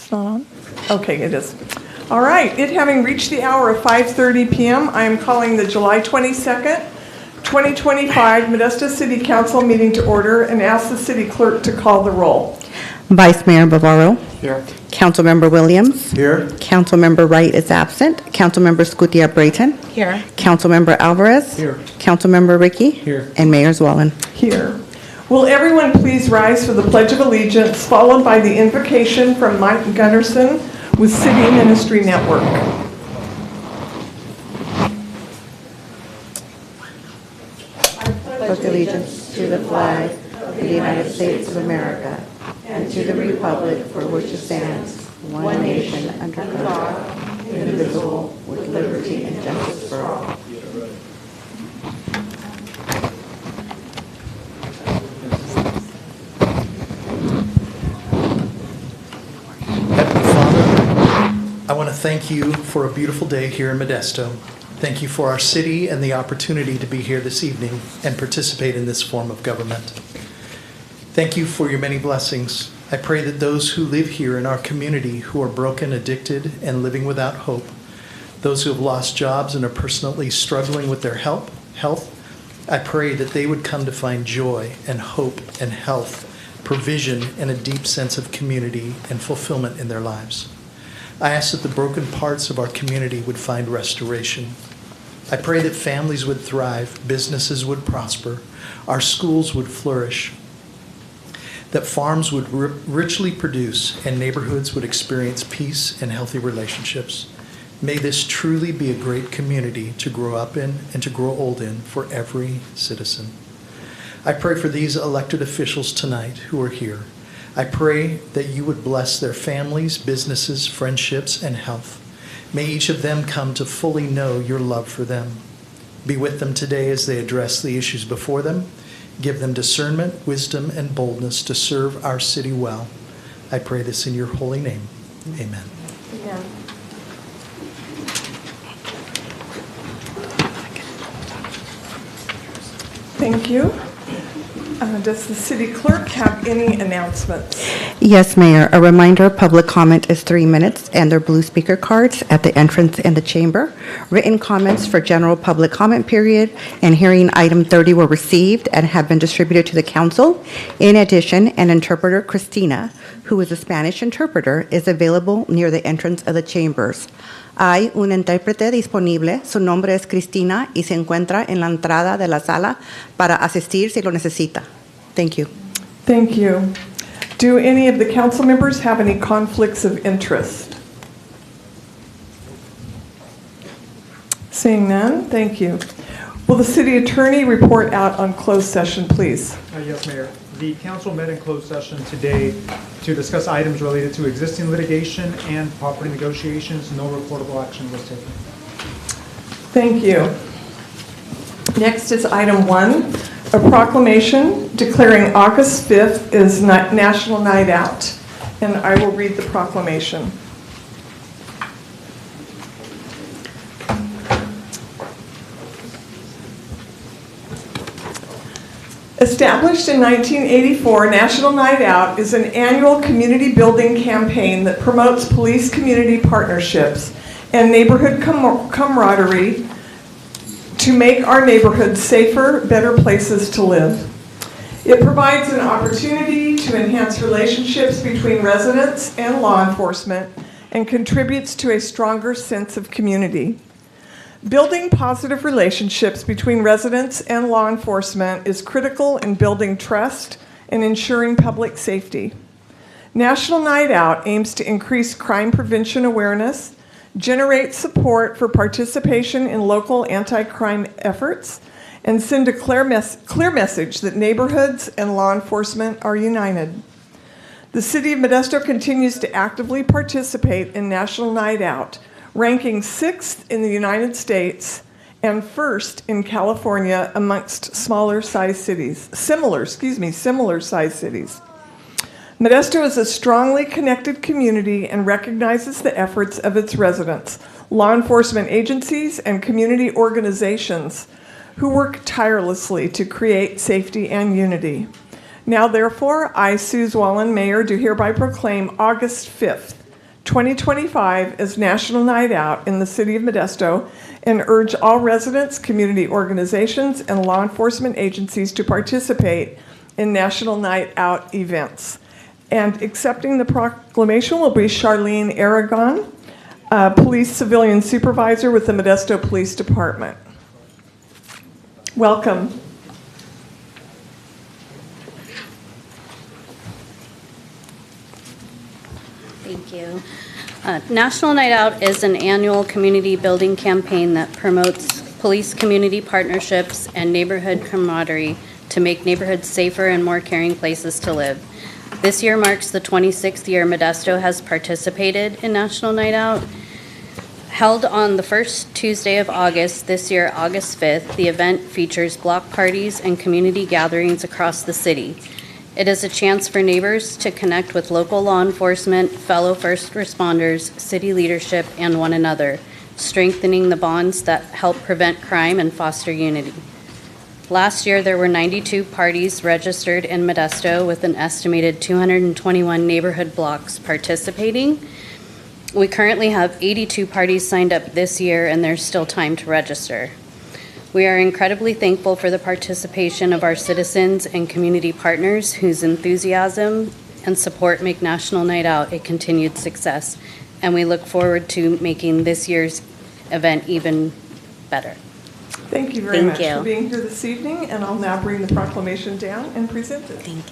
It's not on? Okay, it is. All right, it having reached the hour of 5:30 p.m., I am calling the July 22nd, 2025 Modesto City Council meeting to order and ask the city clerk to call the roll. Vice Mayor Bavaro. Here. Councilmember Williams. Here. Councilmember Wright is absent. Councilmember Scutia Brayton. Here. Councilmember Alvarez. Here. Councilmember Ricky. Here. And Mayor Zwallen. Here. Will everyone please rise for the Pledge of Allegiance, followed by the invocation from Mike Gunnarsson with City Ministry Network. Pledge allegiance to the flag of the United States of America and to the republic for which it stands, one nation under God, indivisible, with liberty and justice for all. Heavenly Father, I want to thank you for a beautiful day here in Modesto. Thank you for our city and the opportunity to be here this evening and participate in this form of government. Thank you for your many blessings. I pray that those who live here in our community who are broken, addicted, and living without hope, those who have lost jobs and are personally struggling with their health, I pray that they would come to find joy and hope and health, provision, and a deep sense of community and fulfillment in their lives. I ask that the broken parts of our community would find restoration. I pray that families would thrive, businesses would prosper, our schools would flourish, that farms would richly produce, and neighborhoods would experience peace and healthy relationships. May this truly be a great community to grow up in and to grow old in for every citizen. I pray for these elected officials tonight who are here. I pray that you would bless their families, businesses, friendships, and health. May each of them come to fully know your love for them. Be with them today as they address the issues before them. Give them discernment, wisdom, and boldness to serve our city well. I pray this in your holy name. Amen. Amen. Thank you. Does the city clerk have any announcements? Yes, Mayor. A reminder, public comment is 3 minutes, and their blue speaker cards at the entrance in the chamber. Written comments for general public comment period and hearing item 30 were received and have been distributed to the council. In addition, an interpreter, Christina, who is a Spanish interpreter, is available near the entrance of the chambers. Hay un intérprete disponible, su nombre es Cristina y se encuentra en la entrada de la sala para asistir si lo necesita. Thank you. Thank you. Do any of the council members have any conflicts of interest? Seeing none, thank you. Will the city attorney report out on closed session, please? Yes, Mayor. The council met in closed session today to discuss items related to existing litigation and property negotiations. No reportable action was taken. Thank you. Next is item 1, a proclamation declaring August 5th is National Night Out. And I will read the proclamation. Established in 1984, National Night Out is an annual community building campaign that promotes police-community partnerships and neighborhood camaraderie to make our neighborhoods safer, better places to live. It provides an opportunity to enhance relationships between residents and law enforcement and contributes to a stronger sense of community. Building positive relationships between residents and law enforcement is critical in building trust and ensuring public safety. National Night Out aims to increase crime prevention awareness, generate support for participation in local anti-crime efforts, and send a clear message that neighborhoods and law enforcement are united. The City of Modesto continues to actively participate in National Night Out, ranking 6th in the United States and 1st in California amongst similar sized cities. Modesto is a strongly connected community and recognizes the efforts of its residents, law enforcement agencies, and community organizations who work tirelessly to create safety and unity. Now, therefore, I, Sue Zwallen, Mayor, do hereby proclaim August 5th 2025 as National Night Out in the City of Modesto and urge all residents, community organizations, and law enforcement agencies to participate in National Night Out events. And accepting the proclamation will be Charlene Aragon, Police Civilian Supervisor with the Modesto Police Department. Welcome. Thank you. National Night Out is an annual community building campaign that promotes police community partnerships and neighborhood camaraderie to make neighborhoods safer and more caring places to live. This year marks the 26th year Modesto has participated in National Night Out. Held on the first Tuesday of August, this year, August 5th, the event features block parties and community gatherings across the city. It is a chance for neighbors to connect with local law enforcement, fellow first responders, city leadership, and one another, strengthening the bonds that help prevent crime and foster unity. Last year, there were 92 parties registered in Modesto with an estimated 221 neighborhood blocks participating. We currently have 82 parties signed up this year, and there's still time to register. We are incredibly thankful for the participation of our citizens and community partners whose enthusiasm and support make National Night Out a continued success, and we look forward to making this year's event even better. Thank you very much Thank you. for being here this evening, and I'll now bring the proclamation down and present it. Thank you.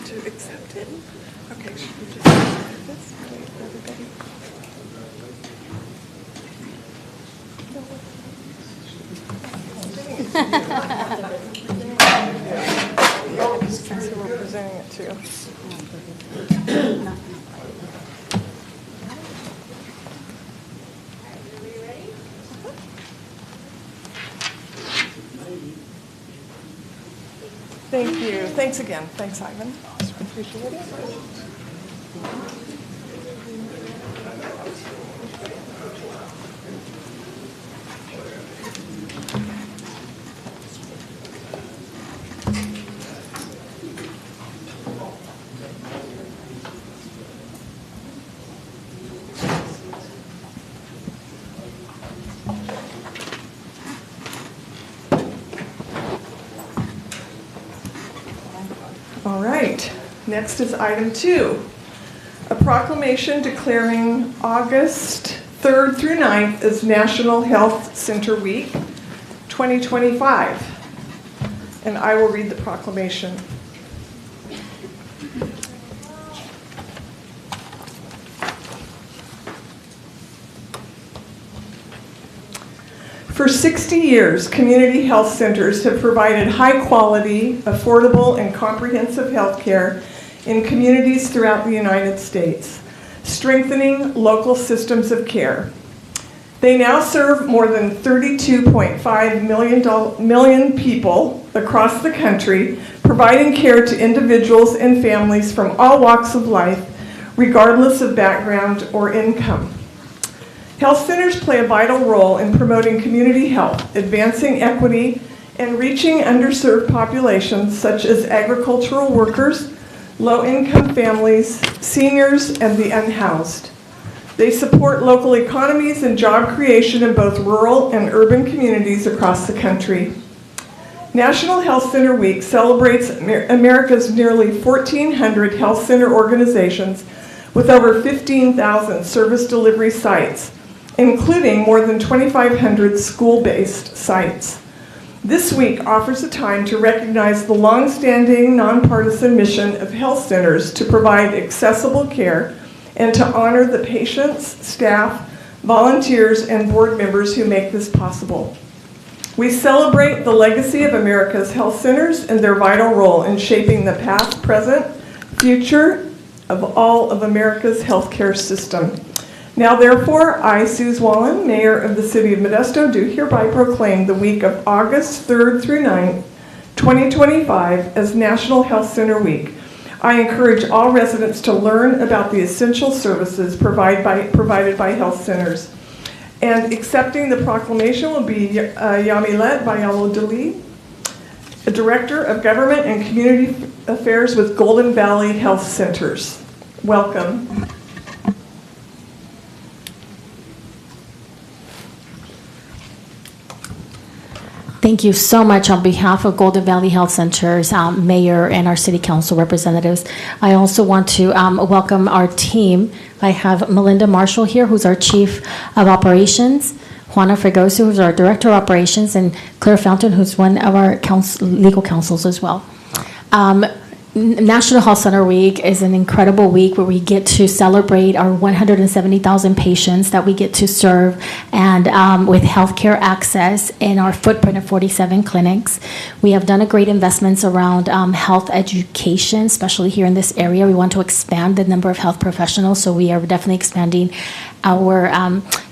To accept it. Okay, should we just accept this? Wait for everybody. That's who we're presenting it to. Thank you. Thanks again. Thanks, Ivan. Appreciate it. All right, next is item 2, a proclamation declaring August 3rd through 9th as National Health Center Week 2025. And I will read the proclamation. For 60 years, community health centers have provided high-quality, affordable, and comprehensive health care in communities throughout the United States, strengthening local systems of care. They now serve more than 32.5 million people across the country, providing care to individuals and families from all walks of life, regardless of background or income. Health centers play a vital role in promoting community health, advancing equity, and reaching underserved populations such as agricultural workers, low-income families, seniors, and the unhoused. They support local economies and job creation in both rural and urban communities across the country. National Health Center Week celebrates America's nearly 1,400 health center organizations with over 15,000 service delivery sites, including more than 2,500 school-based sites. This week offers a time to recognize the long-standing nonpartisan mission of health centers to provide accessible care and to honor the patients, staff, volunteers, and board members who make this possible. We celebrate the legacy of America's health centers and their vital role in shaping the past, present, future of all of America's healthcare system. Now, therefore, I, Suze Wallen, Mayor of the City of Modesto, do hereby proclaim the week of August 3rd through 9th 2025 as National Health Center Week. I encourage all residents to learn about the essential services provided by health centers. And accepting the proclamation will be Yamilet Bayalo-Dali, the Director of Government and Community Affairs with Golden Valley Health Centers. Welcome. Thank you so much on behalf of Golden Valley Health Centers, Mayor, and our City Council representatives. I also want to welcome our team. I have Melinda Marshall here, who's our Chief of Operations, Juana Fregoso, who's our Director of Operations, and Claire Fountain, who's one of our legal counsels as well. National Health Center Week is an incredible week where we get to celebrate our 170,000 patients that we get to serve, and with healthcare access in our footprint of 47 clinics. We have done a great investments around health education, especially here in this area. We want to expand the number of health professionals, so we are definitely expanding our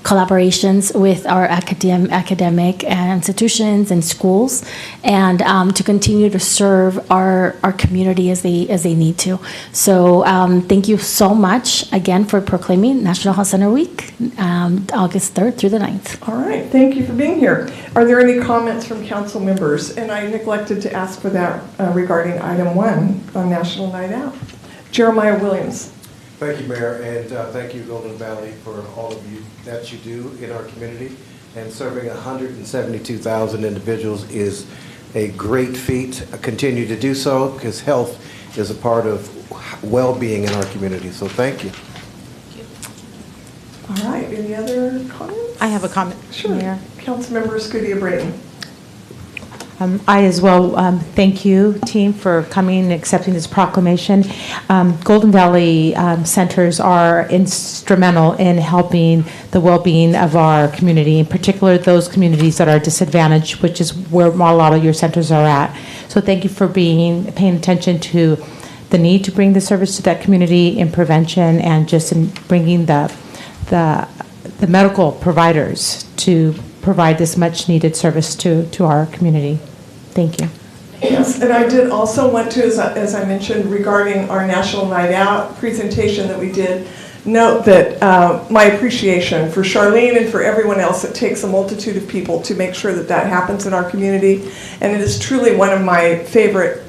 collaborations with our academic institutions and schools, and to continue to serve our community as they need to. So thank you so much again for proclaiming National Health Center Week, August 3rd through the 9th. All right, thank you for being here. Are there any comments from council members? And I neglected to ask for that regarding item 1 on National Night Out. Jeremiah Williams. Thank you, Mayor, and thank you, Golden Valley, for all of you that you do in our community. And serving 172,000 individuals is a great feat. Continue to do so, because health is a part of well-being in our community. So thank you. All right, any other comments? I have a comment, Sure. Mayor. Councilmember Scudia-Brayton. I as well thank you, team, for coming and accepting this proclamation. Golden Valley centers are instrumental in helping the well-being of our community, in particular those communities that are disadvantaged, which is where a lot of your centers are at. So thank you for paying attention to the need to bring the service to that community in prevention, and just in bringing the medical providers to provide this much-needed service to our community. Thank you. Yes, and I did also want to, as I mentioned, regarding our National Night Out presentation that we did, note that my appreciation for Charlene and for everyone else. It takes a multitude of people to make sure that that happens in our community, and it is truly one of my favorite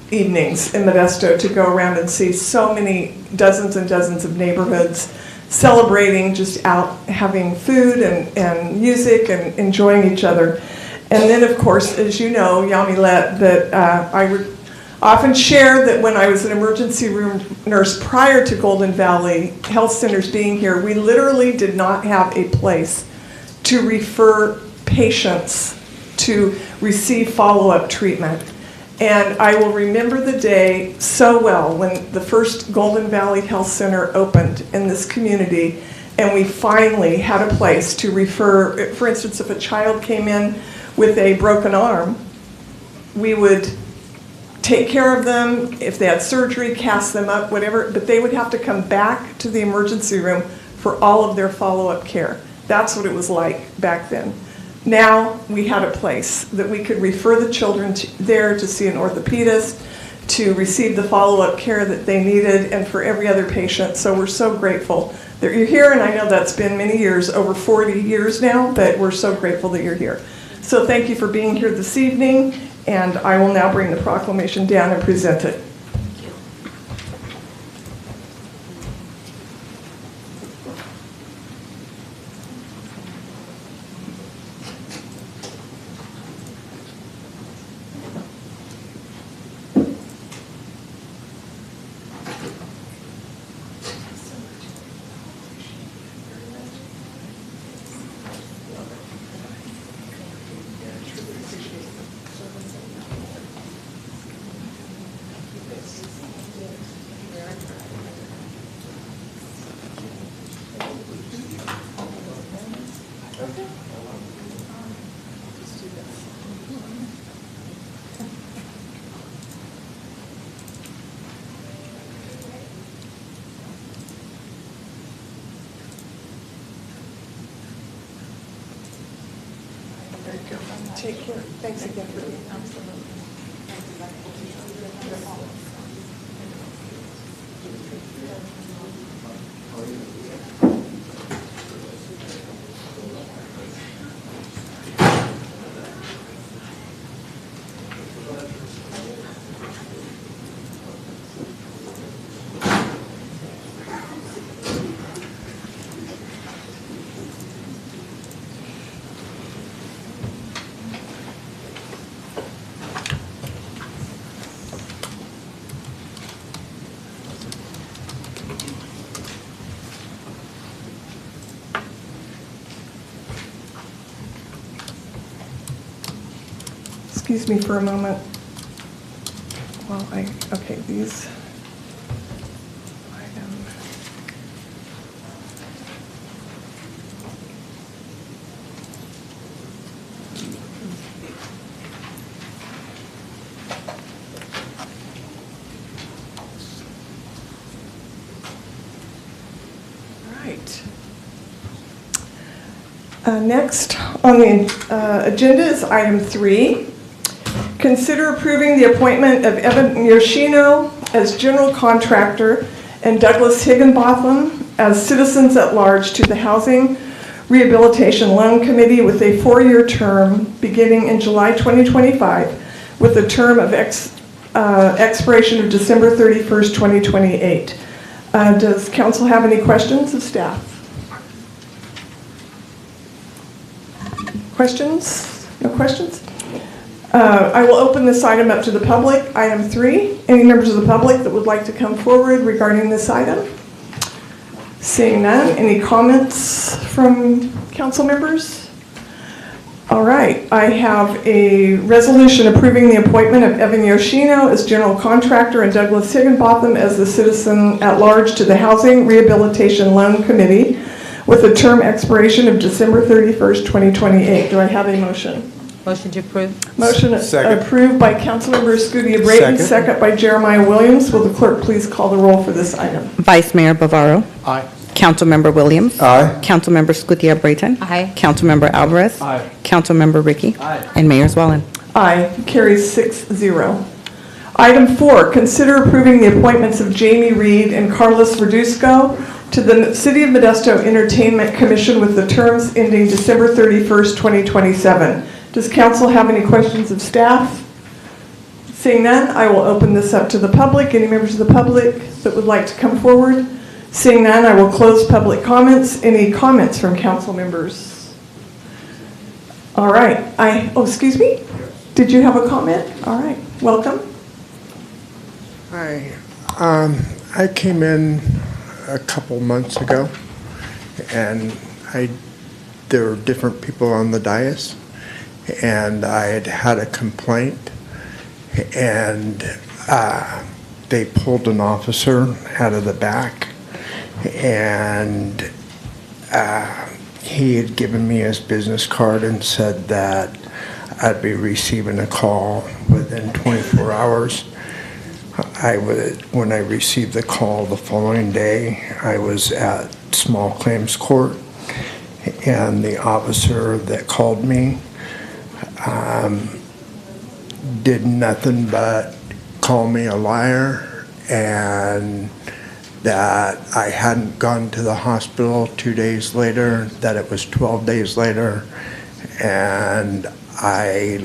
evenings in Modesto to go around and see so many dozens and dozens of neighborhoods celebrating, just out having food and music and enjoying each other. And then, of course, as you know, Yamilet, that I would often share that when I was an emergency room nurse prior to Golden Valley Health Centers being here, we literally did not have a place to refer patients to receive follow-up treatment. And I will remember the day so well when the first Golden Valley Health Center opened in this community, and we finally had a place to refer. For instance, if a child came in with a broken arm, we would take care of them. If they had surgery, cast them up, whatever, but they would have to come back to the emergency room for all of their follow-up care. That's what it was like back then. Now we had a place that we could refer the children there to see an orthopedist, to receive the follow-up care that they needed, and for every other patient. So we're so grateful that you're here, and I know that's been many years, over 40 years now, but we're so grateful that you're here. So thank you for being here this evening, and I will now bring the proclamation down and present it. Take care. Thanks again for being here. Excuse me for a moment. Well, okay, these. Right. Next on the agenda is item 3. Consider approving the appointment of Evan Yoshino as general contractor and Douglas Higginbotham as citizens at large to the Housing Rehabilitation Loan Committee with a 4-year term beginning in July 2025 with a term of expiration of December 31st, 2028. Does council have any questions of staff? Questions? No questions? I will open this item up to the public. Item 3, any members of the public that would like to come forward regarding this item? Seeing none, any comments from council members? All right, I have a resolution approving the appointment of Evan Yoshino as general contractor and Douglas Higginbotham as the citizen at large to the Housing Rehabilitation Loan Committee with a term expiration of December 31st, 2028. Do I have a motion? Motion to approve. Motion Second. approved by Councilmember Scudia Brayton, second by Jeremiah Williams. Will the clerk please call the roll for this item? Vice Mayor Bavaro. Aye. Councilmember Williams. Aye. Councilmember Scutia Brayton. Aye. Councilmember Alvarez. Aye. Councilmember Ricky. Aye. And Mayor Zwellen. Aye, carries 6-0. Item 4, consider approving the appointments of Jamie Reed and Carlos Verduzco to the City of Modesto Entertainment Commission with the terms ending December 31st, 2027. Does council have any questions of staff? Seeing none, I will open this up to the public. Any members of the public that would like to come forward? Seeing none, I will close public comments. Any comments from council members? All right, excuse me? Did you have a comment? All right, welcome. Hi. I came in a couple months ago, and there were different people on the dais, and I had had a complaint, and they pulled an officer out of the back, and he had given me his business card and said that I'd be receiving a call within 24 hours. When I received the call the following day, I was at small claims court, and the officer that called me did nothing but call me a liar and that I hadn't gone to the hospital 2 days later, that it was 12 days later, and I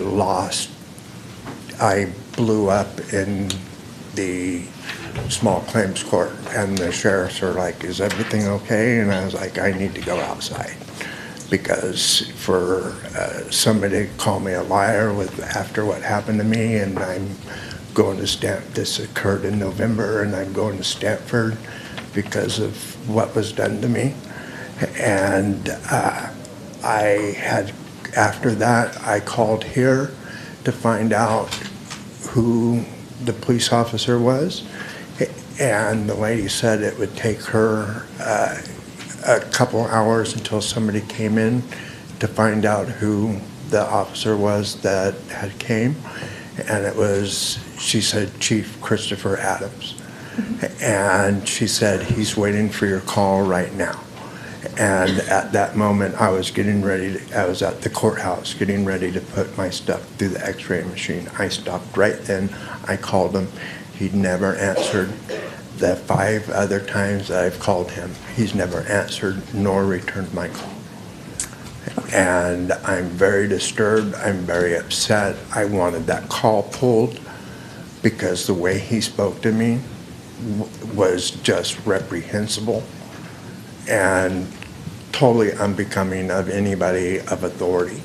blew up in the small claims court, and the sheriffs are like, "Is everything okay?" And I was like, "I need to go outside," because for somebody to call me a liar after what happened to me, and I'm going to this occurred in November, and I'm going to Stanford because of what was done to me. And after that, I called here to find out who the police officer was, and the lady said it would take her a couple hours until somebody came in to find out who the officer was that had came, and she said Chief Christopher Adams. And she said, "He's waiting for your call right now." And at that moment, I was at the courthouse getting ready to put my stuff through the x-ray machine. I stopped right then. I called him, He never answered. The 5 other times that I've called him, he's never answered nor returned my call. And I'm very disturbed. I'm very upset. I wanted that call pulled because the way he spoke to me was just reprehensible and totally unbecoming of anybody of authority.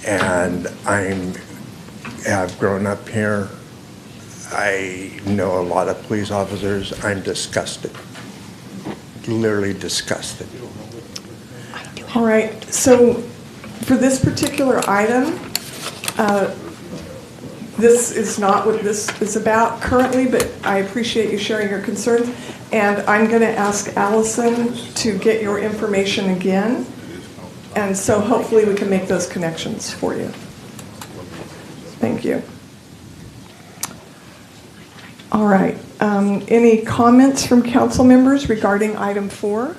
And have grown up here. I know a lot of police officers. I'm disgusted, literally disgusted. All right, so for this particular item, this is not what this is about currently, but I appreciate you sharing your concerns. And I'm going to ask Allison to get your information again. And so hopefully we can make those connections for you. Thank you. All right, any comments from council members regarding item 4?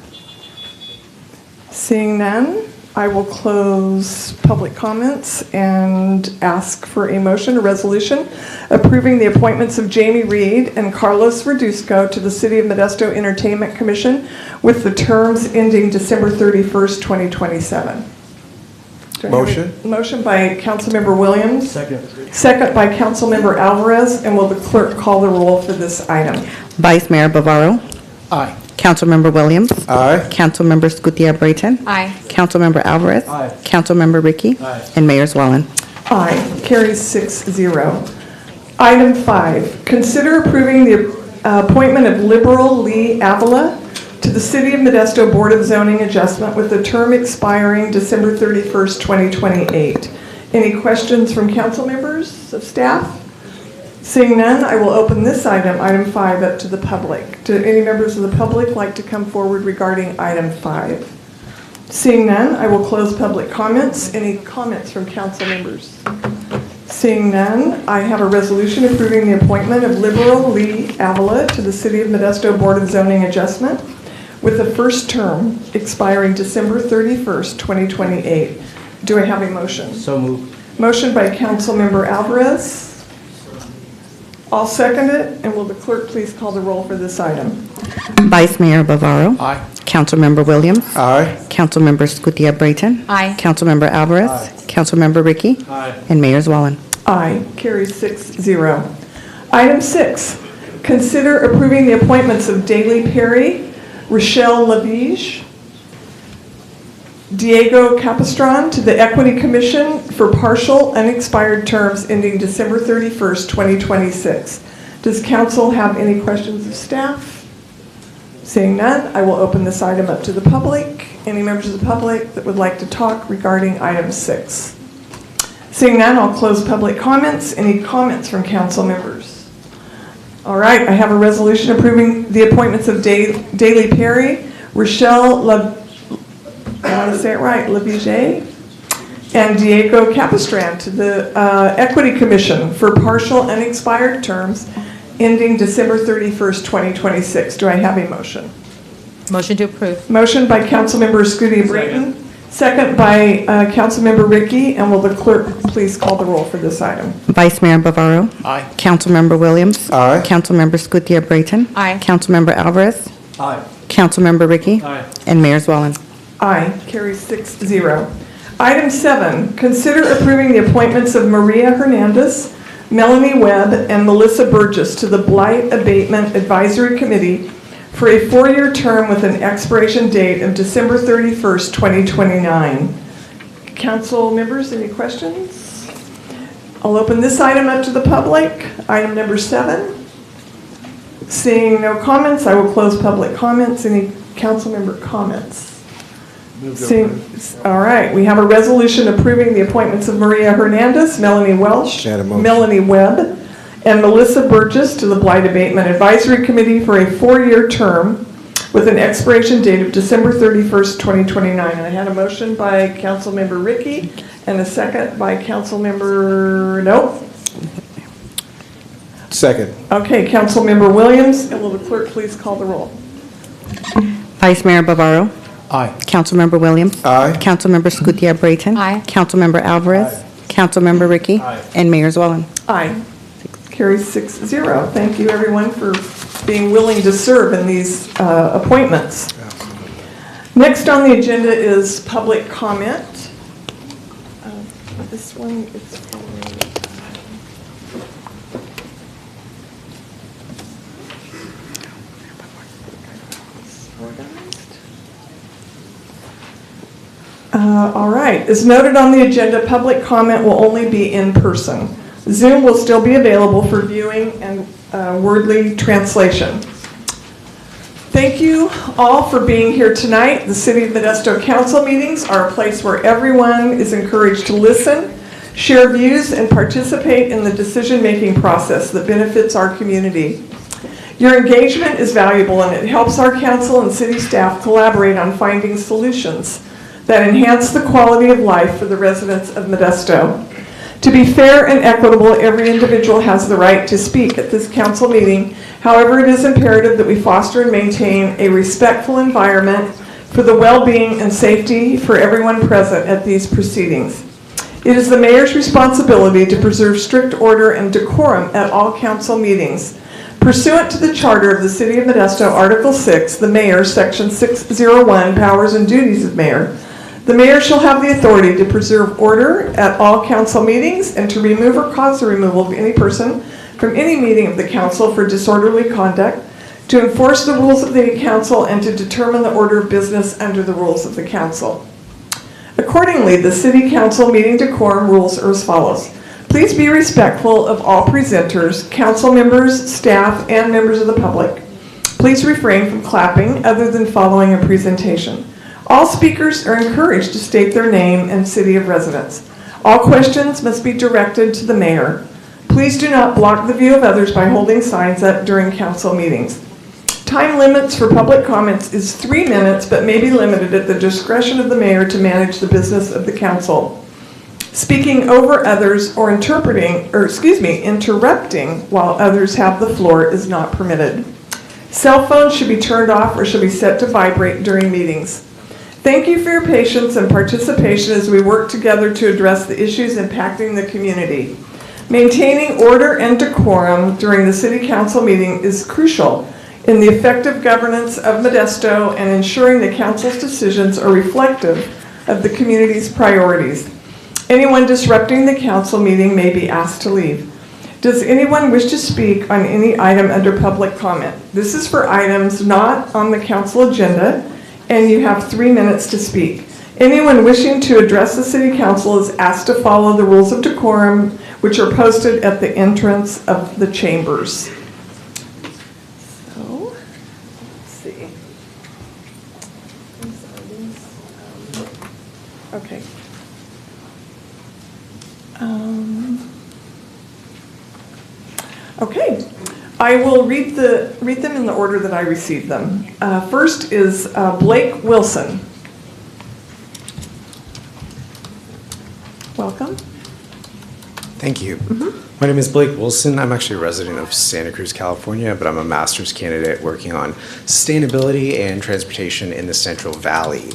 Seeing none, I will close public comments and ask for a motion, a resolution, approving the appointments of Jamie Reed and Carlos Verduzco to the City of Modesto Entertainment Commission with the terms ending December 31st, 2027. Motion. Motion by Councilmember Williams. Second. Second by Councilmember Alvarez. And will the clerk call the roll for this item? Vice Mayor Bavaro. Aye. Councilmember Williams. Aye. Councilmember Scutia-Brayton. Aye. Councilmember Alvarez. Aye. Councilmember Ricky. Aye. And Mayor Zwellen. Aye. Carries 6-0. Item 5, consider approving the appointment of Liberal Lee Avila to the City of Modesto Board of Zoning Adjustment with the term expiring December 31st, 2028. Any questions from council members of staff? Seeing none, I will open this item, item 5, up to the public. Do any members of the public like to come forward regarding item 5? Seeing none, I will close public comments. Any comments from council members? Seeing none, I have a resolution approving the appointment of Liberal Lee Avila to the City of Modesto Board of Zoning Adjustment with the first term expiring December 31st, 2028. Do I have a motion? So moved. Motion by Councilmember Alvarez. I'll second it, and will the clerk please call the roll for this item? Vice Mayor Bavaro. Aye. Councilmember Williams. Aye. Councilmember Scutia-Brayton. Aye. Councilmember Alvarez. Aye. Councilmember Ricky. Aye. And Mayor Zwellen. Aye, carries 6-0. Item 6, consider approving the appointments of Daley Perry, Rochelle Lavige, Diego Capistran to the Equity Commission for partial unexpired terms ending December 31st, 2026. Does council have any questions of staff? Seeing none, I will open this item up to the public. Any members of the public that would like to talk regarding item 6? Seeing none, I'll close public comments. Any comments from council members? All right, I have a resolution approving the appointments of Daley Perry, Rochelle I want to say it right, Lavige, and Diego Capistran to the Equity Commission for partial unexpired terms ending December 31st, 2026. Do I have a motion? Motion to approve. Motion by Councilmember Scutia-Brayton, second by Councilmember Ricky, and will the clerk please call the roll for this item? Vice Mayor Bavaro. Aye. Councilmember Williams. Aye. Councilmember Scutia-Brayton. Aye. Councilmember Alvarez. Aye. Councilmember Ricky. Aye. And Mayor Zwellen. Aye, carries 6-0. Item 7, consider approving the appointments of Maria Hernandez, Melanie Webb, and Melissa Burgess to the Blight Abatement Advisory Committee for a 4-year term with an expiration date of December 31st, 2029. Council members, any questions? I'll open this item up to the public. Item number 7. Seeing no comments, I will close public comments. Any council member comments? All right, we have a resolution approving the appointments of Maria Hernandez, Melanie Welsh, Add a motion. Melanie Webb, and Melissa Burgess to the Blight Abatement Advisory Committee for a 4-year term with an expiration date of December 31st, 2029. And I had a motion by Councilmember Ricky and a second by Councilmember, nope. Second. Okay, Councilmember Williams, and will the clerk please call the roll? Vice Mayor Bavaro. Aye. Councilmember Williams. Aye. Councilmember Scutia-Brayton. Aye. Councilmember Alvarez. Councilmember Ricky. Aye. And Mayor Zwellen. Aye. Carries 6-0. Thank you, everyone, for being willing to serve in these appointments. Next on the agenda is public comment. This one is all right. As noted on the agenda, public comment will only be in person. Zoom will still be available for viewing and wordly translation. Thank you all for being here tonight. The City of Modesto Council meetings are a place where everyone is encouraged to listen, share views, and participate in the decision-making process that benefits our community. Your engagement is valuable, and it helps our council and city staff collaborate on finding solutions that enhance the quality of life for the residents of Modesto. To be fair and equitable, every individual has the right to speak at this council meeting. However, it is imperative that we foster and maintain a respectful environment for the well-being and safety for everyone present at these proceedings. It is the mayor's responsibility to preserve strict order and decorum at all council meetings. Pursuant to the Charter of the City of Modesto, Article 6, the Mayor, Section 601, Powers and Duties of Mayor, the mayor shall have the authority to preserve order at all council meetings and to remove or cause the removal of any person from any meeting of the council for disorderly conduct, to enforce the rules of the council, and to determine the order of business under the rules of the council. Accordingly, the city council meeting decorum rules are as follows. Please be respectful of all presenters, council members, staff, and members of the public. Please refrain from clapping other than following a presentation. All speakers are encouraged to state their name and city of residence. All questions must be directed to the mayor. Please do not block the view of others by holding signs up during council meetings. Time limits for public comments is 3 minutes, but may be limited at the discretion of the mayor to manage the business of the council. Speaking over others or interrupting while others have the floor is not permitted. Cell phones should be turned off or should be set to vibrate during meetings. Thank you for your patience and participation as we work together to address the issues impacting the community. Maintaining order and decorum during the City Council meeting is crucial in the effective governance of Modesto and ensuring the Council's decisions are reflective of the community's priorities. Anyone disrupting the Council meeting may be asked to leave. Does anyone wish to speak on any item under public comment? This is for items not on the Council agenda, and you have 3 minutes to speak. Anyone wishing to address the City Council is asked to follow the rules of decorum, which are posted at the entrance of the chambers. So, let's see. Okay. Okay. I will read them in the order that I received them. First is Blake Wilson. Welcome. Thank you. My name is Blake Wilson. I'm actually a resident of Santa Cruz, California, but I'm a master's candidate working on sustainability and transportation in the Central Valley.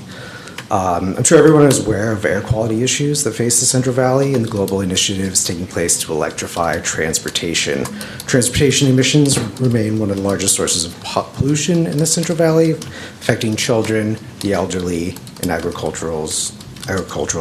I'm sure everyone is aware of air quality issues that face the Central Valley and the global initiatives taking place to electrify transportation. Transportation emissions remain one of the largest sources of pollution in the Central Valley, affecting children, the elderly, and agricultural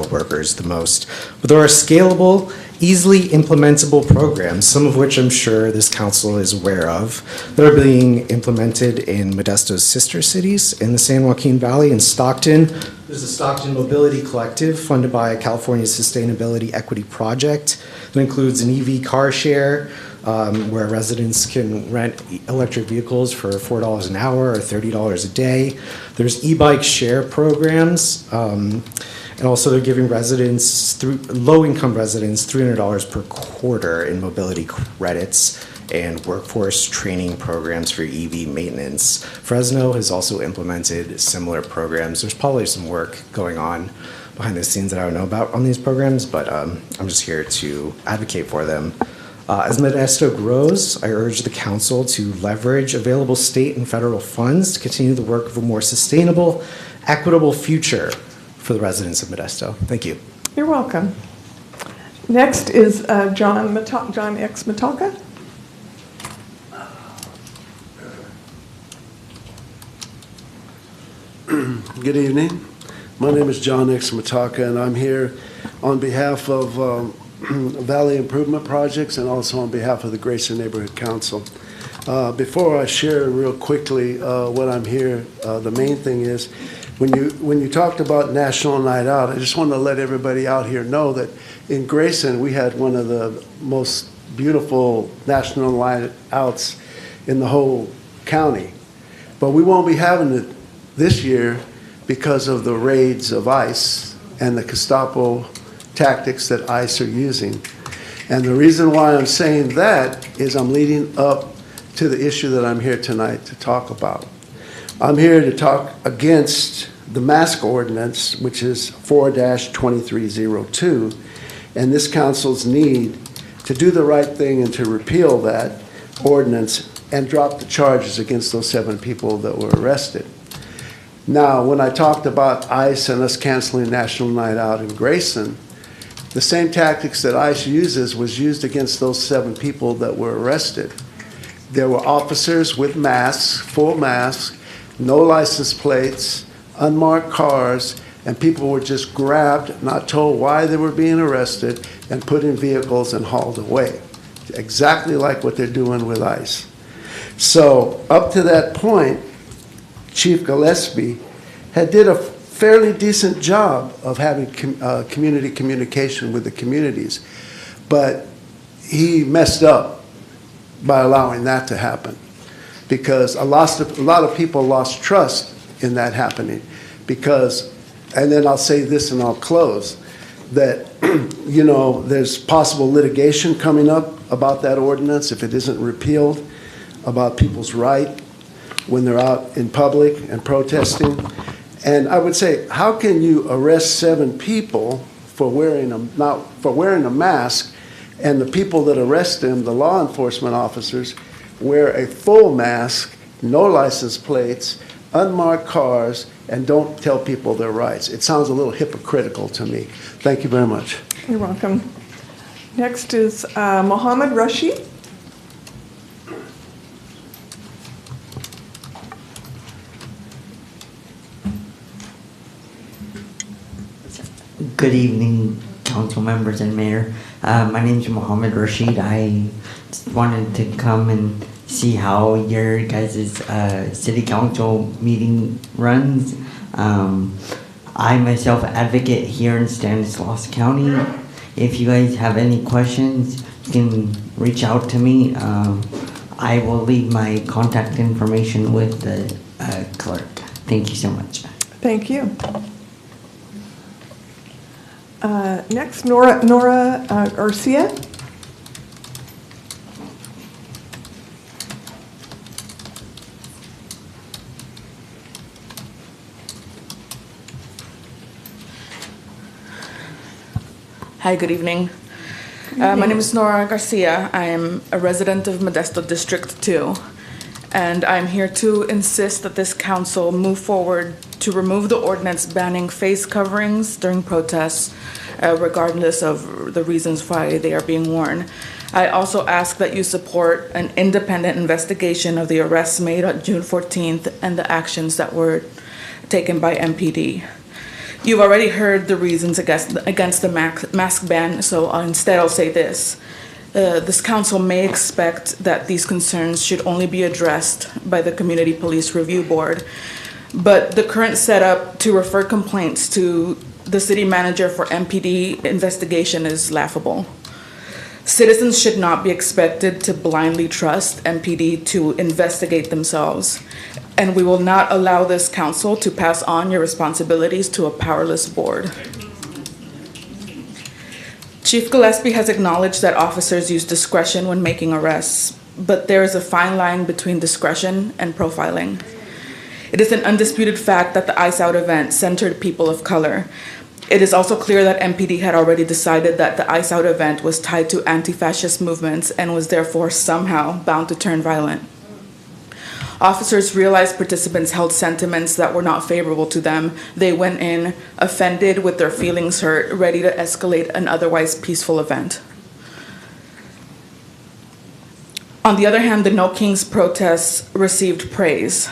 workers the most. But there are scalable, easily implementable programs, some of which I'm sure this council is aware of, that are being implemented in Modesto's sister cities in the San Joaquin Valley and Stockton. There's a Stockton Mobility Collective funded by California's Sustainability Equity Project that includes an EV car share where residents can rent electric vehicles for $4 an hour or $30 a day. There's e-bike share programs. And also they're giving low-income residents $300 per quarter in mobility credits and workforce training programs for EV maintenance. Fresno has also implemented similar programs. There's probably some work going on behind the scenes that I don't know about on these programs, but I'm just here to advocate for them. As Modesto grows, I urge the council to leverage available state and federal funds to continue the work of a more sustainable, equitable future for the residents of Modesto. Thank you. You're welcome. Next is John X. Metalka. Good evening. My name is John X. Mataka, and I'm here on behalf of Valley Improvement Projects and also on behalf of the Grayson Neighborhood Council. Before I share real quickly what I'm here, the main thing is when you talked about National Night Out, I just want to let everybody out here know that in Grayson we had one of the most beautiful National Night Outs in the whole county. But we won't be having it this year because of the raids of ICE and the Gestapo tactics that ICE are using. And the reason why I'm saying that is I'm leading up to the issue that I'm here tonight to talk about. I'm here to talk against the mask ordinance, which is 4-2302, and this council's need to do the right thing and to repeal that ordinance and drop the charges against those 7 people that were arrested. Now, when I talked about ICE and us canceling National Night Out in Grayson, the same tactics that ICE uses was used against those 7 people that were arrested. There were officers with masks, full masks, no license plates, unmarked cars, and people were just grabbed, not told why they were being arrested, and put in vehicles and hauled away. Exactly like what they're doing with ICE. So up to that point, Chief Gillespie had did a fairly decent job of having community communication with the communities, but he messed up by allowing that to happen, because a lot of people lost trust in that happening. Because, and then I'll say this and I'll close, that you know, there's possible litigation coming up about that ordinance if it isn't repealed, about people's right when they're out in public and protesting. And I would say, how can you arrest 7 people for wearing a mask, and the people that arrest them, the law enforcement officers, wear a full mask, no license plates, unmarked cars, and don't tell people their rights? It sounds a little hypocritical to me. Thank you very much. You're welcome. Next is Mohammed Rashid. Good evening, council members and mayor. My name is Mohammed Rashid. I just wanted to come and see how your guys' city council meeting runs. I myself advocate here in Stanislaus County. If you guys have any questions, you can reach out to me. I will leave my contact information with the clerk. Thank you so much. Thank you. Next, Nora Garcia. Hi, good evening. My name is Nora Garcia. I am a resident of Modesto District 2, and I'm here to insist that this council move forward to remove the ordinance banning face coverings during protests, regardless of the reasons why they are being worn. I also ask that you support an independent investigation of the arrests made on June 14th and the actions that were taken by MPD. You've already heard the reasons against the mask ban, so instead I'll say this. This council may expect that these concerns should only be addressed by the Community Police Review Board, but the current setup to refer complaints to the city manager for MPD investigation is laughable. Citizens should not be expected to blindly trust MPD to investigate themselves, and we will not allow this council to pass on your responsibilities to a powerless board. Chief Gillespie has acknowledged that officers use discretion when making arrests, but there is a fine line between discretion and profiling. It is an undisputed fact that the Ice Out event centered people of color. It is also clear that MPD had already decided that the Ice Out event was tied to anti-fascist movements and was therefore somehow bound to turn violent. Officers realized participants held sentiments that were not favorable to them. They went in, offended, with their feelings hurt, ready to escalate an otherwise peaceful event. On the other hand, the No Kings protests received praise.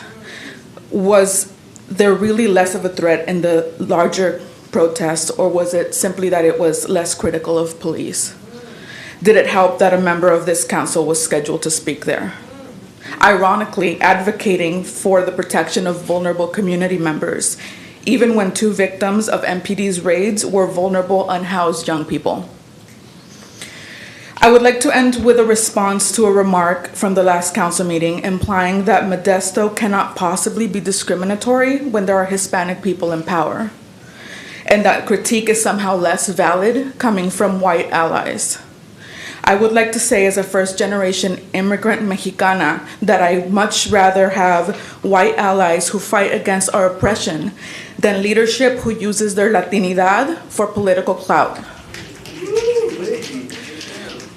Was there really less of a threat in the larger protests, or was it simply that it was less critical of police? Did it help that a member of this council was scheduled to speak there? Ironically, advocating for the protection of vulnerable community members, even when 2 victims of MPD's raids were vulnerable, unhoused young people. I would like to end with a response to a remark from the last council meeting implying that Modesto cannot possibly be discriminatory when there are Hispanic people in power, and that critique is somehow less valid coming from white allies. I would like to say, as a first-generation immigrant Mexicana, that I much rather have white allies who fight against our oppression than leadership who uses their Latinidad for political clout.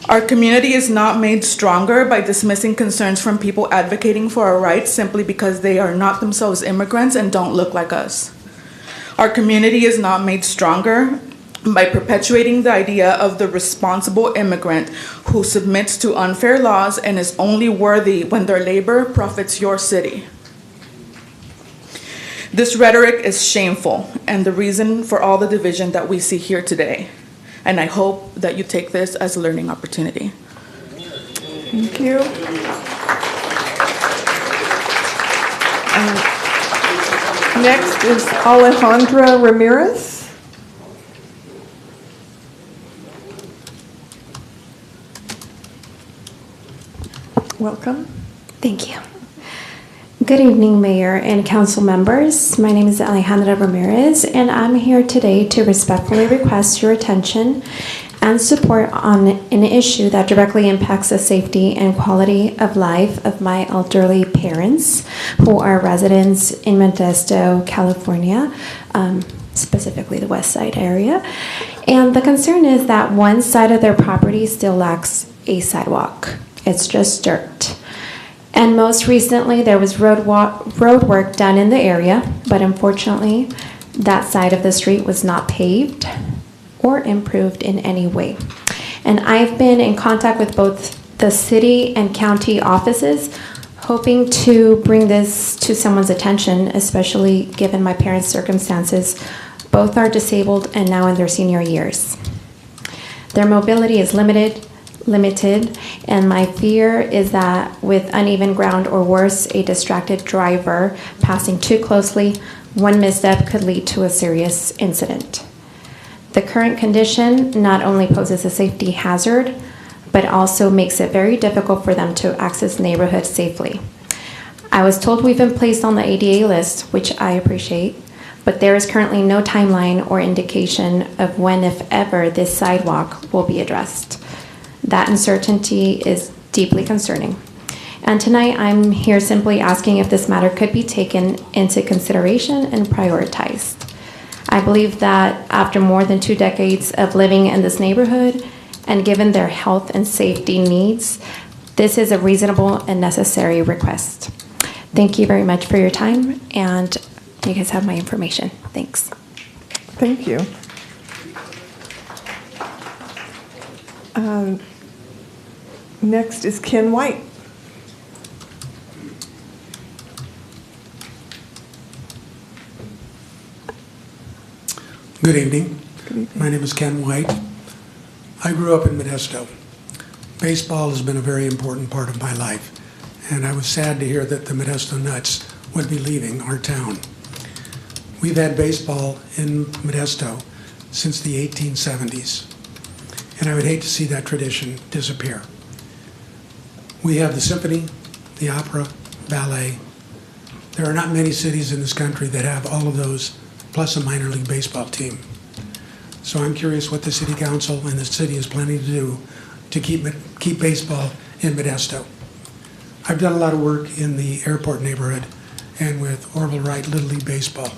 Our community is not made stronger by dismissing concerns from people advocating for our rights simply because they are not themselves immigrants and don't look like us. Our community is not made stronger by perpetuating the idea of the responsible immigrant who submits to unfair laws and is only worthy when their labor profits your city. This rhetoric is shameful and the reason for all the division that we see here today. And I hope that you take this as a learning opportunity. Thank you. Next is Alejandra Ramirez. Welcome. Thank you. Good evening, Mayor and Council members. My name is Alejandra Ramirez, and I'm here today to respectfully request your attention and support on an issue that directly impacts the safety and quality of life of my elderly parents who are residents in Modesto, California, specifically the West Side area. And the concern is that one side of their property still lacks a sidewalk. It's just dirt. And most recently, there was road work done in the area, but unfortunately, that side of the street was not paved or improved in any way. And I've been in contact with both the city and county offices, hoping to bring this to someone's attention, especially given my parents' circumstances. Both are disabled and now in their senior years. Their mobility is limited, and my fear is that with uneven ground or worse, a distracted driver passing too closely, one misstep could lead to a serious incident. The current condition not only poses a safety hazard, but also makes it very difficult for them to access neighborhoods safely. I was told we've been placed on the ADA list, which I appreciate, but there is currently no timeline or indication of when, if ever, this sidewalk will be addressed. That uncertainty is deeply concerning. And tonight, I'm here simply asking if this matter could be taken into consideration and prioritized. I believe that after more than 2 decades of living in this neighborhood, and given their health and safety needs, this is a reasonable and necessary request. Thank you very much for your time, and you guys have my information. Thanks. Thank you. Next is Ken White. Good evening. My name is Ken White. I grew up in Modesto. Baseball has been a very important part of my life, and I was sad to hear that the Modesto Nuts would be leaving our town. We've had baseball in Modesto since the 1870s, and I would hate to see that tradition disappear. We have the symphony, the opera, ballet. There are not many cities in this country that have all of those, plus a minor league baseball team. So I'm curious what the city council and the city is planning to do to keep baseball in Modesto. I've done a lot of work in the airport neighborhood and with Orville Wright Little League Baseball.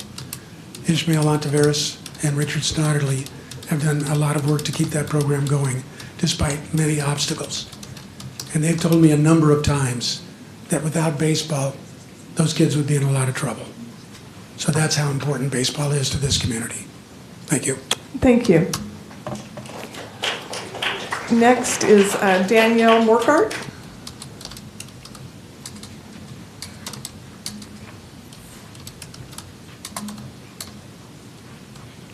Ishmael Ontiveros and Richard Snodderly have done a lot of work to keep that program going, despite many obstacles. And they've told me a number of times that without baseball, those kids would be in a lot of trouble. So that's how important baseball is to this community. Thank you. Thank you. Next is Danielle Morkart.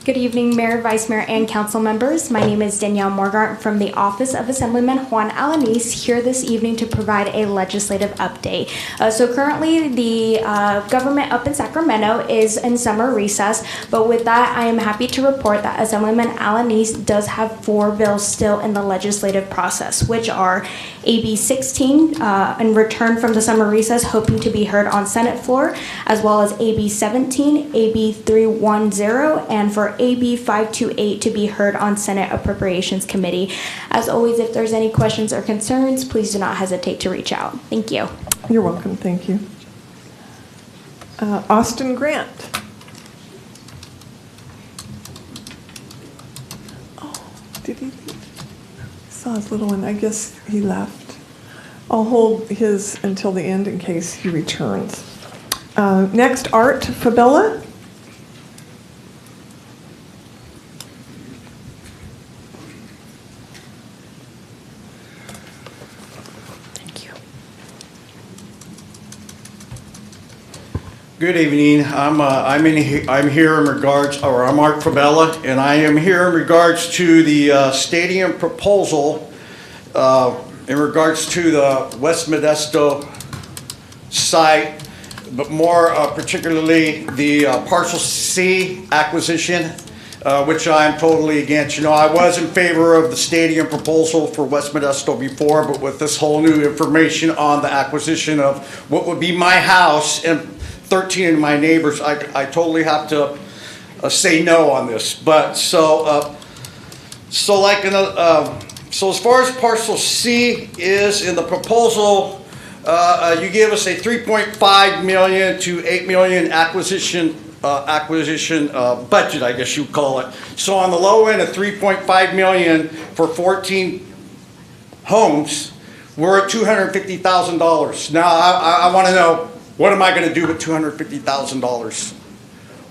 Good evening, Mayor, Vice Mayor, and council members. My name is Danielle Morgart from the Office of Assemblyman Juan Alanis, here this evening to provide a legislative update. So currently, the government up in Sacramento is in summer recess, but with that, I am happy to report that Assemblyman Alanis does have 4 bills still in the legislative process, which are AB 16, in return from the summer recess, hoping to be heard on Senate floor, as well as AB 17, AB 310, and for AB 528 to be heard on Senate Appropriations Committee. As always, if there's any questions or concerns, please do not hesitate to reach out. Thank you. You're welcome. Thank you. Austin Grant. Oh, did he leave? I saw his little one. I guess he left. I'll hold his until the end in case he returns. Next, Art Fabella. Good evening. I'm here in regards, or I'm Art Fabella, and I am here in regards to the stadium proposal in regards to the West Modesto site, but more particularly the Parcel C acquisition, which I'm totally against. You know, I was in favor of the stadium proposal for West Modesto before, but with this whole new information on the acquisition of what would be my house and 13 of my neighbors, I totally have to say no on this. But so as far as Parcel C is in the proposal, you gave us a 3.5 million to 8 million acquisition budget, I guess you'd call it. So on the low end of 3.5 million for 14 homes, we're at $250,000. Now I want to know, what am I going to do with $250,000?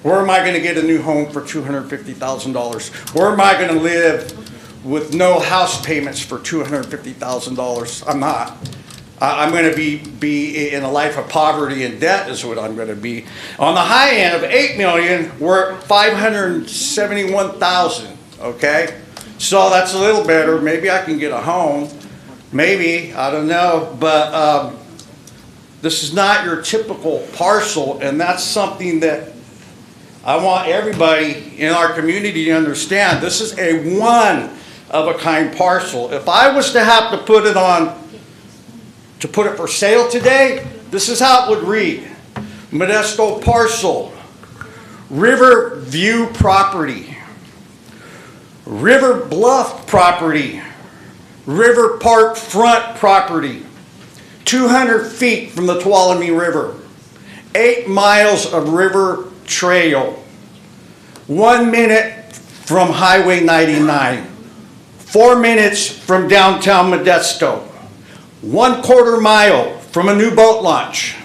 Where am I going to get a new home for $250,000? Where am I going to live with no house payments for $250,000? I'm not. I'm going to be in a life of poverty and debt is what I'm going to be. On the high end of 8 million, we're at 571,000. Okay, so that's a little better. Maybe I can get a home. Maybe, I don't know, but. This is not your typical parcel, and that's something that I want everybody in our community to understand. This is a one-of-a-kind parcel. If I was to have to put it for sale today, this is how it would read. Modesto parcel, River View property, River Bluff property, River Park front property, 200 feet from the Tuolumne River, 8 miles of river trail, 1 minute from Highway 99, 4 minutes from downtown Modesto, 1/4 mile from a new boat launch,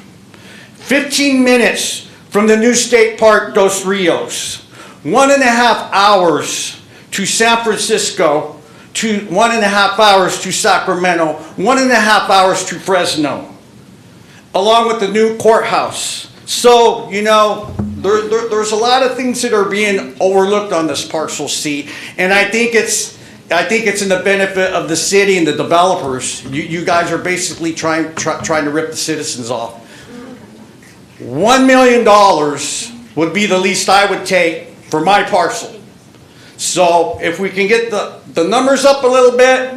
15 minutes from the new state park Dos Rios, 1.5 hours to San Francisco, 1.5 hours to Sacramento, 1.5 hours to Fresno, along with the new courthouse. So, you know, there's a lot of things that are being overlooked on this Parcel C, and I think it's in the benefit of the city and the developers. You guys are basically trying to rip the citizens off. $1 million would be the least I would take for my parcel. So if we can get the numbers up a little bit,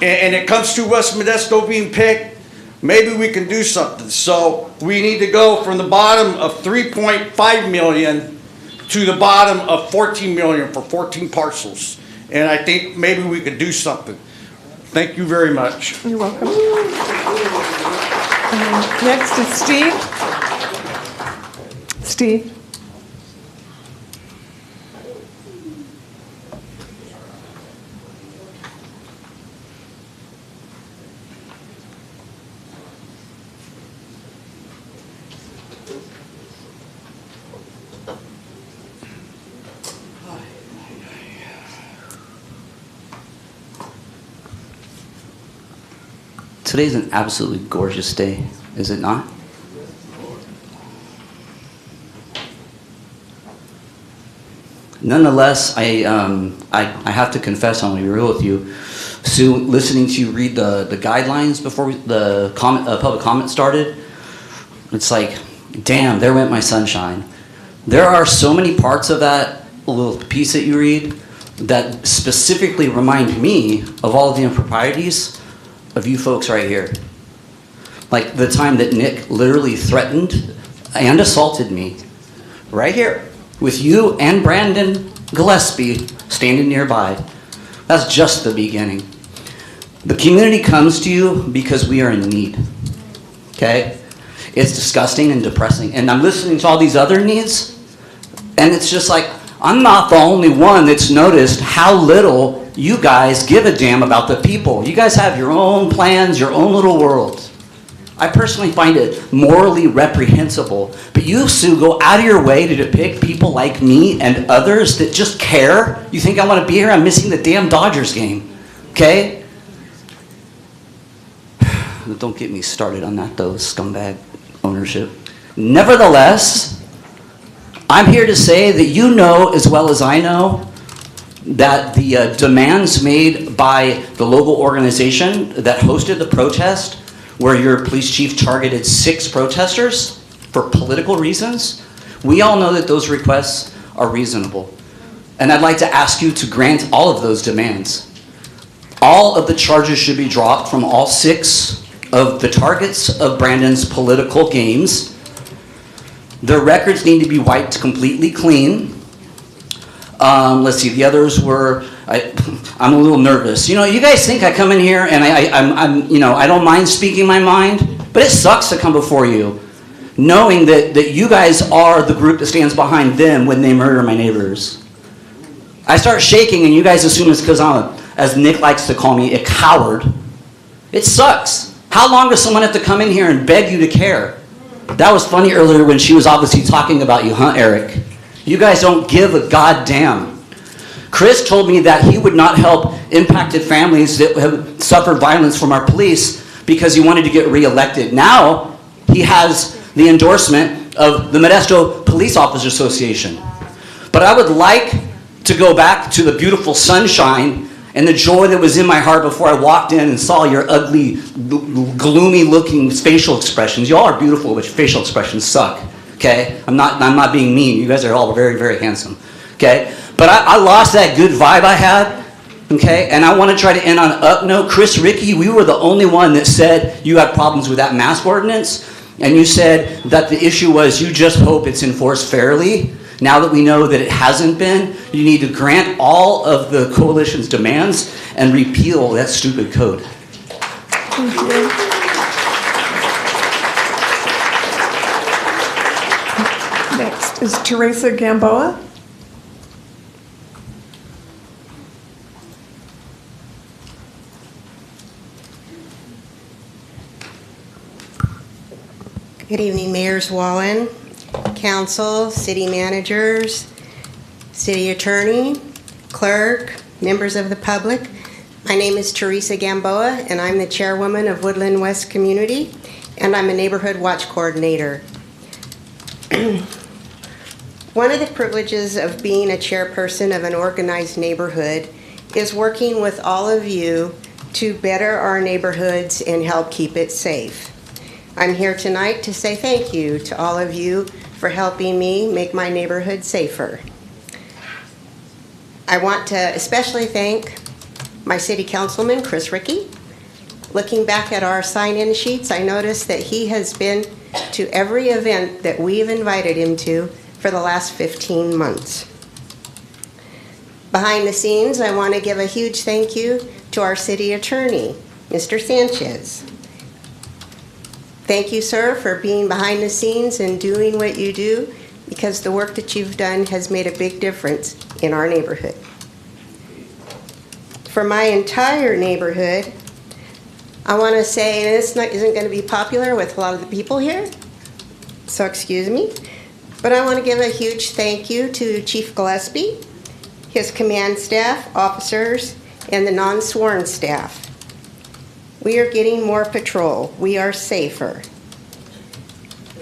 and it comes to West Modesto being picked, maybe we can do something. So we need to go from the bottom of 3.5 million to the bottom of 14 million for 14 parcels. And I think maybe we could do something. Thank you very much. You're welcome. Next is Steve. Steve. Today's an absolutely gorgeous day, is it not? Nonetheless, I have to confess, I'm going to be real with you. Sue, listening to you read the guidelines before the public comment started, it's like, damn, there went my sunshine. There are so many parts of that little piece that you read that specifically remind me of all of the improprieties of you folks right here. Like the time that Nick literally threatened and assaulted me right here with you and Brandon Gillespie standing nearby. That's just the beginning. The community comes to you because we are in need, okay? It's disgusting and depressing. And I'm listening to all these other needs, and it's just like, I'm not the only one that's noticed how little you guys give a damn about the people. You guys have your own plans, your own little world. I personally find it morally reprehensible. But you, Sue, go out of your way to depict people like me and others that just care. You think I want to be here? I'm missing the damn Dodgers game, okay? Don't get me started on that, though, scumbag ownership. Nevertheless, I'm here to say that you know as well as I know that the demands made by the local organization that hosted the protest, where your police chief targeted 6 protesters for political reasons, we all know that those requests are reasonable. And I'd like to ask you to grant all of those demands. All of the charges should be dropped from all 6 of the targets of Brandon's political games. Their records need to be wiped completely clean. Let's see, the others were, I'm a little nervous. You know, you guys think I come in here and I don't mind speaking my mind, but it sucks to come before you, knowing that you guys are the group that stands behind them when they murder my neighbors. I start shaking and you guys assume it's because I'm, as Nick likes to call me, a coward. It sucks. How long does someone have to come in here and beg you to care? That was funny earlier when she was obviously talking about you, huh, Eric? You guys don't give a goddamn. Chris told me that he would not help impacted families that have suffered violence from our police because he wanted to get reelected. Now he has the endorsement of the Modesto Police Officers Association. But I would like to go back to the beautiful sunshine and the joy that was in my heart before I walked in and saw your ugly, gloomy-looking facial expressions. Y'all are beautiful, but your facial expressions suck, okay? I'm not being mean. You guys are all very, very handsome, okay? But I lost that good vibe I had, okay? And I want to try to end on an up note. Chris, Ricky, we were the only one that said you had problems with that mask ordinance, and you said that the issue was you just hope it's enforced fairly. Now that we know that it hasn't been, you need to grant all of the coalition's demands and repeal that stupid code. Thank you. Next is Teresa Gamboa. Good evening, Mayors Wallen, Council, City Managers, City Attorney, Clerk, members of the public. My name is Teresa Gamboa, and I'm the Chairwoman of Woodland West Community, and I'm a Neighborhood Watch Coordinator. One of the privileges of being a chairperson of an organized neighborhood is working with all of you to better our neighborhoods and help keep it safe. I'm here tonight to say thank you to all of you for helping me make my neighborhood safer. I want to especially thank my city councilman, Chris Ricky. Looking back at our sign-in sheets, I noticed that he has been to every event that we've invited him to for the last 15 months. Behind the scenes, I want to give a huge thank you to our city attorney, Mr. Sanchez. Thank you, sir, for being behind the scenes and doing what you do, because the work that you've done has made a big difference in our neighborhood. For my entire neighborhood, I want to say, and this isn't going to be popular with a lot of the people here, so excuse me, but I want to give a huge thank you to Chief Gillespie, his command staff, officers, and the non-sworn staff. We are getting more patrol. We are safer.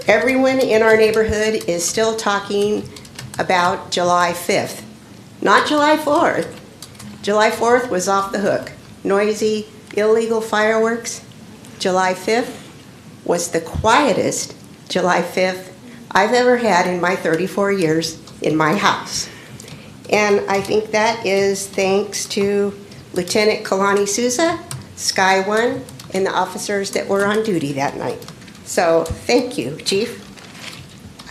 Everyone in our neighborhood is still talking about July 5th. Not July 4th. July 4th was off the hook. Noisy, illegal fireworks. July 5th was the quietest July 5th I've ever had in my 34 years in my house. And I think that is thanks to Lieutenant Kalani Souza, Sky One, and the officers that were on duty that night. So thank you, Chief.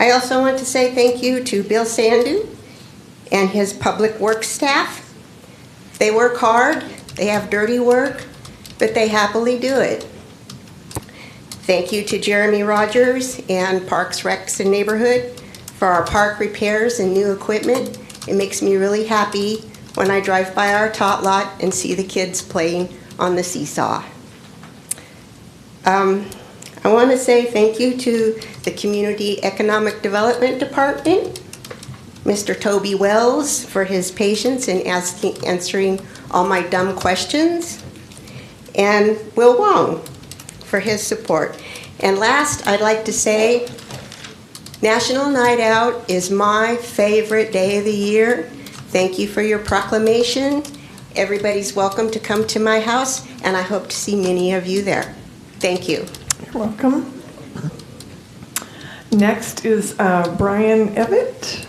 I also want to say thank you to Bill Sandu and his public works staff. They work hard, they have dirty work, but they happily do it. Thank you to Jeremy Rogers and Parks, Recs, and Neighborhood for our park repairs and new equipment. It makes me really happy when I drive by our tot lot and see the kids playing on the seesaw. I want to say thank you to the Community Economic Development Department, Mr. Toby Wells for his patience in answering all my dumb questions, and Will Wong for his support. And last, I'd like to say National Night Out is my favorite day of the year. Thank you for your proclamation. Everybody's welcome to come to my house, and I hope to see many of you there. Thank you. You're welcome. Next is Brian Evitt.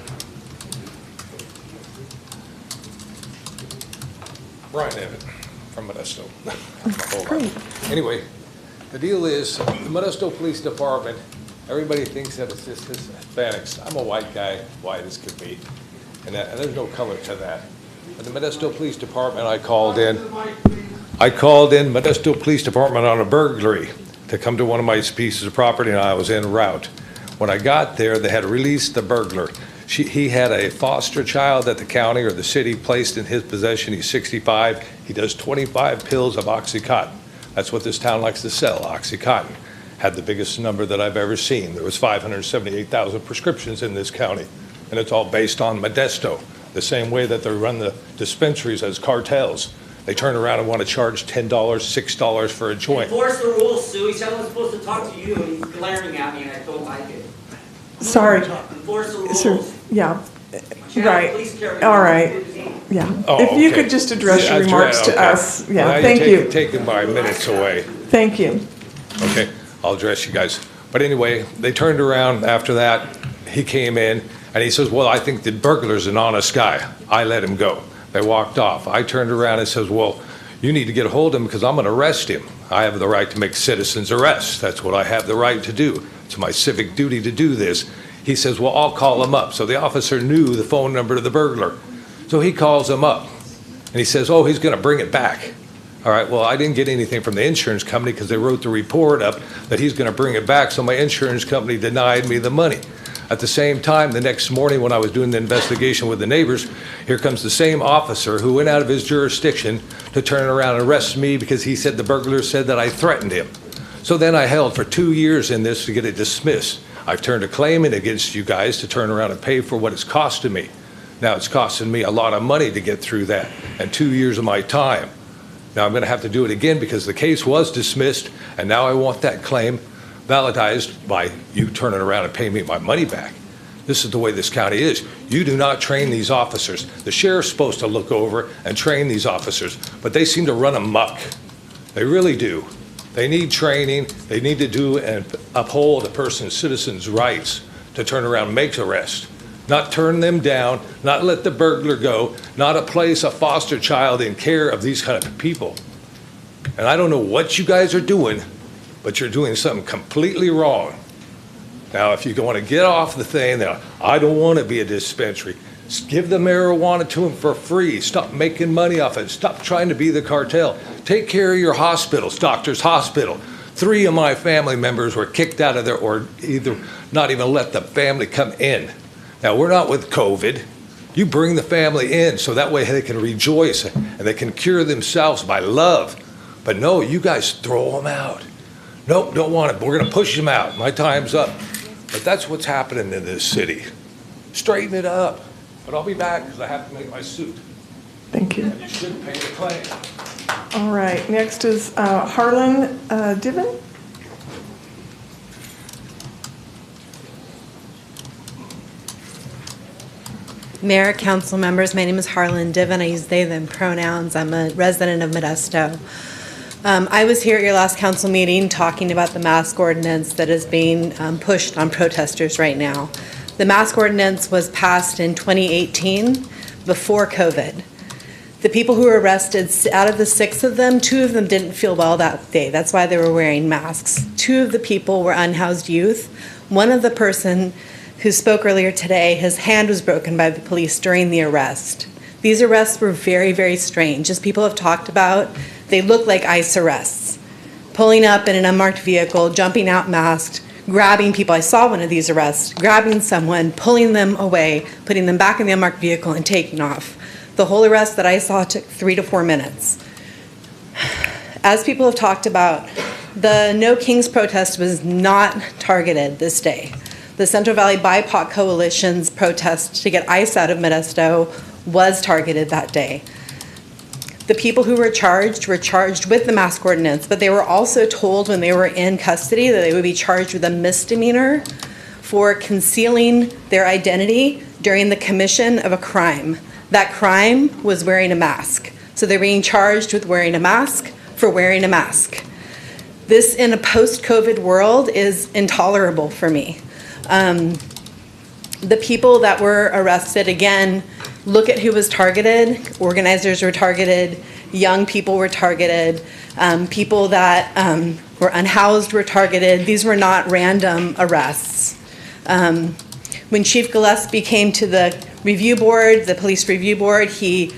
Brian Evitt from Modesto. Anyway, the deal is, the Modesto Police Department, everybody thinks that it's just Hispanics. I'm a white guy, white as could be, and there's no color to that. But the Modesto Police Department, I called in Modesto Police Department on a burglary to come to one of my pieces of property, and I was en route. When I got there, they had released the burglar. He had a foster child that the county or the city placed in his possession. He's 65. He does 25 pills of Oxycontin. That's what this town likes to sell, Oxycontin. Had the biggest number that I've ever seen. There was 578,000 prescriptions in this county, and it's all based on Modesto, the same way that they run the dispensaries as cartels. They turn around and want to charge $10, $6 for a joint. Enforce the rules, Sue. He said I was supposed to talk to you, and he's glaring at me, and I don't like it. Sorry. Enforce the rules. Sir, yeah. Channel, Right. please carry All on. right. Yeah. Oh, If you okay. could just address your Yeah, remarks to okay. us. Yeah, Now thank you're you. taking my minutes away. Thank you. Okay, I'll address you guys. But anyway, they turned around after that. He came in and he says, well, I think the burglar's an honest guy. I let him go. They walked off. I turned around and says, well, you need to get a hold of him because I'm going to arrest him. I have the right to make citizens arrests. That's what I have the right to do. It's my civic duty to do this. He says, well, I'll call him up. So the officer knew the phone number of the burglar. So he calls him up and he says, oh, he's going to bring it back. All right, well, I didn't get anything from the insurance company because they wrote the report up that he's going to bring it back, so my insurance company denied me the money. At the same time, the next morning when I was doing the investigation with the neighbors, here comes the same officer who went out of his jurisdiction to turn around and arrest me because he said the burglar said that I threatened him. So then I held for 2 years in this to get it dismissed. I've turned a claim in against you guys to turn around and pay for what it's costing me. Now it's costing me a lot of money to get through that and 2 years of my time. Now I'm going to have to do it again because the case was dismissed, and now I want that claim validized by you turning around and paying me my money back. This is the way this county is. You do not train these officers. The sheriff's supposed to look over and train these officers, but they seem to run amok. They really do. They need training. They need to do and uphold a person's citizen's rights to turn around and make arrests. Not turn them down, not let the burglar go, not place a foster child in care of these kind of people. And I don't know what you guys are doing, but you're doing something completely wrong. Now, if you want to get off the thing that I don't want to be a dispensary, give the marijuana to them for free. Stop making money off it. Stop trying to be the cartel. Take care of your hospitals, Doctors Hospital. 3 of my family members were kicked out of there or either not even let the family come in. Now, we're not with COVID. You bring the family in so that way they can rejoice and they can cure themselves by love. But no, you guys throw them out. Nope, don't want it. We're going to push them out. My time's up. But that's what's happening in this city. Straighten it up. But I'll be back because I have to make my suit. Thank you. And you should pay the claim. All right, next is Harlan Diven. Mayor, council members, my name is Harlan Diven. I use they, them pronouns. I'm a resident of Modesto. I was here at your last council meeting talking about the mask ordinance that is being pushed on protesters right now. The mask ordinance was passed in 2018 before COVID. The people who were arrested, out of the 6 of them, 2 of them didn't feel well that day. That's why they were wearing masks. 2 of the people were unhoused youth. One of the person who spoke earlier today, his hand was broken by the police during the arrest. These arrests were very, very strange. As people have talked about, they look like ICE arrests. Pulling up in an unmarked vehicle, jumping out masked, grabbing people. I saw one of these arrests, grabbing someone, pulling them away, putting them back in the unmarked vehicle and taking off. The whole arrest that I saw took 3 to 4 minutes. As people have talked about, the No Kings protest was not targeted this day. The Central Valley BIPOC Coalition's protest to get ICE out of Modesto was targeted that day. The people who were charged with the mask ordinance, but they were also told when they were in custody that they would be charged with a misdemeanor for concealing their identity during the commission of a crime. That crime was wearing a mask. So they're being charged with wearing a mask for wearing a mask. This, in a post-COVID world, is intolerable for me. The people that were arrested, again, look at who was targeted. Organizers were targeted. Young people were targeted. People that were unhoused were targeted. These were not random arrests. When Chief Gillespie came to the review board, the police review board, he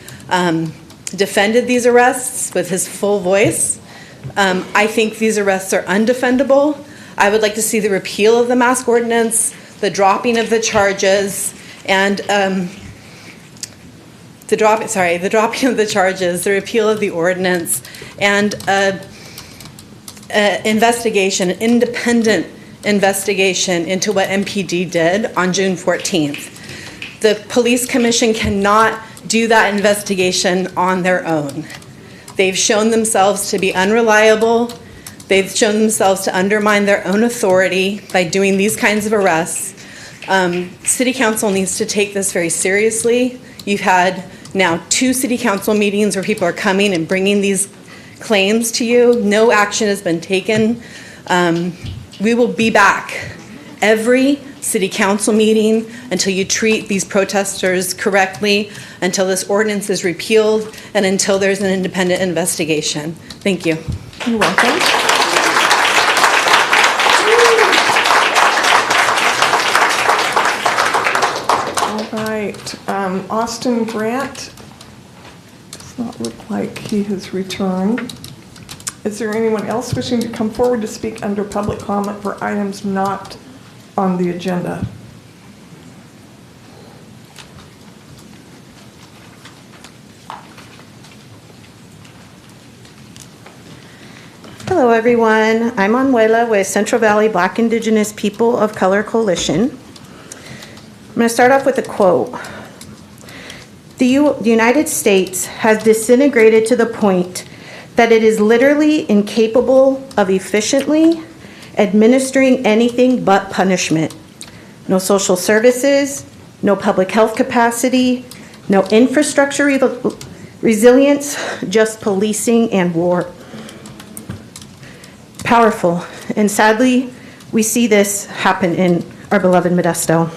defended these arrests with his full voice. I think these arrests are undefendable. I would like to see the repeal of the mask ordinance, the dropping of the charges, and the dropping of the charges, the repeal of the ordinance, and investigation, an independent investigation into what MPD did on June 14th. The police commission cannot do that investigation on their own. They've shown themselves to be unreliable. They've shown themselves to undermine their own authority by doing these kinds of arrests. City Council needs to take this very seriously. You've had now 2 City Council meetings where people are coming and bringing these claims to you. No action has been taken. We will be back every City Council meeting until you treat these protesters correctly, until this ordinance is repealed, and until there's an independent investigation. Thank you. You're welcome. All right, Austin Grant does not look like he has returned. Is there anyone else wishing to come forward to speak under public comment for items not on the agenda? Hello, everyone. I'm Manuela with Central Valley Black Indigenous People of Color Coalition. I'm going to start off with a quote. The United States has disintegrated to the point that it is literally incapable of efficiently administering anything but punishment. No social services, no public health capacity, no infrastructure resilience, just policing and war. Powerful, and sadly, we see this happen in our beloved Modesto.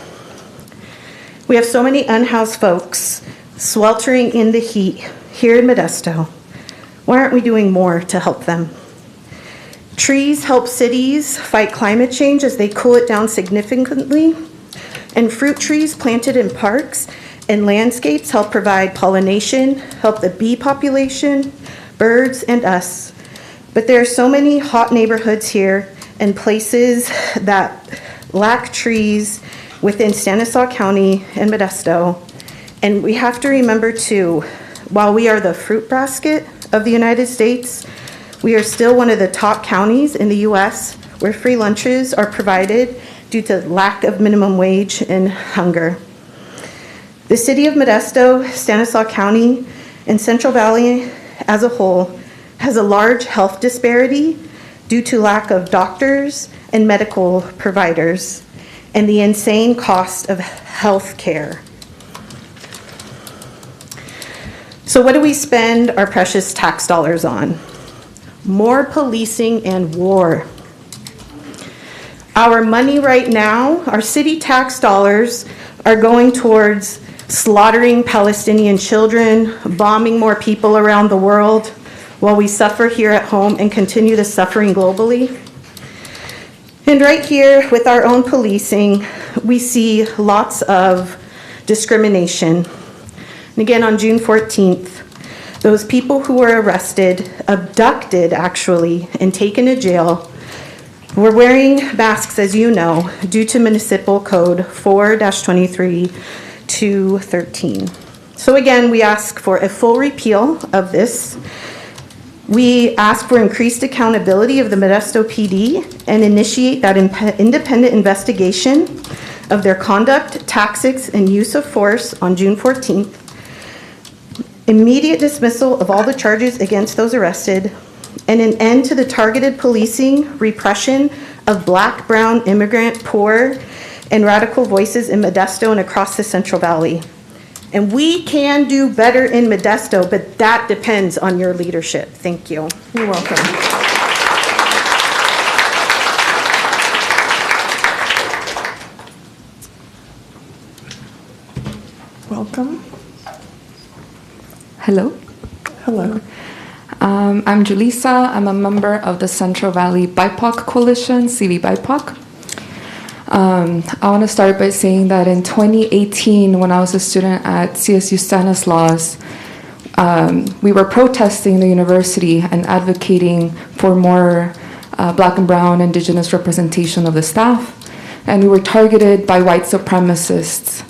We have so many unhoused folks sweltering in the heat here in Modesto. Why aren't we doing more to help them? Trees help cities fight climate change as they cool it down significantly, and fruit trees planted in parks and landscapes help provide pollination, help the bee population, birds, and us. But there are so many hot neighborhoods here and places that lack trees within Stanislaus County and Modesto. And we have to remember too, while we are the fruit basket of the United States, we are still one of the top counties in the US where free lunches are provided due to lack of minimum wage and hunger. The city of Modesto, Stanislaus County, and Central Valley as a whole has a large health disparity due to lack of doctors and medical providers and the insane cost of health care. So what do we spend our precious tax dollars on? More policing and war. Our money right now, our city tax dollars, are going towards slaughtering Palestinian children, bombing more people around the world, while we suffer here at home and continue the suffering globally. And right here with our own policing, we see lots of discrimination. And again, on June 14th, those people who were arrested, abducted actually, and taken to jail were wearing masks, as you know, due to Municipal Code 4-23-213. So again, we ask for a full repeal of this. We ask for increased accountability of the Modesto PD and initiate that independent investigation of their conduct, tactics, and use of force on June 14th. Immediate dismissal of all the charges against those arrested, and an end to the targeted policing, repression of Black, brown, immigrant, poor, and radical voices in Modesto and across the Central Valley. And we can do better in Modesto, but that depends on your leadership. Thank you. You're welcome. Welcome. Hello. Hello. I'm Julissa. I'm a member of the Central Valley BIPOC Coalition, CV BIPOC. I want to start by saying that in 2018, when I was a student at CSU Stanislaus, we were protesting the university and advocating for more Black and brown Indigenous representation of the staff. And we were targeted by white supremacists,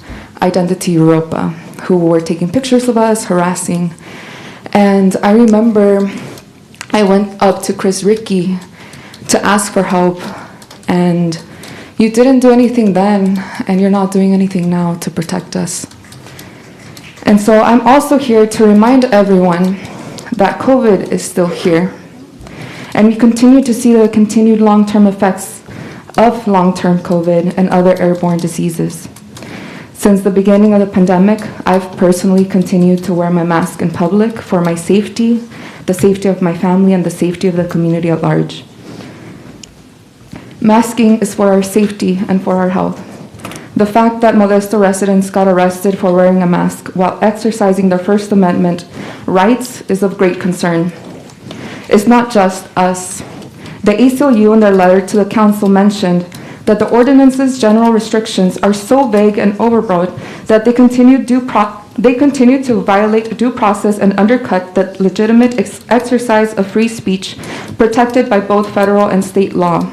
Identity Europa, who were taking pictures of us, harassing. And I remember I went up to Chris Rickey to ask for help, and you didn't do anything then, and you're not doing anything now to protect us. And so I'm also here to remind everyone that COVID is still here, and we continue to see the continued long-term effects of long-term COVID and other airborne diseases. Since the beginning of the pandemic, I've personally continued to wear my mask in public for my safety, the safety of my family, and the safety of the community at large. Masking is for our safety and for our health. The fact that Modesto residents got arrested for wearing a mask while exercising their First Amendment rights is of great concern. It's not just us. The ACLU in their letter to the council mentioned that the ordinance's general restrictions are so vague and overbroad that they continue to violate due process and undercut the legitimate exercise of free speech protected by both federal and state law.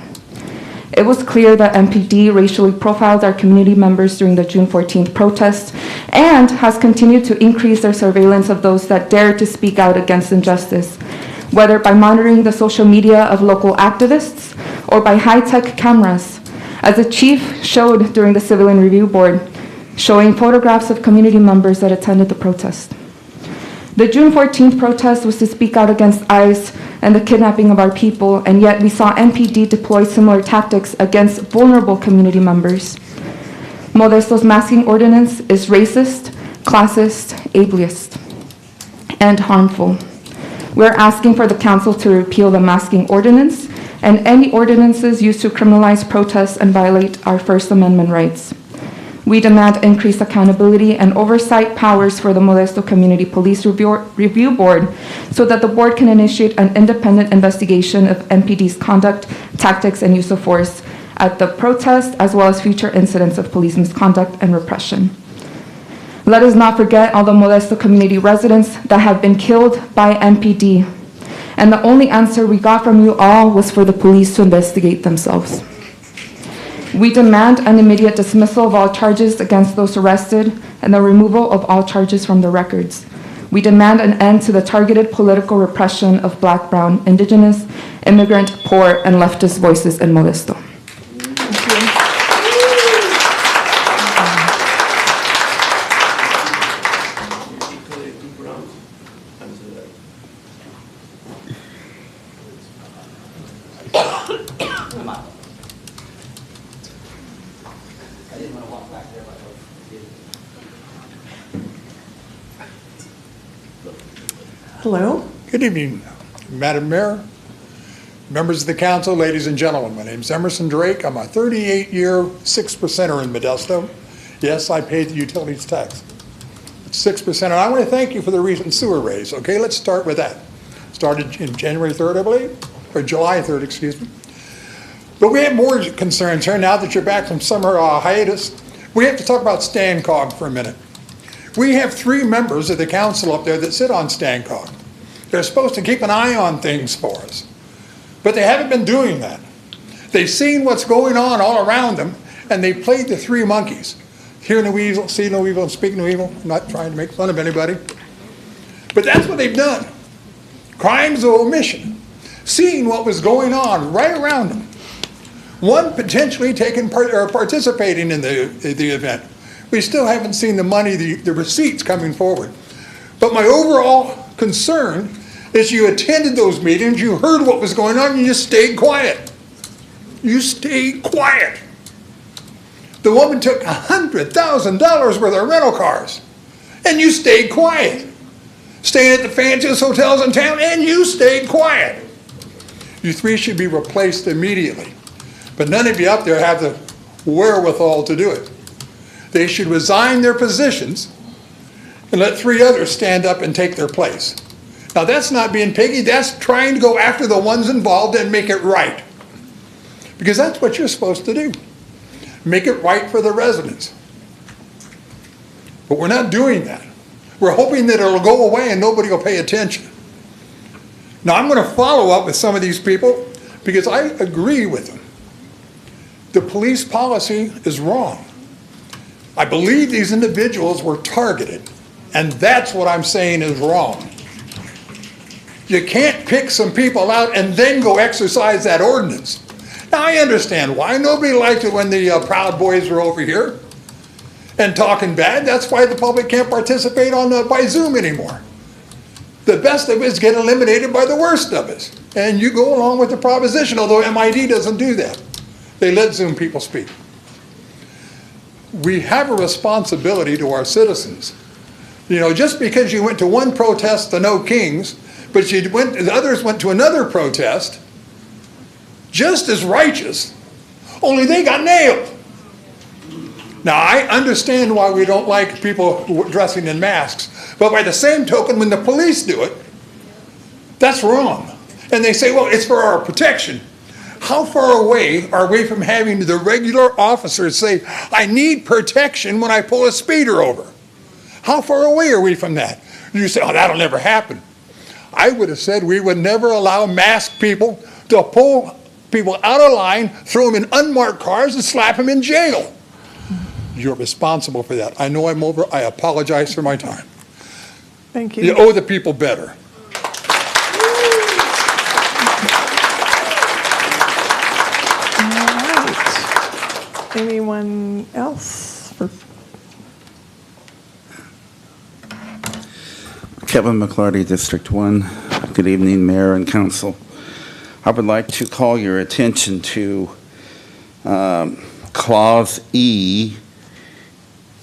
It was clear that MPD racially profiled our community members during the June 14th protest and has continued to increase their surveillance of those that dare to speak out against injustice, whether by monitoring the social media of local activists or by high-tech cameras, as the chief showed during the Civilian Review Board, showing photographs of community members that attended the protest. The June 14th protest was to speak out against ICE and the kidnapping of our people, and yet we saw MPD deploy similar tactics against vulnerable community members. Modesto's masking ordinance is racist, classist, ableist, and harmful. We're asking for the council to repeal the masking ordinance and any ordinances used to criminalize protests and violate our First Amendment rights. We demand increased accountability and oversight powers for the Modesto Community Police Review Board so that the board can initiate an independent investigation of MPD's conduct, tactics, and use of force at the protest, as well as future incidents of police misconduct and repression. Let us not forget all the Modesto community residents that have been killed by MPD. And the only answer we got from you all was for the police to investigate themselves. We demand an immediate dismissal of all charges against those arrested and the removal of all charges from the records. We demand an end to the targeted political repression of Black, brown, Indigenous, immigrant, poor, and leftist voices in Modesto. Hello. Good evening, Madam Mayor, members of the council, ladies and gentlemen. My name's Emerson Drake. I'm a 38-year 6%er in Modesto. Yes, I pay the utilities tax. 6%, and I want to thank you for the recent sewer raise. Okay, let's start with that. Started in January 3rd, I believe, or July 3rd, excuse me. But we have more concerns here now that you're back from summer hiatus. We have to talk about StanCog for a minute. We have 3 members of the council up there that sit on StanCog. They're supposed to keep an eye on things for us, but they haven't been doing that. They've seen what's going on all around them, and they played the 3 monkeys. Hear no evil, see no evil, and speak no evil. I'm not trying to make fun of anybody. But that's what they've done. Crimes of omission. Seeing what was going on right around them. One potentially participating in the event. We still haven't seen the money, the receipts coming forward. But my overall concern is you attended those meetings, you heard what was going on, and you stayed quiet. You stayed quiet. The woman took $100,000 worth of rental cars, and you stayed quiet. Staying at the fanciest hotels in town, and you stayed quiet. You 3 should be replaced immediately. But none of you up there have the wherewithal to do it. They should resign their positions and let 3 others stand up and take their place. Now that's not being piggy, that's trying to go after the ones involved and make it right. Because that's what you're supposed to do. Make it right for the residents. But we're not doing that. We're hoping that it'll go away and nobody will pay attention. Now I'm going to follow up with some of these people because I agree with them. The police policy is wrong. I believe these individuals were targeted, and that's what I'm saying is wrong. You can't pick some people out and then go exercise that ordinance. Now, I understand why. Nobody liked it when the Proud Boys were over here and talking bad. That's why the public can't participate by Zoom anymore. The best of us get eliminated by the worst of us. And you go along with the proposition, although MID doesn't do that. They let Zoom people speak. We have a responsibility to our citizens. You know, just because you went to one protest to No Kings, but the others went to another protest, just as righteous, only they got nailed. Now, I understand why we don't like people dressing in masks, but by the same token, when the police do it, that's wrong. And they say, well, it's for our protection. How far away are we from having the regular officers say, I need protection when I pull a speeder over? How far away are we from that? You say, oh, that'll never happen. I would have said we would never allow masked people to pull people out of line, throw them in unmarked cars, and slap them in jail. You're responsible for that. I know I'm over. I apologize for my time. Thank you. You owe the people better. All right. Anyone else? Kevin McClarty, District 1. Good evening, Mayor and Council. I would like to call your attention to Clause E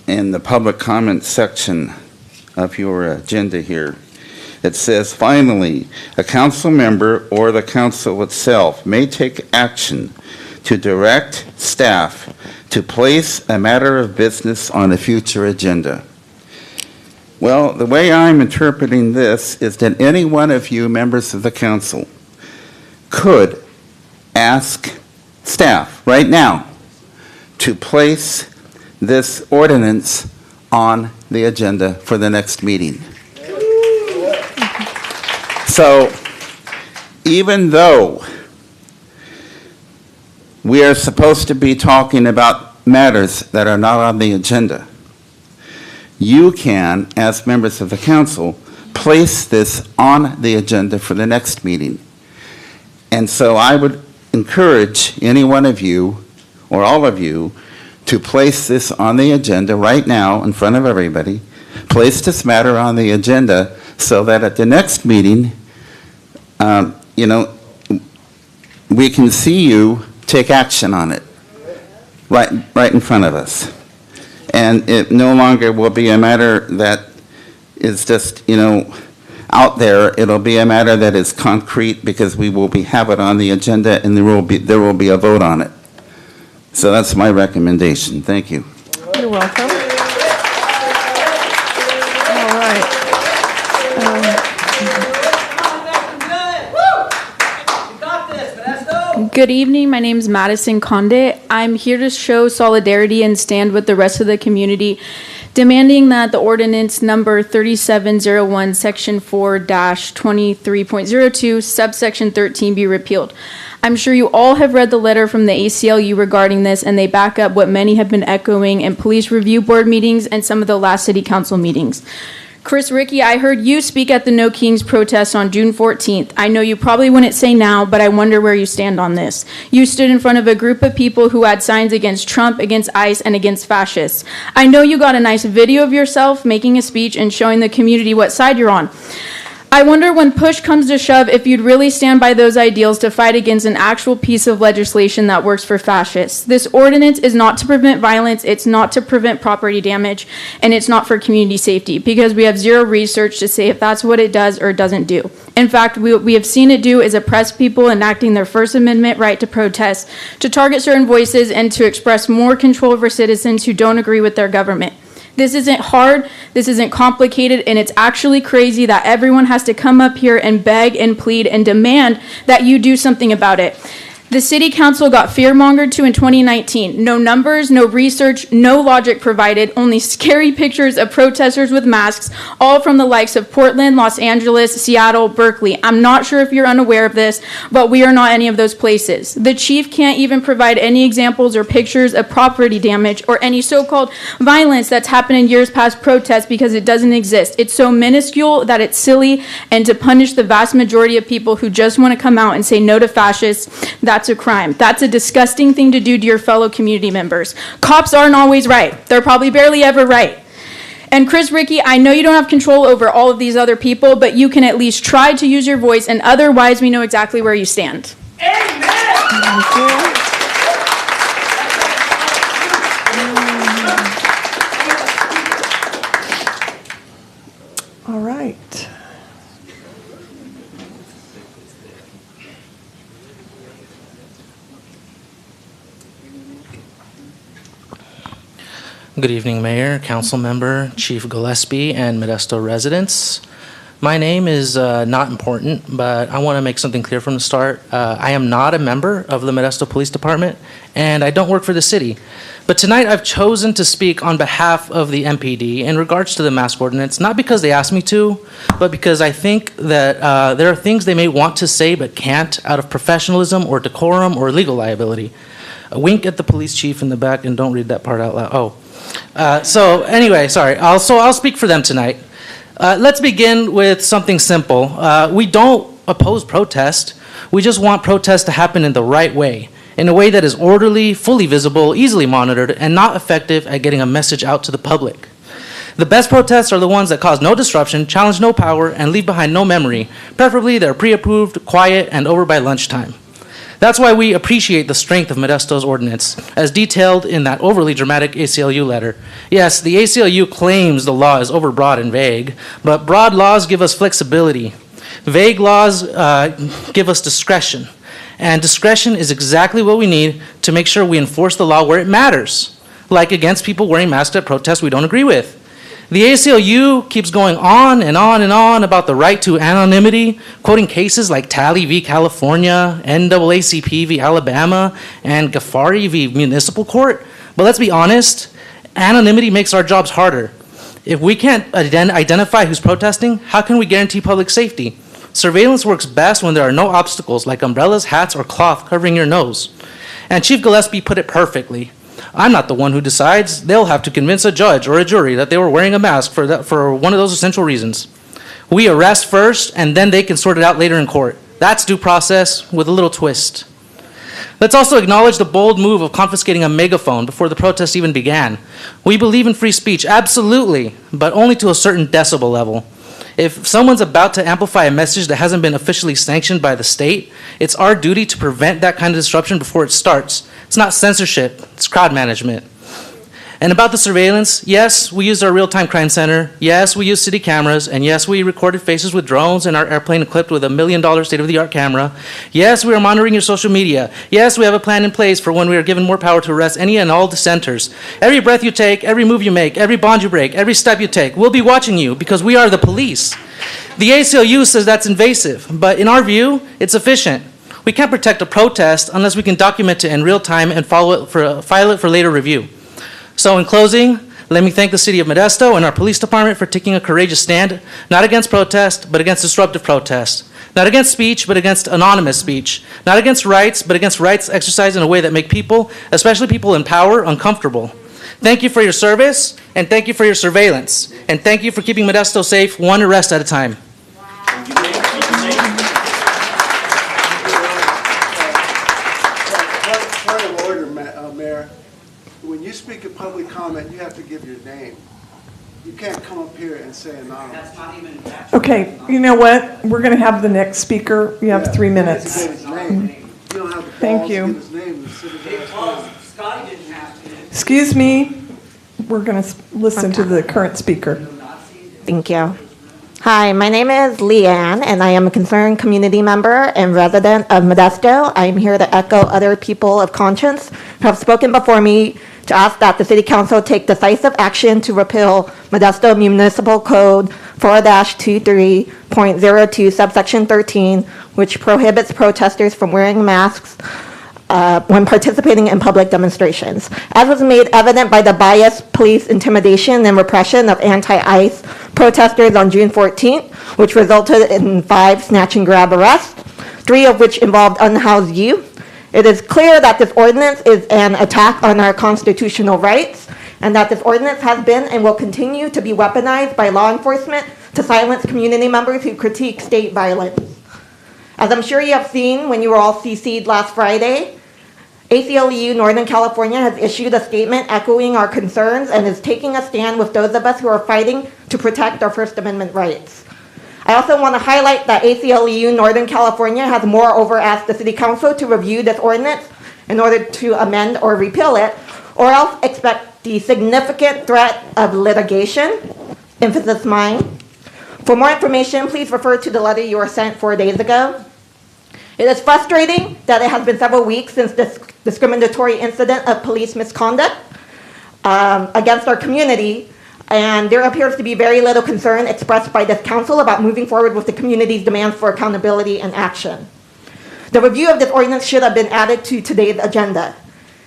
in the public comment section of your agenda here. It says, finally, a council member or the council itself may take action to direct staff to place a matter of business on a future agenda. Well, the way I'm interpreting this is that any one of you members of the council could ask staff right now to place this ordinance on the agenda for the next meeting. So, even though we are supposed to be talking about matters that are not on the agenda, you can, as members of the council, place this on the agenda for the next meeting. And so I would encourage any one of you, or all of you, to place this on the agenda right now in front of everybody. Place this matter on the agenda so that at the next meeting, we can see you take action on it right in front of us. And it no longer will be a matter that is just, out out there. It'll be a matter that is concrete because we will have it on the agenda and there will be a vote on it. So that's my recommendation. Thank you. You're welcome. All right. Good evening. My name is Madison Condit. I'm here to show solidarity and stand with the rest of the community, demanding that the ordinance number 3701, section 4-23.02, subsection 13 be repealed. I'm sure you all have read the letter from the ACLU regarding this, and they back up what many have been echoing in police review board meetings and some of the last city council meetings. Chris Ricky, I heard you speak at the No Kings protest on June 14th. I know you probably wouldn't say now, but I wonder where you stand on this. You stood in front of a group of people who had signs against Trump, against ICE, and against fascists. I know you got a nice video of yourself making a speech and showing the community what side you're on. I wonder when push comes to shove if you'd really stand by those ideals to fight against an actual piece of legislation that works for fascists. This ordinance is not to prevent violence, it's not to prevent property damage, and it's not for community safety because we have zero research to say if that's what it does or doesn't do. In fact, what we have seen it do is oppress people enacting their First Amendment right to protest, to target certain voices, and to express more control over citizens who don't agree with their government. This isn't hard, this isn't complicated, and it's actually crazy that everyone has to come up here and beg and plead and demand that you do something about it. The city council got fear-mongered to in 2019. No numbers, no research, no logic provided, only scary pictures of protesters with masks, all from the likes of Portland, Los Angeles, Seattle, Berkeley. I'm not sure if you're unaware of this, but we are not any of those places. The chief can't even provide any examples or pictures of property damage or any so-called violence that's happened in years past protests because it doesn't exist. It's so minuscule that it's silly, and to punish the vast majority of people who just want to come out and say no to fascists, that's a crime. That's a disgusting thing to do to your fellow community members. Cops aren't always right. They're probably barely ever right. And Chris Ricky, I know you don't have control over all of these other people, but you can at least try to use your voice, and otherwise we know exactly where you stand. All right. Good evening, Mayor, Council Member, Chief Gillespie, and Modesto residents. My name is not important, but I want to make something clear from the start. I am not a member of the Modesto Police Department, and I don't work for the city. But tonight I've chosen to speak on behalf of the MPD in regards to the mask ordinance, not because they asked me to, but because I think that there are things they may want to say but can't out of professionalism or decorum or legal liability. A wink at the police chief in the back, and don't read that part out loud. Oh. So anyway, sorry. I'll speak for them tonight. Let's begin with something simple. We don't oppose protest. We just want protest to happen in the right way, in a way that is orderly, fully visible, easily monitored, and not effective at getting a message out to the public. The best protests are the ones that cause no disruption, challenge no power, and leave behind no memory. Preferably, they're pre-approved, quiet, and over by lunchtime. That's why we appreciate the strength of Modesto's ordinance, as detailed in that overly dramatic ACLU letter. Yes, the ACLU claims the law is overbroad and vague, but broad laws give us flexibility. Vague laws give us discretion, and discretion is exactly what we need to make sure we enforce the law where it matters, like against people wearing masks at protests we don't agree with. The ACLU keeps going on and on and on about the right to anonymity, quoting cases like Talley v. California, NAACP v. Alabama, and Ghaffari v. Municipal Court. But let's be honest, anonymity makes our jobs harder. If we can't identify who's protesting, how can we guarantee public safety? Surveillance works best when there are no obstacles like umbrellas, hats, or cloth covering your nose. And Chief Gillespie put it perfectly. I'm not the one who decides. They'll have to convince a judge or a jury that they were wearing a mask for one of those essential reasons. We arrest first, and then they can sort it out later in court. That's due process with a little twist. Let's also acknowledge the bold move of confiscating a megaphone before the protest even began. We believe in free speech, absolutely, but only to a certain decibel level. If someone's about to amplify a message that hasn't been officially sanctioned by the state, it's our duty to prevent that kind of disruption before it starts. It's not censorship, it's crowd management. And about the surveillance, yes, we used our real-time crime center. Yes, we used city cameras. And yes, we recorded faces with drones and our airplane equipped with $1 million state-of-the-art camera. Yes, we are monitoring your social media. Yes, we have a plan in place for when we are given more power to arrest any and all dissenters. Every breath you take, every move you make, every bond you break, every step you take, we'll be watching you because we are the police. The ACLU says that's invasive, but in our view, it's efficient. We can't protect a protest unless we can document it in real time and file it for later review. So in closing, let me thank the City of Modesto and our police department for taking a courageous stand, not against protest, but against disruptive protest. Not against speech, but against anonymous speech. Not against rights, but against rights exercised in a way that make people, especially people in power, uncomfortable. Thank you for your service, and thank you for your surveillance. And thank you for keeping Modesto safe, one arrest at a time. Point of order, Mayor. When you speak a public comment, you have to give your name. You can't come up here and say anonymous. That's not even. Okay, you know what? We're going to have the next speaker. You have 3 minutes. You don't have the Thank balls you. to give his name. and sit down. Scotty didn't have to. Excuse me. We're going to listen to the current speaker. Thank you. Hi, my name is Leanne, and I am a concerned community member and resident of Modesto. I am here to echo other people of conscience who have spoken before me to ask that the City Council take decisive action to repeal Modesto Municipal Code 4-23.02 subsection 13, which prohibits protesters from wearing masks when participating in public demonstrations. As was made evident by the bias, police intimidation, and repression of anti-ICE protesters on June 14th, which resulted in 5 snatch and grab arrests, 3 of which involved unhoused youth. It is clear that this ordinance is an attack on our constitutional rights, and that this ordinance has been and will continue to be weaponized by law enforcement to silence community members who critique state violence. As I'm sure you have seen when you were all CC'd last Friday, ACLU Northern California has issued a statement echoing our concerns and is taking a stand with those of us who are fighting to protect our First Amendment rights. I also want to highlight that ACLU Northern California has moreover asked the City Council to review this ordinance in order to amend or repeal it, or else expect the significant threat of litigation, emphasis mine. For more information, please refer to the letter you were sent 4 days ago. It is frustrating that it has been several weeks since this discriminatory incident of police misconduct against our community, and there appears to be very little concern expressed by this council about moving forward with the community's demands for accountability and action. The review of this ordinance should have been added to today's agenda.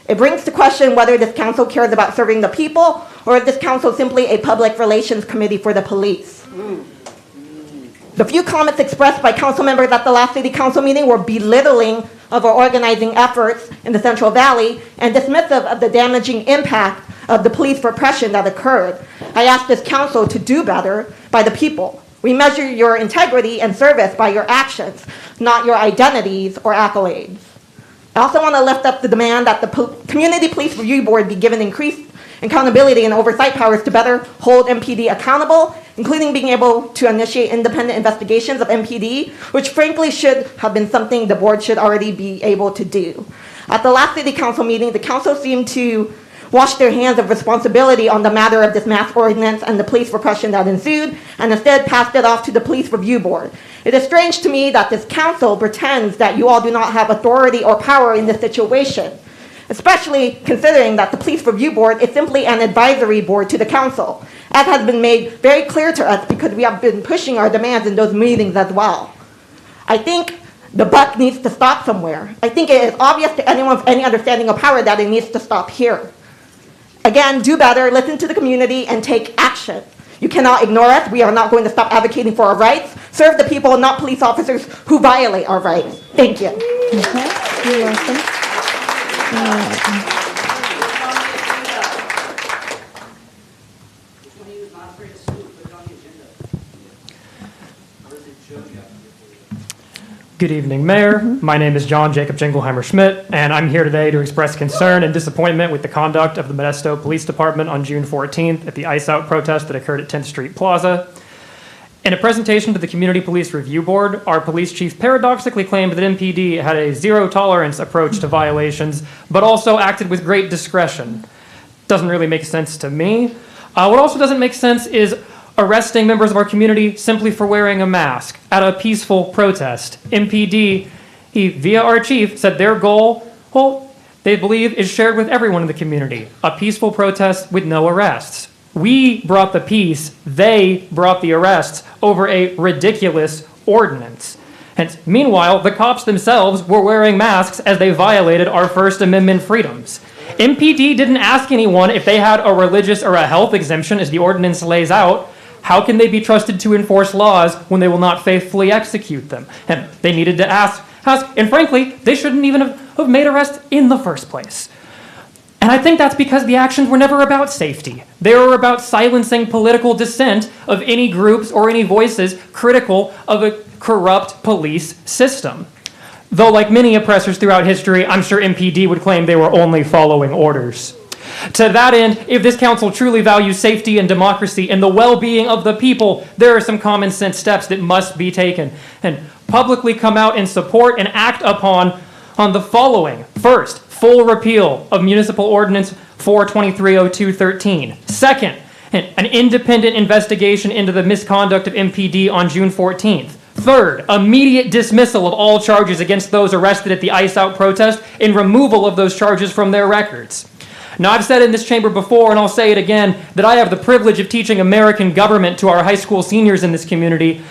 It brings to question whether this council cares about serving the people, or if this council is simply a public relations committee for the police. The few comments expressed by council members at the last city council meeting were belittling of our organizing efforts in the Central Valley and dismissive of the damaging impact of the police repression that occurred. I ask this council to do better by the people. We measure your integrity and service by your actions, not your identities or accolades. I also want to lift up the demand that the Community Police Review Board be given increased accountability and oversight powers to better hold MPD accountable, including being able to initiate independent investigations of MPD, which frankly should have been something the board should already be able to do. At the last city council meeting, the council seemed to wash their hands of responsibility on the matter of this mask ordinance and the police repression that ensued, and instead passed it off to the Police Review Board. It is strange to me that this council pretends that you all do not have authority or power in this situation, especially considering that the Police Review Board is simply an advisory board to the council, as has been made very clear to us because we have been pushing our demands in those meetings as well. I think the buck needs to stop somewhere. I think it is obvious to anyone with any understanding of power that it needs to stop here. Again, do better, listen to the community, and take action. You cannot ignore us. We are not going to stop advocating for our rights. Serve the people, not police officers who violate our rights. Thank you. Okay. You're welcome. Good evening, Mayor. My name is John Jacob Jingleheimer Schmidt, and I'm here today to express concern and disappointment with the conduct of the Modesto Police Department on June 14th at the Ice Out protest that occurred at 10th Street Plaza. In a presentation to the Community Police Review Board, our police chief paradoxically claimed that MPD had a zero-tolerance approach to violations, but also acted with great discretion. Doesn't really make sense to me. What also doesn't make sense is arresting members of our community simply for wearing a mask at a peaceful protest. MPD, via our chief, said their goal, they believe, is shared with everyone in the community. A peaceful protest with no arrests. We brought the peace, they brought the arrests over a ridiculous ordinance. Hence, meanwhile, the cops themselves were wearing masks as they violated our First Amendment freedoms. MPD didn't ask anyone if they had a religious or a health exemption as the ordinance lays out. How can they be trusted to enforce laws when they will not faithfully execute them? And they needed to ask, and frankly, they shouldn't even have made arrests in the first place. And I think that's because the actions were never about safety. They were about silencing political dissent of any groups or any voices critical of a corrupt police system. Though, like many oppressors throughout history, I'm sure MPD would claim they were only following orders. To that end, if this council truly values safety and democracy and the well-being of the people, there are some common sense steps that must be taken. And publicly come out and support and act upon the following. First, full repeal of Municipal Ordinance 4230213. Second, an independent investigation into the misconduct of MPD on June 14th. Third, immediate dismissal of all charges against those arrested at the Ice Out protest and removal of those charges from their records. Now, I've said in this chamber before, and I'll say it again, that I have the privilege of teaching American government to our high school seniors in this community.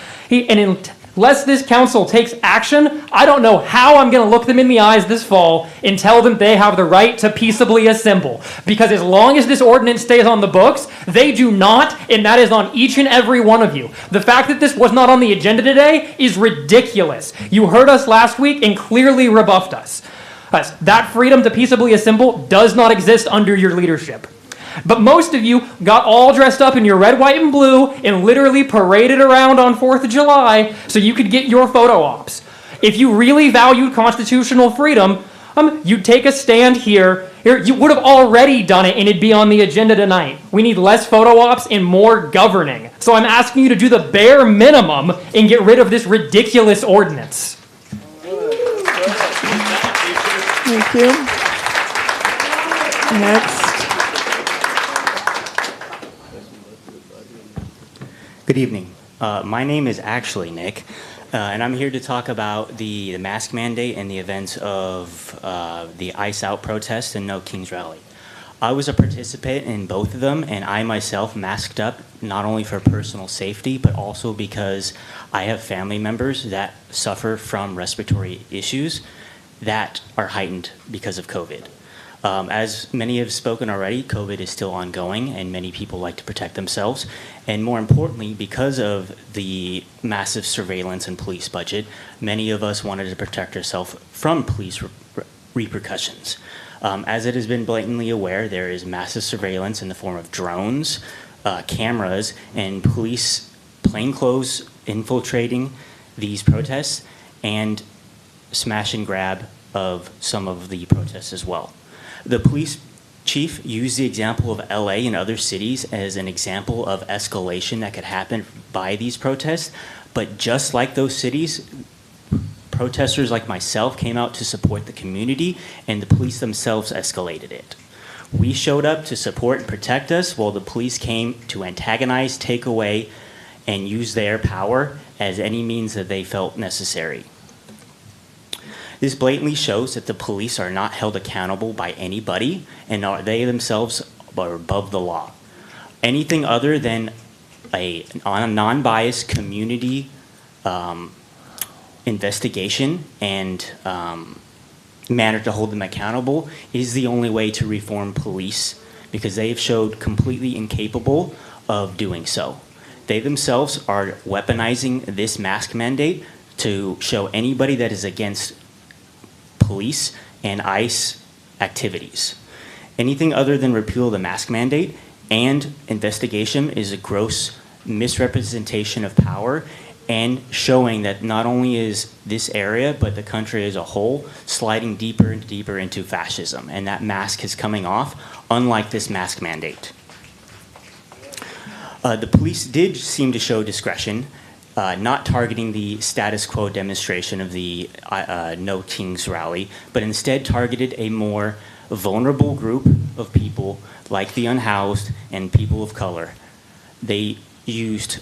Unless this council takes action, I don't know how I'm going to look them in the eyes this fall and tell them they have the right to peaceably assemble. Because as long as this ordinance stays on the books, they do not, and that is on each and every one of you. The fact that this was not on the agenda today is ridiculous. You heard us last week and clearly rebuffed us. That freedom to peaceably assemble does not exist under your leadership. But most of you got all dressed up in your red, white, and blue and literally paraded around on 4th of July so you could get your photo ops. If you really valued constitutional freedom, you'd take a stand here. You would have already done it and it'd be on the agenda tonight. We need less photo ops and more governing. So I'm asking you to do the bare minimum and get rid of this ridiculous ordinance. Thank you. Next. Good evening. My name is actually Nick, and I'm here to talk about the mask mandate and the events of the Ice Out protest and No Kings Rally. I was a participant in both of them, and I myself masked up not only for personal safety, but also because I have family members that suffer from respiratory issues that are heightened because of COVID. As many have spoken already, COVID is still ongoing and many people like to protect themselves. And more importantly, because of the massive surveillance and police budget, many of us wanted to protect ourselves from police repercussions. As it has been blatantly aware, there is massive surveillance in the form of drones, cameras, and police plainclothes infiltrating these protests and smash and grab of some of the protests as well. The police chief used the example of LA and other cities as an example of escalation that could happen by these protests, but just like those cities, protesters like myself came out to support the community and the police themselves escalated it. We showed up to support and protect us while the police came to antagonize, take away, and use their power as any means that they felt necessary. This blatantly shows that the police are not held accountable by anybody and they themselves are above the law. Anything other than a non-biased community investigation and manner to hold them accountable is the only way to reform police because they have showed completely incapable of doing so. They themselves are weaponizing this mask mandate to show anybody that is against police and ICE activities. Anything other than repeal of the mask mandate and investigation is a gross misrepresentation of power and showing that not only is this area, but the country as a whole sliding deeper and deeper into fascism. And that mask is coming off, unlike this mask mandate. The police did seem to show discretion, not targeting the status quo demonstration of the No Kings rally, but instead targeted a more vulnerable group of people like the unhoused and people of color. They used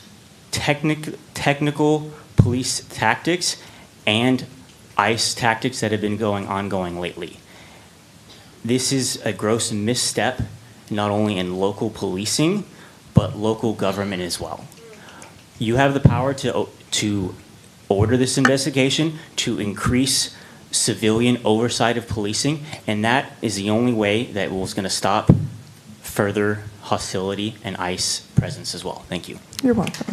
technical police tactics and ICE tactics that have been ongoing lately. This is a gross misstep, not only in local policing, but local government as well. You have the power to order this investigation, to increase civilian oversight of policing, and that is the only way that was going to stop further hostility and ICE presence as well. Thank you. You're welcome.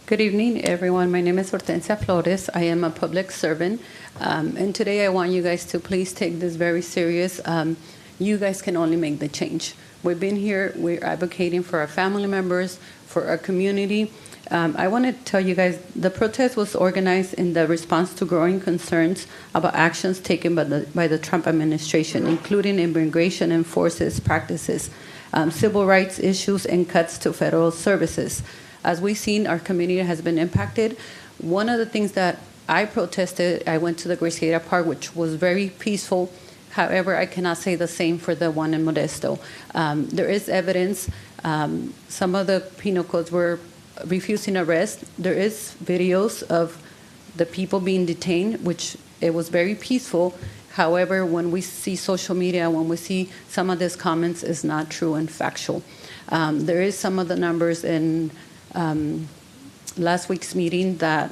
Good evening, everyone. My name is Hortensia Flores. I am a public servant. And today I want you guys to please take this very serious. You guys can only make the change. We've been here, we're advocating for our family members, for our community. I want to tell you guys, the protest was organized in the response to growing concerns about actions taken by the Trump administration, including immigration enforcement practices, civil rights issues, and cuts to federal services. As we've seen, our community has been impacted. One of the things that I protested, I went to the Graciela Park, which was very peaceful. However, I cannot say the same for the one in Modesto. There is evidence. Some of the penal codes were refusing arrest. There is videos of the people being detained, which it was very peaceful. However, when we see social media, when we see some of these comments, is not true and factual. There is some of the numbers in last week's meeting that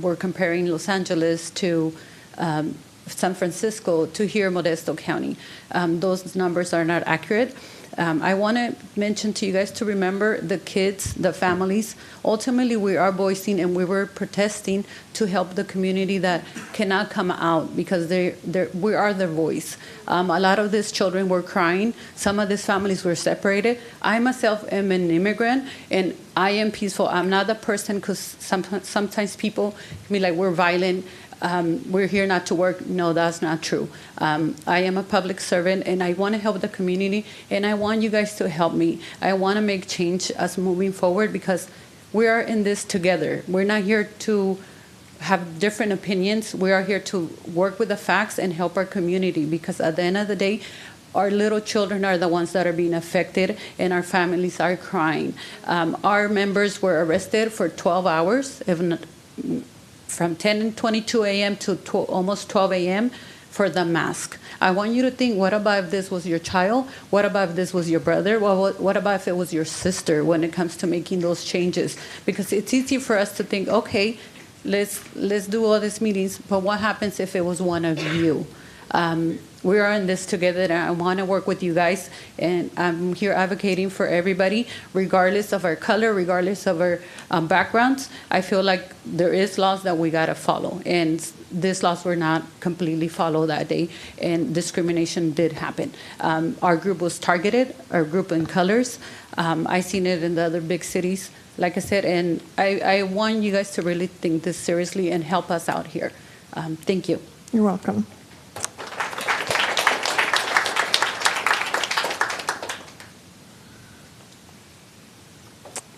were comparing Los Angeles to San Francisco to here, Modesto County. Those numbers are not accurate. I want to mention to you guys to remember the kids, the families. Ultimately, we are voicing and we were protesting to help the community that cannot come out because we are their voice. A lot of these children were crying. Some of these families were separated. I myself am an immigrant and I am peaceful. I'm not the person, because sometimes people can be like, we're violent. We're here not to work. No, that's not true. I am a public servant and I want to help the community and I want you guys to help me. I want to make change as moving forward because we are in this together. We're not here to have different opinions. We are here to work with the facts and help our community because at the end of the day, our little children are the ones that are being affected and our families are crying. Our members were arrested for 12 hours, if not, from 10:22 a.m. to almost 12 a.m. for the mask. I want you to think, what about if this was your child? What about if this was your brother? Well, what about if it was your sister when it comes to making those changes? Because it's easy for us to think, okay, let's do all these meetings, but what happens if it was one of you? We are in this together and I want to work with you guys and I'm here advocating for everybody regardless of our color, regardless of our backgrounds. I feel like there is laws that we got to follow and these laws were not completely followed that day and discrimination did happen. Our group was targeted, our group in colors. I seen it in the other big cities, like I said, and I want you guys to really think this seriously and help us out here. Thank you. You're welcome.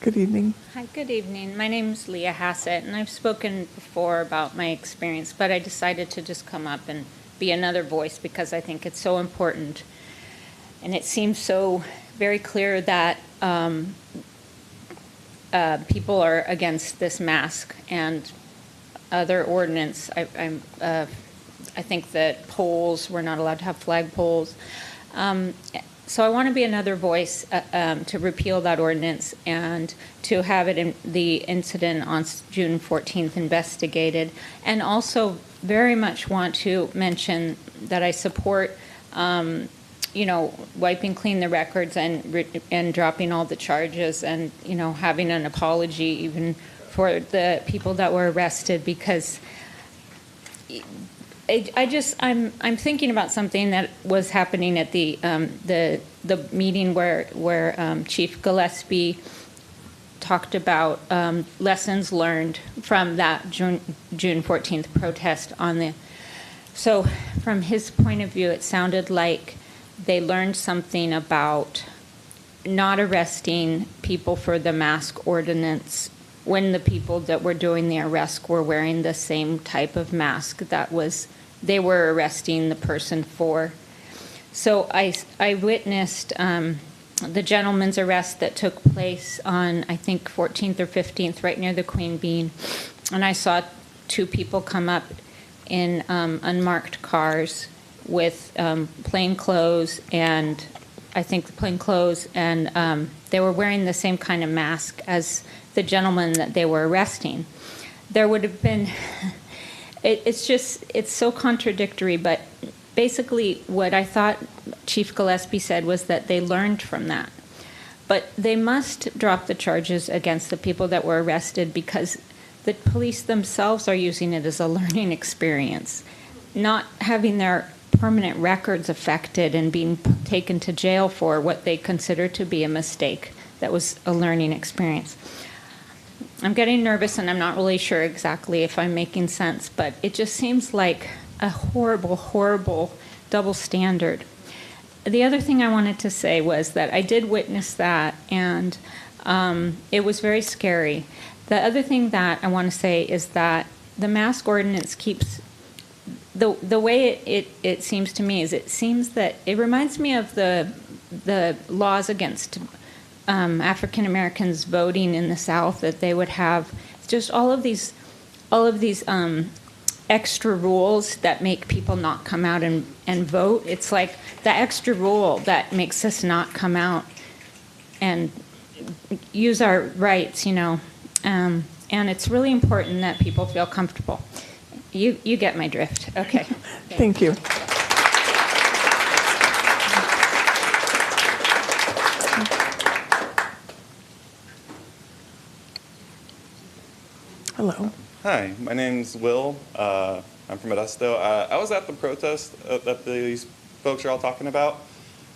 Good evening. Hi, good evening. My name is Leah Hassett, and I've spoken before about my experience, but I decided to just come up and be another voice because I think it's so important. And it seems so very clear that people are against this mask and other ordinance. I think that poles, we're not allowed to have flag poles. So I want to be another voice to repeal that ordinance and to have it in the incident on June 14th investigated, and also very much want to mention that I support, wiping clean the records and dropping all the charges and, having an apology even for the people that were arrested because I'm thinking about something that was happening at the meeting where Chief Gillespie talked about lessons learned from that June 14th protest so from his point of view, it sounded like they learned something about not arresting people for the mask ordinance when the people that were doing the arrest were wearing the same type of mask that was they were arresting the person for. So I witnessed the gentleman's arrest that took place on, I think, 14th or 15th, right near the Queen Bean. And I saw two people come up in unmarked cars with plain clothes and they were wearing the same kind of mask as the gentleman that they were arresting. There would have been, it's so contradictory, but basically what I thought Chief Gillespie said was that they learned from that. But they must drop the charges against the people that were arrested because the police themselves are using it as a learning experience, not having their permanent records affected and being taken to jail for what they consider to be a mistake that was a learning experience. I'm getting nervous and I'm not really sure exactly if I'm making sense, but it just seems like a horrible, horrible double standard. The other thing I wanted to say was that I did witness that, and it was very scary. The other thing that I want to say is that the mask ordinance keeps, the way it seems to me is it seems that it reminds me of the laws against African Americans voting in the South, that they would have just all of these extra rules that make people not come out and vote. It's like the extra rule that makes us not come out and use our rights, and it's really important that people feel comfortable. You get my drift. Okay. Thank you. Hello. Hi, my name's Will. I'm from Modesto. I was at the protest that these folks are all talking about,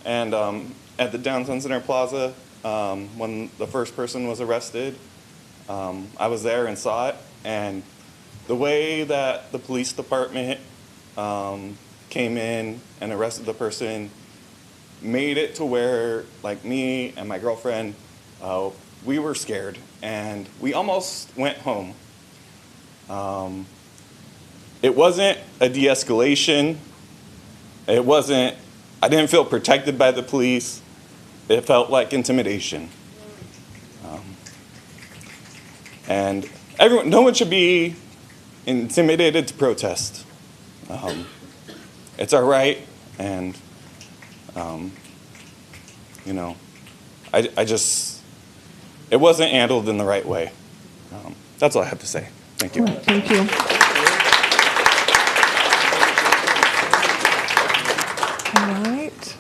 and at the Downtown Center Plaza when the first person was arrested. I was there and saw it, and the way that the police department came in and arrested the person made it to where, like, me and my girlfriend, we were scared, and we almost went home. It wasn't a de-escalation. I didn't feel protected by the police. It felt like intimidation. And no one should be intimidated to protest. It's our right, and it wasn't handled in the right way. That's all I have to say. Thank you. All right, thank you. All right.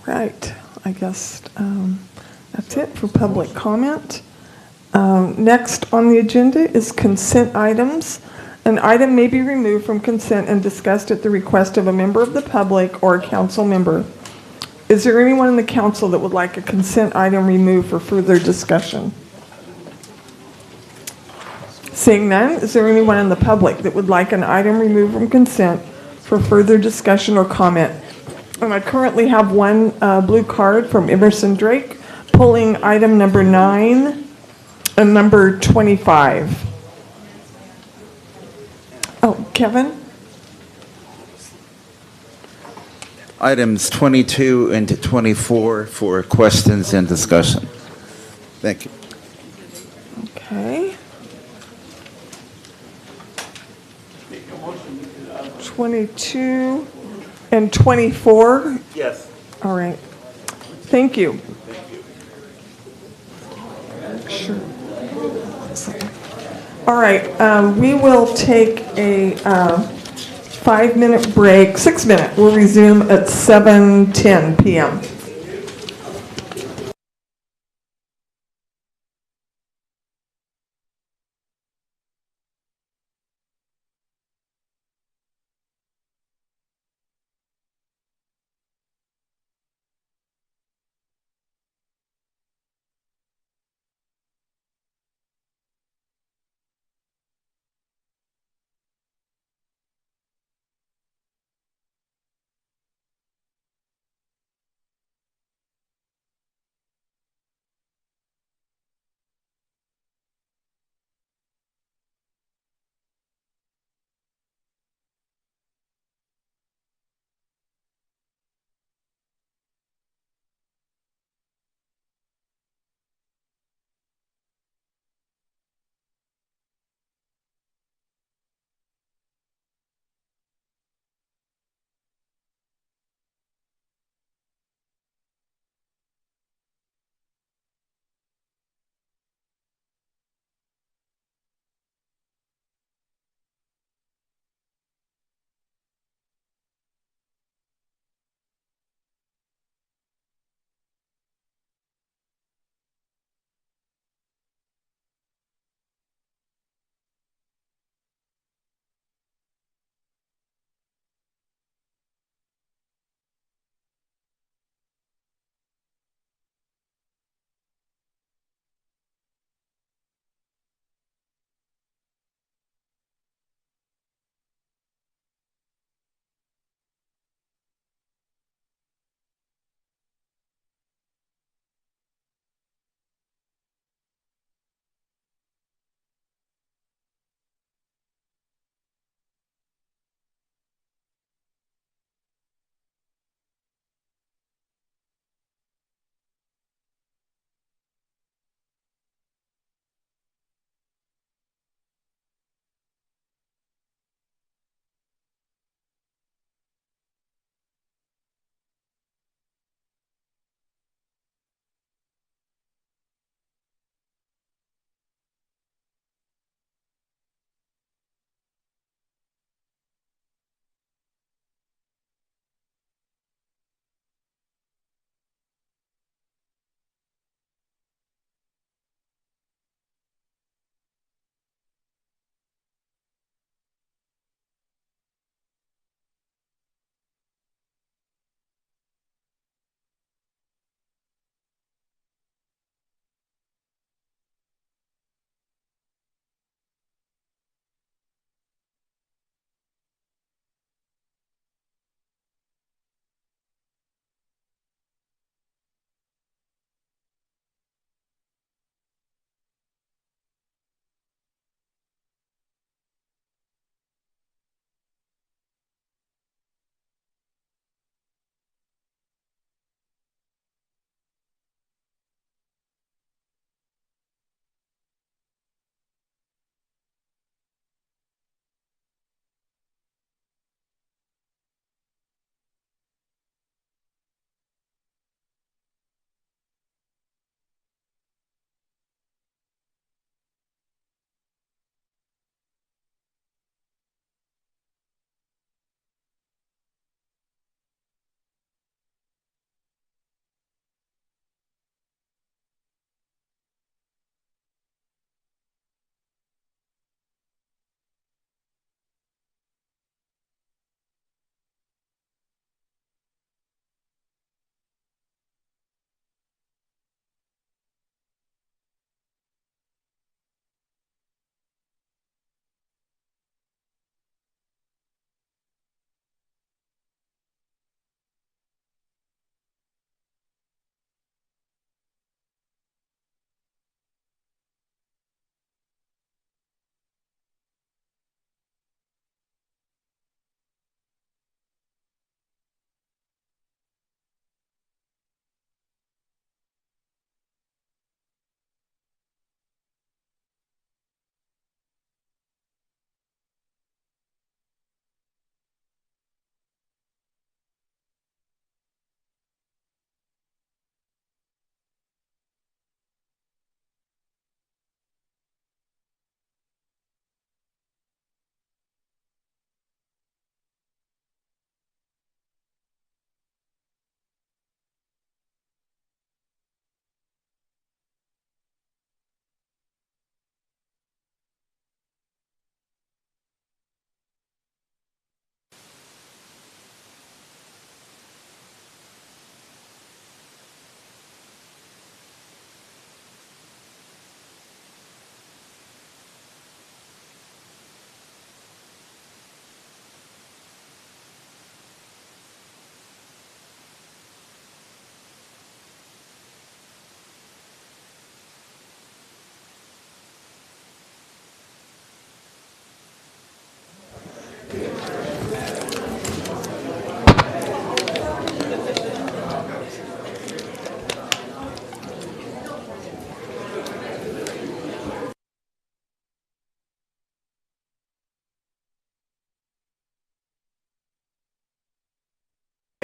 Right. I guess that's it for public comment. Next on the agenda is consent items. An item may be removed from consent and discussed at the request of a member of the public or a council member. Is there anyone in the council that would like a consent item removed for further discussion? Seeing none, is there anyone in the public that would like an item removed from consent for further discussion or comment? And I currently have one blue card from Emerson Drake, pulling item number 9 and number 25. Oh, Kevin? Items 22 and 24 for questions and discussion. Thank you. Okay. 22 and 24? Yes. All right. Thank you. Sure. All right. We will take a 5-minute break, 6-minute. We'll resume at 7:10 p.m.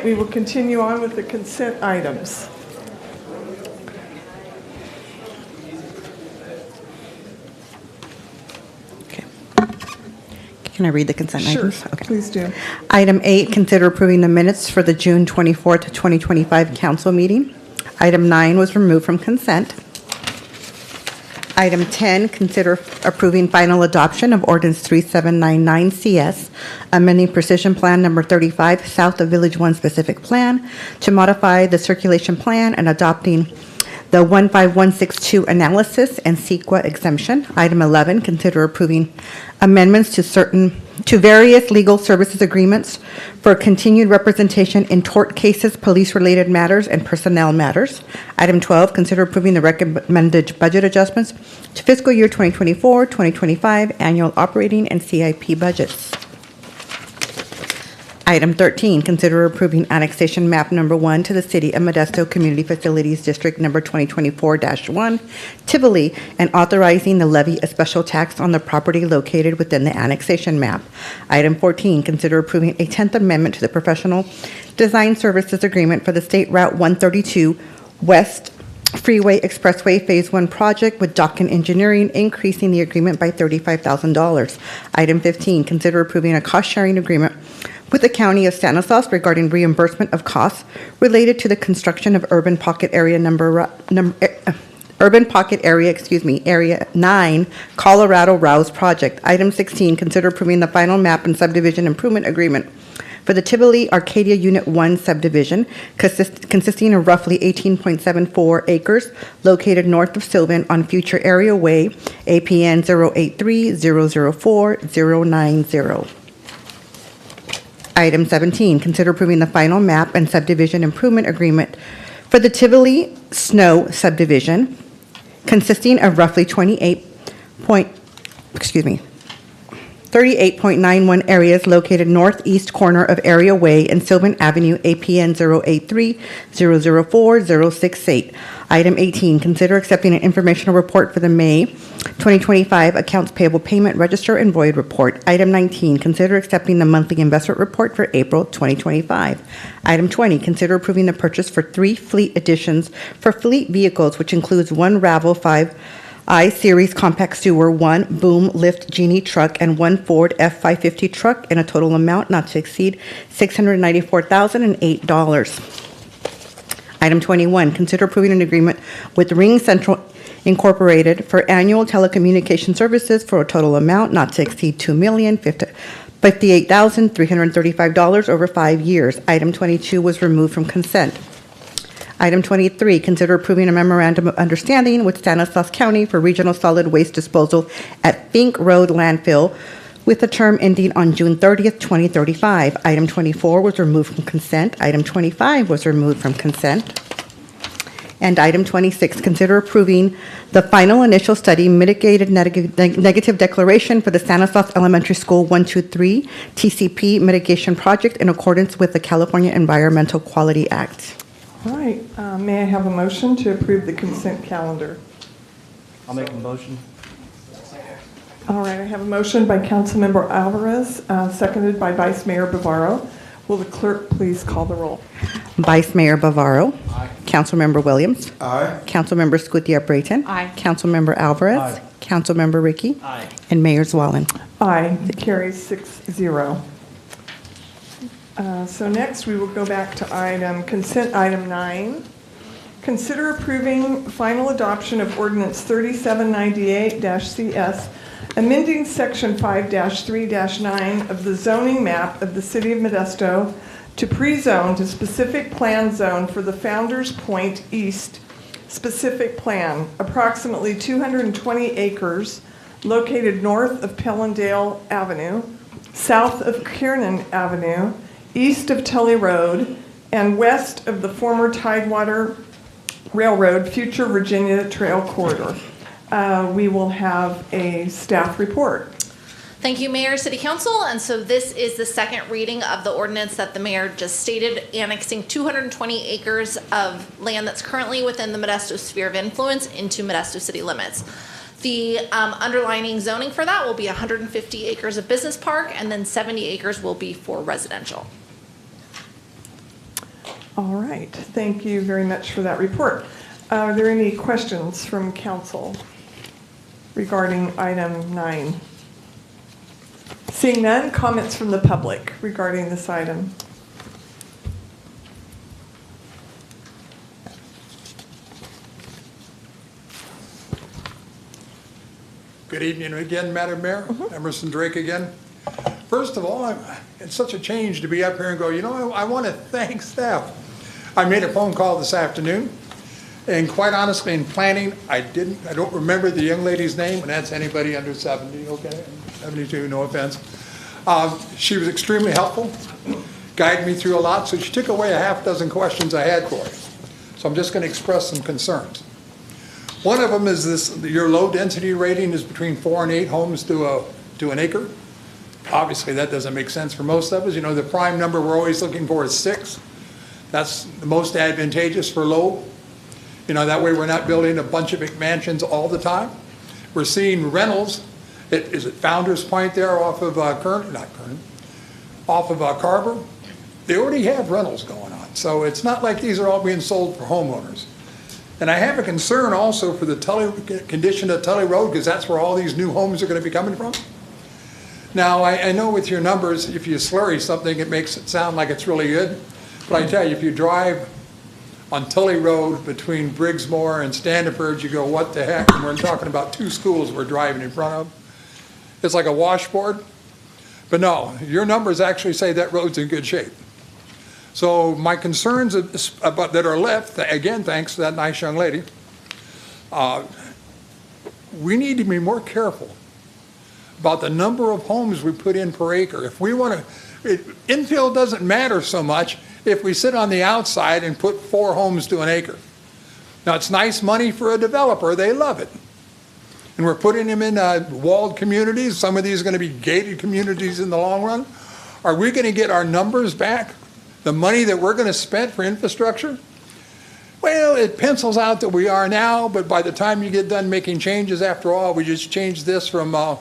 We will continue on with the consent items. Can I read the consent items? Sure, please do. Item 8, consider approving the minutes for the June 24th, 2025 council meeting. Item 9 was removed from consent. Item 10, consider approving final adoption of Ordinance 3799 CS, amending Precision Plan Number 35, south of Village 1 specific plan, to modify the circulation plan and adopting the 15162 analysis and CEQA exemption. Item 11, consider approving amendments to various legal services agreements for continued representation in tort cases, police-related matters, and personnel matters. Item 12, consider approving the recommended budget adjustments to fiscal year 2024, 2025 annual operating and CIP budgets. Item 13, consider approving annexation map number 1 to the City of Modesto Community Facilities District number 2024-1, Tivoli, and authorizing the levy a special tax on the property located within the annexation map. Item 14, consider approving a 10th amendment to the professional design services agreement for the State Route 132 West Freeway Expressway Phase 1 project with Dockin Engineering, increasing the agreement by $35,000. Item 15, consider approving a cost-sharing agreement with the County of Stanislaus regarding reimbursement of costs related to the construction of Urban Pocket Area Area 9 Colorado Rouse project. Item 16, consider approving the final map and subdivision improvement agreement for the Tivoli Arcadia Unit 1 subdivision, consisting of roughly 18.74 acres located north of Sylvan on Future Area Way, APN 083-004-090. Item 17, consider approving the final map and subdivision improvement agreement for the Tivoli Snow subdivision, consisting of roughly 38.91 areas located northeast corner of Area Way and Sylvan Avenue, APN 083-004-068. Item 18, consider accepting an informational report for the May 2025 Accounts Payable Payment Register and Void Report. Item 19, consider accepting the monthly investment report for April 2025. Item 20, consider approving the purchase for 3 fleet additions for fleet vehicles, which includes 1 Ravel 5i Series compact sewer, 1 Boom Lift Genie truck, and 1 Ford F550 truck in a total amount not to exceed $694,008. Item 21, consider approving an agreement with Ring Central Incorporated for annual telecommunication services for a total amount not to exceed $2,058,335 over 5 years. Item 22 was removed from consent. Item 23, consider approving a memorandum of understanding with Stanislaus County for regional solid waste disposal at Fink Road landfill with a term ending on June 30th, 2035. Item 24 was removed from consent. Item 25 was removed from consent. And item 26, consider approving the final initial study mitigated negative declaration for the Stanislaus Elementary School 123 TCP mitigation project in accordance with the California Environmental Quality Act. All right, may I have a motion to approve the consent calendar? I'll make a motion. All right, I have a motion by Councilmember Alvarez, seconded by Vice Mayor Bavaro. Will the clerk please call the roll? Vice Mayor Bavaro. Aye. Councilmember Williams. Aye. Councilmember Scutia-Brayton. Aye. Councilmember Alvarez. Aye. Councilmember Ricky. Aye. And Mayor Zwalin. Aye, it carries 6-0. So next, we will go back to consent item 9. Consider approving final adoption of Ordinance 3798-CS, amending Section 5-3-9 of the zoning map of the City of Modesto to pre-zone to specific plan zone for the Founder's Point East specific plan, approximately 220 acres located north of Pellendale Avenue, south of Kiernan Avenue, east of Tully Road, and west of the former Tidewater Railroad Future Virginia Trail Corridor. We will have a staff report. Thank you, Mayor, City Council. And so this is the second reading of the ordinance that the mayor just stated, annexing 220 acres of land that's currently within the Modesto sphere of influence into Modesto city limits. The underlining zoning for that will be 150 acres of business park, and then 70 acres will be for residential. All right, thank you very much for that report. Are there any questions from council regarding item 9? Seeing none, comments from the public regarding this item? Good evening again, Madam Mayor. Emerson Drake again. First of all, it's such a change to be up here and go, you know, I want to thank staff. I made a phone call this afternoon, and quite honestly, in planning, I don't remember the young lady's name, and that's anybody under 70, okay? 72, no offense. She was extremely helpful, guided me through a lot, so she took away a half dozen questions I had for her. So I'm just going to express some concerns. One of them is this: your low density rating is between 4 and 8 homes to an acre. Obviously, that doesn't make sense for most of us. You know, the prime number we're always looking for is 6. That's the most advantageous for low. You know, that way we're not building a bunch of McMansions all the time. We're seeing rentals. Is it Founders Point there off of Carver? They already have rentals going on. So it's not like these are all being sold for homeowners. And I have a concern also for the condition of Tully Road, because that's where all these new homes are going to be coming from. Now, I know with your numbers, if you slurry something, it makes it sound like it's really good. But I tell you, if you drive on Tully Road between Briggsmore and Standiford, you go, what the heck? And we're talking about 2 schools we're driving in front of. It's like a washboard. But no, your numbers actually say that road's in good shape. So my concerns about that are left, again, thanks to that nice young lady, we need to be more careful about the number of homes we put in per acre. If we want to, infill doesn't matter so much if we sit on the outside and put 4 homes to an acre. Now, it's nice money for a developer. They love it. And we're putting them in walled communities. Some of these are going to be gated communities in the long run. Are we going to get our numbers back? The money that we're going to spend for infrastructure? Well, it pencils out that we are now, but by the time you get done making changes, after all, we just changed this from an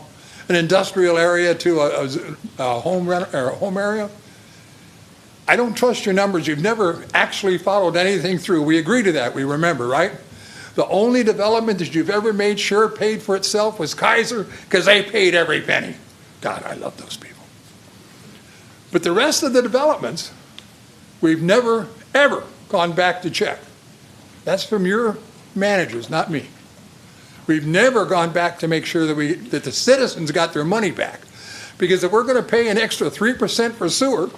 industrial area to a home area. I don't trust your numbers. You've never actually followed anything through. We agree to that. We remember, right? The only development that you've ever made sure paid for itself was Kaiser, because they paid every penny. God, I love those people. But the rest of the developments, we've never, ever gone back to check. That's from your managers, not me. We've never gone back to make sure that the citizens got their money back. Because if we're going to pay an extra 3% for sewer,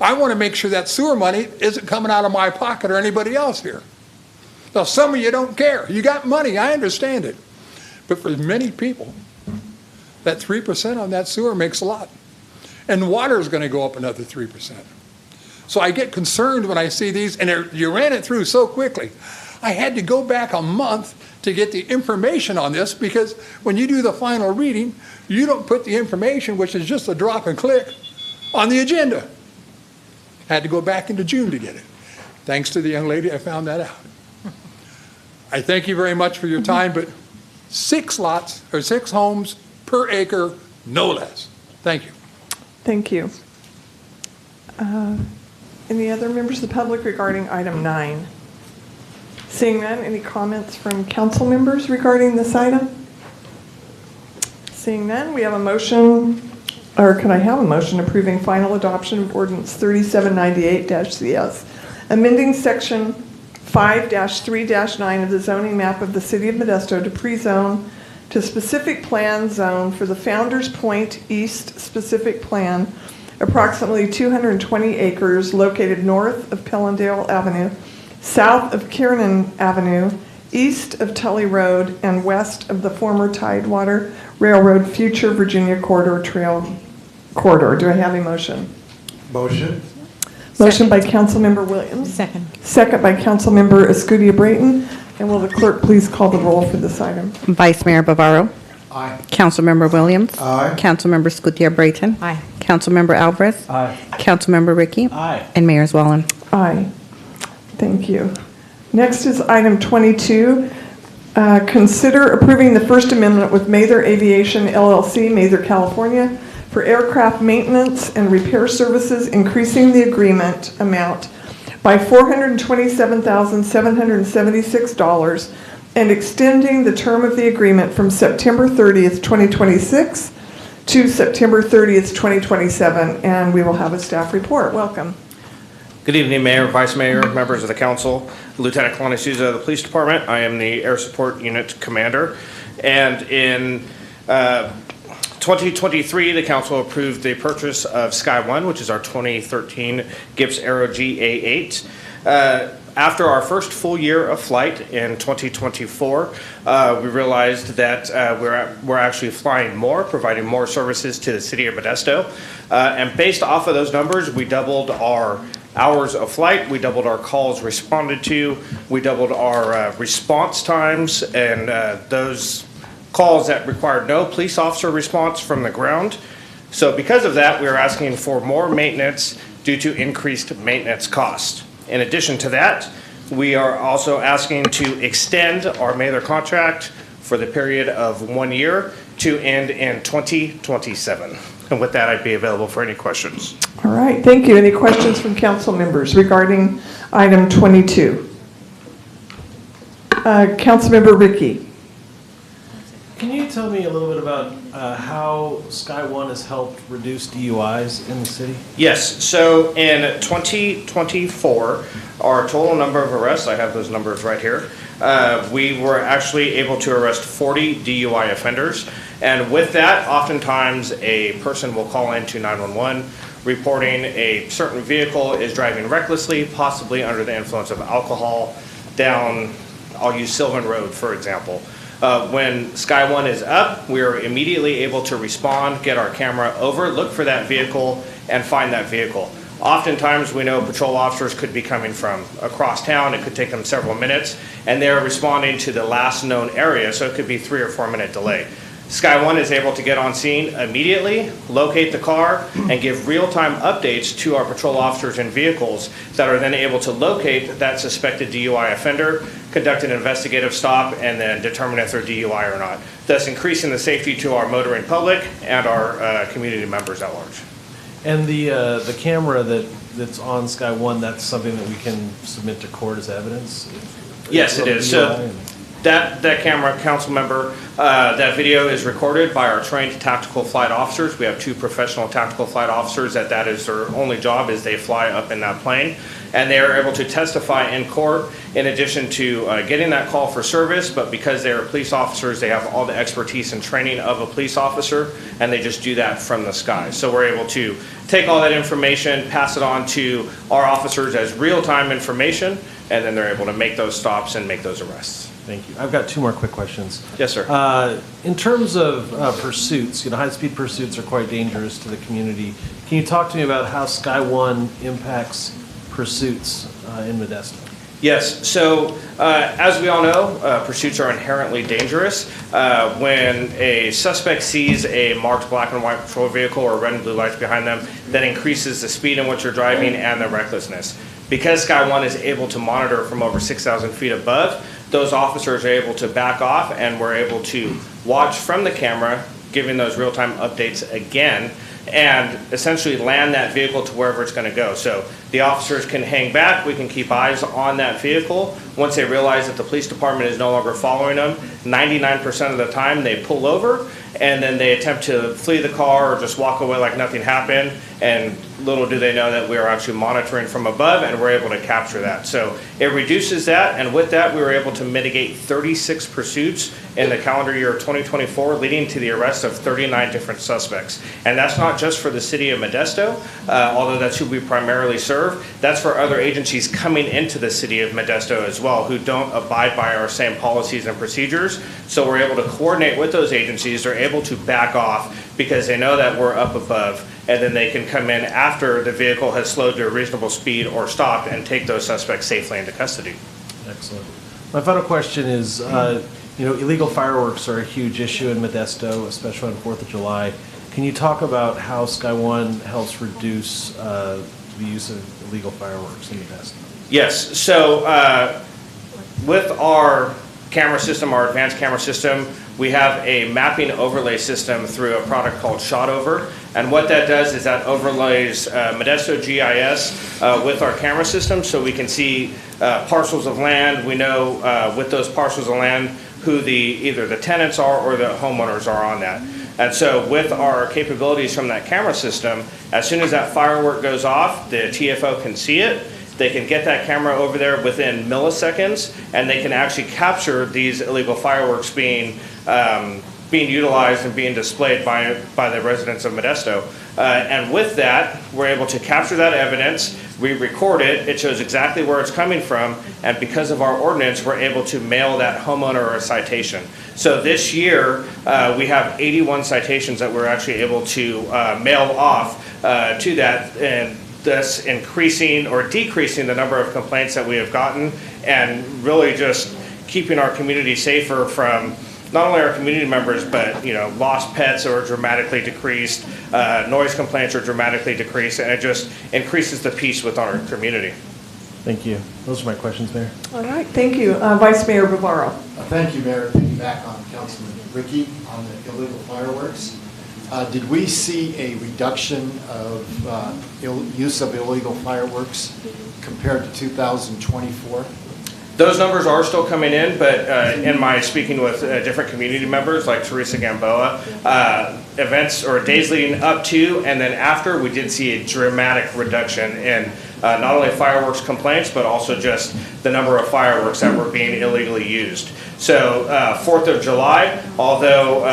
I want to make sure that sewer money isn't coming out of my pocket or anybody else here. Now, some of you don't care. You got money, I understand it. But for many people, that 3% on that sewer makes a lot. And water is going to go up another 3%. So I get concerned when I see these, and you ran it through so quickly. I had to go back a month to get the information on this, because when you do the final reading, you don't put the information, which is just a drop and click, on the agenda. Had to go back into June to get it. Thanks to the young lady, I found that out. I thank you very much for your time, but 6 lots or 6 homes per acre, no less. Thank you. Thank you. Any other members of the public regarding item 9? Seeing none, any comments from council members regarding this item? Seeing none, we have a motion, or can I have a motion approving final adoption of ordinance 3798-CS, amending section 5-3-9 of the zoning map of the City of Modesto to pre-zone to specific plan zone for the Founders Point East specific plan, approximately 220 acres located north of Pellendale Avenue, south of Kiernan Avenue, east of Tully Road, and west of the former Tidewater Railroad Future Virginia Corridor Trail Corridor. Do I have a motion? Motion. Motion by Councilmember Williams. Second. Second by Councilmember Escutia-Brayton. And will the clerk please call the roll for this item? Vice Mayor Bavaro. Aye. Councilmember Williams. Aye. Councilmember Escutia-Brayton. Aye. Councilmember Alvarez. Aye. Councilmember Ricky. Aye. And Mayor Zwellen. Aye. Thank you. Next is item 22. Consider approving the First Amendment with Mather Aviation LLC, Mather, California, for aircraft maintenance and repair services, increasing the agreement amount by $427,776 and extending the term of the agreement from September 30th, 2026 to September 30th, 2027. And we will have a staff report. Welcome. Good evening, Mayor, Vice Mayor, members of the council. Lieutenant Kalani Souza of the Police Department. I am the Air Support Unit Commander. And in 2023, the council approved the purchase of Sky One, which is our 2013 Gibbs Aero GA8. After our first full year of flight in 2024, we realized that we're actually flying more, providing more services to the city of Modesto. And based off of those numbers, we doubled our hours of flight, we doubled our calls responded to, we doubled our response times, and those calls that required no police officer response from the ground. So because of that, we are asking for more maintenance due to increased maintenance costs. In addition to that, we are also asking to extend our Mather contract for the period of 1 year to end in 2027. And with that, I'd be available for any questions. All right, thank you. Any questions from council members regarding item 22? Councilmember Ricky. Can you tell me a little bit about how Sky One has helped reduce DUIs in the city? Yes, so in 2024, our total number of arrests, I have those numbers right here, we were actually able to arrest 40 DUI offenders. And with that, oftentimes a person will call into 911 reporting a certain vehicle is driving recklessly, possibly under the influence of alcohol, down, I'll use Sylvan Road, for example. When Sky One is up, we are immediately able to respond, get our camera over, look for that vehicle, and find that vehicle. Oftentimes, we know patrol officers could be coming from across town. It could take them several minutes, and they're responding to the last known area, so it could be 3 or 4 minute delay. Sky One is able to get on scene immediately, locate the car, and give real-time updates to our patrol officers and vehicles that are then able to locate that suspected DUI offender, conduct an investigative stop, and then determine if they're DUI or not, thus increasing the safety to our motoring public and our community members at large. And the camera that's on Sky One, that's something that we can submit to court as evidence? Yes, it is. So that camera, council member, that video is recorded by our trained tactical flight officers. We have 2 professional tactical flight officers that is their only job, is they fly up in that plane. And they are able to testify in court in addition to getting that call for service, but because they are police officers, they have all the expertise and training of a police officer, and they just do that from the sky. So we're able to take all that information, pass it on to our officers as real-time information, and then they're able to make those stops and make those arrests. Thank you. I've got 2 more quick questions. Yes, sir. In terms of pursuits, high-speed pursuits are quite dangerous to the community. Can you talk to me about how Sky One impacts pursuits in Modesto? Yes, so as we all know, pursuits are inherently dangerous. When a suspect sees a marked black and white patrol vehicle or red and blue lights behind them, that increases the speed in which you're driving and the recklessness. Because Sky One is able to monitor from over 6,000 feet above, those officers are able to back off, and we're able to watch from the camera, giving those real-time updates again, and essentially land that vehicle to wherever it's going to go. So the officers can hang back, we can keep eyes on that vehicle. Once they realize that the police department is no longer following them, 99% of the time they pull over, and then they attempt to flee the car or just walk away like nothing happened, and little do they know that we are actually monitoring from above, and we're able to capture that. So it reduces that, and with that we were able to mitigate 36 pursuits in the calendar year of 2024, leading to the arrest of 39 different suspects. And that's not just for the city of Modesto, although that's who we primarily serve. That's for other agencies coming into the city of Modesto as well, who don't abide by our same policies and procedures. So we're able to coordinate with those agencies. They're able to back off because they know that we're up above, and then they can come in after the vehicle has slowed to a reasonable speed or stopped and take those suspects safely into custody. Excellent. My final question is, illegal fireworks are a huge issue in Modesto, especially on 4th of July. Can you talk about how Sky One helps reduce the use of illegal fireworks in Modesto? Yes, so with our camera system, our advanced camera system, we have a mapping overlay system through a product called ShotOver. And what that does is that overlays Modesto GIS with our camera system, so we can see parcels of land. We know with those parcels of land who either the tenants are or the homeowners are on that. And so with our capabilities from that camera system, as soon as that firework goes off, the TFO can see it. They can get that camera over there within milliseconds, and they can actually capture these illegal fireworks being utilized and being displayed by the residents of Modesto. And with that, we're able to capture that evidence. We record it. It shows exactly where it's coming from. And because of our ordinance, we're able to mail that homeowner a citation. So this year, we have 81 citations that we're actually able to mail off to that, and thus increasing or decreasing the number of complaints that we have gotten, and really just keeping our community safer from not only our community members, but lost pets are dramatically decreased, noise complaints are dramatically decreased, and it just increases the peace within our community. Thank you. Those are my questions, Mayor. All right, thank you. Vice Mayor Bavaro. Thank you, Mayor. Piggyback on Councilman Ricky on the illegal fireworks. Did we see a reduction of use of illegal fireworks compared to 2024? Those numbers are still coming in, but in my speaking with different community members like Teresa Gamboa, events or days leading up to and then after, we did see a dramatic reduction in not only fireworks complaints, but also just the number of fireworks that were being illegally used. So 4th of July, although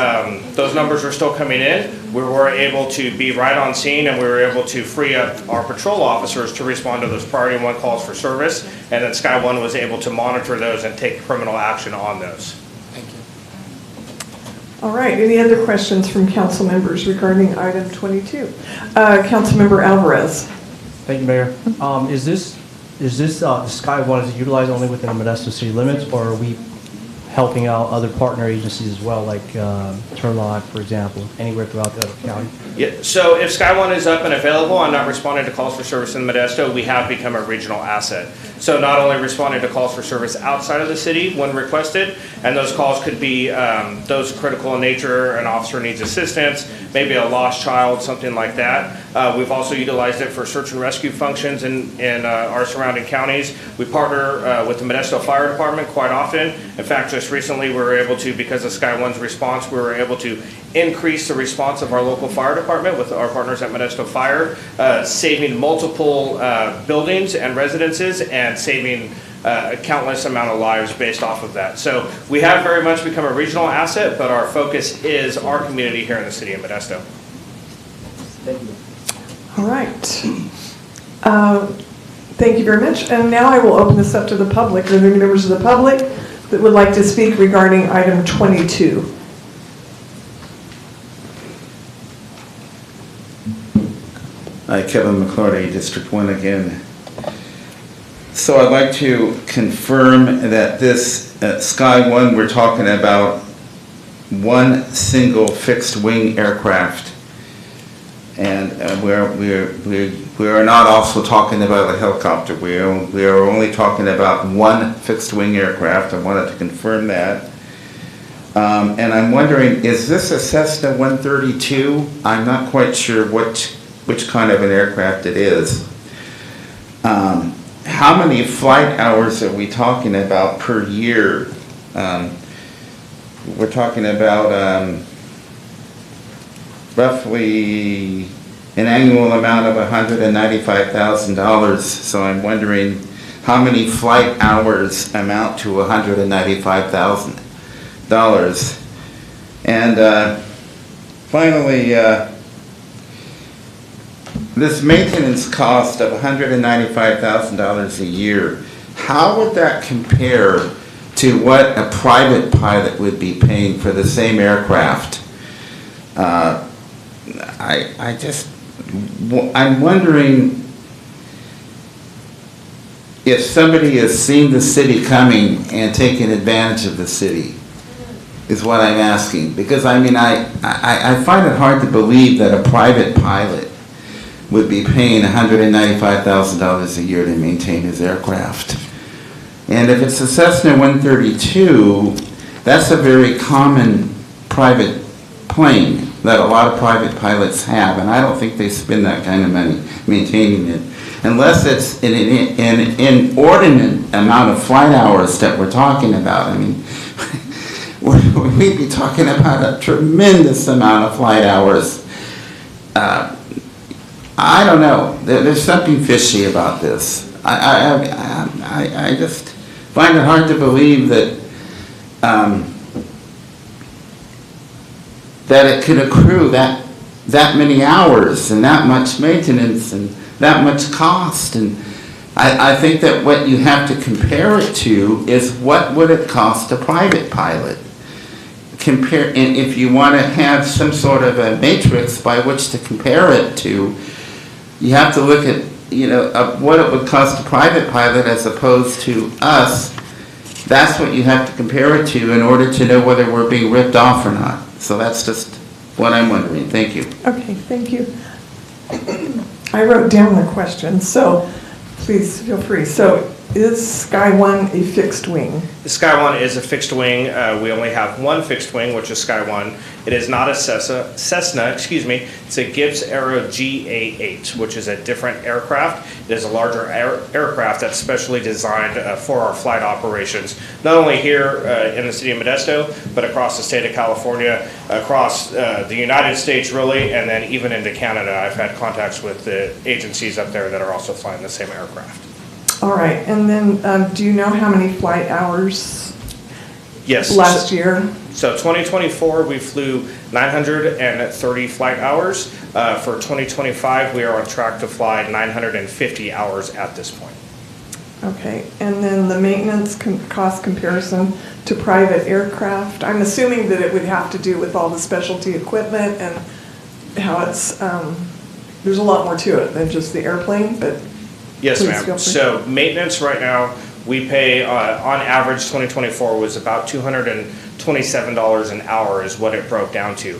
those numbers are still coming in, we were able to be right on scene, and we were able to free up our patrol officers to respond to those priority 1 calls for service, and then Sky One was able to monitor those and take criminal action on those. Thank you. All right, any other questions from council members regarding item 22? Councilmember Alvarez. Thank you, Mayor. Is this Sky One, is it utilized only within the Modesto city limits, or are we helping out other partner agencies as well, like Turlock, for example, anywhere throughout the county? Yeah, so if Sky One is up and available and not responding to calls for service in Modesto, we have become a regional asset. So not only responding to calls for service outside of the city when requested, and those calls could be those critical in nature, an officer needs assistance, maybe a lost child, something like that. We've also utilized it for search and rescue functions in our surrounding counties. We partner with the Modesto Fire Department quite often. In fact, just recently we were able to, because of Sky One's response, we were able to increase the response of our local fire department with our partners at Modesto Fire, saving multiple buildings and residences and saving a countless amount of lives based off of that. So we have very much become a regional asset, but our focus is our community here in the city of Modesto. Thank you. All right. Thank you very much. And now I will open this up to the public. Are there any members of the public that would like to speak regarding item 22? Hi, Kevin McClarty, District 1 again. So I'd like to confirm that this Sky One, we're talking about one single fixed wing aircraft. And we are not also talking about a helicopter. We are only talking about one fixed wing aircraft. I wanted to confirm that. And I'm wondering, is this a Cessna 132? I'm not quite sure which kind of an aircraft it is. How many flight hours are we talking about per year? We're talking about roughly an annual amount of $195,000. So I'm wondering how many flight hours amount to $195,000. And finally, this maintenance cost of $195,000 a year, how would that compare to what a private pilot would be paying for the same aircraft? I'm wondering if somebody has seen the city coming and taken advantage of the city, is what I'm asking. Because I mean, I find it hard to believe that a private pilot would be paying $195,000 a year to maintain his aircraft. And if it's a Cessna 132, that's a very common private plane that a lot of private pilots have, and I don't think they spend that kind of money maintaining it. Unless it's an inordinate amount of flight hours that we're talking about. I mean, we'd be talking about a tremendous amount of flight hours. I don't know. There's something fishy about this. I just find it hard to believe that that it could accrue that many hours and that much maintenance and that much cost. And I think that what you have to compare it to is what would it cost a private pilot. And if you want to have some sort of a matrix by which to compare it to, you have to look at, what it would cost a private pilot as opposed to us. That's what you have to compare it to in order to know whether we're being ripped off or not. So that's just what I'm wondering. Thank you. Okay, thank you. I wrote down the question, so please feel free. So is Sky One a fixed wing? The Sky One is a fixed wing. We only have one fixed wing, which is Sky One. It is not a Cessna, excuse me. It's a Gibbs Aero GA8, which is a different aircraft. It is a larger aircraft that's specially designed for our flight operations, not only here in the city of Modesto, but across the state of California, across the United States, really, and then even into Canada. I've had contacts with the agencies up there that are also flying the same aircraft. All right, and then do you know how many flight hours Yes. last year? So 2024, we flew 930 flight hours. For 2025, we are on track to fly 950 hours at this point. Okay, and then the maintenance cost comparison to private aircraft. I'm assuming that it would have to do with all the specialty equipment and how it's, there's a lot more to it than just the airplane, but Yes, please feel ma'am. free. So maintenance right now, we pay, on average, 2024 was about $227 an hour is what it broke down to.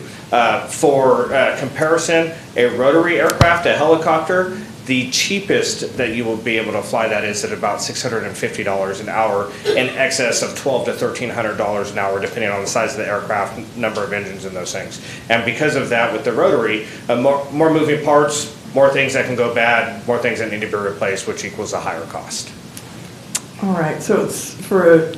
For comparison, a rotary aircraft, a helicopter, the cheapest that you will be able to fly that is at about $650 an hour, in excess of $1,200 to $1,300 an hour, depending on the size of the aircraft, number of engines and those things. And because of that, with the rotary, more moving parts, more things that can go bad, more things that need to be replaced, which equals a higher cost. All right, so it's for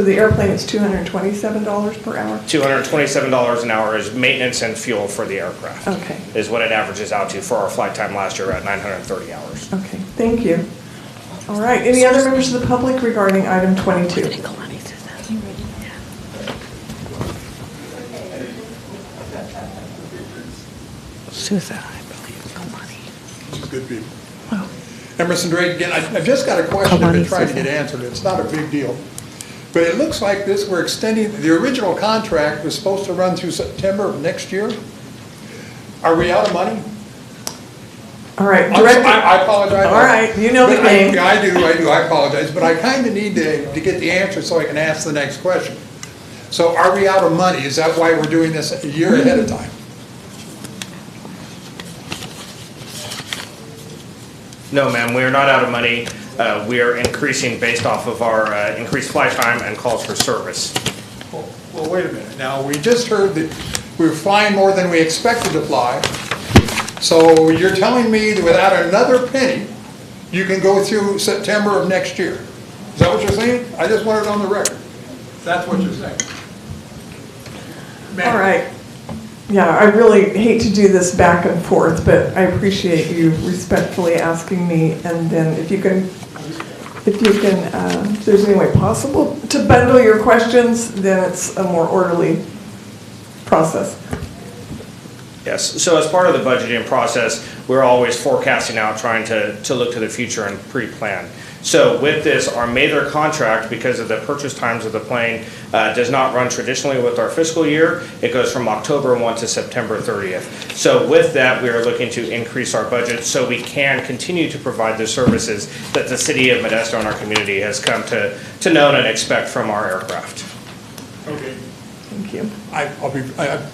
the airplane, it's $227 per hour? $227 an hour is maintenance and fuel for the aircraft. Okay. Is what it averages out to for our flight time last year at 930 hours. Okay, thank you. All right, any other members of the public regarding item 22? Suicide, I believe. No money. Good people. Emerson Drake, again, I've just got a question I've been trying to get answered. It's not a big deal. But it looks like this, we're extending, the original contract was supposed to run through September of next year. Are we out of money? All right, I apologize. All right, you know the game. I do, I apologize. But I kind of need to get the answer so I can ask the next question. So are we out of money? Is that why we're doing this a year ahead of time? No, ma'am, we are not out of money. We are increasing based off of our increased flight time and calls for service. Well, wait a minute. Now, we just heard that we're flying more than we expected to fly. So you're telling me that without another penny, you can go through September of next year? Is that what you're saying? I just want it on the record. That's what you're saying. All right. Yeah, I really hate to do this back and forth, but I appreciate you respectfully asking me. And then if there's any way possible to bundle your questions, then it's a more orderly process. Yes, so as part of the budgeting process, we're always forecasting out, trying to look to the future and pre-plan. So with this, our Mather contract, because of the purchase times of the plane, does not run traditionally with our fiscal year. It goes from October 1 to September 30th. So with that, we are looking to increase our budget so we can continue to provide the services that the city of Modesto and our community has come to know and expect from our aircraft. Okay. Thank you.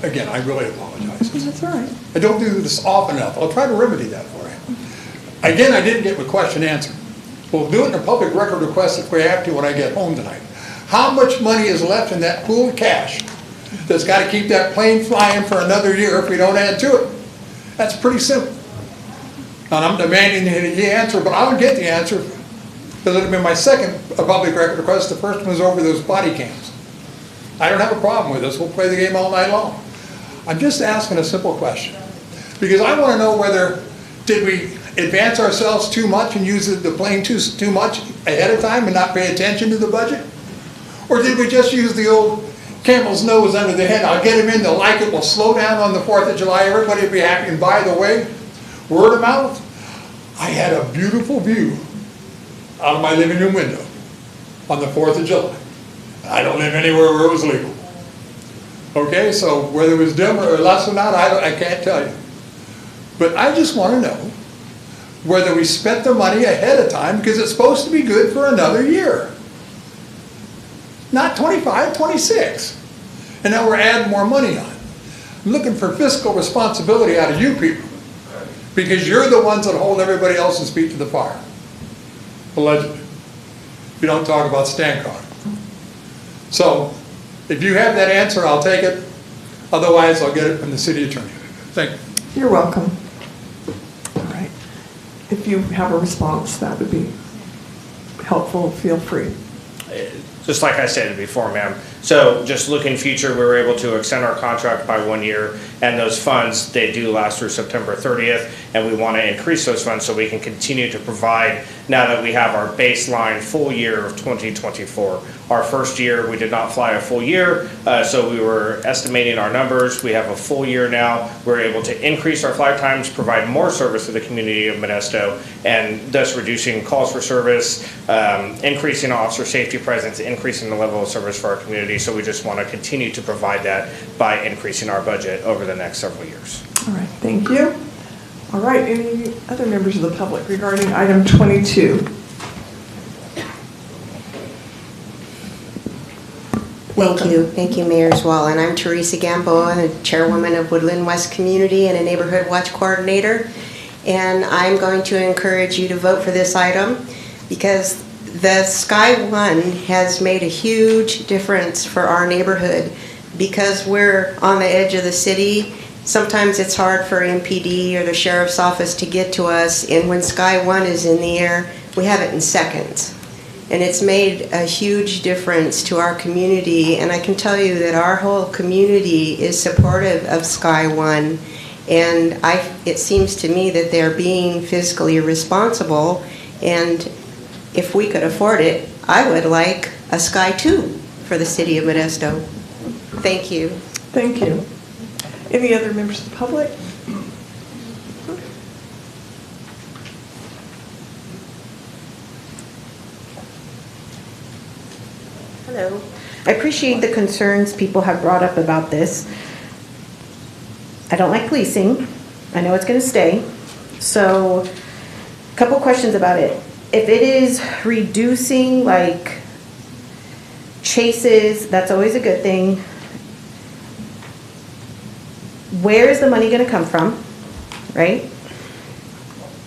Again, I really apologize. That's all right. I don't do this often enough. I'll try to remedy that for you. Again, I didn't get my question answered. We'll do it in a public record request if we have to when I get home tonight. How much money is left in that pool of cash that's got to keep that plane flying for another year if we don't add to it? That's pretty simple. And I'm demanding the answer, but I would get the answer because it would have been my second public record request. The first one was over those body cams. I don't have a problem with this. We'll play the game all night long. I'm just asking a simple question because I want to know whether did we advance ourselves too much and use the plane too much ahead of time and not pay attention to the budget? Or did we just use the old camel's nose under the head? I'll get them in, they'll like it, we'll slow down on the 4th of July, everybody will be happy. And by the way, word of mouth, I had a beautiful view out of my living room window on the 4th of July. I don't live anywhere where it was legal. Okay, so whether it was dimmer or less or not, I can't tell you. But I just want to know whether we spent the money ahead of time because it's supposed to be good for another year. Not 25, 26. And now we're adding more money on. I'm looking for fiscal responsibility out of you people because you're the ones that hold everybody else's feet to the fire. Allegedly. If you don't talk about Stancock. So, if you have that answer, I'll take it. Otherwise, I'll get it from the city attorney. Thank you. You're welcome. All right. If you have a response, that would be helpful. Feel free. Just like I stated before, ma'am. So just looking future, we were able to extend our contract by 1 year, and those funds, they do last through September 30th, and we want to increase those funds so we can continue to provide now that we have our baseline full year of 2024. Our first year, we did not fly a full year, so we were estimating our numbers. We have a full year now. We're able to increase our flight times, provide more service to the community of Modesto, and thus reducing calls for service, increasing officer safety presence, increasing the level of service for our community. So we just want to continue to provide that by increasing our budget over the next several years. All right, thank you. All right, any other members of the public regarding item 22? Thank you, Mayor as well. And I'm Teresa Gamboa, the chairwoman of Woodland West Community and a neighborhood watch coordinator. And I'm going to encourage you to vote for this item because the Sky One has made a huge difference for our neighborhood because we're on the edge of the city. Sometimes it's hard for MPD or the sheriff's office to get to us, and when Sky One is in the air, we have it in seconds. And it's made a huge difference to our community, and I can tell you that our whole community is supportive of Sky One, and it seems to me that they're being fiscally responsible, and if we could afford it, I would like a Sky 2 for the city of Modesto. Thank you. Thank you. Any other members of the public? Hello. I appreciate the concerns people have brought up about this. I don't like policing. I know it's going to stay. So, a couple questions about it. If it is reducing like chases, that's always a good thing. Where is the money going to come from, right?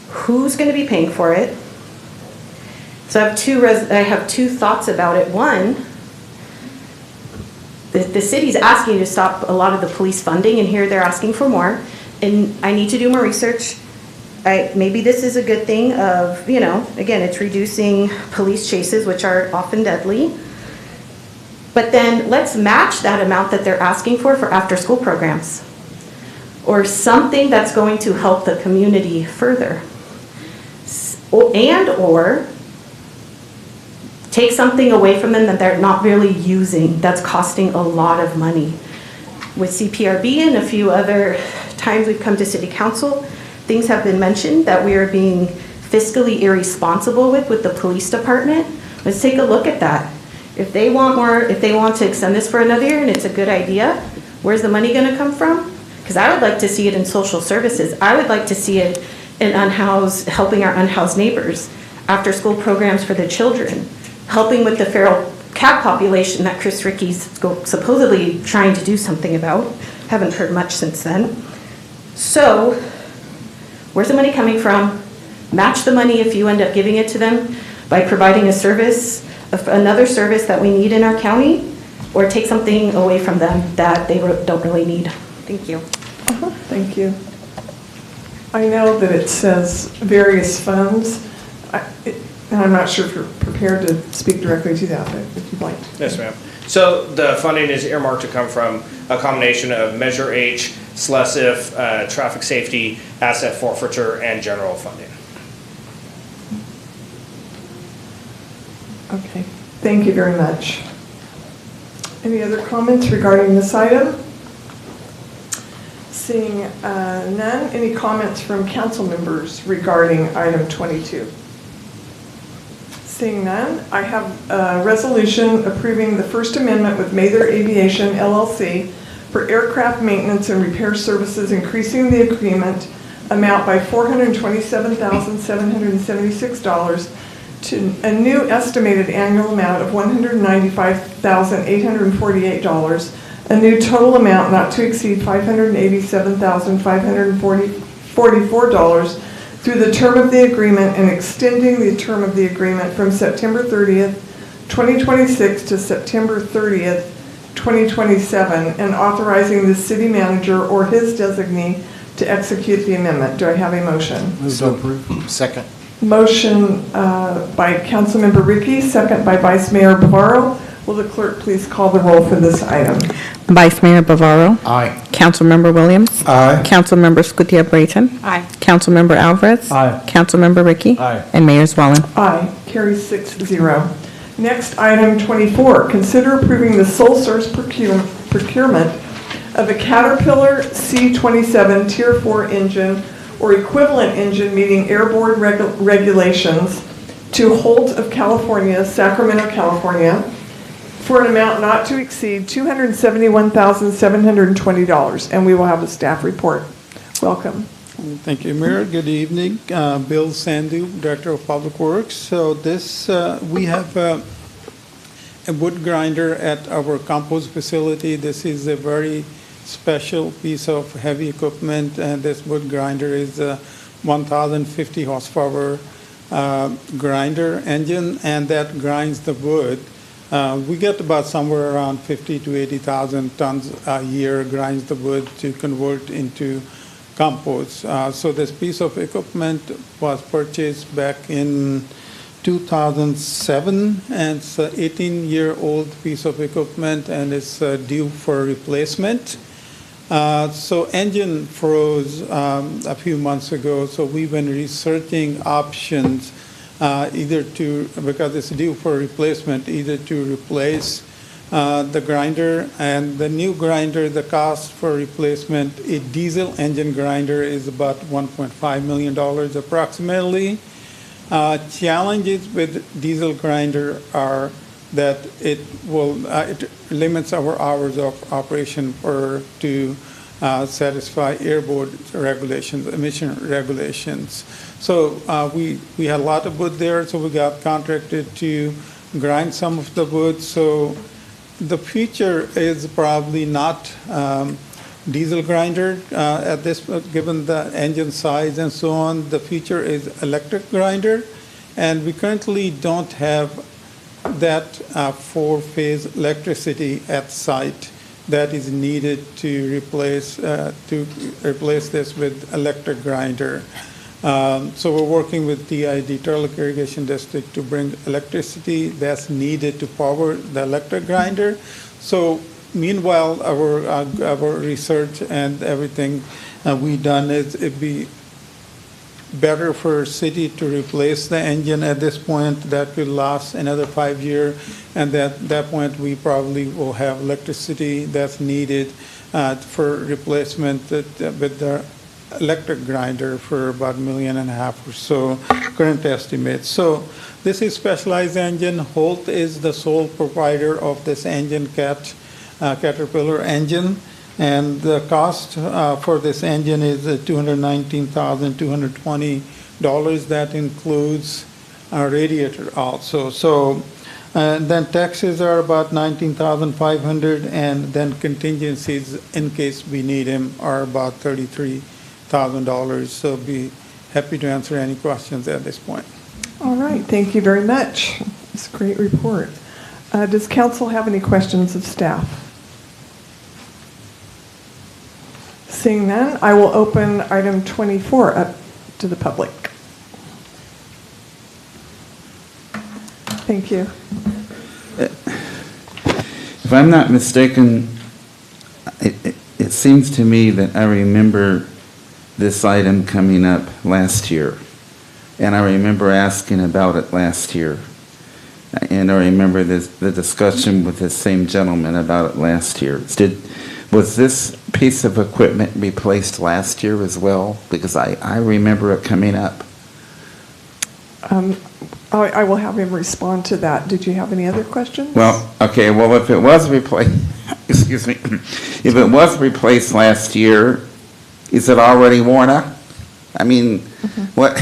Who's going to be paying for it? So I have two thoughts about it. One, the city's asking to stop a lot of the police funding, and here they're asking for more. And I need to do more research. Maybe this is a good thing of, again, it's reducing police chases, which are often deadly. But then let's match that amount that they're asking for after-school programs or something that's going to help the community further. Or take something away from them that they're not really using that's costing a lot of money. With CPRB and a few other times we've come to City Council, things have been mentioned that we are being fiscally irresponsible with the police department. Let's take a look at that. If they want more, if they want to extend this for another year and it's a good idea, where's the money going to come from? Because I would like to see it in social services. I would like to see it in helping our unhoused neighbors, after school programs for the children, helping with the feral cat population that Chris Ricky's supposedly trying to do something about. Haven't heard much since then. So, where's the money coming from? match the money if you end up giving it to them by providing a service, another service that we need in our county, or take something away from them that they don't really need. Thank you. Thank you. I know that it says various funds, and I'm not sure if you're prepared to speak directly to that, but if you'd like to. Yes, ma'am. So the funding is earmarked to come from a combination of Measure H, SLESIF, traffic safety, asset forfeiture, and general funding. Okay, thank you very much. Any other comments regarding this item? Seeing none, any comments from council members regarding item 22? Seeing none, I have a resolution approving the First Amendment with Mather Aviation LLC for aircraft maintenance and repair services, increasing the agreement amount by $427,776 to a new estimated annual amount of $195,848, a new total amount not to exceed $587,544 through the term of the agreement, and extending the term of the agreement from September 30th, 2026 to September 30th, 2027, and authorizing the city manager or his designee to execute the amendment. Do I have a motion? Move to approve. Second. Motion by Councilmember Ricky, second by Vice Mayor Bavaro. Will the clerk please call the roll for this item? Vice Mayor Bavaro. Aye. Councilmember Williams. Aye. Councilmember Scutia-Brayton. Aye. Councilmember Alvarez. Aye. Councilmember Ricky. Aye. And Mayor Zwellen. Aye, carries 6-0. Next, item 24, consider approving the sole source procurement of a Caterpillar C27 Tier 4 engine or equivalent engine meeting airborne regulations to Holt of California, Sacramento, California, for an amount not to exceed $271,720. And we will have a staff report. Welcome. Thank you, Mayor. Good evening. Bill Sandu, Director of Public Works. So this, we have a wood grinder at our compost facility. This is a very special piece of heavy equipment, and this wood grinder is a 1,050 horsepower grinder engine, and that grinds the wood. We get about somewhere around 50 to 80,000 tons a year grinds the wood to convert into compost. So this piece of equipment was purchased back in 2007, and it's an 18-year-old piece of equipment, and it's due for replacement. So engine froze a few months ago, so we've been researching options either to, because it's due for replacement, either to replace the grinder, and the new grinder, the cost for replacement, a diesel engine grinder is about $1.5 million approximately. Challenges with diesel grinder are that it limits our hours of operation to satisfy airborne regulations, emission regulations. So we had a lot of wood there, so we got contracted to grind some of the wood. So the future is probably not diesel grinder at this, given the engine size and so on. The future is electric grinder, and we currently don't have that four-phase electricity at site that is needed to replace this with electric grinder. So we're working with TID, Turlock Irrigation District, to bring electricity that's needed to power the electric grinder. So meanwhile, our research and everything we've done is it'd be better for city to replace the engine at this point. That will last another 5 years, and at that point we probably will have electricity that's needed for replacement with the electric grinder for about $1.5 million or so, current estimate. So this is specialized engine. Holt is the sole provider of this engine, Caterpillar engine. And the cost for this engine is $219,220. That includes a radiator also. So then taxes are about $19,500, and then contingencies in case we need them are about $33,000. So be happy to answer any questions at this point. All right, thank you very much. It's a great report. Does council have any questions of staff? Seeing none, I will open item 24 up to the public. Thank you. If I'm not mistaken, it seems to me that I remember this item coming up last year, and I remember asking about it last year, and I remember the discussion with the same gentleman about it last year. Was this piece of equipment replaced last year as well? Because I remember it coming up. I will have him respond to that. Did you have any other questions? Well, okay, well, if it was replaced, excuse me, if it was replaced last year, is it already worn out? I mean, what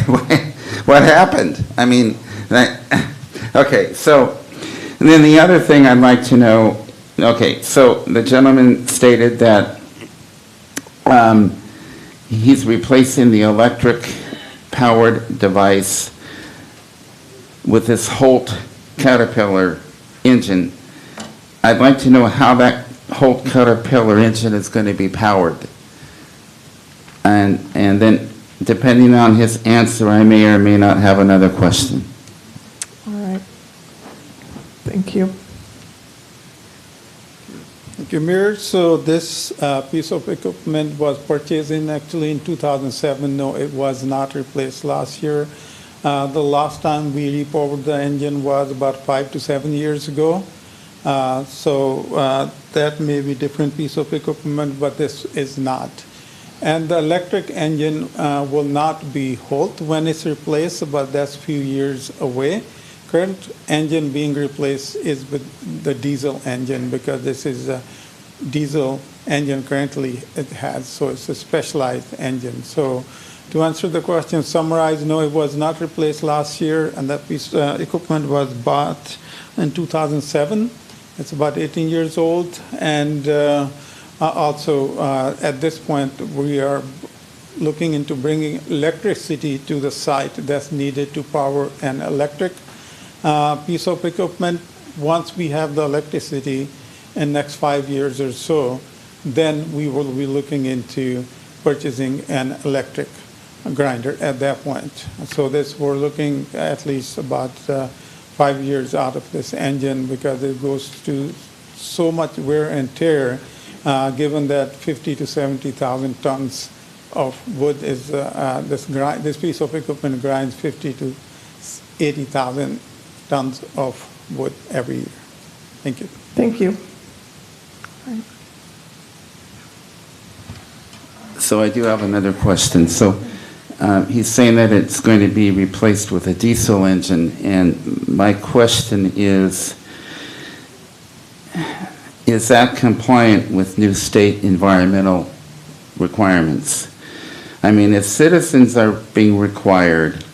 happened? I mean, okay, so, and then the other thing I'd like to know, okay, so the gentleman stated that he's replacing the electric-powered device with this Holt Caterpillar engine. I'd like to know how that Holt Caterpillar engine is going to be powered. And then, depending on his answer, I may or may not have another question. All right. Thank you. Thank you, Mayor. So this piece of equipment was purchased actually in 2007. No, it was not replaced last year. The last time we repowered the engine was about 5 to 7 years ago. So that may be a different piece of equipment, but this is not. And the electric engine will not be Holt when it's replaced, but that's a few years away. Current engine being replaced is with the diesel engine, because this is a diesel engine currently it has, so it's a specialized engine. So to answer the question, summarize, no, it was not replaced last year, and that piece of equipment was bought in 2007. It's about 18 years old, and also at this point we are looking into bringing electricity to the site that's needed to power an electric piece of equipment. Once we have the electricity in the next 5 years or so, then we will be looking into purchasing an electric grinder at that point. So this, we're looking at least about 5 years out of this engine, because it goes to so much wear and tear, given that 50 to 70,000 tons of wood is this piece of equipment grinds 50 to 80,000 tons of wood every year. Thank you. Thank you. So I do have another question. So he's saying that it's going to be replaced with a diesel engine, and my question is that compliant with new state environmental requirements? I mean, if citizens are being required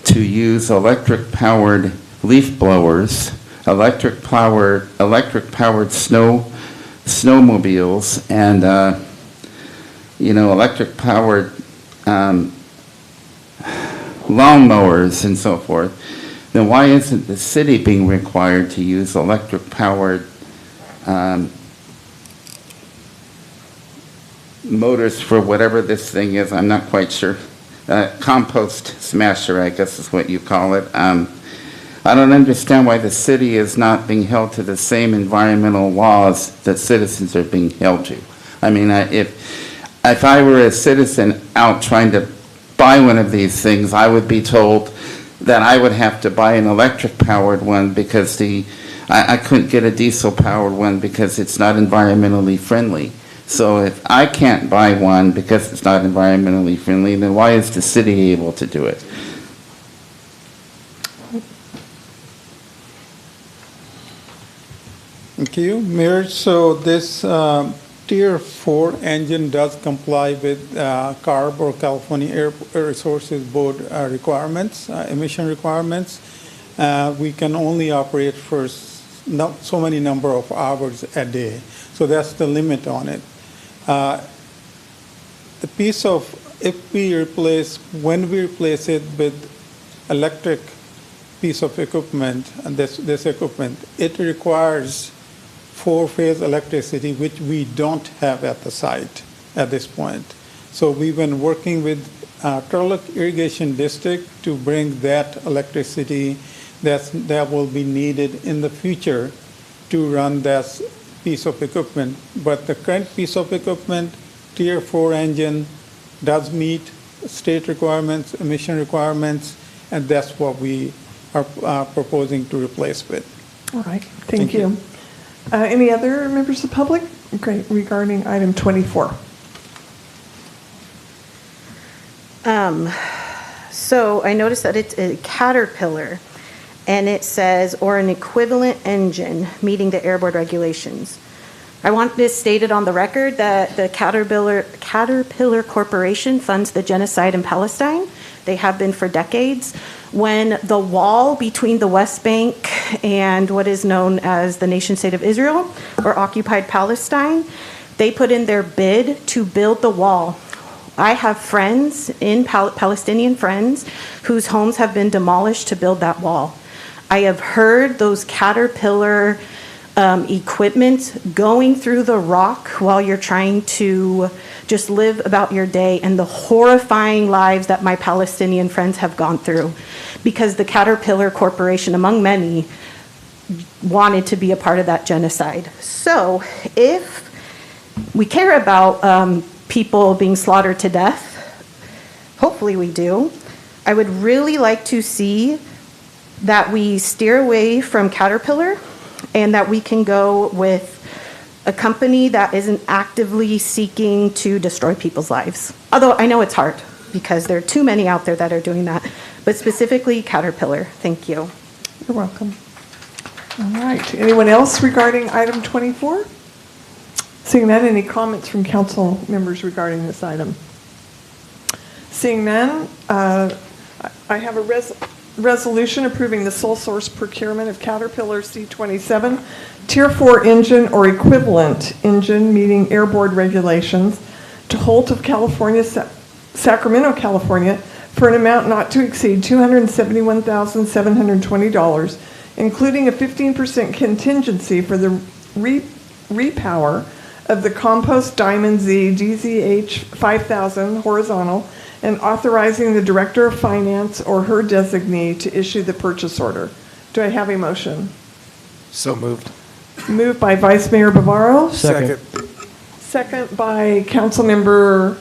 to use electric-powered leaf blowers, electric-powered snowmobiles, and electric-powered lawnmowers and so forth, then why isn't the city being required to use electric-powered motors for whatever this thing is? I'm not quite sure. Compost smasher, I guess is what you call it. I don't understand why the city is not being held to the same environmental laws that citizens are being held to. I mean, if I were a citizen out trying to buy one of these things, I would be told that I would have to buy an electric-powered one because I couldn't get a diesel-powered one because it's not environmentally friendly. So if I can't buy one because it's not environmentally friendly, then why is the city able to do it? Thank you, Mayor. So this Tier 4 engine does comply with CARB, or California Air Resources Board requirements, emission requirements. We can only operate for not so many number of hours a day. So that's the limit on it. The piece of when we replace it with electric piece of equipment, and this equipment, it requires 4-phase electricity, which we don't have at the site at this point. So we've been working with Turlock Irrigation District to bring that electricity that will be needed in the future to run that piece of equipment. But the current piece of equipment, Tier 4 engine, does meet state requirements, emission requirements, and that's what we are proposing to replace with. All right, thank you. Any other members of the public? Great, regarding item 24. So I noticed that it's a Caterpillar, and it says, or an equivalent engine meeting the Air Board regulations. I want this stated on the record that the Caterpillar Corporation funds the genocide in Palestine. They have been for decades. When the wall between the West Bank and what is known as the nation state of Israel, or occupied Palestine, they put in their bid to build the wall. I have friends, Palestinian friends, whose homes have been demolished to build that wall. I have heard those Caterpillar equipment going through the rock while you're trying to just live about your day, and the horrifying lives that my Palestinian friends have gone through because the Caterpillar Corporation, among many, wanted to be a part of that genocide. So if we care about people being slaughtered to death, hopefully we do, I would really like to see that we steer away from Caterpillar and that we can go with a company that isn't actively seeking to destroy people's lives. Although I know it's hard because there are too many out there that are doing that, but specifically Caterpillar. Thank you. You're welcome. All right, anyone else regarding item 24? Seeing none, any comments from council members regarding this item? Seeing none, I have a resolution approving the sole source procurement of Caterpillar C27 Tier 4 engine or equivalent engine meeting Air Board regulations to Holt of California, Sacramento, California, for an amount not to exceed $271,720, including a 15% contingency for the repower of the Compost Diamond Z DZH 5000 horizontal, and authorizing the Director of Finance or her designee to issue the purchase order. Do I have a motion? So moved. Moved by Vice Mayor Bavaro. Second. Second by Councilmember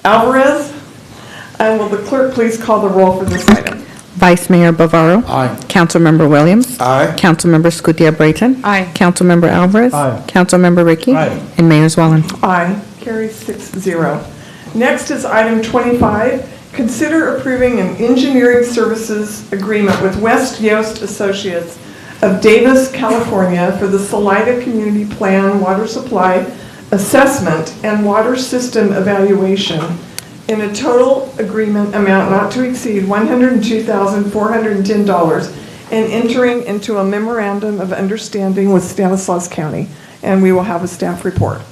Alvarez. And will the clerk please call the roll for this item? Vice Mayor Bavaro. Aye. Councilmember Williams. Aye. Councilmember Scutia-Brayton. Aye. Councilmember Alvarez. Aye. Councilmember Ricky. Aye. And Mayor Zwallen. Aye. Carries 6-0. Next is item 25. Consider approving an engineering services agreement with West Yost Associates of Davis, California for the Salida Community Plan Water Supply Assessment and Water System Evaluation in a total agreement amount not to exceed $102,410 and entering into a memorandum of understanding with Stanislaus County. And we will have a staff report.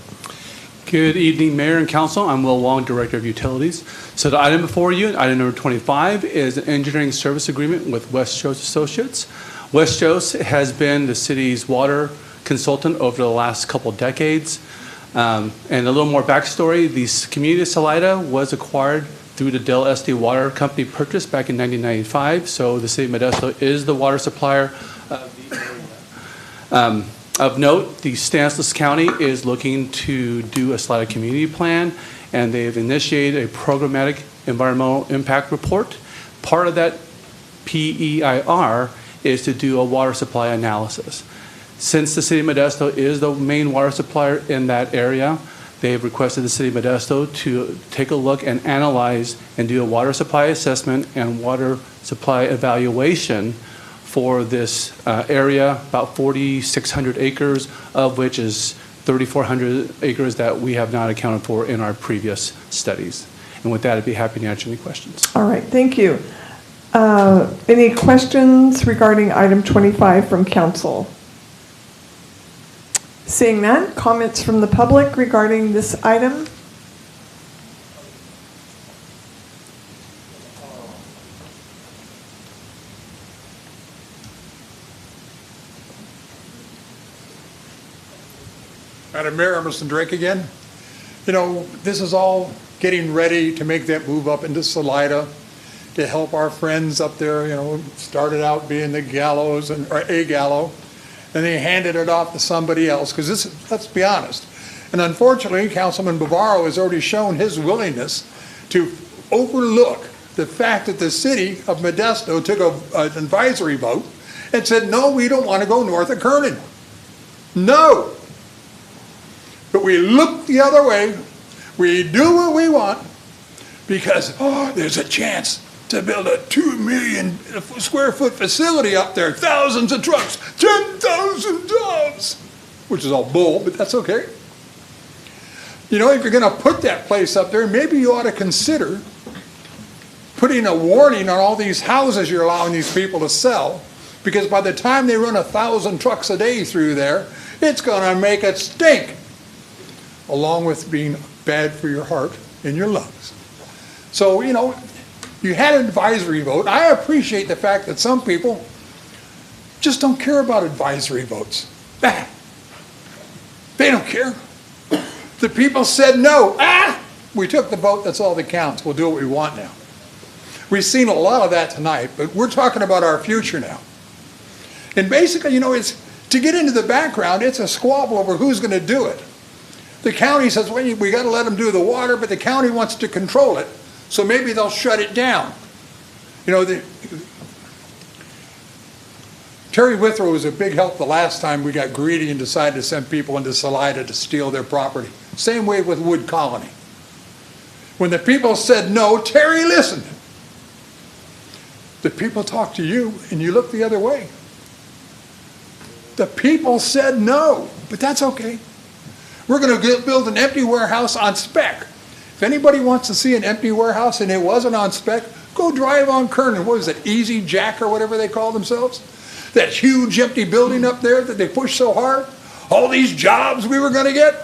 Good evening, Mayor and Council. I'm Will Wong, Director of Utilities. So the item before you, item number 25, is an engineering service agreement with West Yost Associates. West Yost has been the city's water consultant over the last couple decades. And a little more backstory, the community of Salida was acquired through the Del Este Water Company purchase back in 1995. So the city of Modesto is the water supplier of the area. Of note, the Stanislaus County is looking to do a Salida community plan, and they've initiated a programmatic environmental impact report. Part of that PEIR is to do a water supply analysis. Since the city of Modesto is the main water supplier in that area, they have requested the city of Modesto to take a look and analyze and do a water supply assessment and water supply evaluation for this area, about 4,600 acres, of which is 3,400 acres that we have not accounted for in our previous studies. And with that, I'd be happy to answer any questions. All right, thank you. Any questions regarding item 25 from council? Seeing none, comments from the public regarding this item? Madam Mayor, Emerson Drake again. You know, this is all getting ready to make that move up into Salida to help our friends up there, you know, started out being the gallows or a gallow, and they handed it off to somebody else, because this, let's be honest. And unfortunately, Councilman Bavaro has already shown his willingness to overlook the fact that the city of Modesto took an advisory vote and said, no, we don't want to go north of Kernan. No. But we look the other way. We do what we want because, oh, there's a chance to build a 2 million square foot facility up there, thousands of trucks, 10,000 jobs, which is all bull, but that's okay. You know, if you're going to put that place up there, maybe you ought to consider putting a warning on all these houses you're allowing these people to sell, because by the time they run 1,000 trucks a day through there, it's going to make it stink, along with being bad for your heart and your lungs. So, you know, you had an advisory vote. I appreciate the fact that some people just don't care about advisory votes. They don't care. The people said no. We took the vote, that's all that counts. We'll do what we want now. We've seen a lot of that tonight, but we're talking about our future now. And basically, you know, it's to get into the background, it's a squabble over who's going to do it. The county says, well, we got to let them do the water, but the county wants to control it, so maybe they'll shut it down. You know, Terry Withrow was a big help the last time we got greedy and decided to send people into Salida to steal their property. Same way with Wood Colony. When the people said no, Terry listened. The people talked to you, and you looked the other way. The people said no, but that's okay. We're going to build an empty warehouse on spec. If anybody wants to see an empty warehouse and it wasn't on spec, go drive on Kernan. What is it, Easy Jack or whatever they call themselves? That huge empty building up there that they pushed so hard. All these jobs we were going to get.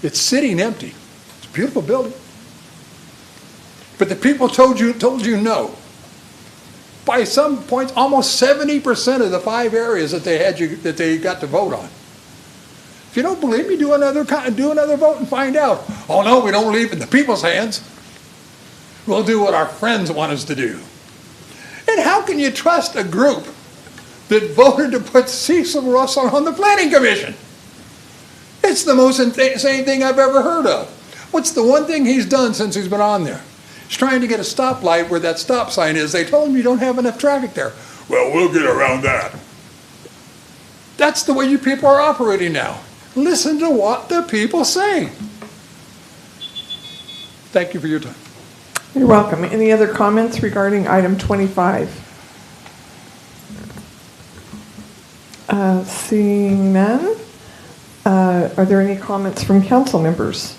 It's sitting empty. It's a beautiful building. But the people told you no. By some points, almost 70% of the 5 areas that they got to vote on. If you don't believe me, do another vote and find out. Oh no, we don't leave it in the people's hands. We'll do what our friends want us to do. And how can you trust a group that voted to put Cecil Russell on the Planning Commission? It's the most insane thing I've ever heard of. What's the one thing he's done since he's been on there? He's trying to get a stoplight where that stop sign is. They told him you don't have enough traffic there. Well, we'll get around that. That's the way you people are operating now. Listen to what the people say. Thank you for your time. You're welcome. Any other comments regarding item 25? Seeing none, are there any comments from council members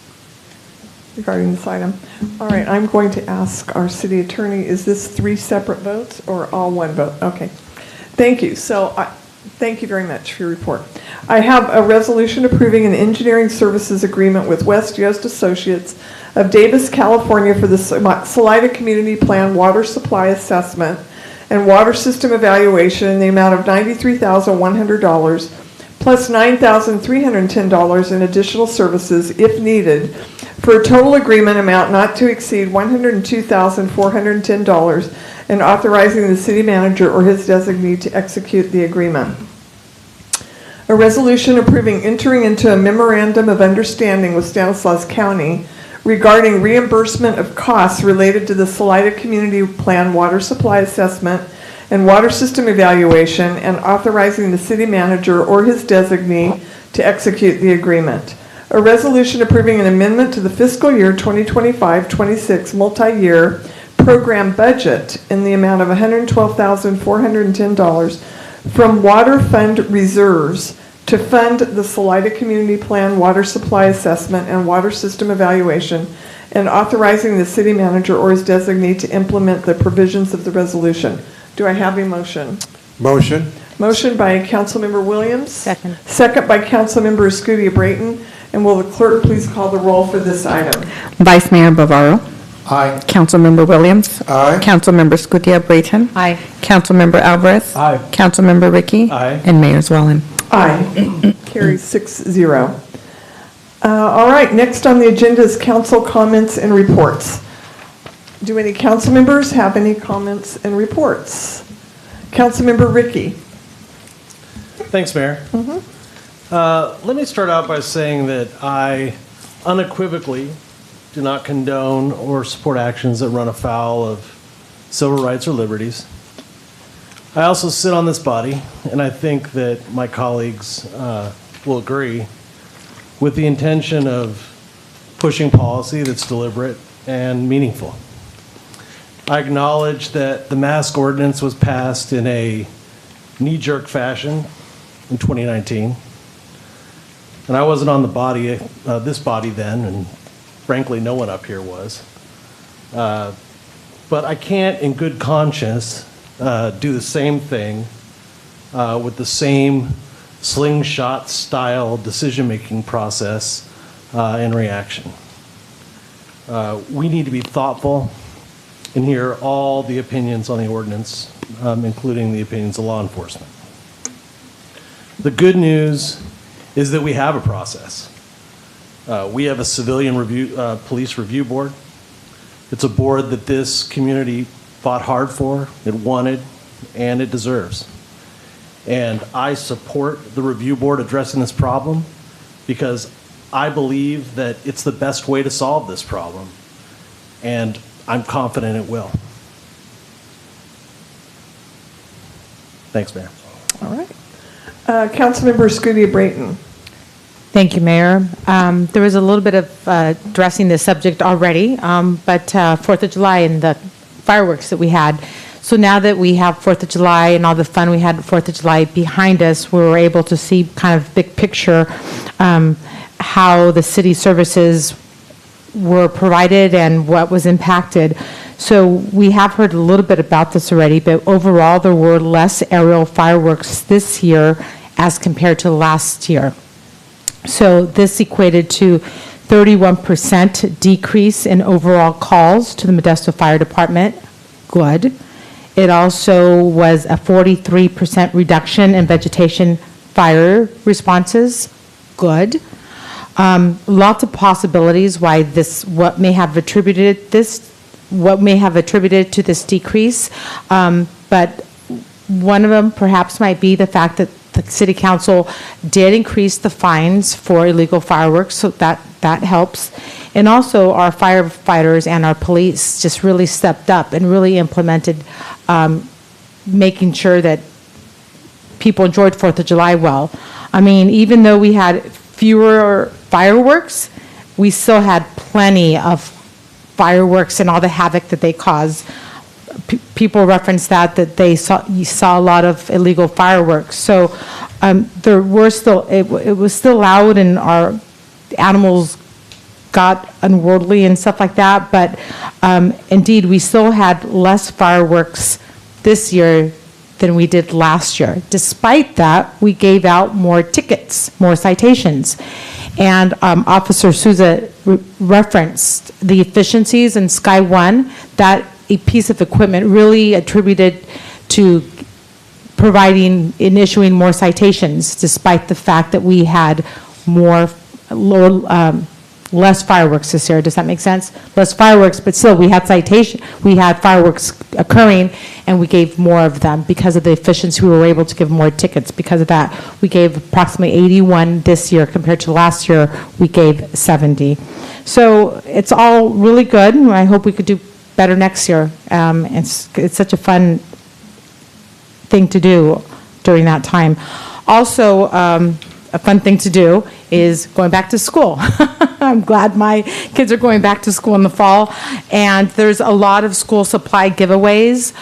regarding this item? All right, I'm going to ask our city attorney, is this 3 separate votes or all one vote? Okay, thank you. Thank you very much for your report. I have a resolution approving an engineering services agreement with West Yost Associates of Davis, California for the Salida Community Plan Water Supply Assessment and Water System Evaluation in the amount of $93,100 plus $9,310 in additional services if needed for a total agreement amount not to exceed $102,410 and authorizing the city manager or his designee to execute the agreement. A resolution approving entering into a memorandum of understanding with Stanislaus County regarding reimbursement of costs related to the Salida Community Plan Water Supply Assessment and Water System Evaluation and authorizing the city manager or his designee to execute the agreement. A resolution approving an amendment to the fiscal year 2025-26 multi-year program budget in the amount of $112,410 from water fund reserves to fund the Salida Community Plan Water Supply Assessment and Water System Evaluation and authorizing the city manager or his designee to implement the provisions of the resolution. Do I have a motion? Motion. Motion by Councilmember Williams. Second. Second by Councilmember Escutia-Brayton. And will the clerk please call the roll for this item? Vice Mayor Bavaro. Aye. Councilmember Williams. Aye. Councilmember Escutia-Brayton. Aye. Councilmember Alvarez. Aye. Councilmember Ricky. Aye. And Mayor Zwellen. Aye. Carries 6-0. All right, next on the agenda is council comments and reports. Do any council members have any comments and reports? Councilmember Ricky. Thanks, Mayor. Let me start out by saying that I unequivocally do not condone or support actions that run afoul of civil rights or liberties. I also sit on this body, and I think that my colleagues will agree, with the intention of pushing policy that's deliberate and meaningful. I acknowledge that the mask ordinance was passed in a knee-jerk fashion in 2019. And I wasn't on the body, this body then, and frankly, no one up here was. But I can't, in good conscience, do the same thing with the same slingshot-style decision-making process in reaction. We need to be thoughtful and hear all the opinions on the ordinance, including the opinions of law enforcement. The good news is that we have a process. We have a civilian police review board. It's a board that this community fought hard for, it wanted, and it deserves. And I support the review board addressing this problem because I believe that it's the best way to solve this problem. And I'm confident it will. Thanks, Mayor. All right. Councilmember Scudia Brayton. Thank you, Mayor. There was a little bit of addressing this subject already, but 4th of July and the fireworks that we had. So now that we have 4th of July and all the fun we had at 4th of July behind us, we were able to see kind of big picture how the city services were provided and what was impacted. So we have heard a little bit about this already, but overall there were less aerial fireworks this year as compared to last year. So this equated to 31% decrease in overall calls to the Modesto Fire Department. Good. It also was a 43% reduction in vegetation fire responses. Good. Lots of possibilities why this, what may have attributed to this decrease, but one of them perhaps might be the fact that the City Council did increase the fines for illegal fireworks, so that helps. And also our firefighters and our police just really stepped up and really implemented making sure that people enjoyed 4th of July well. I mean, even though we had fewer fireworks, we still had plenty of fireworks and all the havoc that they cause. People reference that you saw a lot of illegal fireworks. So there were still, it was still loud and our animals got unworldly and stuff like that. But indeed, we still had less fireworks this year than we did last year. Despite that, we gave out more tickets, more citations. And Officer Souza referenced the efficiencies in Sky One, that a piece of equipment really attributed to providing and issuing more citations, despite the fact that we had less fireworks this year. Does that make sense? Less fireworks, but still we had fireworks occurring, and we gave more of them because of the efficiency. We were able to give more tickets because of that. We gave approximately 81 this year compared to last year. We gave 70. So it's all really good. I hope we could do better next year. It's such a fun thing to do during that time. Also, a fun thing to do is going back to school. I'm glad my kids are going back to school in the fall, and there's a lot of school supply giveaways.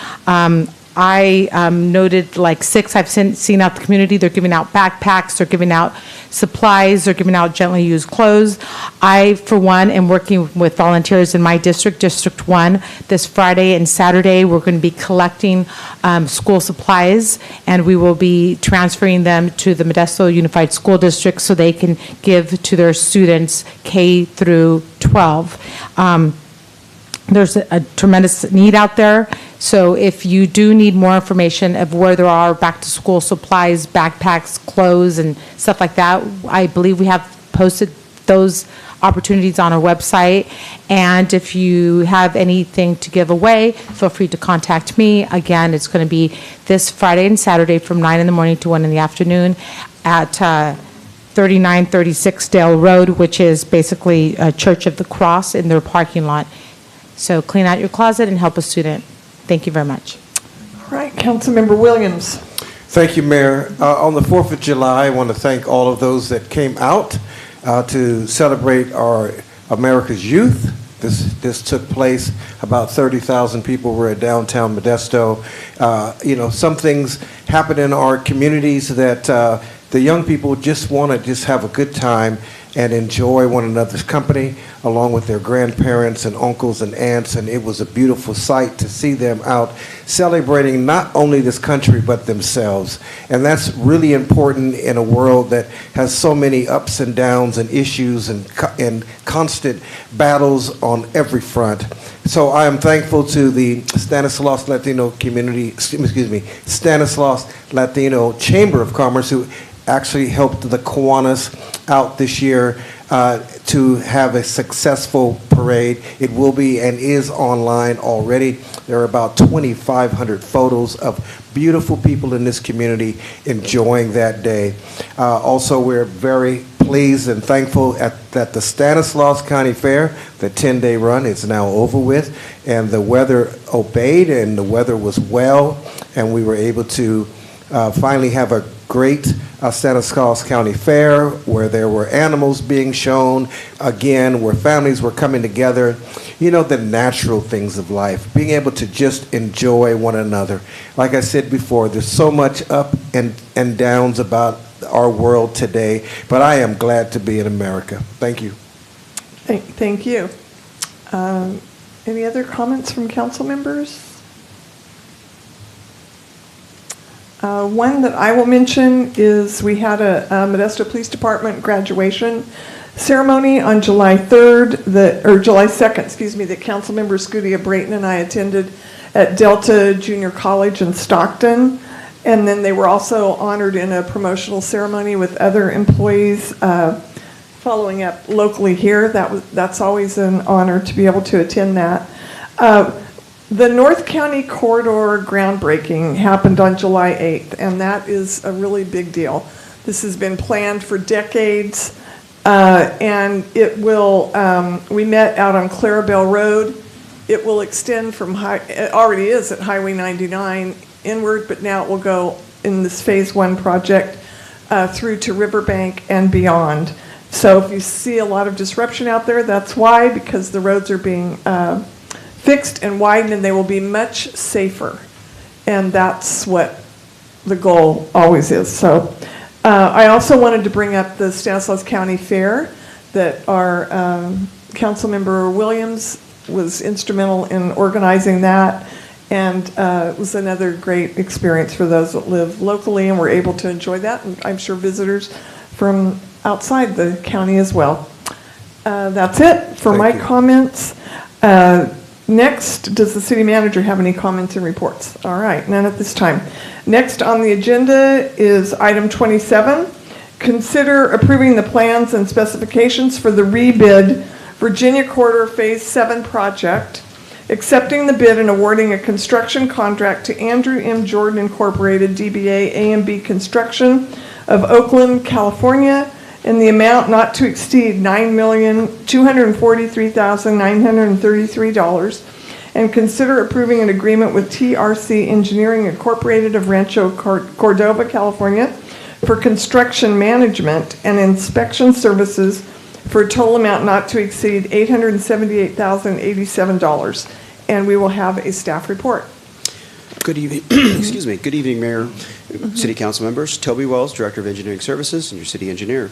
I noted like 6 I've seen out the community. They're giving out backpacks, they're giving out supplies, they're giving out gently used clothes. I, for one, am working with volunteers in my district, District 1. This Friday and Saturday, we're going to be collecting school supplies, and we will be transferring them to the Modesto Unified School District so they can give to their students K through 12. There's a tremendous need out there. So if you do need more information of where there are back-to-school supplies, backpacks, clothes, and stuff like that, I believe we have posted those opportunities on our website. And if you have anything to give away, feel free to contact me. Again, it's going to be this Friday and Saturday from 9 in the morning to 1 in the afternoon at 3936 Dale Road, which is basically Church of the Cross in their parking lot. So clean out your closet and help a student. Thank you very much. All right, Councilmember Williams. Thank you, Mayor. On the 4th of July, I want to thank all of those that came out to celebrate our America's youth. This took place. About 30,000 people were at downtown Modesto. Some things happen in our communities that the young people just want to just have a good time and enjoy one another's company along with their grandparents and uncles and aunts, and it was a beautiful sight to see them out celebrating not only this country but themselves. And that's really important in a world that has so many ups and downs and issues and constant battles on every front. So I am thankful to the Stanislaus Latino Stanislaus Latino Chamber of Commerce, who actually helped the Kiwanis out this year to have a successful parade. It will be and is online already. There are about 2,500 photos of beautiful people in this community enjoying that day. Also, we're very pleased and thankful that the Stanislaus County Fair, the 10-day run, is now over with, and the weather obeyed, and the weather was well, and we were able to finally have a great Stanislaus County Fair where there were animals being shown, again, where families were coming together. The natural things of life, being able to just enjoy one another. Like I said before, there's so much up and downs about our world today, but I am glad to be in America. Thank you. Thank you. Any other comments from council members? One that I will mention is we had a Modesto Police Department graduation ceremony on July 2nd, that Councilmember Scudia Brayton and I attended at Delta Junior College in Stockton. And then they were also honored in a promotional ceremony with other employees following up locally here. That's always an honor to be able to attend that. The North County Corridor groundbreaking happened on July 8th, and that is a really big deal. This has been planned for decades, and it will, we met out on Clarabelle Road. It will extend from, it already is at Highway 99 inward, but now it will go in this Phase 1 project through to Riverbank and beyond. So if you see a lot of disruption out there, that's why, because the roads are being fixed and widened, and they will be much safer. And that's what the goal always is. So I also wanted to bring up the Stanislaus County Fair that our Councilmember Williams was instrumental in organizing that. And it was another great experience for those that live locally and were able to enjoy that. And I'm sure visitors from outside the county as well. That's it for my comments. Next, does the city manager have any comments and reports? All right, none at this time. Next on the agenda is item 27. Consider approving the plans and specifications for the rebid Virginia Corridor Phase 7 project, accepting the bid and awarding a construction contract to Andrew M. Jordan Incorporated, DBA A&B Construction of Oakland, California, in the amount not to exceed $9,243,933, and consider approving an agreement with TRC Engineering Incorporated of Rancho Cordova, California, for construction management and inspection services for a total amount not to exceed $878,087. And we will have a staff report. Good evening. Excuse me. Good evening, Mayor, City Council members. Toby Wells, Director of Engineering Services, and your City Engineer.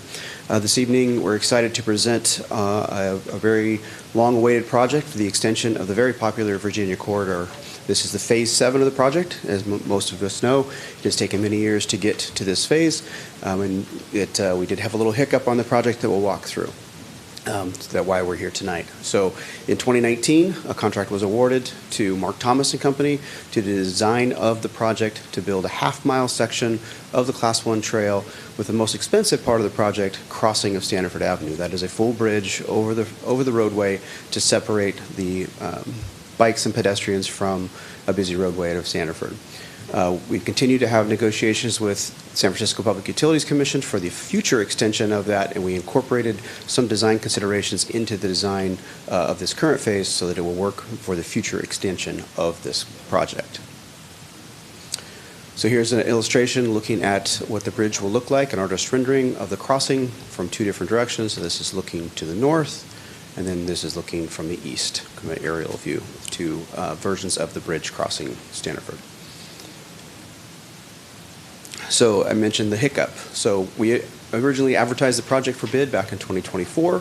This evening, we're excited to present a very long-awaited project for the extension of the very popular Virginia Corridor. This is the Phase 7 of the project. As most of us know, it has taken many years to get to this phase, and we did have a little hiccup on the project that we'll walk through. That's why we're here tonight. So in 2019, a contract was awarded to Mark Thomas and Company to the design of the project to build a half-mile section of the Class 1 trail with the most expensive part of the project, crossing of Standiford Avenue. That is a full bridge over the roadway to separate the bikes and pedestrians from a busy roadway out of Standiford. We continue to have negotiations with San Francisco Public Utilities Commission for the future extension of that, and we incorporated some design considerations into the design of this current phase so that it will work for the future extension of this project. So here's an illustration looking at what the bridge will look like, an artist rendering of the crossing from two different directions. So this is looking to the north, and then this is looking from the east, from an aerial view, two versions of the bridge crossing Standiford. So I mentioned the hiccup. So we originally advertised the project for bid back in 2024.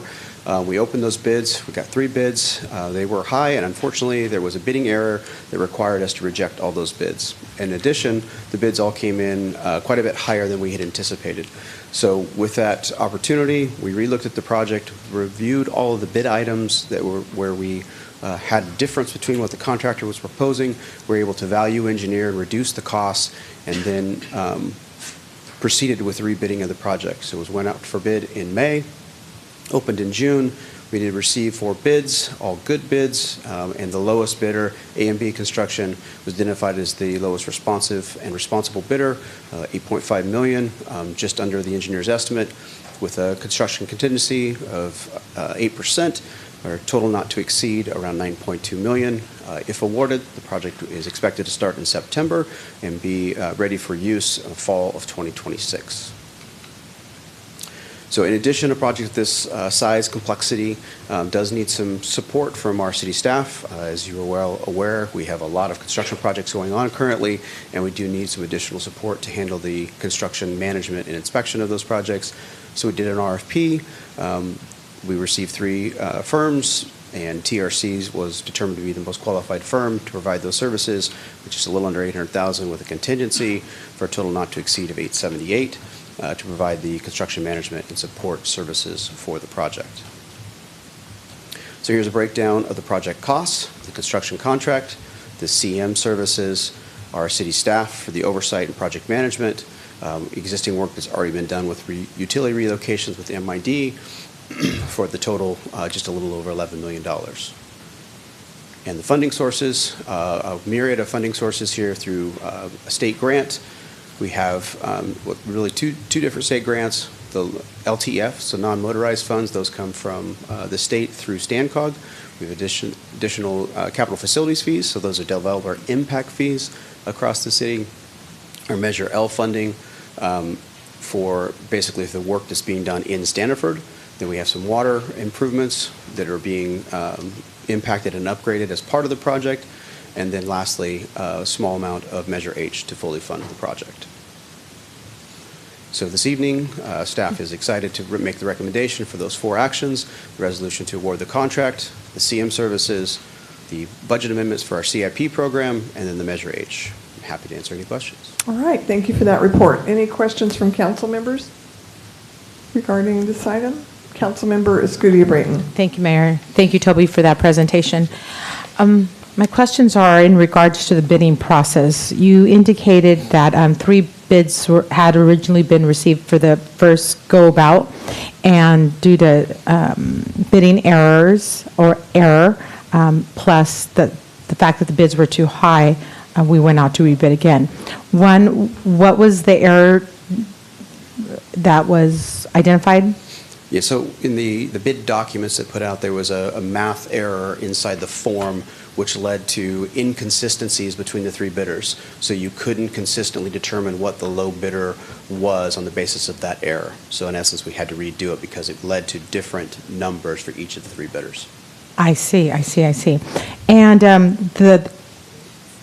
We opened those bids. We got 3 bids. They were high, and unfortunately, there was a bidding error that required us to reject all those bids. In addition, the bids all came in quite a bit higher than we had anticipated. So with that opportunity, we relooked at the project, reviewed all of the bid items that were where we had a difference between what the contractor was proposing. We were able to value engineer and reduce the costs, and then proceeded with rebidding of the project. So it went out for bid in May, opened in June. We did receive 4 bids, all good bids, and the lowest bidder, A&B Construction, was identified as the lowest responsive and responsible bidder, $8.5 million, just under the engineer's estimate, with a construction contingency of 8%, or total not to exceed around $9.2 million. If awarded, the project is expected to start in September and be ready for use in the fall of 2026. So in addition, a project of this size, complexity, does need some support from our city staff. As you are well aware, we have a lot of construction projects going on currently, and we do need some additional support to handle the construction management and inspection of those projects. So we did an RFP. We received 3 firms, and TRC was determined to be the most qualified firm to provide those services, which is a little under $800,000 with a contingency for a total not to exceed of $878 to provide the construction management and support services for the project. So here's a breakdown of the project costs, the construction contract, the CM services, our city staff for the oversight and project management, existing work that's already been done with utility relocations with MID, for the total just a little over $11 million. And the funding sources, a myriad of funding sources here through a state grant. We have really two different state grants. The LTF, so non-motorized funds, those come from the state through STANCOG. We have additional capital facilities fees, so those are developer impact fees across the city. Our Measure L funding for basically the work that's being done in Standiford. Then we have some water improvements that are being impacted and upgraded as part of the project. And then lastly, a small amount of Measure H to fully fund the project. So this evening, staff is excited to make the recommendation for those 4 actions: the resolution to award the contract, the CM services, the budget amendments for our CIP program, and then the Measure H. I'm happy to answer any questions. All right, thank you for that report. Any questions from council members regarding this item? Councilmember Escutia-Brayton. Thank you, Mayor. Thank you, Toby, for that presentation. My questions are in regards to the bidding process. You indicated that 3 bids had originally been received for the first go-about, and due to bidding errors or error, plus the fact that the bids were too high, we went out to rebid again. One, what was the error that was identified? Yeah, so in the bid documents that put out, there was a math error inside the form, which led to inconsistencies between the 3 bidders. So you couldn't consistently determine what the low bidder was on the basis of that error. So in essence, we had to redo it because it led to different numbers for each of the 3 bidders. I see. And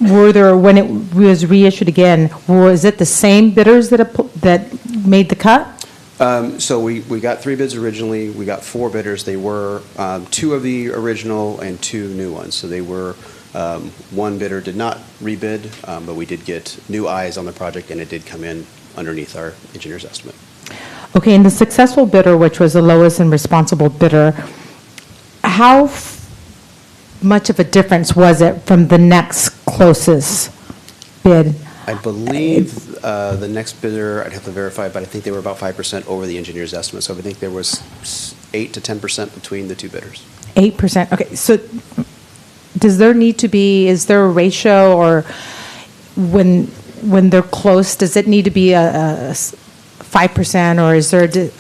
were there, when it was reissued again, was it the same bidders that made the cut? So we got 3 bids originally. We got 4 bidders. They were 2 of the original and 2 new ones. So they were, 1 bidder did not rebid, but we did get new eyes on the project, and it did come in underneath our engineer's estimate. Okay, and the successful bidder, which was the lowest and responsible bidder, how much of a difference was it from the next closest bid? I believe the next bidder, I'd have to verify, but I think they were about 5% over the engineer's estimate. So I think there was 8 to 10% between the two bidders. 8%, okay, so does there need to be, is there a ratio, or when they're close, does it need to be a 5%, or is there just?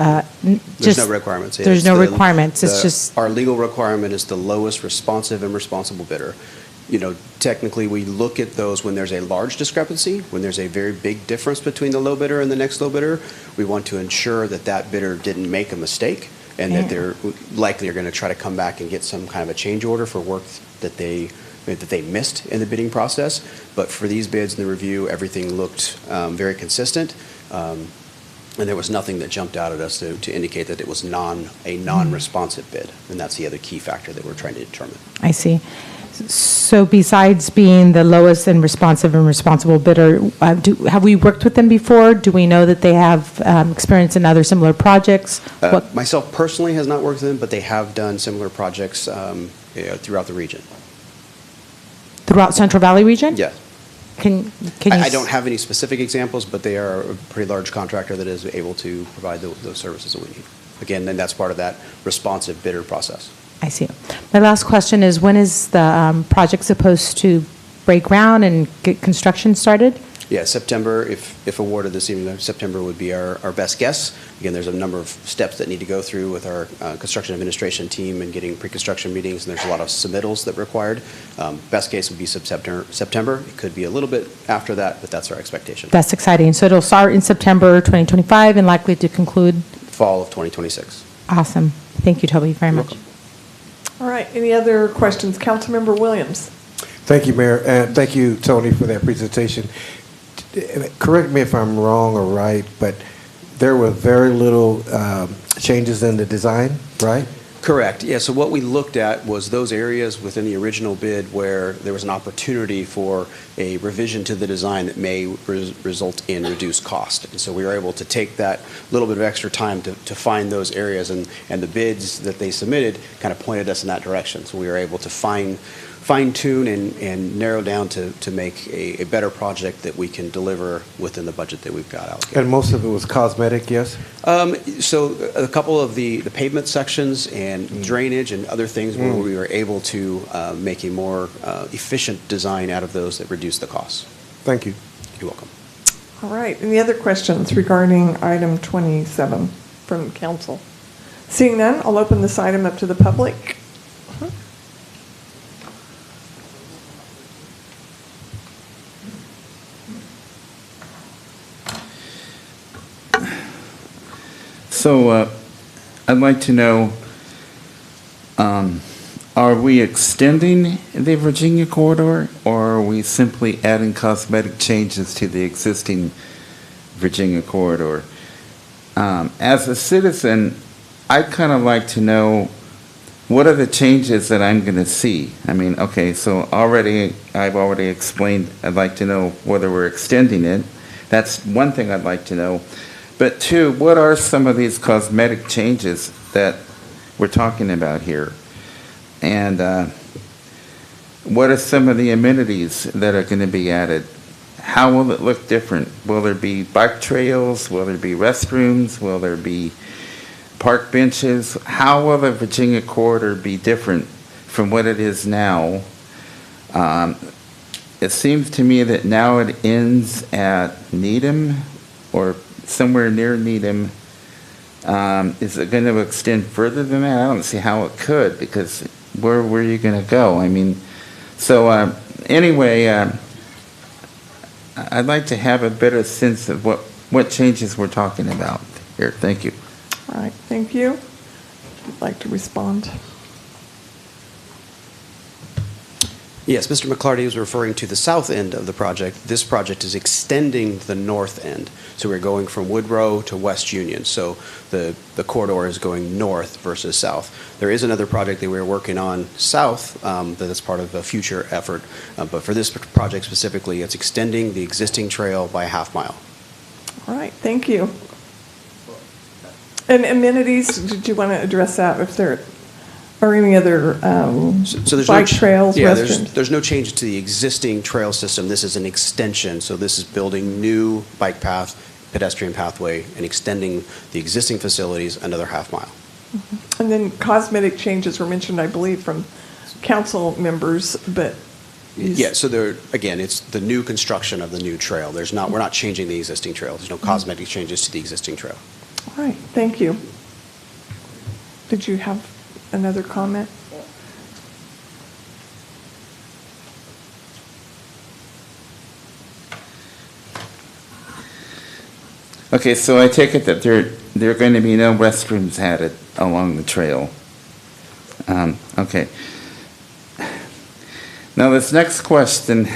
There's no requirements. Yeah, There's no requirements, it's just, Our legal requirement is the lowest responsive and responsible bidder. You know, technically, we look at those when there's a large discrepancy, when there's a very big difference between the low bidder and the next low bidder. We want to ensure that that bidder didn't make a mistake, and that they're likely are going to try to come back and get some kind of a change order for work that they missed in the bidding process. But for these bids in the review, everything looked very consistent, and there was nothing that jumped out at us to indicate that it was a non-responsive bid, and that's the other key factor that we're trying to determine. I see. So besides being the lowest and responsible bidder, have we worked with them before? Do we know that they have experience in other similar projects? Myself personally has not worked with them, but they have done similar projects throughout the region. Throughout Central Valley region? Yes. Can you? I don't have any specific examples, but they are a pretty large contractor that is able to provide those services that we need. Again, then that's part of that responsive bidder process. I see. My last question is, when is the project supposed to break ground and get construction started? Yeah, September, if awarded this evening, September would be our best guess. Again, there's a number of steps that need to go through with our construction administration team and getting pre-construction meetings, and there's a lot of submittals that are required. Best case would be September. It could be a little bit after that, but that's our expectation. That's exciting. So it'll start in September 2025 and likely to conclude? Fall of 2026. Awesome. Thank you, Toby, very much. All right, any other questions? Councilmember Williams. Thank you, Mayor, and thank you, Tony, for that presentation. Correct me if I'm wrong or right, but there were very little changes in the design, right? Correct. Yeah, so what we looked at was those areas within the original bid where there was an opportunity for a revision to the design that may result in reduced cost. And so we were able to take that little bit of extra time to find those areas, and the bids that they submitted kind of pointed us in that direction. So we were able to fine-tune and narrow down to make a better project that we can deliver within the budget that we've got allocated. And most of it was cosmetic, yes? So a couple of the pavement sections and drainage and other things where we were able to make a more efficient design out of those that reduce the costs. Thank you. You're welcome. All right, any other questions regarding item 27 from council? Seeing none, I'll open this item up to the public. So I'd like to know, are we extending the Virginia corridor, or are we simply adding cosmetic changes to the existing Virginia corridor? As a citizen, I'd kind of like to know, what are the changes that I'm going to see? I mean, okay, so I've already explained, I'd like to know whether we're extending it. That's one thing I'd like to know. But two, what are some of these cosmetic changes that we're talking about here? And what are some of the amenities that are going to be added? How will it look different? Will there be bike trails? Will there be restrooms? Will there be park benches? How will the Virginia corridor be different from what it is now? It seems to me that now it ends at Needham or somewhere near Needham. Is it going to extend further than that? I don't see how it could, because where are you going to go? I mean, so anyway, I'd like to have a better sense of what changes we're talking about here. Thank you. All right, thank you. I'd like to respond. Yes, Mr. McClarty was referring to the south end of the project. This project is extending the north end. So we're going from Woodrow to West Union. So the corridor is going north versus south. There is another project that we're working on south that is part of a future effort. But for this project specifically, it's extending the existing trail by a half mile. All right, thank you. And amenities, did you want to address that, if there are any other So there's bike trails, restrooms? there's no change to the existing trail system. This is an extension, so this is building new bike path, pedestrian pathway, and extending the existing facilities another half mile. And then cosmetic changes were mentioned, I believe, from council members, but. Yeah, so there, again, it's the new construction of the new trail. We're not changing the existing trail. There's no cosmetic changes to the existing trail. All right, thank you. Did you have another comment? Okay, so I take it that there are going to be no restrooms added along the trail. Okay. Now, this next question,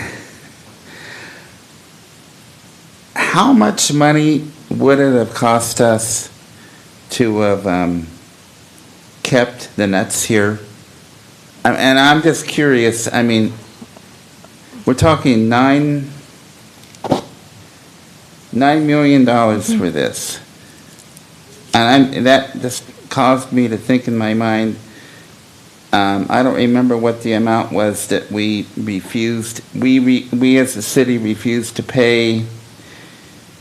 how much money would it have cost us to have kept the nuts here? And I'm just curious, I mean, we're talking $9 million for this. And that just caused me to think in my mind, I don't remember what the amount was that we refused. We as a city refused to pay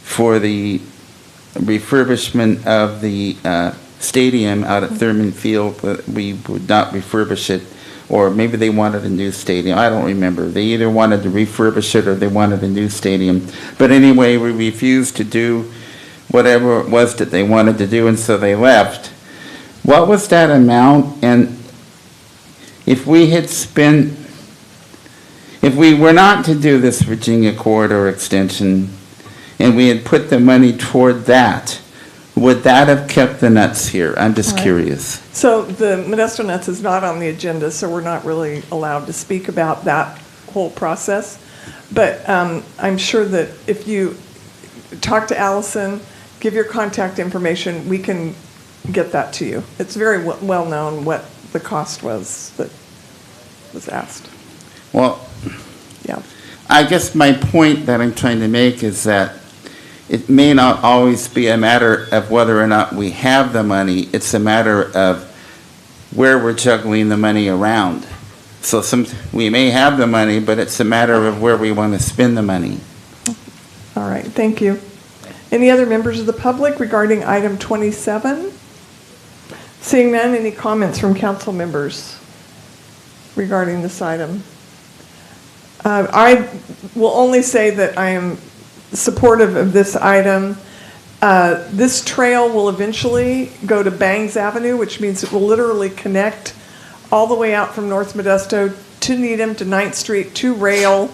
for the refurbishment of the stadium out at Thurman Field. We would not refurbish it, or maybe they wanted a new stadium. I don't remember. They either wanted to refurbish it or they wanted a new stadium. But anyway, we refused to do whatever it was that they wanted to do, and so they left. What was that amount? And if we were not to do this Virginia corridor extension, and we had put the money toward that, would that have kept the nuts here? I'm just curious. So the Modesto Nuts is not on the agenda, so we're not really allowed to speak about that whole process. But I'm sure that if you talk to Allison, give your contact information, we can get that to you. It's very well known what the cost was that was asked. Well, yeah. I guess my point that I'm trying to make is that it may not always be a matter of whether or not we have the money. It's a matter of where we're juggling the money around. So we may have the money, but it's a matter of where we want to spend the money. All right, thank you. Any other members of the public regarding item 27? Seeing none, any comments from council members regarding this item? I will only say that I am supportive of this item. This trail will eventually go to Bangs Avenue, which means it will literally connect all the way out from North Modesto to Needham, to 9th Street, to rail.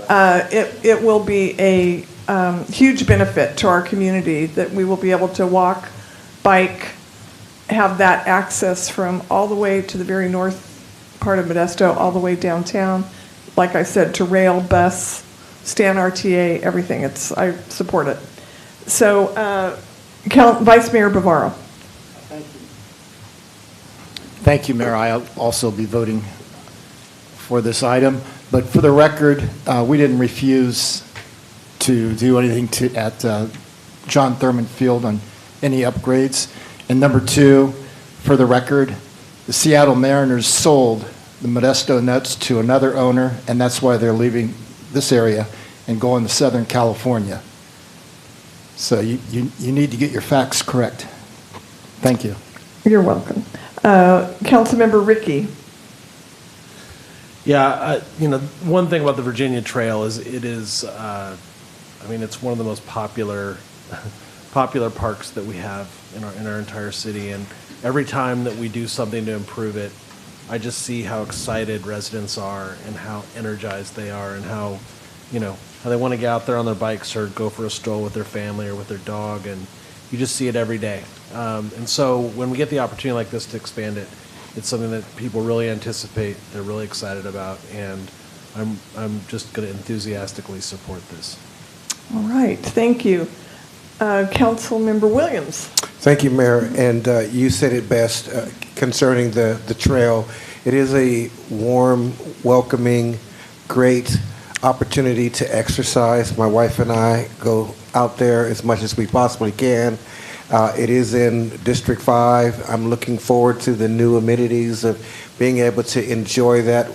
It will be a huge benefit to our community that we will be able to walk, bike, have that access from all the way to the very north part of Modesto, all the way downtown. Like I said, to rail, bus, Stan RTA, everything. I support it. So, Vice Mayor Bavaro. Thank you, Mayor. I'll also be voting for this item. But for the record, we didn't refuse to do anything at John Thurman Field on any upgrades. And number two, for the record, the Seattle Mariners sold the Modesto Nuts to another owner, and that's why they're leaving this area and going to Southern California. So you need to get your facts correct. Thank you. You're welcome. Councilmember Ricky. Yeah, one thing about the Virginia Trail is it's one of the most popular parks that we have in our entire city, and every time that we do something to improve it, I just see how excited residents are and how energized they are and how they want to get out there on their bikes or go for a stroll with their family or with their dog, and you just see it every day. And so when we get the opportunity like this to expand it, it's something that people really anticipate, they're really excited about, and I'm just going to enthusiastically support this. All right, thank you. Councilmember Williams. Thank you, Mayor. And you said it best concerning the trail. It is a warm, welcoming, great opportunity to exercise. My wife and I go out there as much as we possibly can. It is in District 5. I'm looking forward to the new amenities of being able to enjoy that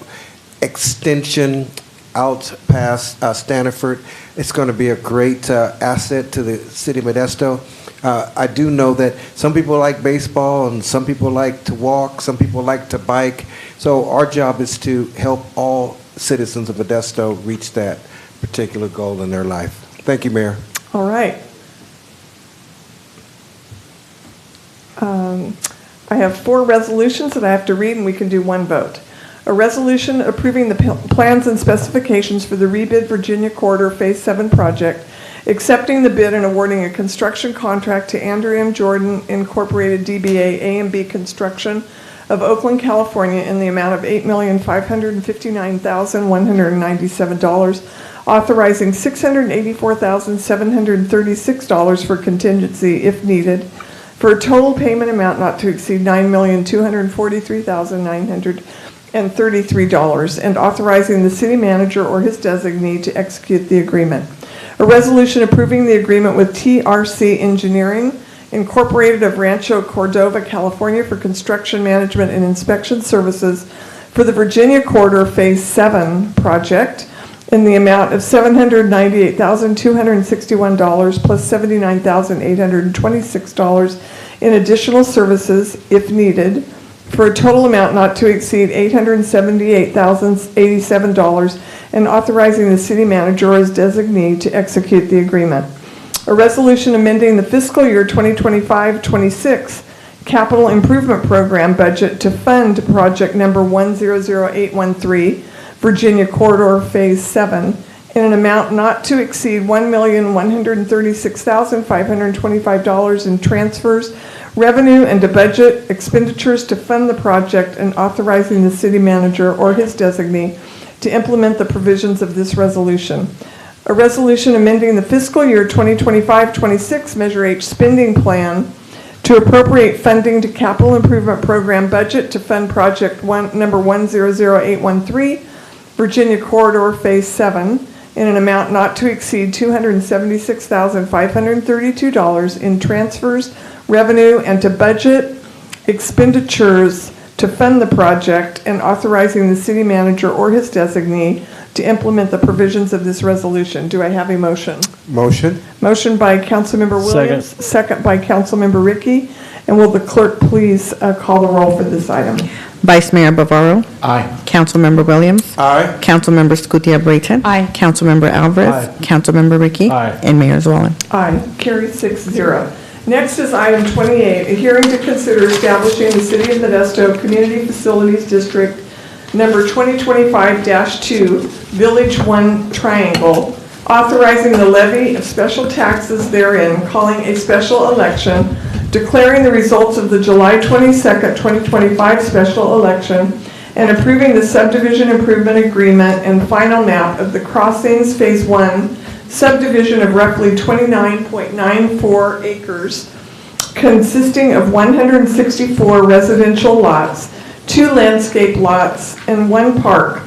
extension out past Stanford. It's going to be a great asset to the city of Modesto. I do know that some people like baseball and some people like to walk, some people like to bike. So our job is to help all citizens of Modesto reach that particular goal in their life. Thank you, Mayor. All right. I have 4 resolutions that I have to read, and we can do one vote. A resolution approving the plans and specifications for the rebid Virginia Corridor Phase 7 project, accepting the bid and awarding a construction contract to Andrew M. Jordan Incorporated DBA A&B Construction of Oakland, California in the amount of $8,559,197, authorizing $684,736 for contingency if needed, for a total payment amount not to exceed $9,243,933, and authorizing the city manager or his designee to execute the agreement. A resolution approving the agreement with TRC Engineering, Incorporated of Rancho Cordova, California for construction management and inspection services for the Virginia Corridor Phase 7 project in the amount of $798,261 plus $79,826 in additional services if needed, for a total amount not to exceed $878,087, and authorizing the city manager or his designee to execute the agreement. A resolution amending the fiscal year 2025-26 capital improvement program budget to fund project number 100813, Virginia Corridor Phase 7, in an amount not to exceed $1,136,525 in transfers, revenue, and to budget expenditures to fund the project, and authorizing the city manager or his designee to implement the provisions of this resolution. A resolution amending the fiscal year 2025-26 Measure H spending plan to appropriate funding to capital improvement program budget to fund project number 100813, Virginia Corridor Phase 7, in an amount not to exceed $276,532 in transfers, revenue, and to budget expenditures to fund the project, and authorizing the city manager or his designee to implement the provisions of this resolution. Do I have a motion? Motion. Motion by Councilmember Williams, second by Councilmember Ricky. And will the clerk please call the roll for this item? Vice Mayor Bavaro. Aye. Councilmember Williams. Aye. Councilmember Scutia Brayton. Aye. Councilmember Alvarez. Aye. Councilmember Ricky. Aye. And Mayor Zwollen. Aye. Carried 6-0. Next is item 28, a hearing to consider establishing the City of Modesto Community Facilities District number 2025-2, Village 1 Triangle, authorizing the levy of special taxes therein, calling a special election, declaring the results of the July 22nd, 2025 special election, and approving the subdivision improvement agreement and final map of the Crossings Phase 1 subdivision of roughly 29.94 acres, consisting of 164 residential lots, 2 landscape lots, and one park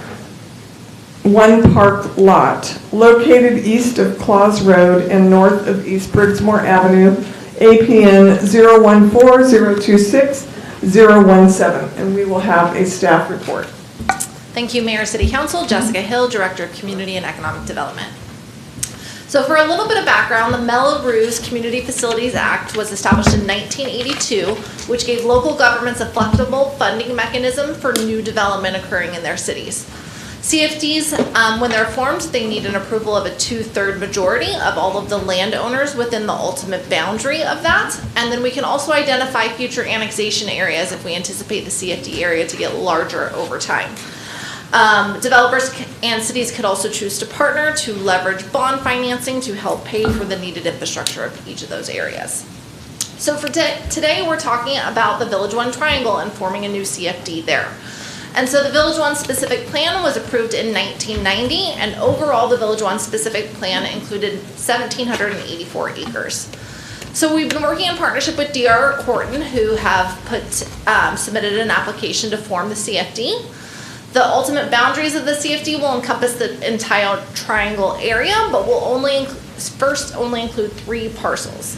lot, located east of Claus Road and north of East Brigsmore Avenue, APN 014-026-017. And we will have a staff report. Thank you, Mayor, City Council. Jessica Hill, Director of Community and Economic Development. So for a little bit of background, the Melrose Community Facilities Act was established in 1982, which gave local governments a flexible funding mechanism for new development occurring in their cities. CFDs, when they're formed, they need an approval of a 2/3 majority of all of the landowners within the ultimate boundary of that. And then we can also identify future annexation areas if we anticipate the CFD area to get larger over time. Developers and cities could also choose to partner to leverage bond financing to help pay for the needed infrastructure of each of those areas. So for today, we're talking about the Village 1 Triangle and forming a new CFD there. And so the Village 1 specific plan was approved in 1990, and overall the Village 1 specific plan included 1,784 acres. So we've been working in partnership with D.R. Horton, who have submitted an application to form the CFD. The ultimate boundaries of the CFD will encompass the entire triangle area, but will only include 3 parcels.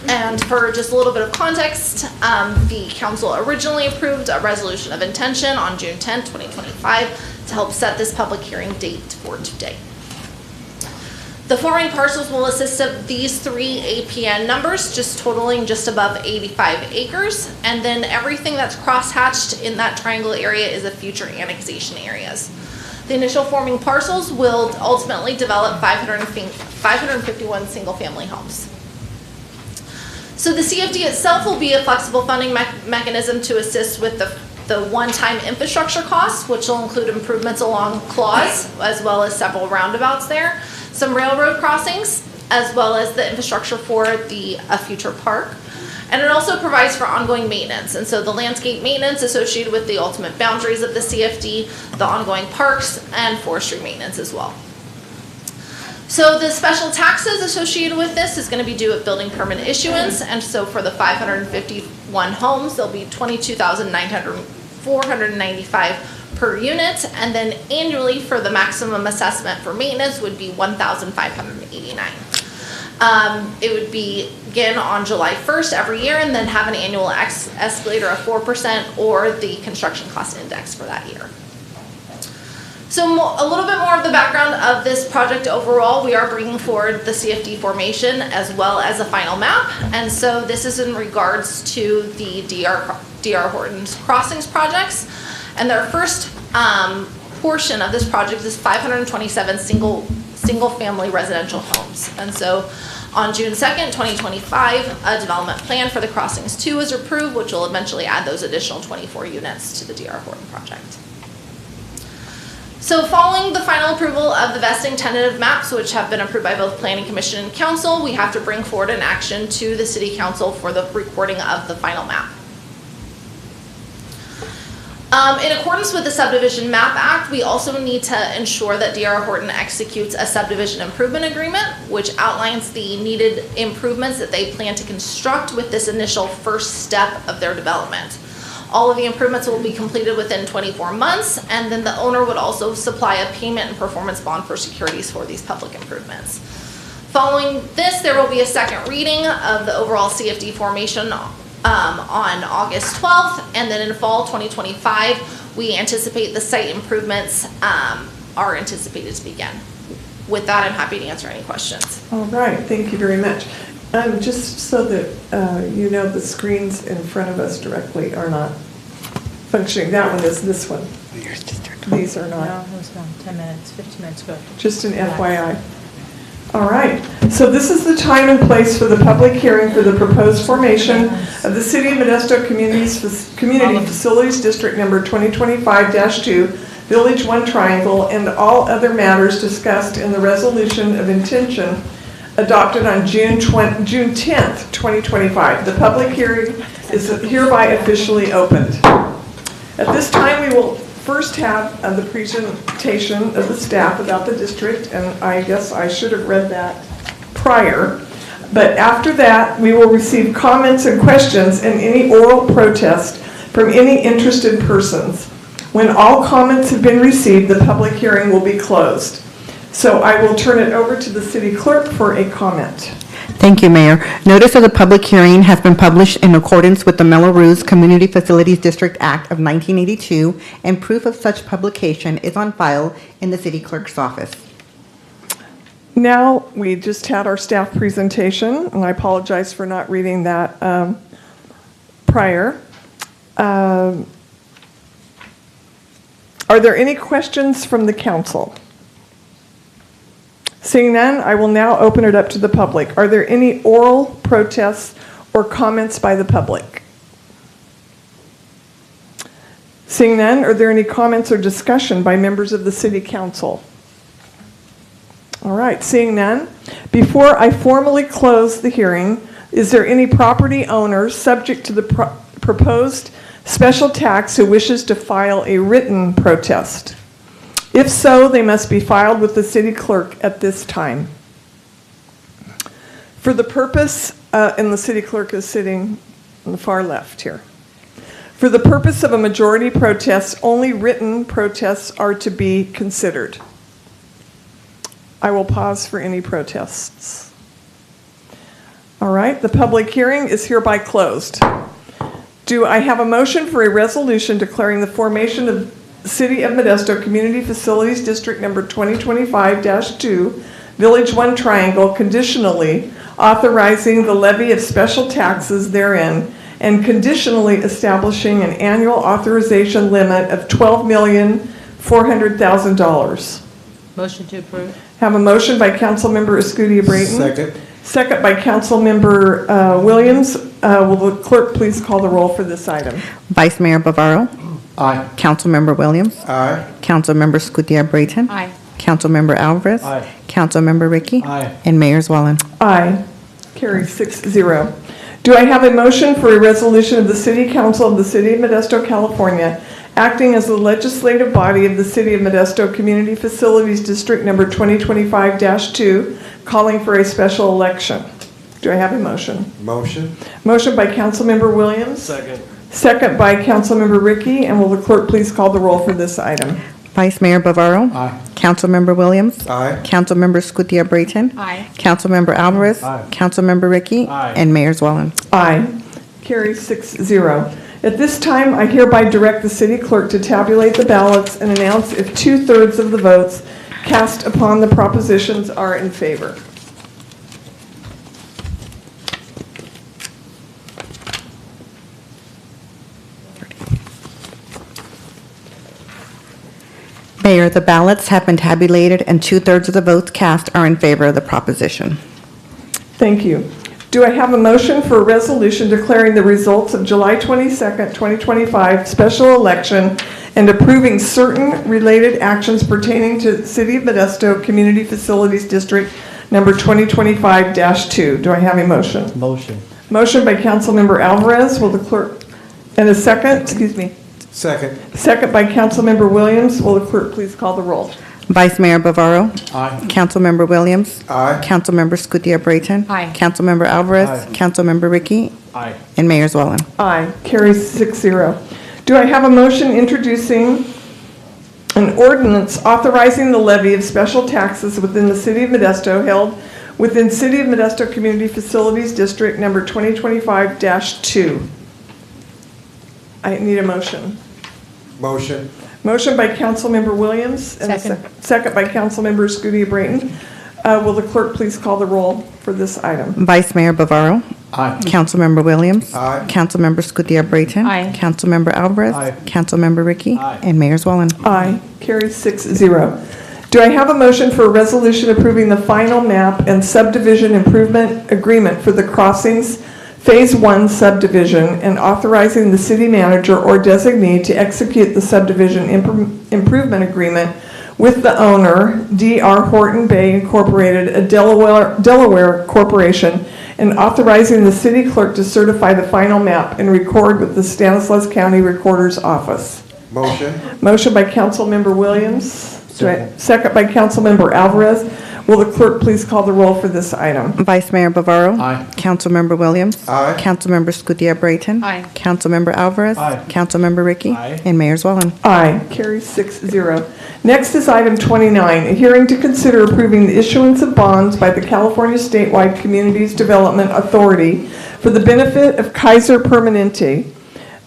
And for just a little bit of context, the council originally approved a resolution of intention on June 10, 2025 to help set this public hearing date for today. The forming parcels will consist of these 3 APN numbers, just totaling just above 85 acres. And then everything that's crosshatched in that triangle area is the future annexation areas. The initial forming parcels will ultimately develop 551 single-family homes. So the CFD itself will be a flexible funding mechanism to assist with the one-time infrastructure costs, which will include improvements along Claus, as well as several roundabouts there, some railroad crossings, as well as the infrastructure for the future park. And it also provides for ongoing maintenance. And so the landscape maintenance associated with the ultimate boundaries of the CFD, the ongoing parks, and forestry maintenance as well. So the special taxes associated with this is going to be due at building permit issuance. And so for the 551 homes, there'll be $22,495 per unit. And then annually for the maximum assessment for maintenance would be $1,589. It would be again on July 1st every year, and then have an annual escalator of 4% or the construction cost index for that year. So a little bit more of the background of this project overall. We are bringing forward the CFD formation as well as a final map. And so this is in regards to the DR Horton's Crossings projects. And their first portion of this project is 527 single-family residential homes. And so on June 2nd, 2025, a development plan for the Crossings 2 is approved, which will eventually add those additional 24 units to the DR Horton project. So following the final approval of the vesting tentative maps, which have been approved by both Planning Commission and Council, we have to bring forward an action to the City Council for the recording of the final map. In accordance with the Subdivision Map Act, we also need to ensure that DR Horton executes a subdivision improvement agreement, which outlines the needed improvements that they plan to construct with this initial first step of their development. All of the improvements will be completed within 24 months, and then the owner would also supply a payment and performance bond for securities for these public improvements. Following this, there will be a second reading of the overall CFD formation on August 12th, and then in fall 2025, we anticipate the site improvements are anticipated to begin. With that, I'm happy to answer any questions. All right, thank you very much. Just so that you know, the screens in front of us directly are not functioning. That one is this one. These are not. No, it was about 10 minutes, 15 minutes ago. Just an FYI. All right, so this is the time and place for the public hearing for the proposed formation of the City of Modesto Community Facilities District Number 2025-2, Village 1 Triangle, and all other matters discussed in the resolution of intention adopted on June 10th, 2025. The public hearing is hereby officially opened. At this time, we will first have the presentation of the staff about the district, and I guess I should have read that prior. But after that, we will receive comments and questions and any oral protest from any interested persons. When all comments have been received, the public hearing will be closed. So I will turn it over to the city clerk for a comment. Thank you, Mayor. Notice of the public hearing has been published in accordance with the Melrose Community Facilities District Act of 1982, and proof of such publication is on file in the city clerk's office. Now, we just had our staff presentation, and I apologize for not reading that prior. Are there any questions from the council? Seeing none, I will now open it up to the public. Are there any oral protests or comments by the public? Seeing none, are there any comments or discussion by members of the city council? All right, seeing none. Before I formally close the hearing, is there any property owner subject to the proposed special tax who wishes to file a written protest? If so, they must be filed with the city clerk at this time. For the purpose, and the city clerk is sitting on the far left here. For the purpose of a majority protest, only written protests are to be considered. I will pause for any protests. All right, the public hearing is hereby closed. Do I have a motion for a resolution declaring the formation of City of Modesto Community Facilities District Number 2025-2, Village 1 Triangle, conditionally authorizing the levy of special taxes therein, and conditionally establishing an annual authorization limit of $12,400,000? Motion to approve. Have a motion by Councilmember Escutia-Brayton. Second. Second by Councilmember Williams. Will the clerk please call the roll for this item? Vice Mayor Bavaro. Aye. Councilmember Williams. Aye. Councilmember Escutia-Brayton. Aye. Councilmember Alvarez. Aye. Councilmember Ricky. Aye. And Mayor Zwallen. Aye. Carries 6-0. Do I have a motion for a resolution of the City Council of the City of Modesto, California, acting as the legislative body of the City of Modesto Community Facilities District Number 2025-2, calling for a special election? Do I have a motion? Motion. Motion by Councilmember Williams. Second. Second by Councilmember Ricky. And will the clerk please call the roll for this item? Vice Mayor Bavaro. Aye. Councilmember Williams. Aye. Councilmember Escutia-Brayton. Aye. Councilmember Alvarez. Aye. Councilmember Ricky. Aye. And Mayor Zwallen. Aye. Carries 6-0. At this time, I hereby direct the city clerk to tabulate the ballots and announce if 2/3 of the votes cast upon the propositions are in favor. Mayor, the ballots have been tabulated and 2/3 of the votes cast are in favor of the proposition. Thank you. Do I have a motion for a resolution declaring the results of July 22nd, 2025 special election and approving certain related actions pertaining to the City of Modesto Community Facilities District Number 2025-2? Do I have a motion? Motion. Motion by Councilmember Alvarez. Will the clerk, and a second, excuse me. Second. Second by Councilmember Williams. Will the clerk please call the roll? Vice Mayor Bavaro. Aye. Councilmember Williams. Aye. Councilmember Escutia-Brayton. Aye. Councilmember Alvarez. Aye. Councilmember Ricky. Aye. And Mayor Zwallen. Aye. Carries 6-0. Do I have a motion introducing an ordinance authorizing the levy of special taxes within the City of Modesto held within City of Modesto Community Facilities District Number 2025-2? I need a motion. Motion. Motion by Councilmember Williams. And Second. Second by Councilmember Escutia-Brayton. Will the clerk please call the roll for this item? Vice Mayor Bavaro. Aye. Councilmember Williams. Aye. Councilmember Escutia-Brayton. Aye. Councilmember Alvarez. Aye. Councilmember Ricky. Aye. And Mayor Zwallen. Aye. Carries 6-0. Do I have a motion for a resolution approving the final map and subdivision improvement agreement for the Crossings Phase 1 subdivision and authorizing the city manager or designee to execute the subdivision improvement agreement with the owner, D.R. Horton Bay Incorporated, a Delaware corporation, and authorizing the city clerk to certify the final map and record with the Stanislaus County Recorder's Office? Motion. Motion by Councilmember Williams. Second by Councilmember Alvarez. Will the clerk please call the roll for this item? Vice Mayor Bavaro. Aye. Councilmember Williams. Aye. Councilmember Escutia-Brayton. Aye. Councilmember Alvarez. Aye. Councilmember Ricky. Aye. And Mayor Zwallen. Aye. Carries 6-0. Next is item 29, a hearing to consider approving the issuance of bonds by the California Statewide Communities Development Authority for the benefit of Kaiser Permanente,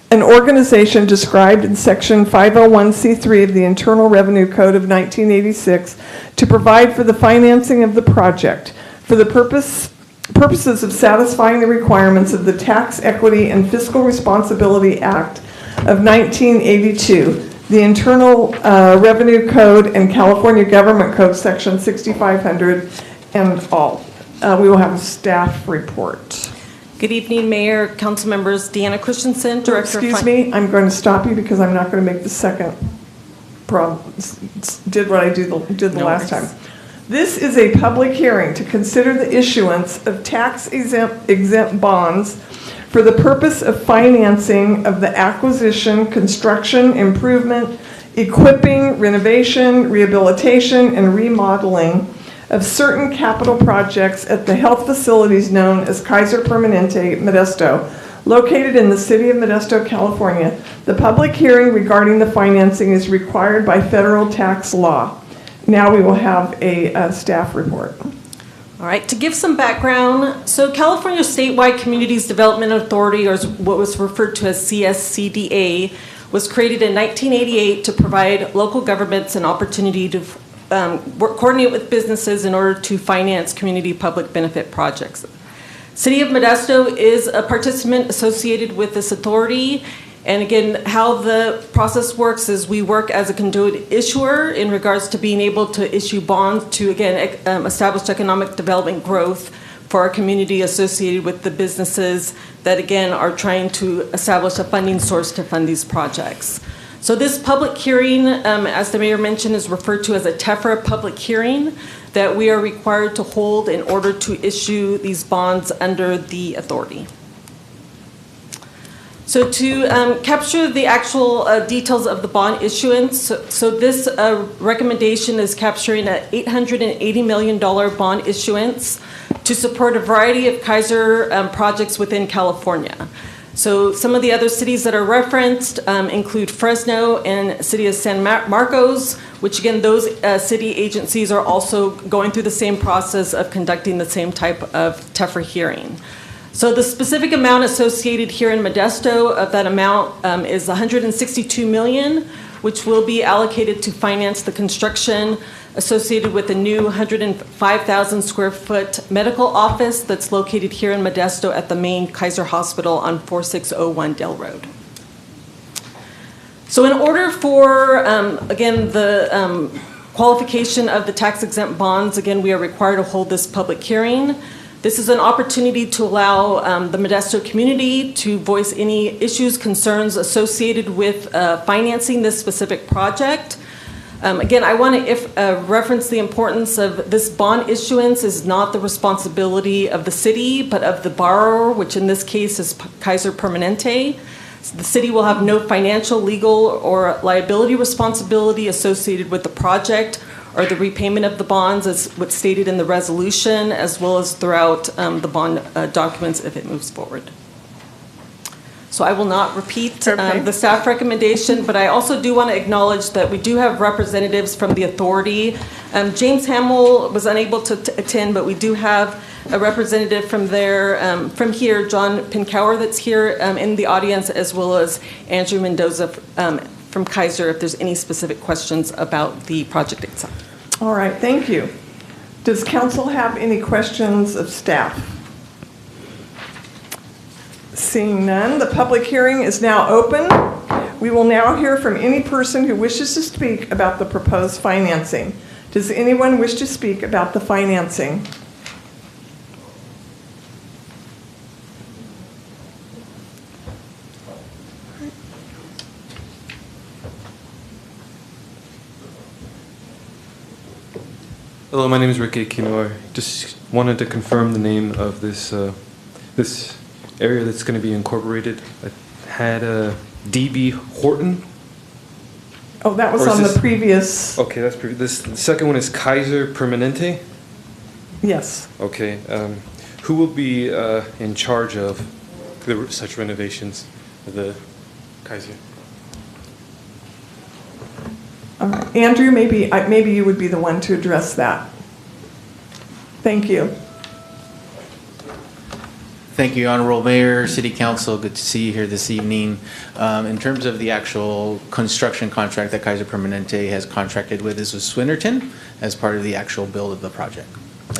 an organization described in Section 501c3 of the Internal Revenue Code of 1986 to provide for the financing of the project for the purposes of satisfying the requirements of the Tax Equity and Fiscal Responsibility Act of 1982, the Internal Revenue Code and California Government Code Section 6500 and all. We will have a staff report. Good evening, Mayor, council members. Deanna Christensen, Director of Excuse me, I'm going to stop you because I'm not going to make the second problem. Did what I did the last time. This is a public hearing to consider the issuance of tax exempt bonds for the purpose of financing of the acquisition, construction, improvement, equipping, renovation, rehabilitation, and remodeling of certain capital projects at the health facilities known as Kaiser Permanente Modesto, located in the City of Modesto, California. The public hearing regarding the financing is required by federal tax law. Now we will have a staff report. All right, to give some background, so California Statewide Communities Development Authority, or what was referred to as CSCDA, was created in 1988 to provide local governments an opportunity to coordinate with businesses in order to finance community public benefit projects. City of Modesto is a participant associated with this authority. And again, how the process works is we work as a conduit issuer in regards to being able to issue bonds to, again, establish economic development growth for our community associated with the businesses that, again, are trying to establish a funding source to fund these projects. So this public hearing, as the mayor mentioned, is referred to as a TEFRA public hearing that we are required to hold in order to issue these bonds under the authority. So to capture the actual details of the bond issuance, so this recommendation is capturing an $880 million bond issuance to support a variety of Kaiser projects within California. So some of the other cities that are referenced include Fresno and City of San Marcos, which again, those city agencies are also going through the same process of conducting the same type of TEFRA hearing. So the specific amount associated here in Modesto of that amount is $162 million, which will be allocated to finance the construction associated with the new 105,000 square foot medical office that's located here in Modesto at the main Kaiser Hospital on 4601 Dell Road. So in order for, again, the qualification of the tax exempt bonds, again, we are required to hold this public hearing. This is an opportunity to allow the Modesto community to voice any issues, concerns associated with financing this specific project. Again, I want to reference the importance of this bond issuance is not the responsibility of the city, but of the borrower, which in this case is Kaiser Permanente. So the city will have no financial, legal, or liability responsibility associated with the project or the repayment of the bonds, as what's stated in the resolution, as well as throughout the bond documents if it moves forward. So I will not repeat the staff recommendation, but I also do want to acknowledge that we do have representatives from the authority. James Hamill was unable to attend, but we do have a representative from there, from here, John Pinkauer, that's here in the audience, as well as Andrew Mendoza from Kaiser, if there's any specific questions about the project itself. All right, thank you. Does council have any questions of staff? Seeing none, the public hearing is now open. We will now hear from any person who wishes to speak about the proposed financing. Does anyone wish to speak about the financing? Hello, my name is Ricky Aquino. I just wanted to confirm the name of this this area that's going to be incorporated. I had DB Horton. Oh, that was on the previous. Okay, that's previous. The second one is Kaiser Permanente. Yes. Okay. Who will be in charge of such renovations of the Kaiser? All right. Andrew, maybe you would be the one to address that. Thank you. Thank you, Honorable Mayor, City Council. Good to see you here this evening. In terms of the actual construction contract that Kaiser Permanente has contracted with is with Swinnerton as part of the actual build of the project,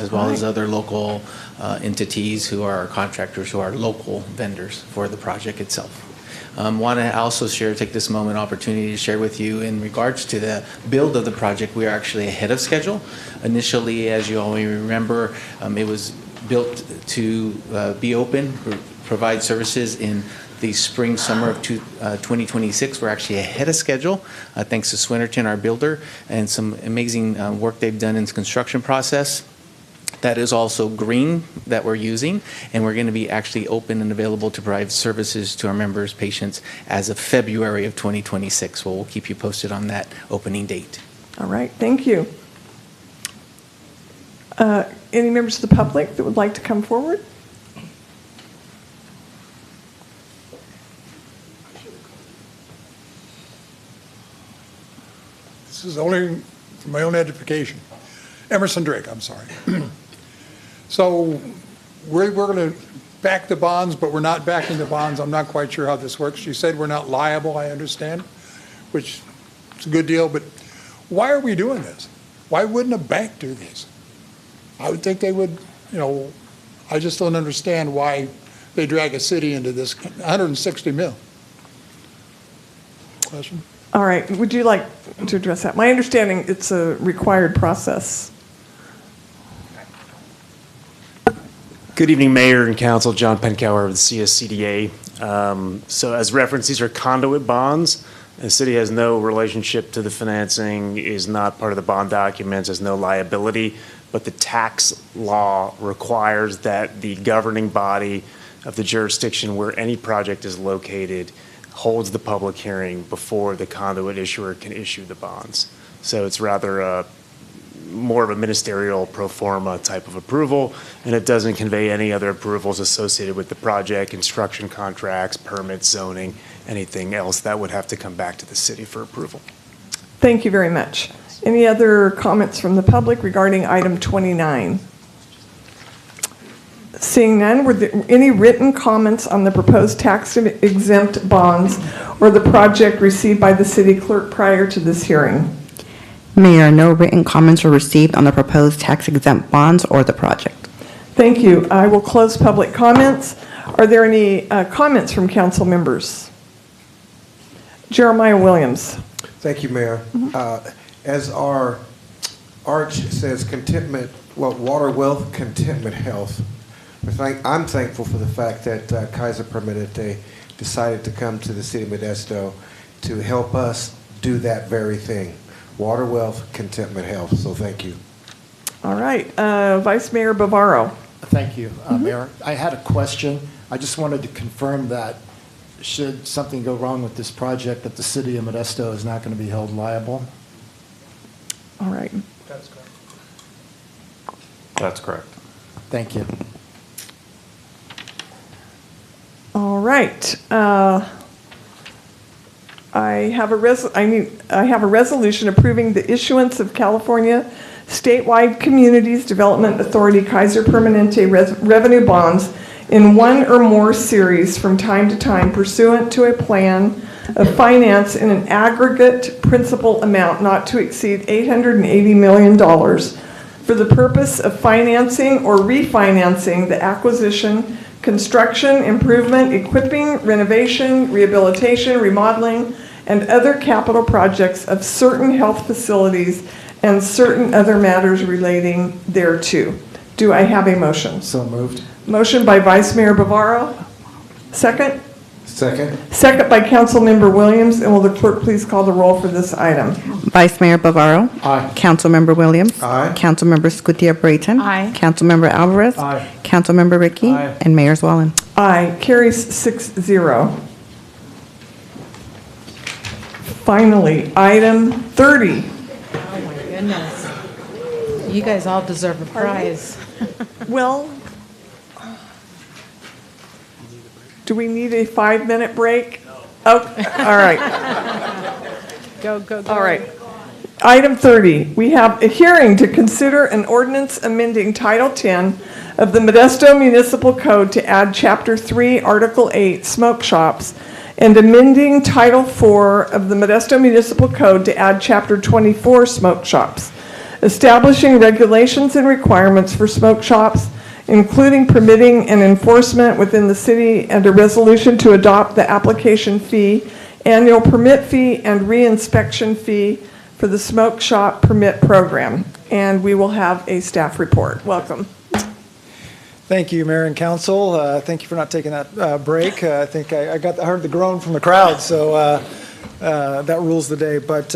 as well as other local entities who are contractors, who are local vendors for the project itself. Want to also take this opportunity to share with you in regards to the build of the project, we are actually ahead of schedule. Initially, as you all may remember, it was built to be open, provide services in the spring, summer of 2026. We're actually ahead of schedule, thanks to Swinnerton, our builder, and some amazing work they've done in the construction process. That is also green that we're using, and we're going to be actually open and available to provide services to our members, patients, as of February of 2026. Well, we'll keep you posted on that opening date. All right, thank you. Any members of the public that would like to come forward? This is only for my own edification. Emerson Drake, I'm sorry. So we're going to back the bonds, but we're not backing the bonds. I'm not quite sure how this works. You said we're not liable, I understand, which is a good deal, but why are we doing this? Why wouldn't a bank do this? I would think they would, I just don't understand why they drag a city into this 160 mil. Question? All right, would you like to address that? My understanding, it's a required process. Good evening, Mayor and Council. John Penkower of the CSCDA. So as referenced, these are conduit bonds. The city has no relationship to the financing, is not part of the bond documents, has no liability, but the tax law requires that the governing body of the jurisdiction where any project is located holds the public hearing before the conduit issuer can issue the bonds. So it's rather more of a ministerial pro forma type of approval, and it doesn't convey any other approvals associated with the project, construction contracts, permits, zoning, anything else that would have to come back to the city for approval. Thank you very much. Any other comments from the public regarding item 29? Seeing none, were there any written comments on the proposed tax-exempt bonds or the project received by the city clerk prior to this hearing? Mayor, no written comments were received on the proposed tax-exempt bonds or the project. Thank you. I will close public comments. Are there any comments from council members? Jeremiah Williams. Thank you, Mayor. As our arch says, contentment, water, wealth, contentment, health. I'm thankful for the fact that Kaiser Permanente decided to come to the city of Modesto to help us do that very thing. Water, wealth, contentment, health. So thank you. All right. Vice Mayor Bavaro. Thank you, Mayor. I had a question. I just wanted to confirm that should something go wrong with this project, that the city of Modesto is not going to be held liable? All right. That's correct. That's correct. Thank you. All right. I have a resolution approving the issuance of California statewide Communities Development Authority Kaiser Permanente revenue bonds in one or more series from time to time pursuant to a plan of finance in an aggregate principal amount not to exceed $880 million for the purpose of financing or refinancing the acquisition, construction, improvement, equipping, renovation, rehabilitation, remodeling, and other capital projects of certain health facilities and certain other matters relating thereto. Do I have a motion? So moved. Motion by Vice Mayor Bavaro. Second? Second. Second by Councilmember Williams. And will the clerk please call the roll for this item? Vice Mayor Bavaro. Aye. Councilmember Williams. Aye. Councilmember Scutia-Brayton. Aye. Councilmember Alvarez. Aye. Councilmember Ricky. Aye. And Mayor Zwallen. Aye. Carries 6-0. Finally, item 30. Oh, my goodness. You guys all deserve a prize. Well, do we need a 5-minute break? No. Okay, all right. Go, go, go. All right. Item 30, we have a hearing to consider an ordinance amending Title 10 of the Modesto Municipal Code to add Chapter 3, Article 8, smoke shops, and amending Title 4 of the Modesto Municipal Code to add Chapter 24, smoke shops, establishing regulations and requirements for smoke shops, including permitting and enforcement within the city, and a resolution to adopt the application fee, annual permit fee, and re-inspection fee for the smoke shop permit program. And we will have a staff report. Welcome. Thank you, Mayor and Council. Thank you for not taking that break. I think I heard the groan from the crowd, so that rules the day. But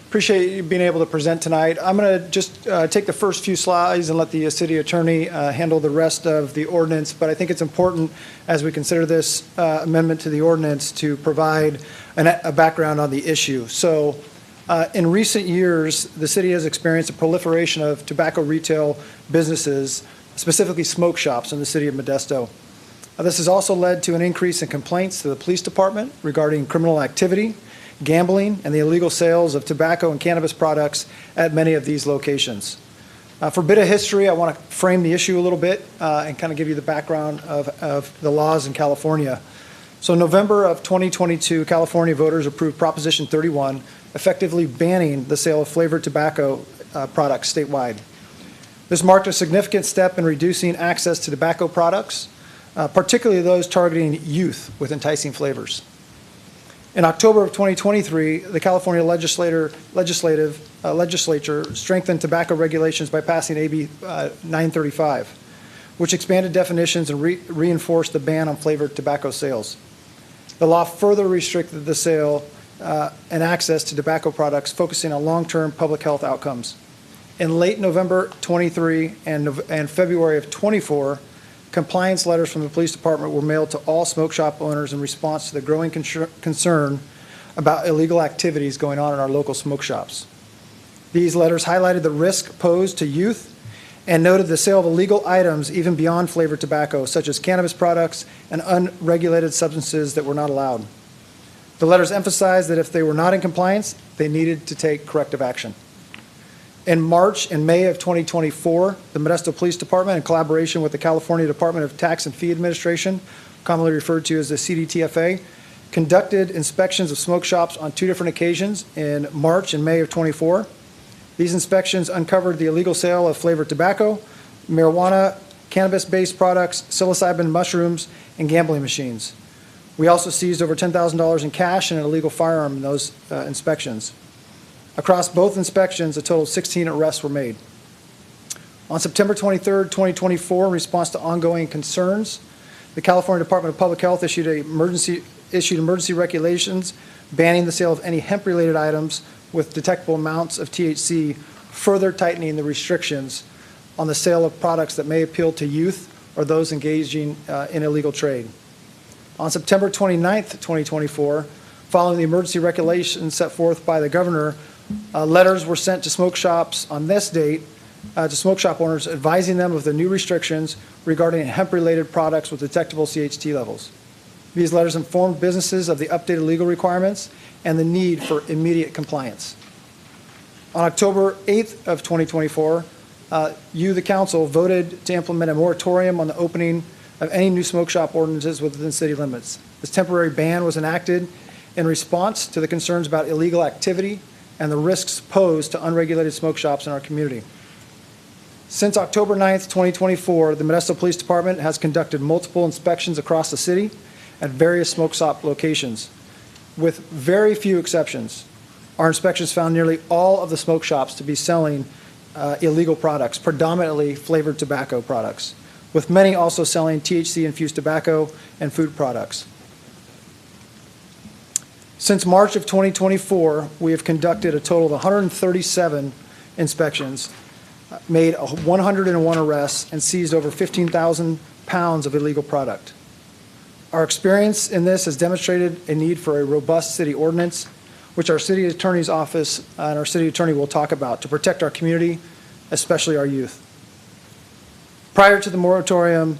appreciate you being able to present tonight. I'm going to just take the first few slides and let the city attorney handle the rest of the ordinance. But I think it's important as we consider this amendment to the ordinance to provide a background on the issue. So in recent years, the city has experienced a proliferation of tobacco retail businesses, specifically smoke shops in the city of Modesto. This has also led to an increase in complaints to the police department regarding criminal activity, gambling, and the illegal sales of tobacco and cannabis products at many of these locations. For a bit of history, I want to frame the issue a little bit and kind of give you the background of the laws in California. So in November of 2022, California voters approved Proposition 31, effectively banning the sale of flavored tobacco products statewide. This marked a significant step in reducing access to tobacco products, particularly those targeting youth with enticing flavors. In October of 2023, the California legislature strengthened tobacco regulations by passing AB 935, which expanded definitions and reinforced the ban on flavored tobacco sales. The law further restricted the sale and access to tobacco products, focusing on long-term public health outcomes. In late November 23 and February of 24, compliance letters from the police department were mailed to all smoke shop owners in response to the growing concern about illegal activities going on in our local smoke shops. These letters highlighted the risk posed to youth and noted the sale of illegal items even beyond flavored tobacco, such as cannabis products and unregulated substances that were not allowed. The letters emphasized that if they were not in compliance, they needed to take corrective action. In March and May of 2024, the Modesto Police Department, in collaboration with the California Department of Tax and Fee Administration, commonly referred to as the CDTFA, conducted inspections of smoke shops on 2 different occasions in March and May of 24. These inspections uncovered the illegal sale of flavored tobacco, marijuana, cannabis-based products, psilocybin mushrooms, and gambling machines. We also seized over $10,000 in cash and an illegal firearm in those inspections. Across both inspections, a total of 16 arrests were made. On September 23, 2024, in response to ongoing concerns, the California Department of Public Health issued emergency regulations banning the sale of any hemp-related items with detectable amounts of THC, further tightening the restrictions on the sale of products that may appeal to youth or those engaging in illegal trade. On September 29, 2024, following the emergency regulations set forth by the governor, letters were sent to smoke shops on this date to smoke shop owners advising them of the new restrictions regarding hemp-related products with detectable CHT levels. These letters informed businesses of the updated legal requirements and the need for immediate compliance. On October 8th of 2024, you, the council, voted to implement a moratorium on the opening of any new smoke shop ordinances within city limits. This temporary ban was enacted in response to the concerns about illegal activity and the risks posed to unregulated smoke shops in our community. Since October 9th, 2024, the Modesto Police Department has conducted multiple inspections across the city at various smoke shop locations. With very few exceptions, our inspections found nearly all of the smoke shops to be selling illegal products, predominantly flavored tobacco products, with many also selling THC-infused tobacco and food products. Since March of 2024, we have conducted a total of 137 inspections, made 101 arrests, and seized over 15,000 pounds of illegal product. Our experience in this has demonstrated a need for a robust city ordinance, which our city attorney's office and our city attorney will talk about to protect our community, especially our youth. Prior to the moratorium,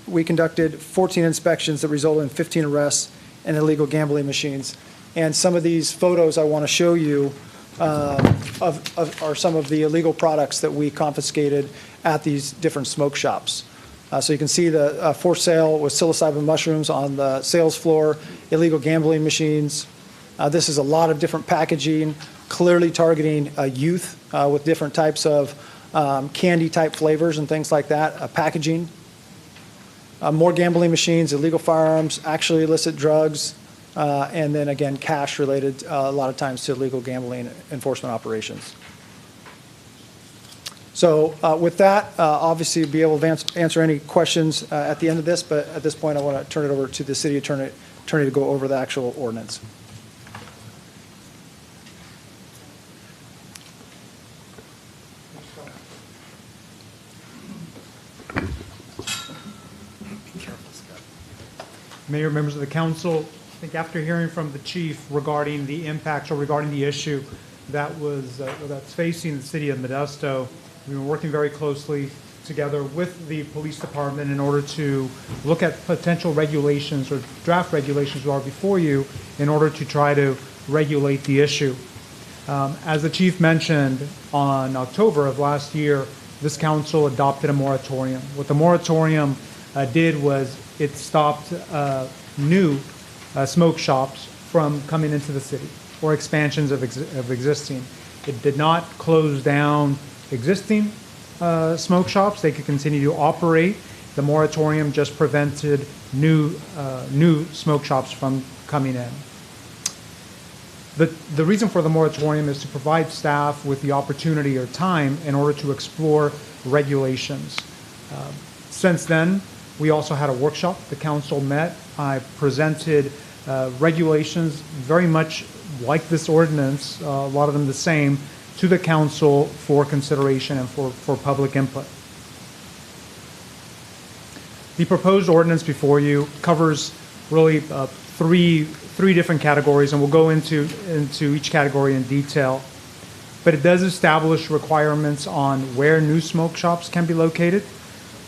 we conducted 14 inspections that resulted in 15 arrests and illegal gambling machines. And some of these photos I want to show you are some of the illegal products that we confiscated at these different smoke shops. So you can see the for sale with psilocybin mushrooms on the sales floor, illegal gambling machines. This is a lot of different packaging, clearly targeting youth with different types of candy-type flavors and things like that, packaging. More gambling machines, illegal firearms, actually illicit drugs, and then again, cash related a lot of times to illegal gambling enforcement operations. So with that, obviously be able to answer any questions at the end of this, but at this point I want to turn it over to the city attorney to go over the actual ordinance. Mayor, members of the council, I think after hearing from the chief regarding the impacts or regarding the issue that's facing the city of Modesto, we've been working very closely together with the police department in order to look at potential regulations or draft regulations that are before you in order to try to regulate the issue. As the chief mentioned, on October of last year, this council adopted a moratorium. What the moratorium did was it stopped new smoke shops from coming into the city or expansions of existing. It did not close down existing smoke shops. They could continue to operate. The moratorium just prevented new smoke shops from coming in. The reason for the moratorium is to provide staff with the opportunity or time in order to explore regulations. Since then, we also had a workshop. The council met. I presented regulations very much like this ordinance, a lot of them the same, to the council for consideration and for public input. The proposed ordinance before you covers really three different categories, and we'll go into each category in detail. But it does establish requirements on where new smoke shops can be located,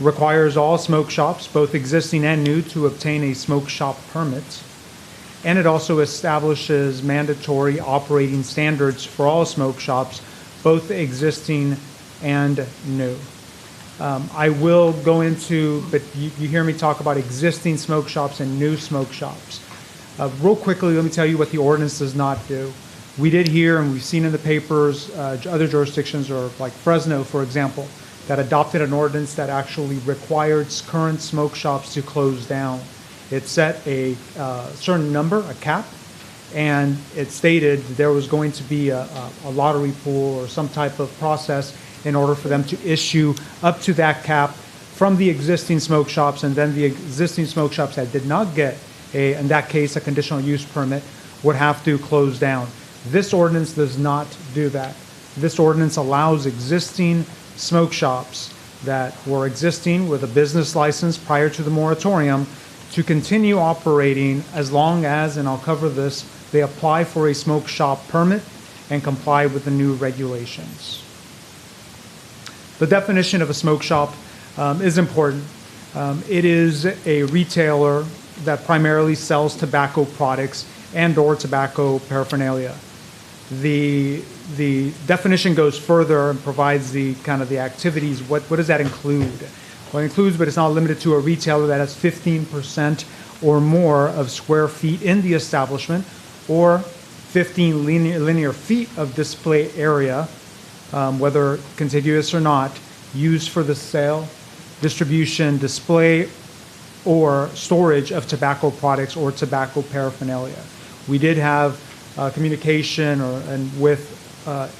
requires all smoke shops, both existing and new, to obtain a smoke shop permit. And it also establishes mandatory operating standards for all smoke shops, both existing and new. I will go into, but you hear me talk about existing smoke shops and new smoke shops. Real quickly, let me tell you what the ordinance does not do. We did hear, and we've seen in the papers, other jurisdictions, or like Fresno, for example, that adopted an ordinance that actually required current smoke shops to close down. It set a certain number, a cap, and it stated there was going to be a lottery pool or some type of process in order for them to issue up to that cap from the existing smoke shops, and then the existing smoke shops that did not get, in that case, a conditional use permit would have to close down. This ordinance does not do that. This ordinance allows existing smoke shops that were existing with a business license prior to the moratorium to continue operating as long as, and I'll cover this, they apply for a smoke shop permit and comply with the new regulations. The definition of a smoke shop is important. It is a retailer that primarily sells tobacco products and/or tobacco paraphernalia. The definition goes further and provides the kind of the activities. What does that include? Well, it includes, but it's not limited to, a retailer that has 15% or more of square feet in the establishment, or 15 linear feet of display area, whether contiguous or not, used for the sale, distribution, display, or storage of tobacco products or tobacco paraphernalia. We did have communication with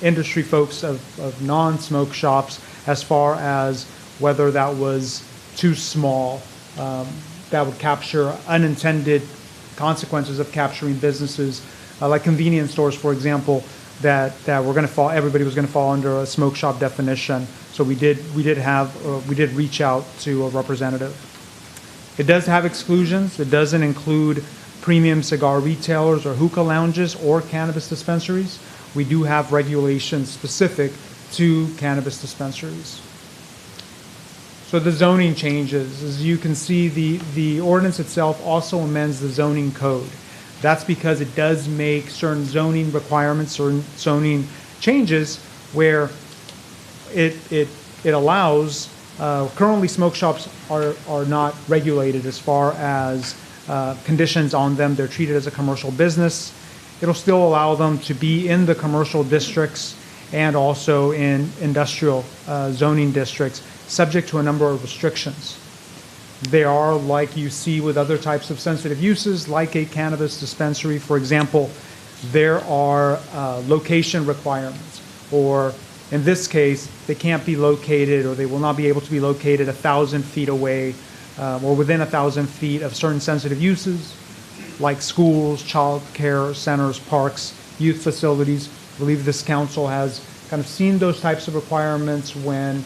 industry folks of non-smoke shops as far as whether that was too small, that would capture unintended consequences of capturing businesses like convenience stores, for example, that were going to fall. Everybody was going to fall under a smoke shop definition. So we did reach out to a representative. It does have exclusions. It doesn't include premium cigar retailers or hookah lounges or cannabis dispensaries. We do have regulations specific to cannabis dispensaries. So the zoning changes, as you can see, the ordinance itself also amends the zoning code. That's because it does make certain zoning requirements or zoning changes where it allows, currently smoke shops are not regulated as far as conditions on them. They're treated as a commercial business. It'll still allow them to be in the commercial districts and also in industrial zoning districts, subject to a number of restrictions. They are, like you see with other types of sensitive uses, like a cannabis dispensary, for example, there are location requirements, or in this case, they can't be located, or they will not be able to be located 1,000 feet away or within 1,000 feet of certain sensitive uses, like schools, child care centers, parks, youth facilities. I believe this council has kind of seen those types of requirements when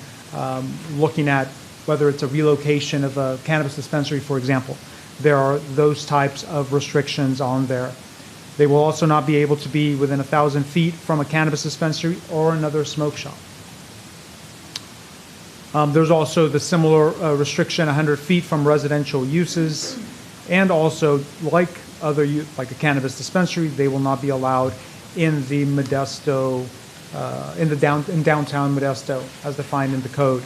looking at whether it's a relocation of a cannabis dispensary, for example. There are those types of restrictions on there. They will also not be able to be within 1,000 feet from a cannabis dispensary or another smoke shop. There's also the similar restriction 100 feet from residential uses, and also like a cannabis dispensary, they will not be allowed in the Modesto, in downtown Modesto, as defined in the code.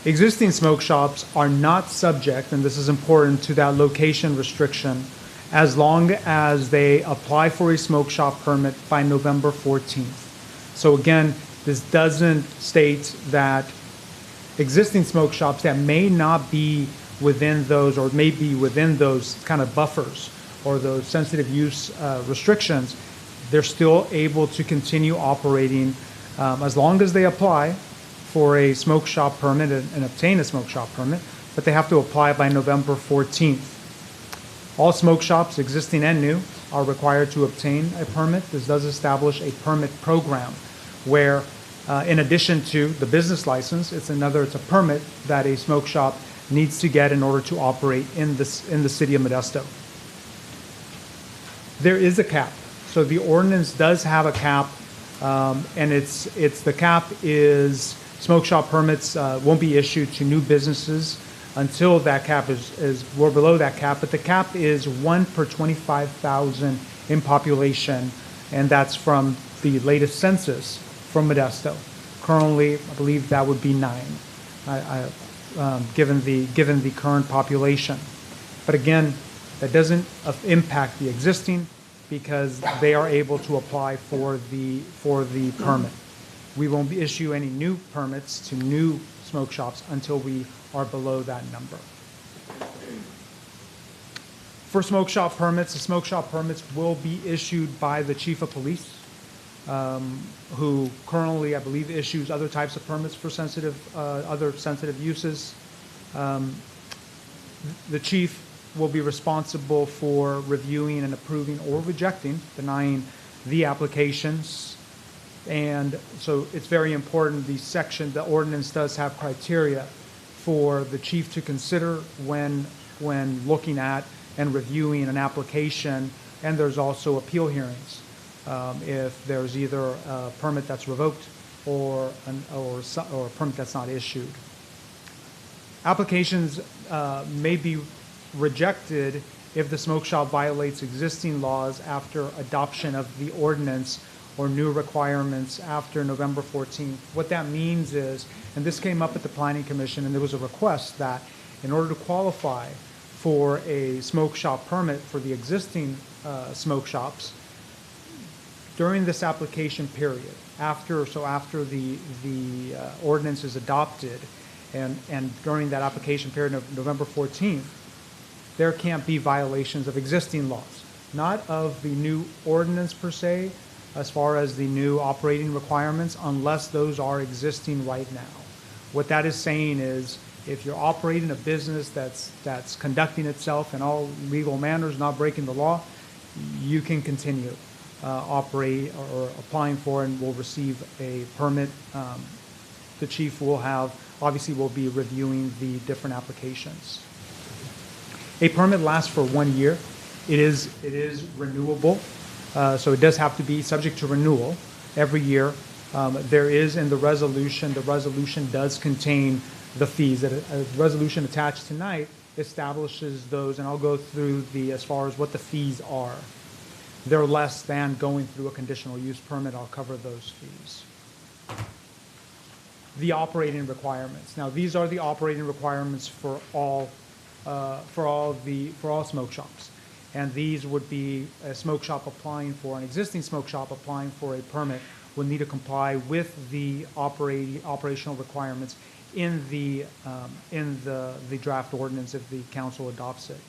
Existing smoke shops are not subject, and this is important, to that location restriction as long as they apply for a smoke shop permit by November 14th. So again, this doesn't state that existing smoke shops that may not be within those, or may be within those kind of buffers or those sensitive use restrictions, they're still able to continue operating as long as they apply for a smoke shop permit and obtain a smoke shop permit, but they have to apply by November 14th. All smoke shops, existing and new, are required to obtain a permit. This does establish a permit program where, in addition to the business license, it's a permit that a smoke shop needs to get in order to operate in the city of Modesto. There is a cap. So the ordinance does have a cap, and the cap is smoke shop permits won't be issued to new businesses until that cap we're below that cap, but the cap is 1 per 25,000 in population, and that's from the latest census from Modesto. Currently, I believe that would be 9, given the current population. But again, that doesn't impact the existing, because they are able to apply for the permit. We won't issue any new permits to new smoke shops until we are below that number. For smoke shop permits, the smoke shop permits will be issued by the chief of police, who currently, I believe, issues other types of permits for other sensitive uses. The chief will be responsible for reviewing and approving or rejecting, denying the applications. And so it's very important, the ordinance does have criteria for the chief to consider when looking at and reviewing an application, and there's also appeal hearings if there's either a permit that's revoked or a permit that's not issued. Applications may be rejected if the smoke shop violates existing laws after adoption of the ordinance or new requirements after November 14th. What that means is, and this came up at the Planning Commission, and there was a request that in order to qualify for a smoke shop permit for the existing smoke shops, during this application period, after the ordinance is adopted, and during that application period of November 14th, there can't be violations of existing laws, not of the new ordinance per se, as far as the new operating requirements, unless those are existing right now. What that is saying is, if you're operating a business that's conducting itself in all legal manners, not breaking the law, you can continue operate or applying for and will receive a permit. The chief will be reviewing the different applications. A permit lasts for 1 year. It is renewable, so it does have to be subject to renewal every year. There is in the resolution does contain the fees. The resolution attached tonight establishes those, and I'll go through as far as what the fees are. They're less than going through a conditional use permit. I'll cover those fees. The operating requirements. Now, these are the operating requirements for all smoke shops, and these would be a smoke shop applying for an existing smoke shop applying for a permit will need to comply with the operational requirements in the draft ordinance if the council adopts it.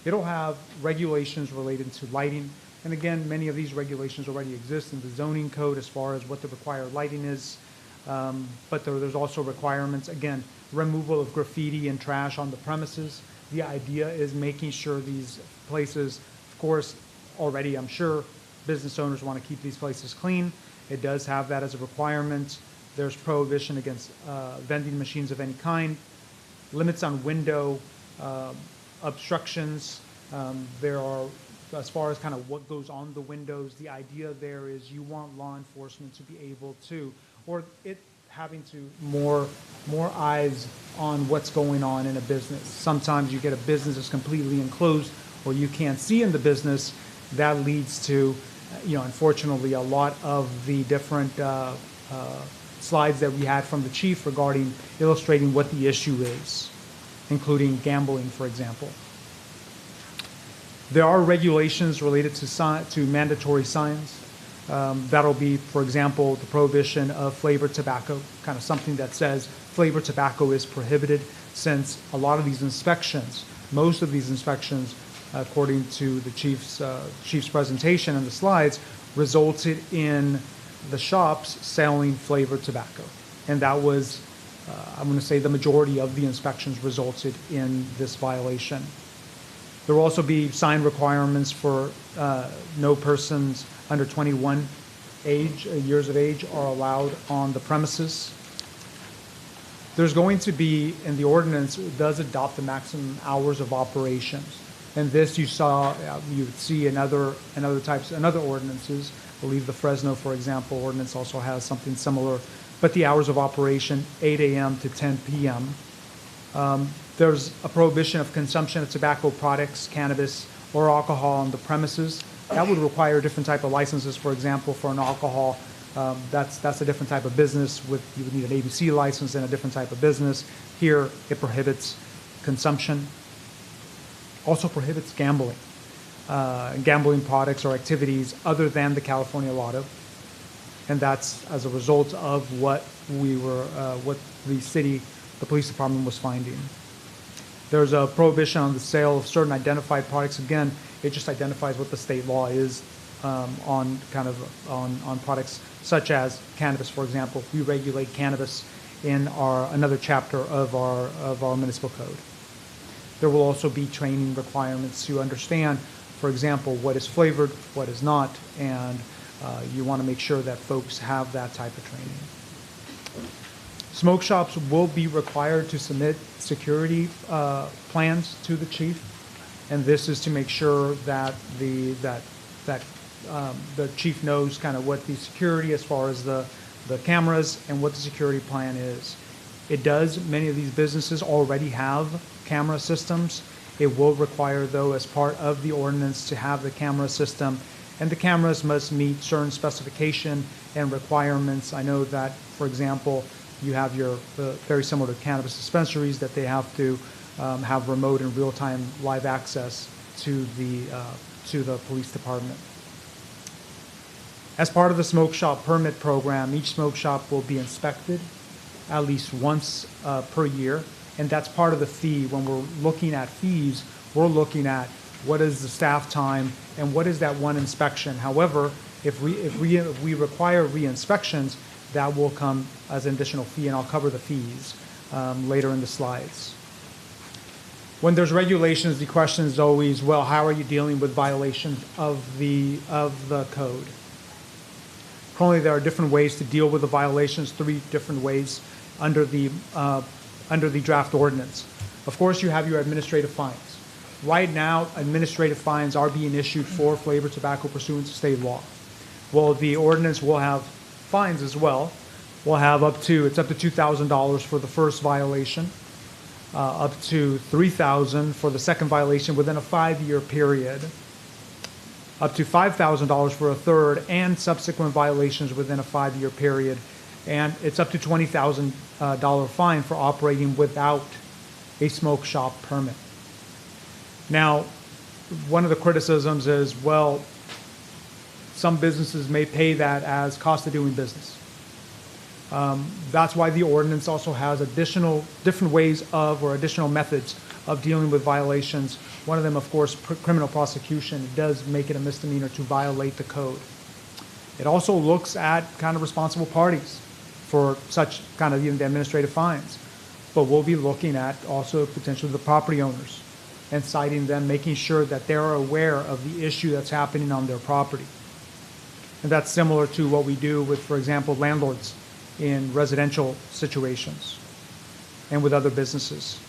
It'll have regulations related to lighting, and again, many of these regulations already exist in the zoning code as far as what the required lighting is. But there's also requirements, again, removal of graffiti and trash on the premises. The idea is making sure these places, of course, already I'm sure business owners want to keep these places clean. It does have that as a requirement. There's prohibition against vending machines of any kind, limits on window obstructions. There are, as far as kind of what goes on the windows, the idea there is you want law enforcement to be able to, or it having to more eyes on what's going on in a business. Sometimes you get a business that's completely enclosed or you can't see in the business, that leads to, unfortunately, a lot of the different slides that we had from the chief regarding illustrating what the issue is, including gambling, for example. There are regulations related to mandatory signs. That'll be, for example, the prohibition of flavored tobacco, kind of something that says flavored tobacco is prohibited, since a lot of these inspections, most of these inspections, according to the chief's presentation and the slides, resulted in the shops selling flavored tobacco. And that was, I'm going to say, the majority of the inspections resulted in this violation. There will also be sign requirements for no persons under 21 years of age are allowed on the premises. There's going to be, and the ordinance does adopt the maximum hours of operations. And this you would see in other ordinances. I believe the Fresno, for example, ordinance also has something similar. But the hours of operation, 8 a.m. to 10 p.m. There's a prohibition of consumption of tobacco products, cannabis, or alcohol on the premises. That would require different type of licenses. For example, for an alcohol, that's a different type of business. You would need an ABC license and a different type of business. Here, it prohibits consumption. Also prohibits gambling. Gambling products or activities other than the California Lotto. And that's as a result of what the police department was finding. There's a prohibition on the sale of certain identified products. Again, it just identifies what the state law is on products such as cannabis, for example. We regulate cannabis in another chapter of our municipal code. There will also be training requirements to understand, for example, what is flavored, what is not, and you want to make sure that folks have that type of training. Smoke shops will be required to submit security plans to the chief, and this is to make sure that the chief knows kind of what the security as far as the cameras and what the security plan is. Many of these businesses already have camera systems. It will require, though, as part of the ordinance to have the camera system, and the cameras must meet certain specification and requirements. I know that, for example, you have very similar to cannabis dispensaries, that they have to have remote and real-time live access to the police department. As part of the smoke shop permit program, each smoke shop will be inspected at least once per year, and that's part of the fee. When we're looking at fees, we're looking at what is the staff time and what is that one inspection. However, if we require re-inspections, that will come as an additional fee, and I'll cover the fees later in the slides. When there's regulations, the question is always, well, how are you dealing with violations of the code? Currently, there are different ways to deal with the violations, 3 different ways under the draft ordinance. Of course, you have your administrative fines. Right now, administrative fines are being issued for flavored tobacco pursuant to state law. Well, the ordinance will have fines as well. We'll have up to $2,000 for the first violation, up to $3,000 for the second violation within a 5-year period, up to $5,000 for a third and subsequent violations within a 5-year period, and it's up to $20,000 fine for operating without a smoke shop permit. Now, one of the criticisms is, well, some businesses may pay that as cost of doing business. That's why the ordinance also has different ways of, or additional methods of dealing with violations. One of them, of course, criminal prosecution. It does make it a misdemeanor to violate the code. It also looks at kind of responsible parties for such kind of the administrative fines. But we'll be looking at also potentially the property owners and citing them, making sure that they're aware of the issue that's happening on their property. And that's similar to what we do with, for example, landlords in residential situations and with other businesses.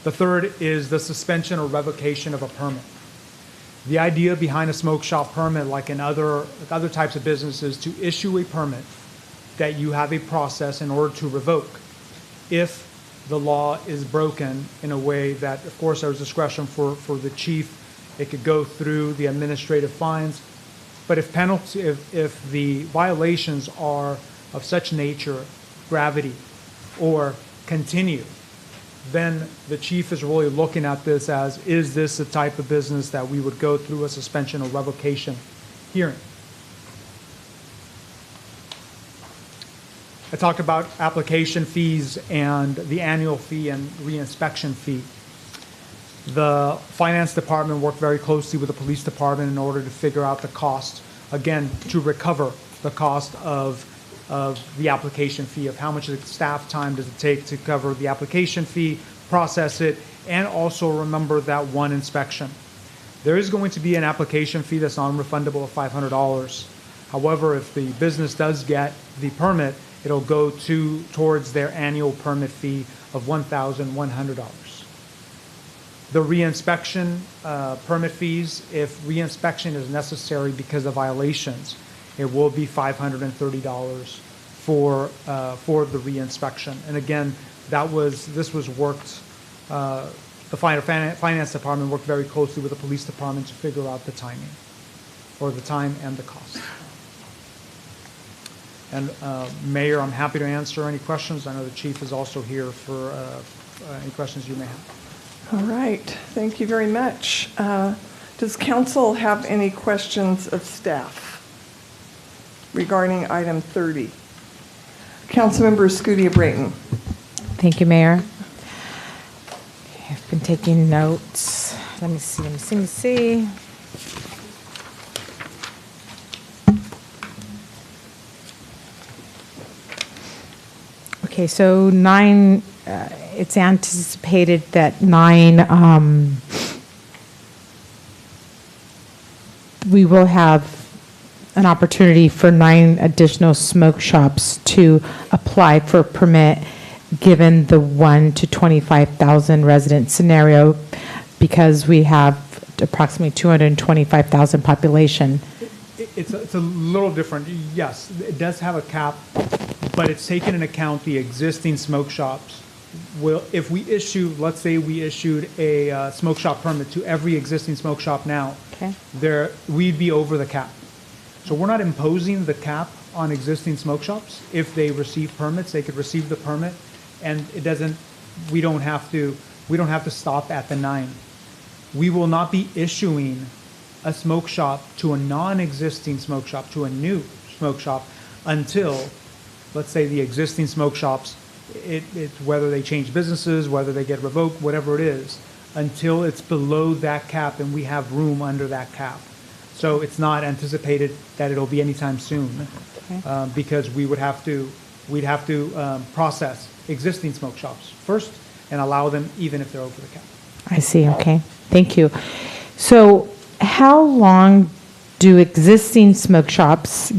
The third is the suspension or revocation of a permit. The idea behind a smoke shop permit, like in other types of businesses, to issue a permit that you have a process in order to revoke if the law is broken in a way that, of course, there's discretion for the chief It could go through the administrative fines. But if the violations are of such nature, gravity, or continue, then the chief is really looking at this as, is this the type of business that we would go through a suspension or revocation hearing? I talked about application fees and the annual fee and reinspection fee. The finance department worked very closely with the police department in order to figure out the cost, again, to recover the cost of the application fee, of how much staff time does it take to cover the application fee, process it, and also remember that one inspection. There is going to be an application fee that's non-refundable of $500. However, if the business does get the permit, it'll go towards their annual permit fee of $1,100. The reinspection permit fees, if reinspection is necessary because of violations, it will be $530 for the reinspection. And again, this was worked. The finance department worked very closely with the police department to figure out the timing, or the time and the cost. And Mayor, I'm happy to answer any questions. I know the chief is also here for any questions you may have. All right, thank you very much. Does council have any questions of staff regarding item 30? Councilmember Scudia-Brayton. Thank you, Mayor. I've been taking notes. Let me see. Okay, so 9, it's anticipated that 9, we will have an opportunity for 9 additional smoke shops to apply for a permit, given the 1 to 25,000 resident scenario, because we have approximately 225,000 population. It's a little different. Yes, it does have a cap, but it's taken into account the existing smoke shops. Well, if we issue, let's say we issued a smoke shop permit to every existing smoke shop now, okay, we'd be over the cap. So we're not imposing the cap on existing smoke shops. If they receive permits, they could receive the permit, and we don't have to stop at the 9. We will not be issuing a smoke shop to a non-existing smoke shop, to a new smoke shop, until, let's say, the existing smoke shops, it's whether they change businesses, whether they get revoked, whatever it is, until it's below that cap and we have room under that cap. So it's not anticipated that it'll be anytime soon, okay, because we'd have to process existing smoke shops first and allow them even if they're over the cap. I see, okay. Thank you. So how long do existing smoke shops,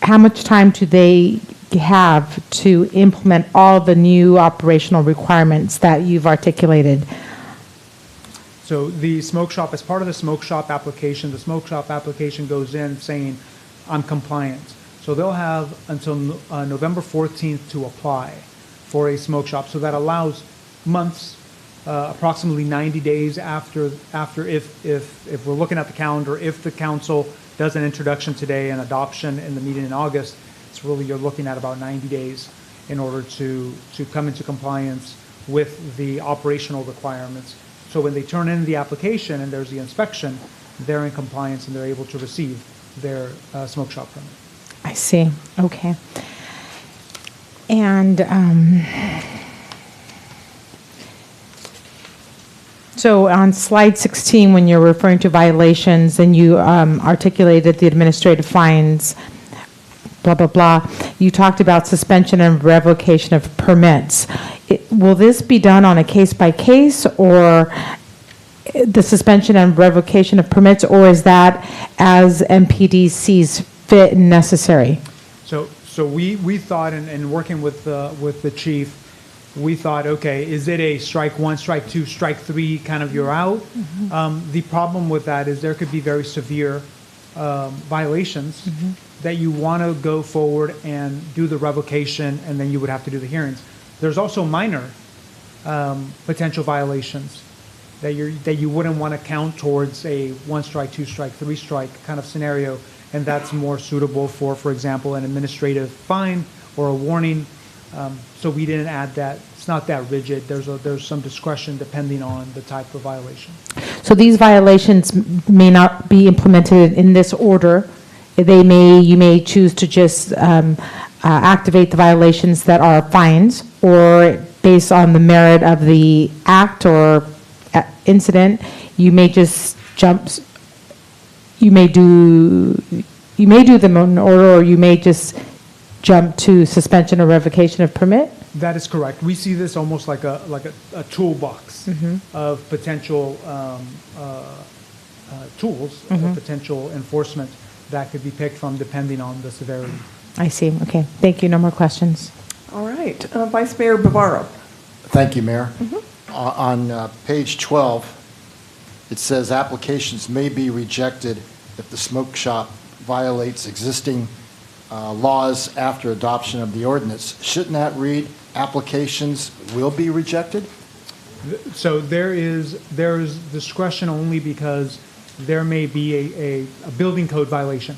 how much time do they have to implement all the new operational requirements that you've articulated? So the smoke shop, as part of the smoke shop application, the smoke shop application goes in saying, I'm compliant. So they'll have until November 14th to apply for a smoke shop. So that allows months, approximately 90 days after if we're looking at the calendar, if the council does an introduction today and adoption in the meeting in August, it's really, you're looking at about 90 days in order to come into compliance with the operational requirements. So when they turn in the application and there's the inspection, they're in compliance and they're able to receive their smoke shop permit. I see, okay. And so on slide 16, when you're referring to violations and you articulated the administrative fines, blah, blah, blah, you talked about suspension and revocation of permits. Will this be done on a case-by-case, or the suspension and revocation of permits, or is that as MPD sees fit and necessary? So we thought, in working with the chief, we thought, okay, is it a strike 1, strike 2, strike 3, kind of you're out? Mm-hmm. The problem with that is there could be very severe violations Mm-hmm. that you want to go forward and do the revocation, and then you would have to do the hearings. There's also minor potential violations that you wouldn't want to count towards a 1 strike, 2 strike, 3 strike kind of scenario, and that's more suitable for example, an administrative fine or a warning. So we didn't add that. It's not that rigid. There's some discretion depending on the type of violation. So these violations may not be implemented in this order. You may choose to just activate the violations that are fines, or based on the merit of the act or incident, you may just you may do them in order, or you may just jump to suspension or revocation of permit? That is correct. We see this almost like a toolbox of potential tools, of potential enforcement that could be picked from depending on the severity. I see. Okay. Thank you. No more questions. All right. Vice Mayor Bavaro. Thank you, Mayor. On page 12, it says applications may be rejected if the smoke shop violates existing laws after adoption of the ordinance. Shouldn't that read applications will be rejected? So there is discretion only because there may be a building code violation,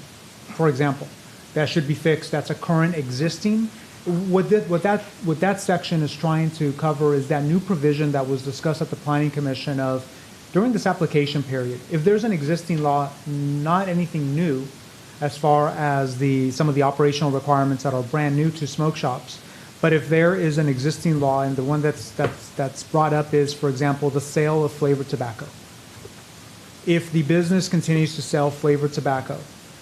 for example, that should be fixed. That's a current existing. What that section is trying to cover is that new provision that was discussed at the Planning Commission of during this application period. If there's an existing law, not anything new, as far as some of the operational requirements that are brand new to smoke shops. But if there is an existing law, and the one that's brought up is, for example, the sale of flavored tobacco. If the business continues to sell flavored tobacco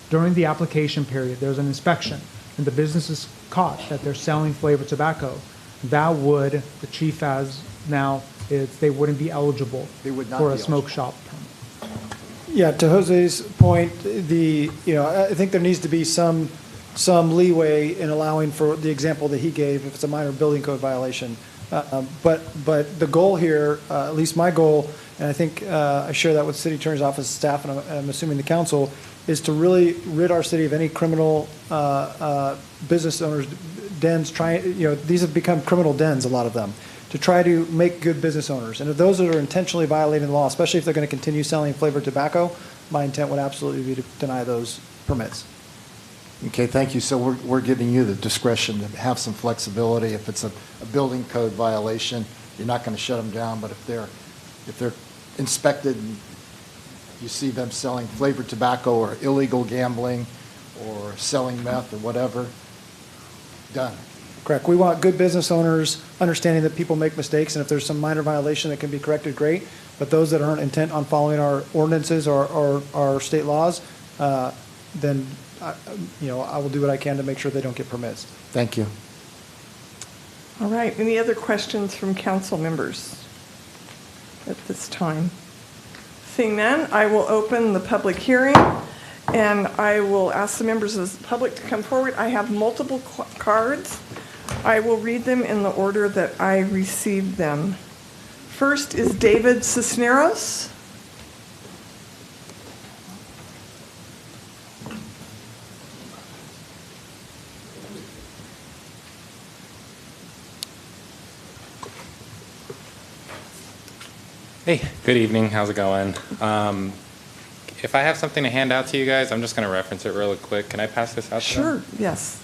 during the application period, there's an inspection, and the business is caught that they're selling flavored tobacco, that would, the chief has now, they wouldn't be eligible for a smoke shop permit. Yeah, to Jose's point, I think there needs to be some leeway in allowing for the example that he gave if it's a minor building code violation. But the goal here, at least my goal, and I think I share that with City Attorney's Office staff, and I'm assuming the council, is to really rid our city of any criminal business owners, dens. These have become criminal dens, a lot of them, to try to make good business owners. And if those that are intentionally violating the law, especially if they're going to continue selling flavored tobacco, my intent would absolutely be to deny those permits. Okay, thank you. So we're giving you the discretion to have some flexibility. If it's a building code violation, you're not going to shut them down. But if they're inspected and you see them selling flavored tobacco or illegal gambling or selling meth or whatever, done. Correct. We want good business owners understanding that people make mistakes, and if there's some minor violation that can be corrected, great. But those that aren't intent on following our ordinances or our state laws, then I will do what I can to make sure they don't get permits. Thank you. All right. Any other questions from council members at this time? Seeing none, I will open the public hearing, and I will ask the members of the public to come forward. I have multiple cards. I will read them in the order that I received them. First is David Cisneros. Hey, good evening. How's it going? If I have something to hand out to you guys, I'm just going to reference it really quick. Can I pass this out to them? Sure, yes.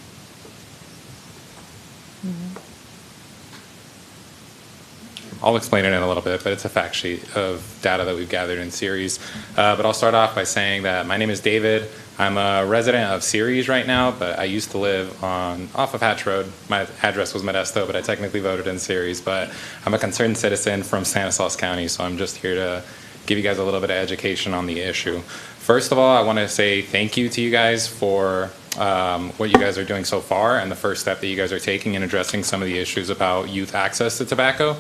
I'll explain it in a little bit, but it's a fact sheet of data that we've gathered in Ceres. But I'll start off by saying that my name is David. I'm a resident of Ceres right now, but I used to live off of Hatch Road. My address was Modesto, but I technically voted in Ceres. But I'm a concerned citizen from Stanislaus County, so I'm just here to give you guys a little bit of education on the issue. First of all, I want to say thank you to you guys for what you guys are doing so far and the first step that you guys are taking in addressing some of the issues about youth access to tobacco.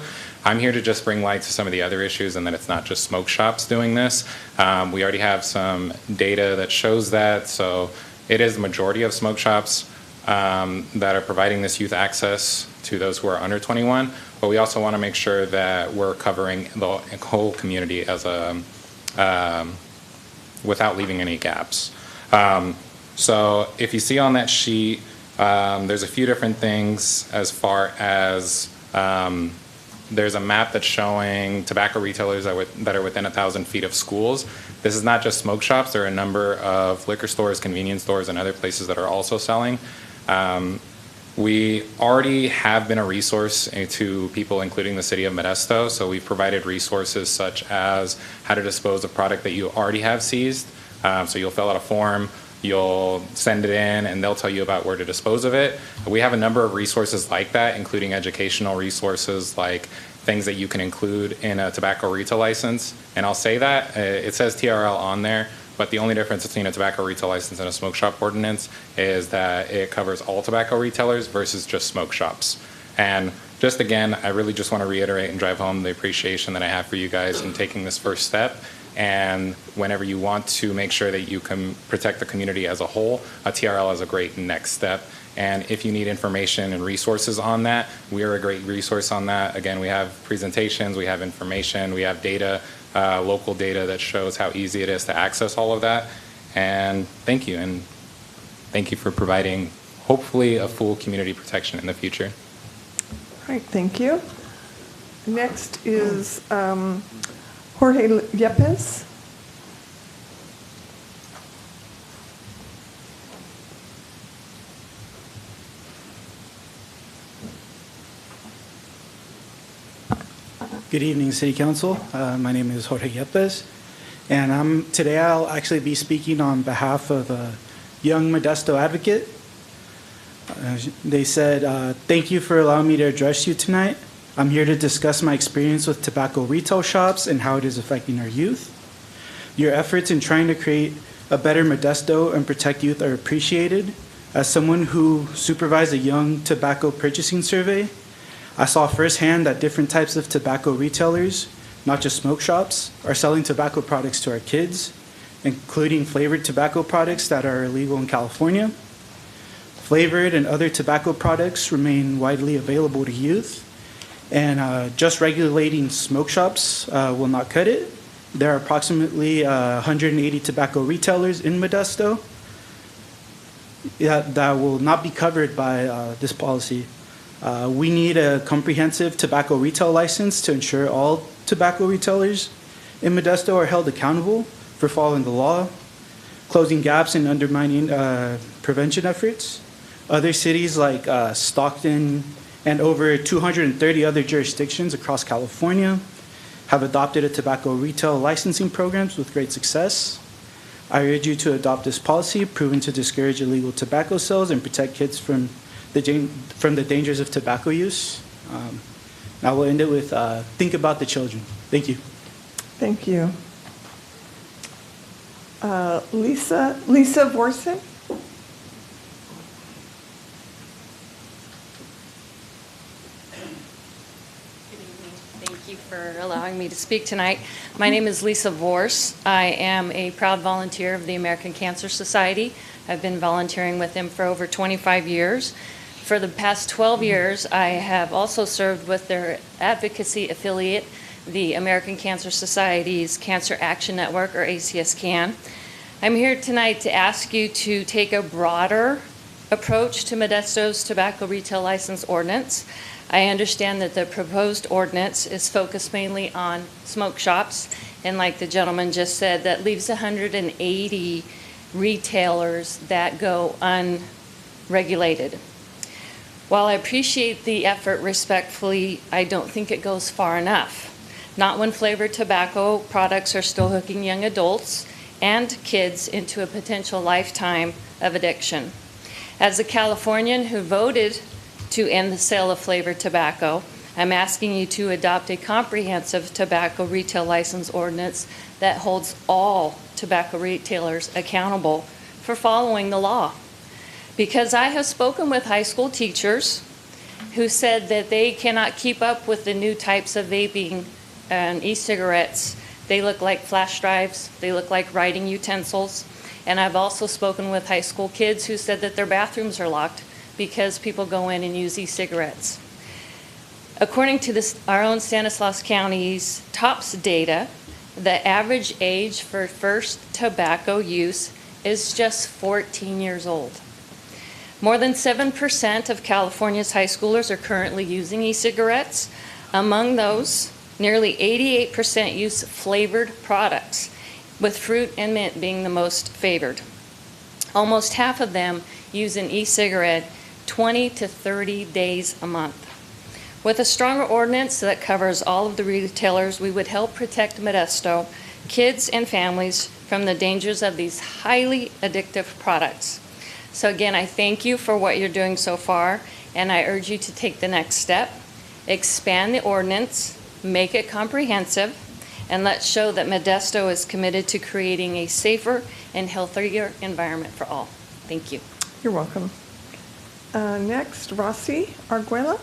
I'm here to just bring light to some of the other issues and that it's not just smoke shops doing this. We already have some data that shows that, so it is the majority of smoke shops that are providing this youth access to those who are under 21, but we also want to make sure that we're covering the whole community as without leaving any gaps. So if you see on that sheet, there's a few different things as far as there's a map that's showing tobacco retailers that are within 1,000 feet of schools. This is not just smoke shops. There are a number of liquor stores, convenience stores, and other places that are also selling. We already have been a resource to people, including the City of Modesto, so we've provided resources such as how to dispose of product that you already have seized. So you'll fill out a form, you'll send it in, and they'll tell you about where to dispose of it. We have a number of resources like that, including educational resources like things that you can include in a tobacco retail license. And I'll say that, it says TRL on there, but the only difference between a tobacco retail license and a smoke shop ordinance is that it covers all tobacco retailers versus just smoke shops. And just again, I really just want to reiterate and drive home the appreciation that I have for you guys in taking this first step. And whenever you want to make sure that you can protect the community as a whole, a TRL is a great next step. And if you need information and resources on that, we are a great resource on that. Again, we have presentations, we have information, we have data, local data that shows how easy it is to access all of that. And thank you for providing, hopefully, a full community protection in the future. All right, thank you. Next is Jorge Yepes. Good evening, City Council. My name is Jorge Yepes, and today I'll actually be speaking on behalf of a young Modesto advocate. They said, thank you for allowing me to address you tonight. I'm here to discuss my experience with tobacco retail shops and how it is affecting our youth. Your efforts in trying to create a better Modesto and protect youth are appreciated. As someone who supervised a young tobacco purchasing survey, I saw firsthand that different types of tobacco retailers, not just smoke shops, are selling tobacco products to our kids, including flavored tobacco products that are illegal in California. Flavored and other tobacco products remain widely available to youth, and just regulating smoke shops will not cut it. There are approximately 180 tobacco retailers in Modesto that will not be covered by this policy. We need a comprehensive tobacco retail license to ensure all tobacco retailers in Modesto are held accountable for following the law, closing gaps and undermining prevention efforts. Other cities like Stockton and over 230 other jurisdictions across California have adopted a tobacco retail licensing programs with great success. I urge you to adopt this policy, proven to discourage illegal tobacco sales and protect kids from the dangers of tobacco use. Now we'll end it with think about the children. Thank you. Thank you. Lisa Vorsen? Thank you for allowing me to speak tonight. My name is Lisa Vorse. I am a proud volunteer of the American Cancer Society. I've been volunteering with them for over 25 years. For the past 12 years, I have also served with their advocacy affiliate, the American Cancer Society's Cancer Action Network, or ACS-CAN. I'm here tonight to ask you to take a broader approach to Modesto's tobacco retail license ordinance. I understand that the proposed ordinance is focused mainly on smoke shops, and like the gentleman just said, that leaves 180 retailers that go unregulated. While I appreciate the effort respectfully, I don't think it goes far enough. Not when flavored tobacco products are still hooking young adults and kids into a potential lifetime of addiction. As a Californian who voted to end the sale of flavored tobacco, I'm asking you to adopt a comprehensive tobacco retail license ordinance that holds all tobacco retailers accountable for following the law. Because I have spoken with high school teachers who said that they cannot keep up with the new types of vaping and e-cigarettes. They look like flash drives, they look like writing utensils. And I've also spoken with high school kids who said that their bathrooms are locked because people go in and use e-cigarettes. According to our own Stanislaus County's TOPS data, the average age for first tobacco use is just 14 years old. More than 7% of California's high schoolers are currently using e-cigarettes. Among those, nearly 88% use flavored products, with fruit and mint being the most favored. Almost half of them use an e-cigarette 20 to 30 days a month. With a stronger ordinance that covers all of the retailers, we would help protect Modesto, kids and families from the dangers of these highly addictive products. So again, I thank you for what you're doing so far, and I urge you to take the next step, expand the ordinance, make it comprehensive, and let's show that Modesto is committed to creating a safer and healthier environment for all. Thank you. You're welcome. Next, Rossi Arguello.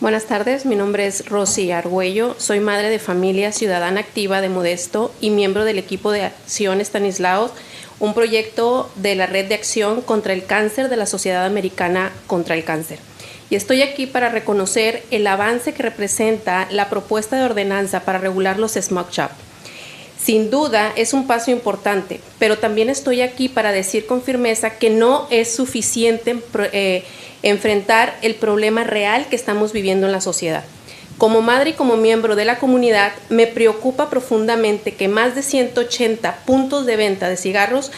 Buenas tardes, mi nombre es Rosy Argüello, soy madre de familia ciudadana activa de Modesto y miembro del equipo de acción Estanislaos, un proyecto de la Red de Acción contra el Cáncer de la Sociedad Americana contra el Cáncer. Y estoy aquí para reconocer el avance que representa la propuesta de ordenanza para regular los smoke shop. Sin duda es un paso importante, pero también estoy aquí para decir con firmeza que no es suficiente enfrentar el problema real que estamos viviendo en la sociedad. Como madre y como miembro de la comunidad, me preocupa profundamente que más de 180 puntos de venta de cigarros,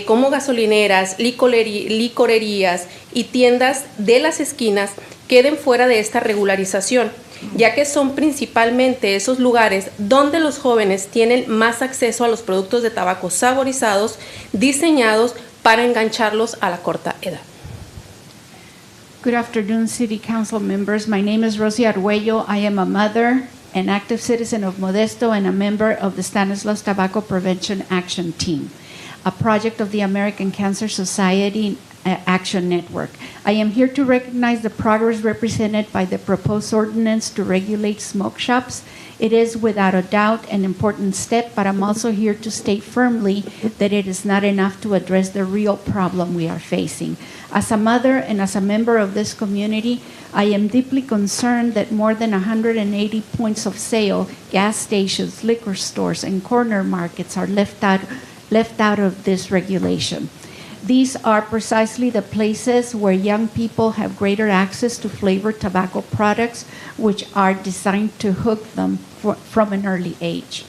como gasolineras, licorerías y tiendas de las esquinas, queden fuera de esta regularización, ya que son principalmente esos lugares donde los jóvenes tienen más acceso a los productos de tabaco saborizados, diseñados para engancharlos a la corta edad. Good afternoon, City Council members. My name is Rosy Arguello. I am a mother, an active citizen of Modesto, and a member of the Stanislaus Tobacco Prevention Action Team, a project of the American Cancer Society Action Network. I am here to recognize the progress represented by the proposed ordinance to regulate smoke shops. It is without a doubt an important step, but I'm also here to state firmly that it is not enough to address the real problem we are facing. As a mother and as a member of this community, I am deeply concerned that more than 180 points of sale, gas stations, liquor stores, and corner markets are left out of this regulation. These are precisely the places where young people have greater access to flavored tobacco products, which are designed to hook them from an early age.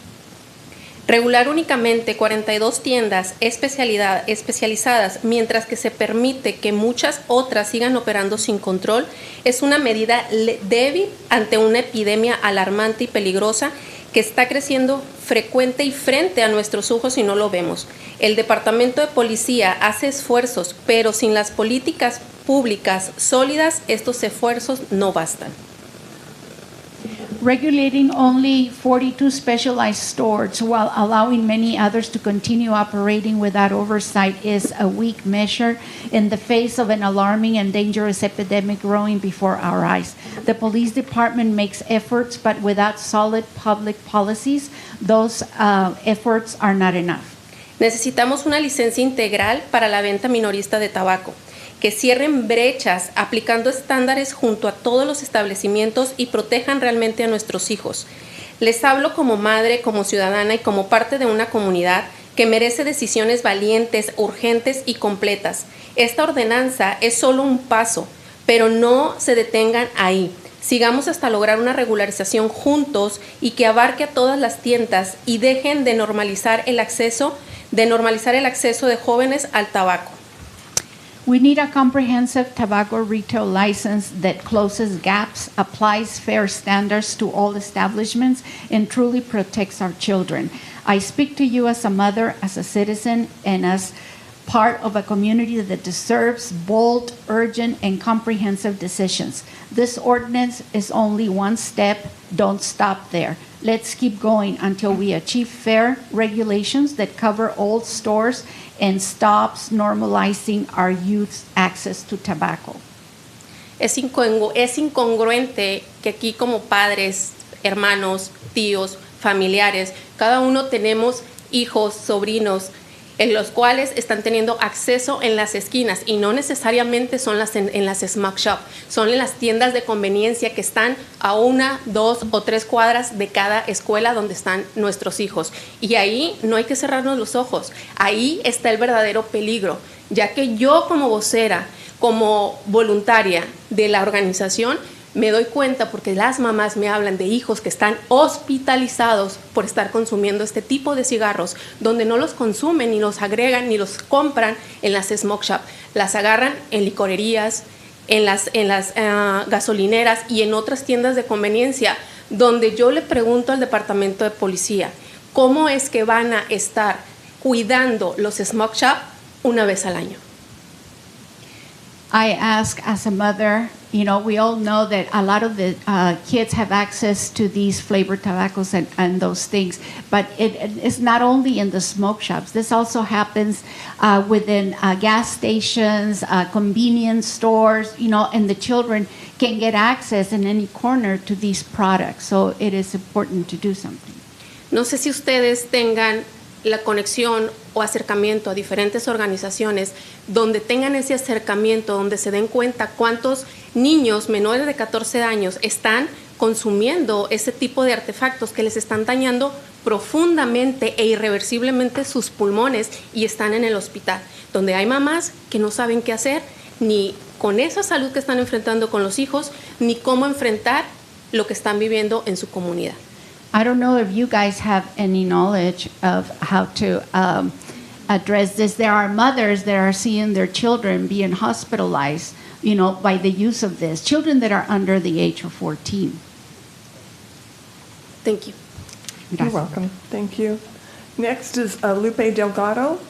Regular únicamente 42 tiendas especializadas, mientras que se permite que muchas otras sigan operando sin control, es una medida débil ante una epidemia alarmante y peligrosa que está creciendo frecuente y frente a nuestros ojos y no lo vemos. El Departamento de Policía hace esfuerzos, pero sin las políticas públicas sólidas, estos esfuerzos no bastan. Regulating only 42 specialized stores while allowing many others to continue operating without oversight is a weak measure in the face of an alarming and dangerous epidemic growing before our eyes. The police department makes efforts, but without solid public policies, those efforts are not enough. Necesitamos una licencia integral para la venta minorista de tabaco, que cierren brechas aplicando estándares junto a todos los establecimientos y protejan realmente a nuestros hijos. Les hablo como madre, como ciudadana y como parte de una comunidad que merece decisiones valientes, urgentes y completas. Esta ordenanza es solo un paso, pero no se detengan ahí. Sigamos hasta lograr una regularización juntos y que abarque a todas las tiendas y dejen de normalizar el acceso de jóvenes al tabaco. We need a comprehensive tobacco retail license that closes gaps, applies fair standards to all establishments, and truly protects our children. I speak to you as a mother, as a citizen, and as part of a community that deserves bold, urgent, and comprehensive decisions. This ordinance is only one step. Don't stop there. Let's keep going until we achieve fair regulations that cover all stores and stops normalizing our youth's access to tobacco. Es incongruente que aquí como padres, hermanos, tíos, familiares, cada uno tenemos hijos, sobrinos, en los cuales están teniendo acceso en las esquinas y no necesariamente son en las smoke shop, son en las tiendas de conveniencia que están a 1, 2 o 3 cuadras de cada escuela donde están nuestros hijos. Y ahí no hay que cerrarnos los ojos, ahí está el verdadero peligro, ya que yo como vocera, como voluntaria de la organización, me doy cuenta porque las mamás me hablan de hijos que están hospitalizados por estar consumiendo este tipo de cigarros, donde no los consumen, ni los agregan, ni los compran en las smoke shop. Las agarran en licorerías, en las gasolineras y en otras tiendas de conveniencia, donde yo le pregunto al departamento de policía, ¿cómo es que van a estar cuidando los smoke shop una vez al año? I ask as a mother, you know, we all know that a lot of the kids have access to these flavored tobaccos and those things, but it's not only in the smoke shops. This also happens within gas stations, convenience stores, you know, and the children can get access in any corner to these products. So it is important to do something. No sé si ustedes tengan la conexión o acercamiento a diferentes organizaciones donde tengan ese acercamiento, donde se den cuenta cuántos niños menores de 14 años están consumiendo ese tipo de artefactos que les están dañando profundamente e irreversiblemente sus pulmones y están en el hospital, donde hay mamás que no saben qué hacer ni con esa salud que están enfrentando con los hijos, ni cómo enfrentar lo que están viviendo en su comunidad. I don't know if you guys have any knowledge of how to address this. There are mothers that are seeing their children being hospitalized, you know, by the use of this. Children that are under the age of 14. Thank you. You're welcome. Thank you. Next is Lupe Delgado.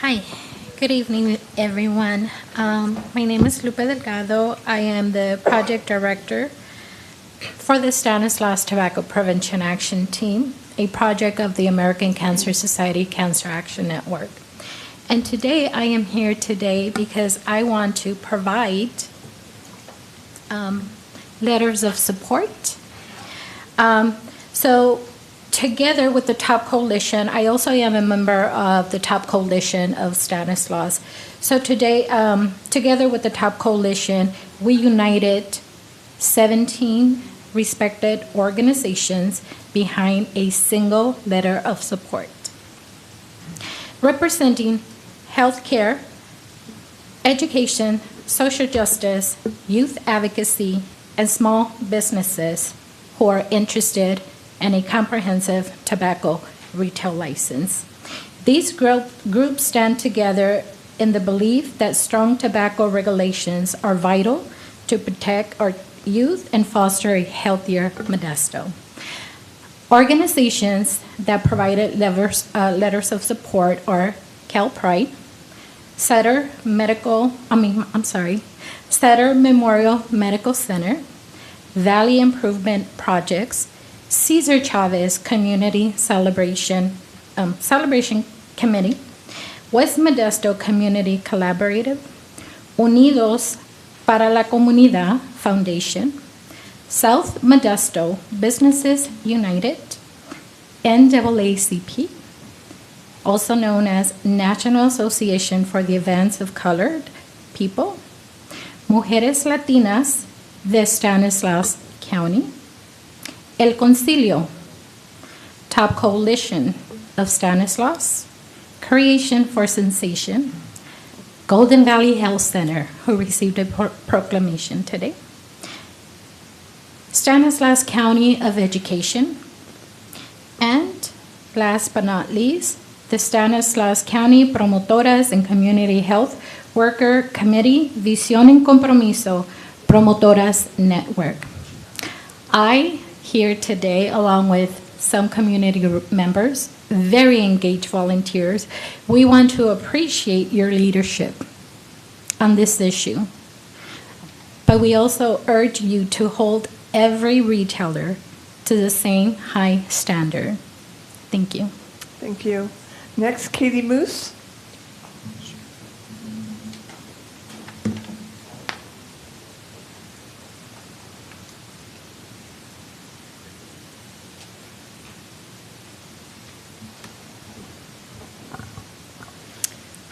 Hi, good evening, everyone. My name is Lupe Delgado. I am the project director for the Stanislaus Tobacco Prevention Action Team, a project of the American Cancer Society Cancer Action Network. And today, I am here today because I want to provide letters of support. So together with the Top Coalition, I also am a member of the Top Coalition of Stanislaus. So today, together with the Top Coalition, we united 17 respected organizations behind a single letter of support, representing healthcare, education, social justice, youth advocacy, and small businesses who are interested in a comprehensive tobacco retail license. These groups stand together in the belief that strong tobacco regulations are vital to protect our youth and foster a healthier Modesto. Organizations that provided letters of support are CalPride, Sutter Memorial Medical Center, Valley Improvement Projects, Cesar Chavez Community Celebration Committee, West Modesto Community Collaborative, Unidos para la Comunidad Foundation, South Modesto Businesses United, NAACP, also known as National Association for the Advance of Colored People, Mujeres Latinas de Stanislaus County, El Concilio, Top Coalition of Stanislaus, Creation for Sensation, Golden Valley Health Center, who received a proclamation today, Stanislaus County of Education, and last but not least, the Stanislaus County Promotoras and Community Health Worker Committee, Visión en Compromiso, Promotoras Network. I here today, along with some community group members, very engaged volunteers, we want to appreciate your leadership on this issue. But we also urge you to hold every retailer to the same high standard. Thank you. Thank you. Next, Katie Moose.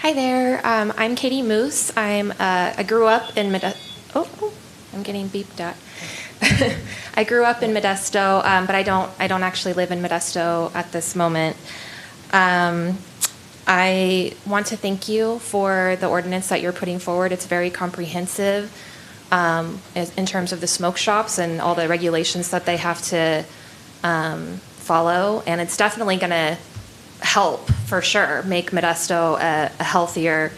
Hi there. I'm Katie Moose. I grew up in Modesto. Oh, I'm getting beeped at. I grew up in Modesto, but I don't actually live in Modesto at this moment. I want to thank you for the ordinance that you're putting forward. It's very comprehensive in terms of the smoke shops and all the regulations that they have to follow, and it's definitely going to help, for sure, make Modesto a healthier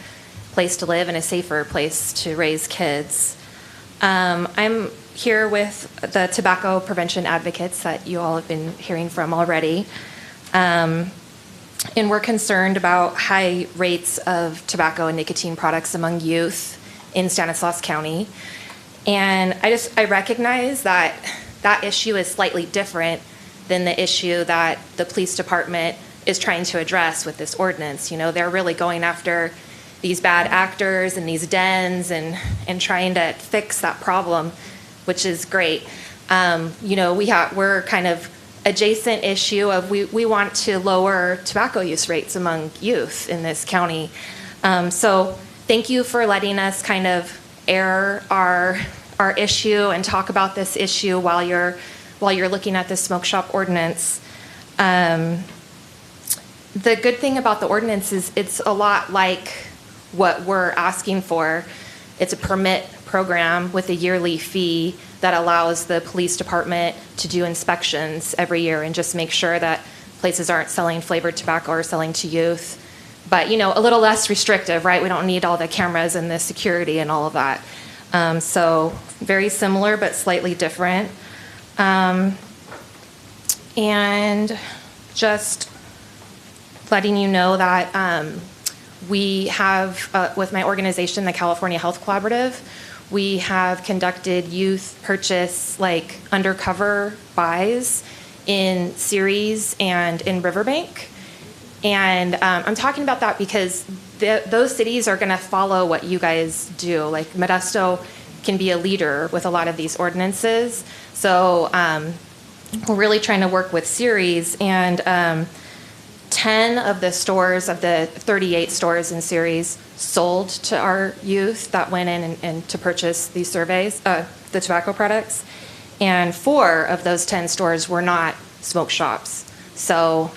place to live and a safer place to raise kids. I'm here with the tobacco prevention advocates that you all have been hearing from already. And we're concerned about high rates of tobacco and nicotine products among youth in Stanislaus County. And I recognize that that issue is slightly different than the issue that the police department is trying to address with this ordinance. You know, they're really going after these bad actors and these dens and trying to fix that problem, which is great. You know, we're kind of adjacent issue of we want to lower tobacco use rates among youth in this county. So thank you for letting us kind of air our issue and talk about this issue while you're looking at this smoke shop ordinance. The good thing about the ordinance is it's a lot like what we're asking for. It's a permit program with a yearly fee that allows the police department to do inspections every year and just make sure that places aren't selling flavored tobacco or selling to youth. But, you know, a little less restrictive, right? We don't need all the cameras and the security and all of that. So very similar but slightly different. And just letting you know that we have, with my organization, the California Health Collaborative, we have conducted youth purchase, like, undercover buys in Ceres and in Riverbank. And I'm talking about that because those cities are going to follow what you guys do. Like, Modesto can be a leader with a lot of these ordinances. So we're really trying to work with Ceres, and 10 of the stores, of the 38 stores in Ceres, sold to our youth that went in and to purchase these surveys, the tobacco products. And 4 of those 10 stores were not smoke shops. So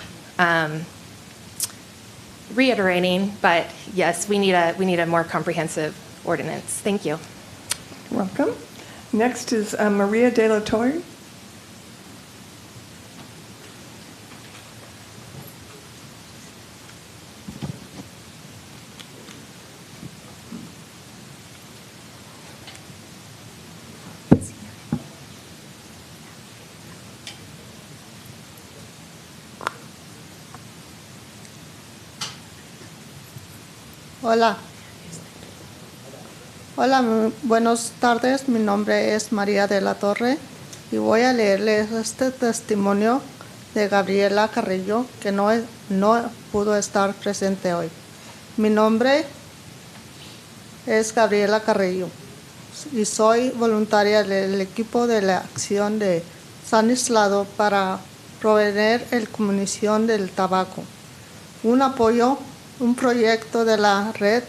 reiterating, but yes, we need a more comprehensive ordinance. Thank you. Welcome. Next is Maria De La Torre. Hola. Hola, buenas tardes. Mi nombre es María de la Torre y voy a leerles este testimonio de Gabriela Carrillo, que no pudo estar presente hoy. Mi nombre es Gabriela Carrillo y soy voluntaria del equipo de la acción de San Islado para proveer el comunicación del tabaco, un proyecto de la Red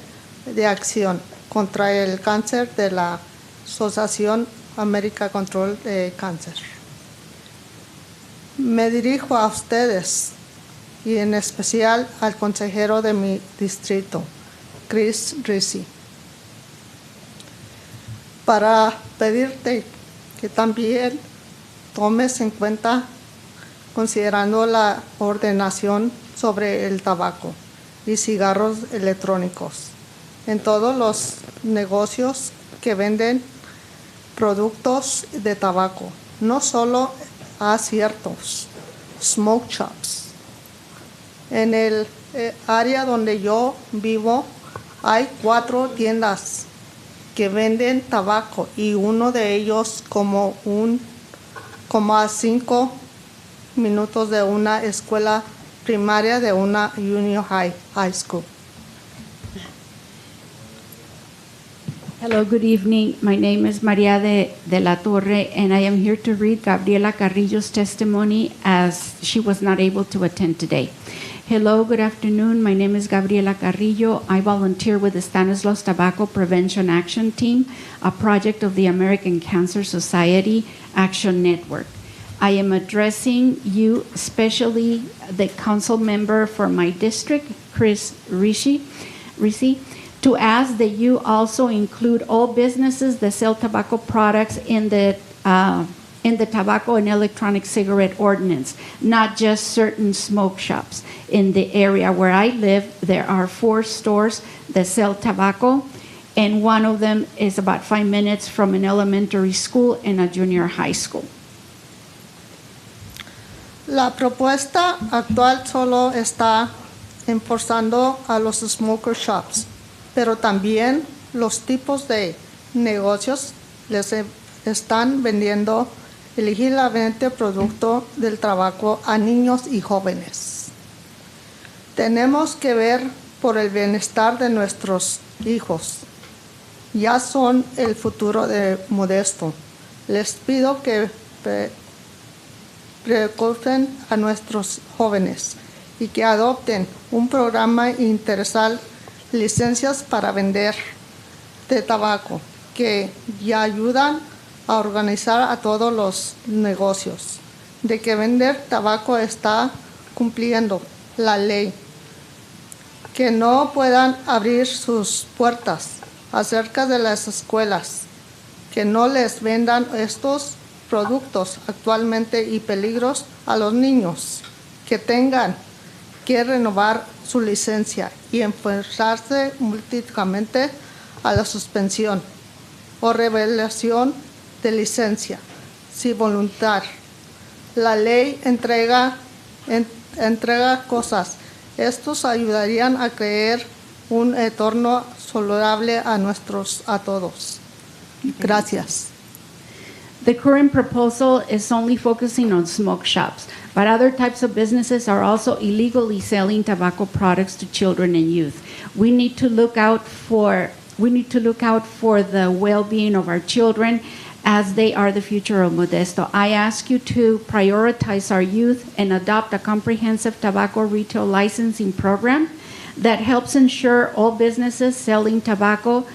de Acción contra el Cáncer de la Asociación América Control de Cáncer. Me dirijo a ustedes y en especial al consejero de mi distrito, Chris Rizzi, para pedirte que también tomes en cuenta, considerando la ordenación sobre el tabaco y cigarros electrónicos en todos los negocios que venden productos de tabaco, no solo a ciertos smoke shops. En el área donde yo vivo hay 4 tiendas que venden tabaco y uno de ellos como a 5 minutos de una escuela primaria de una junior high school. Hello, good evening. My name is Maria de la Torre, and I am here to read Gabriela Carrillo's testimony as she was not able to attend today. Hello, good afternoon. My name is Gabriela Carrillo. I volunteer with the Stanislaus Tobacco Prevention Action Team, a project of the American Cancer Society Action Network. I am addressing you, especially the council member for my district, Chris Rishi, to ask that you also include all businesses that sell tobacco products in the tobacco and electronic cigarette ordinance, not just certain smoke shops. In the area where I live, there are 4 stores that sell tobacco, and one of them is about 5 minutes from an elementary school and a junior high school. La propuesta actual solo está enforzando a los smoker shops, pero también los tipos de negocios les están vendiendo ilegítimamente producto del tabaco a niños y jóvenes. Tenemos que ver por el bienestar de nuestros hijos. Ya son el futuro de Modesto. Les pido que preocupen a nuestros jóvenes y que adopten un programa interesal, licencias para vender de tabaco, que ya ayudan a organizar a todos los negocios, de que vender tabaco está cumpliendo la ley, que no puedan abrir sus puertas acerca de las escuelas, que no les vendan estos productos actualmente y peligros a los niños, que tengan que renovar su licencia y enfrentarse múltiplemente a la suspensión o revelación de licencia sin voluntad. La ley entrega cosas. Estos ayudarían a crear un entorno saludable a todos. Gracias. The current proposal is only focusing on smoke shops, but other types of businesses are also illegally selling tobacco products to children and youth. We need to look out for the well-being of our children, as they are the future of Modesto. I ask you to prioritize our youth and adopt a comprehensive tobacco retail licensing program that helps ensure all businesses selling tobacco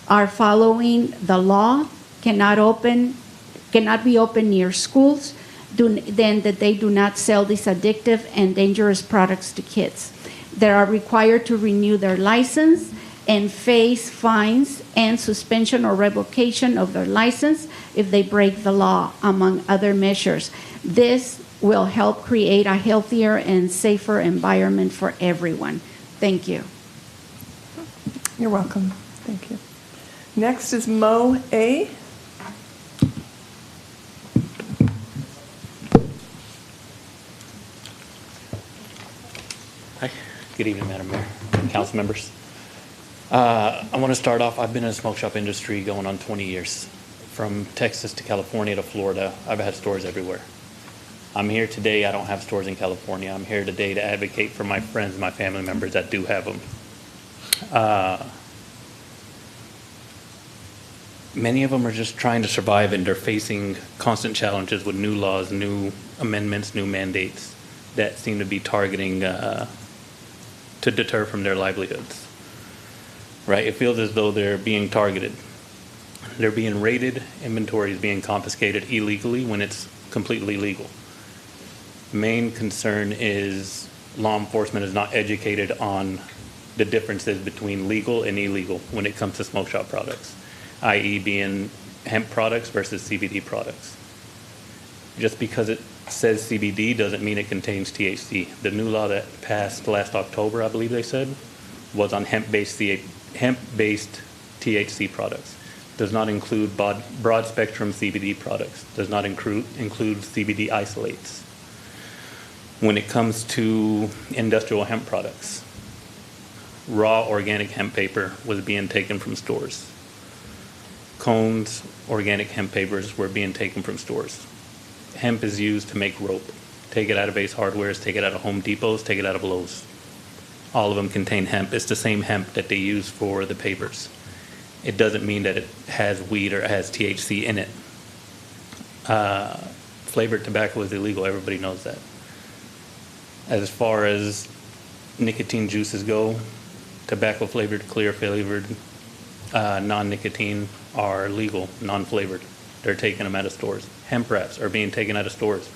are following the law, cannot be open near schools, then that they do not sell these addictive and dangerous products to kids. They are required to renew their license and face fines and suspension or revocation of their license if they break the law, among other measures. This will help create a healthier and safer environment for everyone. Thank you. You're welcome. Thank you. Next is Mo A. Hi. Good evening, Madam Mayor, council members. I want to start off, I've been in the smoke shop industry going on 20 years. From Texas to California to Florida, I've had stores everywhere. I'm here today, I don't have stores in California. I'm here today to advocate for my friends and my family members that do have them. Many of them are just trying to survive, and they're facing constant challenges with new laws, new amendments, new mandates that seem to be targeting to deter from their livelihoods. Right? It feels as though they're being targeted. They're being raided, inventory is being confiscated illegally when it's completely legal. Main concern is law enforcement is not educated on the differences between legal and illegal when it comes to smoke shop products, i.e. being hemp products versus CBD products. Just because it says CBD doesn't mean it contains THC. The new law that passed last October, I believe they said, was on hemp-based THC products. Does not include broad-spectrum CBD products. Does not include CBD isolates. When it comes to industrial hemp products, raw organic hemp paper was being taken from stores. Cones, organic hemp papers were being taken from stores. Hemp is used to make rope. Take it out of Ace Hardware's, take it out of Home Depot's, take it out of Lowe's. All of them contain hemp. It's the same hemp that they use for the papers. It doesn't mean that it has weed or it has THC in it. Flavored tobacco is illegal. Everybody knows that. As far as nicotine juices go. Tobacco flavored, clear flavored, non-nicotine are legal, non-flavored. They're taking them out of stores. Hemp wraps are being taken out of stores.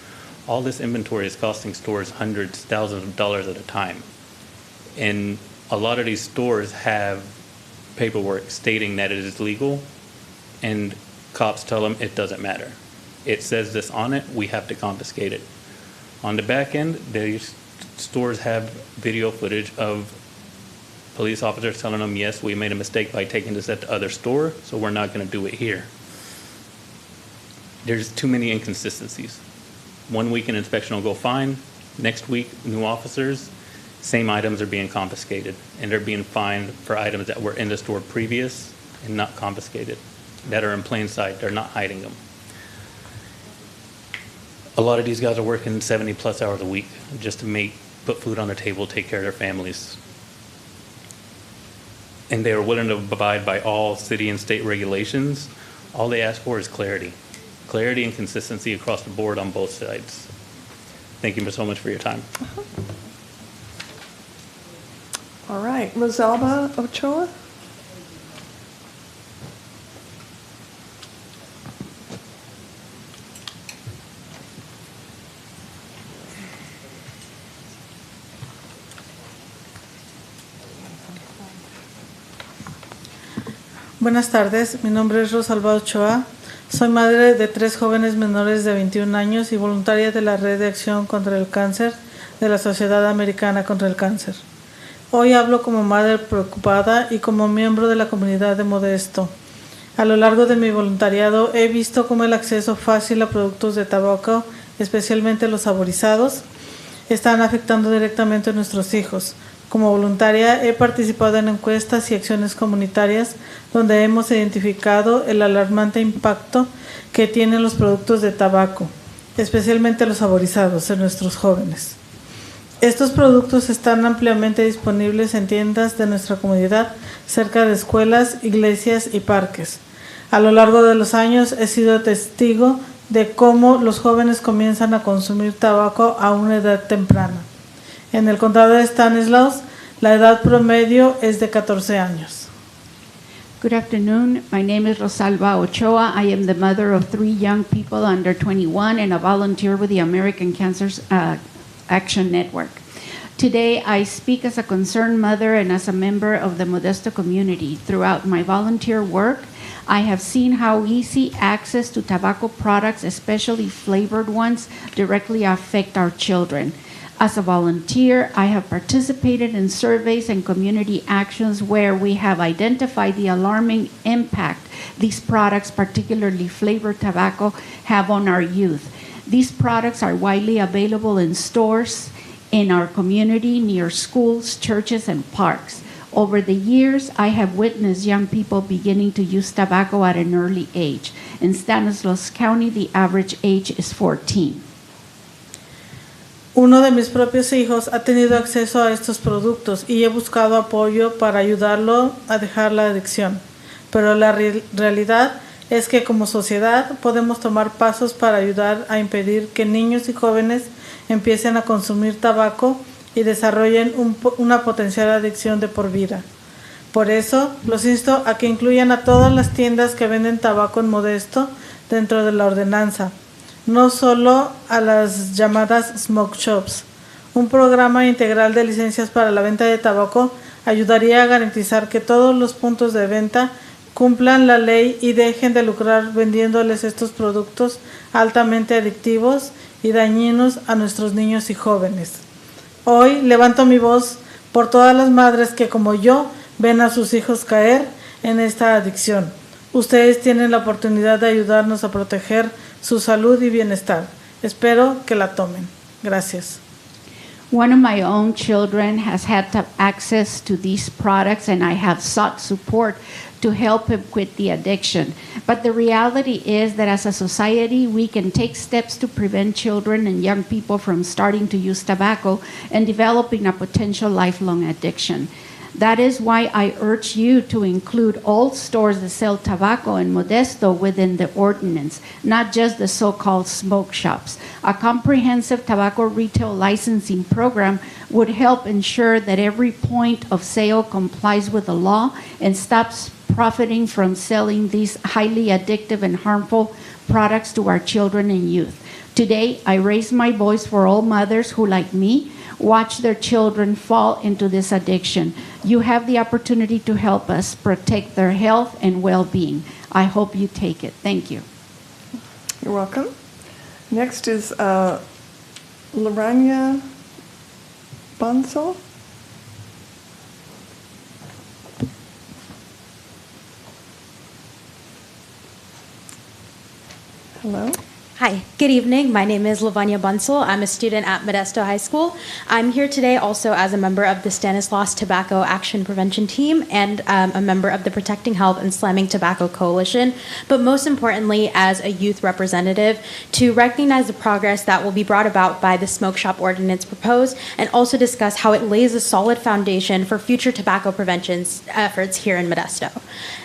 All this inventory is costing stores hundreds, thousands of dollars at a time. And a lot of these stores have paperwork stating that it is legal, and cops tell them it doesn't matter. It says this on it, we have to confiscate it. On the back end, these stores have video footage of police officers telling them, yes, we made a mistake by taking this at the other store, so we're not going to do it here. There's too many inconsistencies. 1 week an inspection will go fine. Next week, new officers, same items are being confiscated, and they're being fined for items that were in the store previous and not confiscated, that are in plain sight. They're not hiding them. A lot of these guys are working 70+ hours a week just to put food on their table, take care of their families. And they are willing to abide by all city and state regulations. All they ask for is clarity. Clarity and consistency across the board on both sides. Thank you so much for your time. All right, Rosalba Ochoa? Buenas tardes, mi nombre es Rosalba Ochoa. Soy madre de 3 jóvenes menores de 21 años y voluntaria de la Red de Acción contra el Cáncer de la Sociedad Americana contra el Cáncer. Hoy hablo como madre preocupada y como miembro de la comunidad de Modesto. A lo largo de mi voluntariado he visto cómo el acceso fácil a productos de tabaco, especialmente los saborizados, están afectando directamente a nuestros hijos. Como voluntaria he participado en encuestas y acciones comunitarias donde hemos identificado el alarmante impacto que tienen los productos de tabaco, especialmente los saborizados, en nuestros jóvenes. Estos productos están ampliamente disponibles en tiendas de nuestra comunidad, cerca de escuelas, iglesias y parques. A lo largo de los años he sido testigo de cómo los jóvenes comienzan a consumir tabaco a una edad temprana. En el condado de Stanislaus, la edad promedio es de 14 años. Good afternoon. My name is Rosalba Ochoa. I am the mother of 3 young people under 21 and a volunteer with the American Cancer Action Network. Today, I speak as a concerned mother and as a member of the Modesto community. Throughout my volunteer work, I have seen how easy access to tobacco products, especially flavored ones, directly affect our children. As a volunteer, I have participated in surveys and community actions where we have identified the alarming impact these products, particularly flavored tobacco, have on our youth. These products are widely available in stores, in our community, near schools, churches, and parks. Over the years, I have witnessed young people beginning to use tobacco at an early age. In Stanislaus County, the average age is 14. Uno de mis propios hijos ha tenido acceso a estos productos y he buscado apoyo para ayudarlo a dejar la adicción. Pero la realidad es que como sociedad podemos tomar pasos para ayudar a impedir que niños y jóvenes empiecen a consumir tabaco y desarrollen una potencial adicción de por vida. Por eso, los insto a que incluyan a todas las tiendas que venden tabaco en Modesto dentro de la ordenanza, no solo a las llamadas smoke shops. Un programa integral de licencias para la venta de tabaco ayudaría a garantizar que todos los puntos de venta cumplan la ley y dejen de lucrar vendiéndoles estos productos altamente adictivos y dañinos a nuestros niños y jóvenes. Hoy levanto mi voz por todas las madres que, como yo, ven a sus hijos caer en esta adicción. Ustedes tienen la oportunidad de ayudarnos a proteger su salud y bienestar. Espero que la tomen. Gracias. One of my own children has had access to these products, and I have sought support to help him quit the addiction. But the reality is that as a society, we can take steps to prevent children and young people from starting to use tobacco and developing a potential lifelong addiction. That is why I urge you to include all stores that sell tobacco in Modesto within the ordinance, not just the so-called smoke shops. A comprehensive tobacco retail licensing program would help ensure that every point of sale complies with the law and stops profiting from selling these highly addictive and harmful products to our children and youth. Today, I raise my voice for all mothers who, like me, watch their children fall into this addiction. You have the opportunity to help us protect their health and well-being. I hope you take it. Thank you. You're welcome. Next is Lorania Bonsall. Hello. Hi, good evening. My name is Lavanya Bunsel. I'm a student at Modesto High School. I'm here today also as a member of the Stanislaus Tobacco Action Prevention Team and a member of the Protecting Health and Slamming Tobacco Coalition, but most importantly as a youth representative to recognize the progress that will be brought about by the smoke shop ordinance proposed and also discuss how it lays a solid foundation for future tobacco prevention efforts here in Modesto.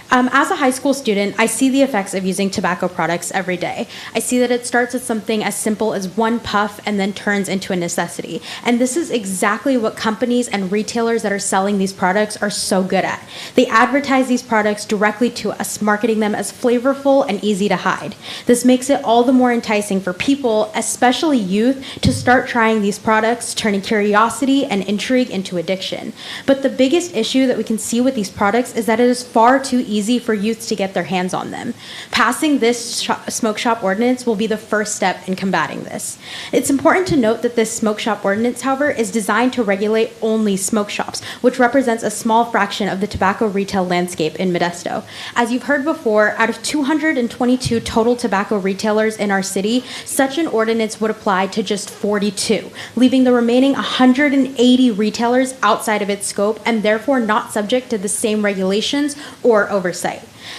As a high school student, I see the effects of using tobacco products every day. I see that it starts with something as simple as one puff and then turns into a necessity. And this is exactly what companies and retailers that are selling these products are so good at. They advertise these products directly to us, marketing them as flavorful and easy to hide. This makes it all the more enticing for people, especially youth, to start trying these products, turning curiosity and intrigue into addiction. But the biggest issue that we can see with these products is that it is far too easy for youth to get their hands on them. Passing this smoke shop ordinance will be the first step in combating this. It's important to note that this smoke shop ordinance, however, is designed to regulate only smoke shops, which represents a small fraction of the tobacco retail landscape in Modesto. As you've heard before, out of 222 total tobacco retailers in our city, such an ordinance would apply to just 42, leaving the remaining 180 retailers outside of its scope and therefore not subject to the same regulations or oversight.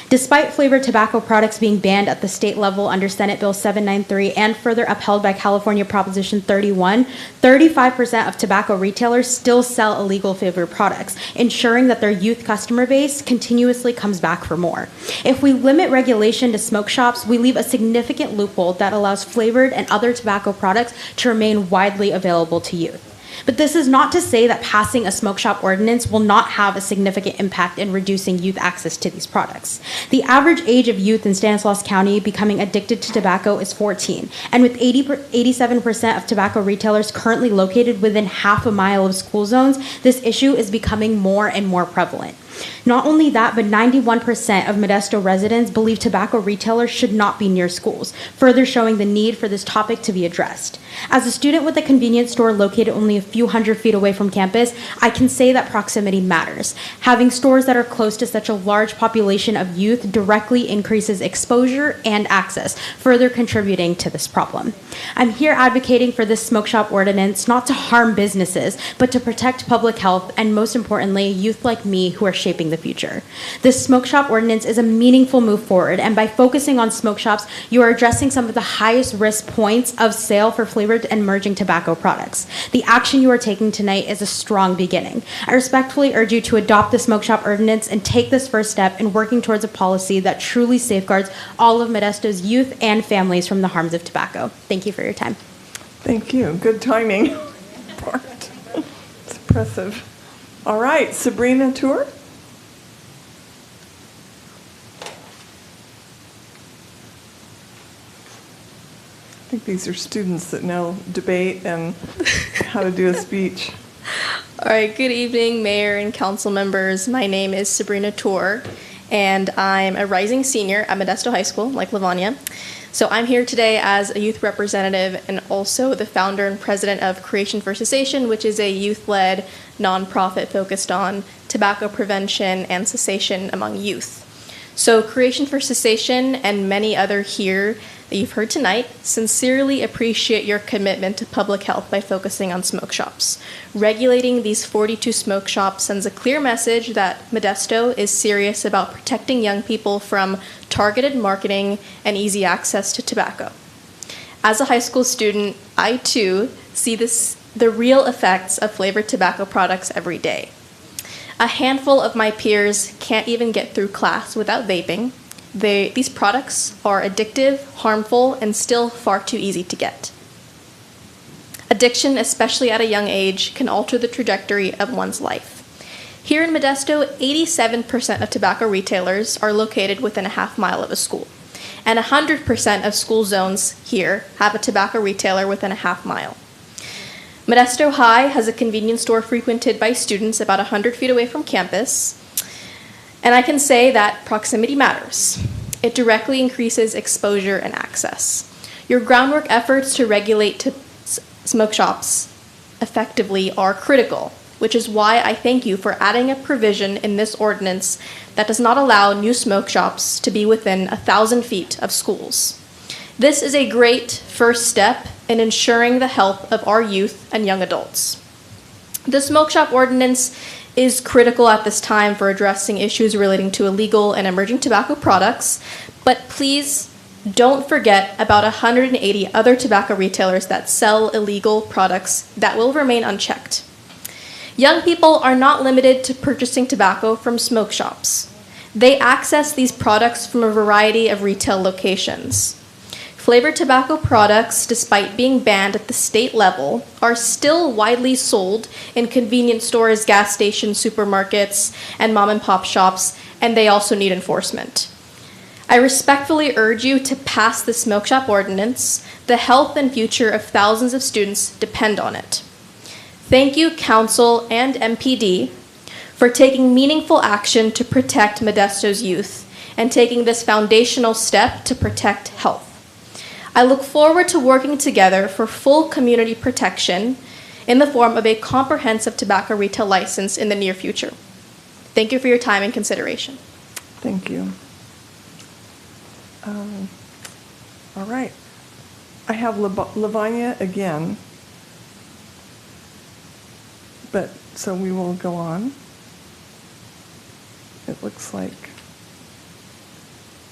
Despite flavored tobacco products being banned at the state level under Senate Bill 793 and further upheld by California Proposition 31, 35% of tobacco retailers still sell illegal flavored products, ensuring that their youth customer base continuously comes back for more. If we limit regulation to smoke shops, we leave a significant loophole that allows flavored and other tobacco products to remain widely available to youth. But this is not to say that passing a smoke shop ordinance will not have a significant impact in reducing youth access to these products. The average age of youth in Stanislaus County becoming addicted to tobacco is 14, and with 87% of tobacco retailers currently located within half a mile of school zones, this issue is becoming more and more prevalent. Not only that, but 91% of Modesto residents believe tobacco retailers should not be near schools, further showing the need for this topic to be addressed. As a student with a convenience store located only a few hundred feet away from campus, I can say that proximity matters. Having stores that are close to such a large population of youth directly increases exposure and access, further contributing to this problem. I'm here advocating for this smoke shop ordinance not to harm businesses, but to protect public health and, most importantly, youth like me who are shaping the future. This smoke shop ordinance is a meaningful move forward, and by focusing on smoke shops, you are addressing some of the highest risk points of sale for flavored and emerging tobacco products. The action you are taking tonight is a strong beginning. I respectfully urge you to adopt the smoke shop ordinance and take this first step in working towards a policy that truly safeguards all of Modesto's youth and families from the harms of tobacco. Thank you for your time. Thank you. Good timing. It's impressive. All right, Sabrina Tour. I think these are students that know debate and how to do a speech. All right, good evening, Mayor and council members. My name is Sabrina Tour, and I'm a rising senior at Modesto High School, like Lavanya. So I'm here today as a youth representative and also the founder and president of Creation for Cessation, which is a youth-led nonprofit focused on tobacco prevention and cessation among youth. So Creation for Cessation and many other here that you've heard tonight sincerely appreciate your commitment to public health by focusing on smoke shops. Regulating these 42 smoke shops sends a clear message that Modesto is serious about protecting young people from targeted marketing and easy access to tobacco. As a high school student, I too see the real effects of flavored tobacco products every day. A handful of my peers can't even get through class without vaping. These products are addictive, harmful, and still far too easy to get. Addiction, especially at a young age, can alter the trajectory of one's life. Here in Modesto, 87% of tobacco retailers are located within a half mile of a school, and 100% of school zones here have a tobacco retailer within a half mile. Modesto High has a convenience store frequented by students about 100 feet away from campus, and I can say that proximity matters. It directly increases exposure and access. Your groundwork efforts to regulate smoke shops effectively are critical, which is why I thank you for adding a provision in this ordinance that does not allow new smoke shops to be within 1,000 feet of schools. This is a great first step in ensuring the health of our youth and young adults. The smoke shop ordinance is critical at this time for addressing issues relating to illegal and emerging tobacco products, but please don't forget about 180 other tobacco retailers that sell illegal products that will remain unchecked. Young people are not limited to purchasing tobacco from smoke shops. They access these products from a variety of retail locations. Flavored tobacco products, despite being banned at the state level, are still widely sold in convenience stores, gas stations, supermarkets, and mom-and-pop shops, and they also need enforcement. I respectfully urge you to pass the smoke shop ordinance. The health and future of thousands of students depend on it. Thank you, Council and MPD, for taking meaningful action to protect Modesto's youth and taking this foundational step to protect health. I look forward to working together for full community protection in the form of a comprehensive tobacco retail license in the near future. Thank you for your time and consideration. Thank you. All right. I have Lavanya again. But, so we will go on. It looks like,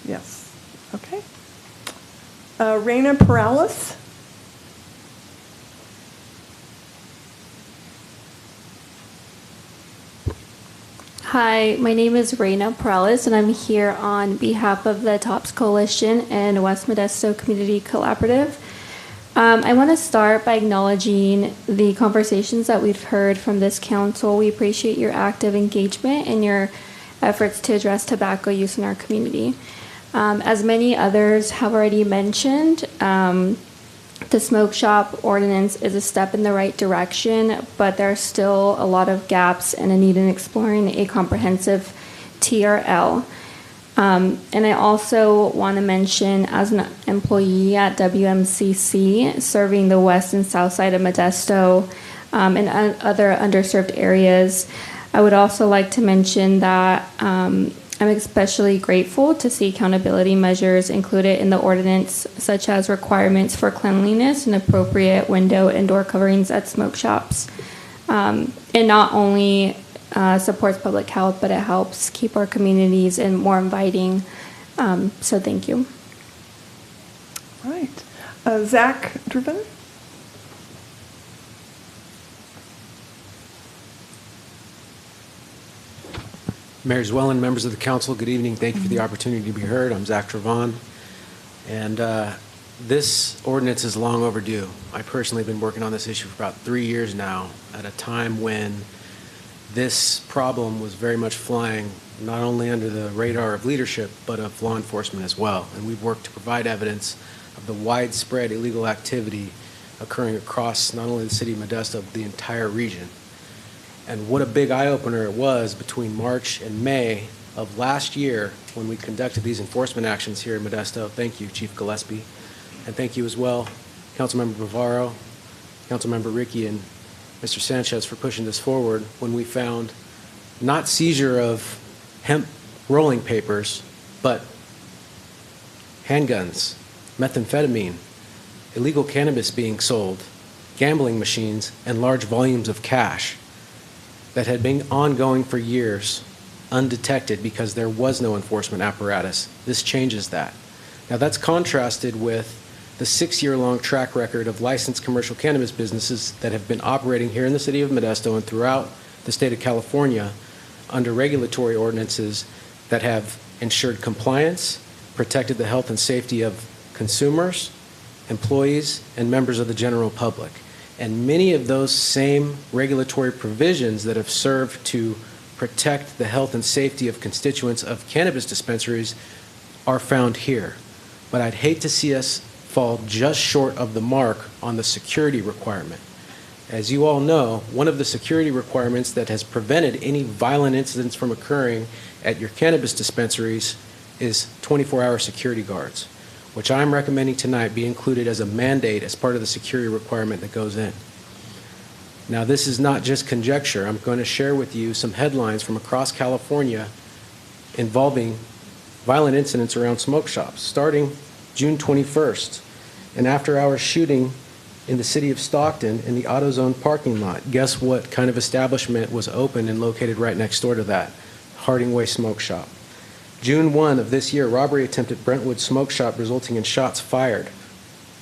yes. Okay. Reina Perales. Hi, my name is Reina Perales, and I'm here on behalf of the TOPS Coalition and West Modesto Community Collaborative. I want to start by acknowledging the conversations that we've heard from this council. We appreciate your active engagement and your efforts to address tobacco use in our community. As many others have already mentioned, the smoke shop ordinance is a step in the right direction, but there are still a lot of gaps and a need in exploring a comprehensive TRL. And I also want to mention, as an employee at WMCC, serving the west and south side of Modesto and other underserved areas, I would also like to mention that I'm especially grateful to see accountability measures included in the ordinance, such as requirements for cleanliness and appropriate window and door coverings at smoke shops. It not only supports public health, but it helps keep our communities and more inviting. So thank you. All right. Zach Driven. Mayor Zwellen, members of the council, good evening. Thank you for the opportunity to be heard. I'm Zach Trevon, and this ordinance is long overdue. I personally have been working on this issue for about 3 years now, at a time when this problem was very much flying not only under the radar of leadership, but of law enforcement as well. And we've worked to provide evidence of the widespread illegal activity occurring across not only the city of Modesto, but the entire region. And what a big eye-opener it was between March and May of last year when we conducted these enforcement actions here in Modesto. Thank you, Chief Gillespie. And thank you as well, Councilmember Bavaro, Councilmember Ricky, and Mr. Sanchez for pushing this forward when we found not seizure of hemp rolling papers, but handguns, methamphetamine, illegal cannabis being sold, gambling machines, and large volumes of cash that had been ongoing for years, undetected because there was no enforcement apparatus. This changes that. Now that's contrasted with the 6-year-long track record of licensed commercial cannabis businesses that have been operating here in the city of Modesto and throughout the state of California under regulatory ordinances that have ensured compliance, protected the health and safety of consumers, employees, and members of the general public. And many of those same regulatory provisions that have served to protect the health and safety of constituents of cannabis dispensaries are found here. But I'd hate to see us fall just short of the mark on the security requirement. As you all know, one of the security requirements that has prevented any violent incidents from occurring at your cannabis dispensaries is 24-hour security guards, which I'm recommending tonight be included as a mandate as part of the security requirement that goes in. Now, this is not just conjecture. I'm going to share with you some headlines from across California involving violent incidents around smoke shops. Starting June 21st, an after-hours shooting in the city of Stockton in the AutoZone parking lot. Guess what kind of establishment was open and located right next door to that? Hardingway Smoke Shop. June 1 of this year, robbery attempt at Brentwood Smoke Shop resulting in shots fired.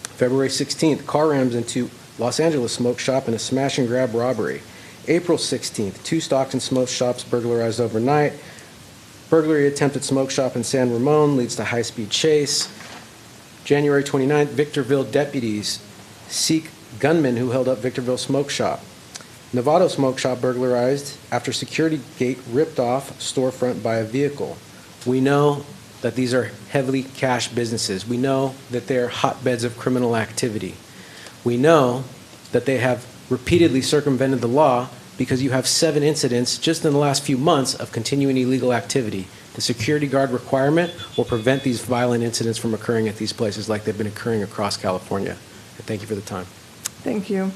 February 16th, car rams into Los Angeles Smoke Shop in a smash and grab robbery. April 16th, 2 Stockton smoke shops burglarized overnight. Burglary attempt at smoke shop in San Ramon leads to high-speed chase. January 29th, Victorville deputies seek gunmen who held up Victorville Smoke Shop. Novato Smoke Shop burglarized after security gate ripped off storefront by a vehicle. We know that these are heavily cash businesses. We know that they are hotbeds of criminal activity. We know that they have repeatedly circumvented the law because you have 7 incidents just in the last few months of continuing illegal activity. The security guard requirement will prevent these violent incidents from occurring at these places like they've been occurring across California. And thank you for the time. Thank you.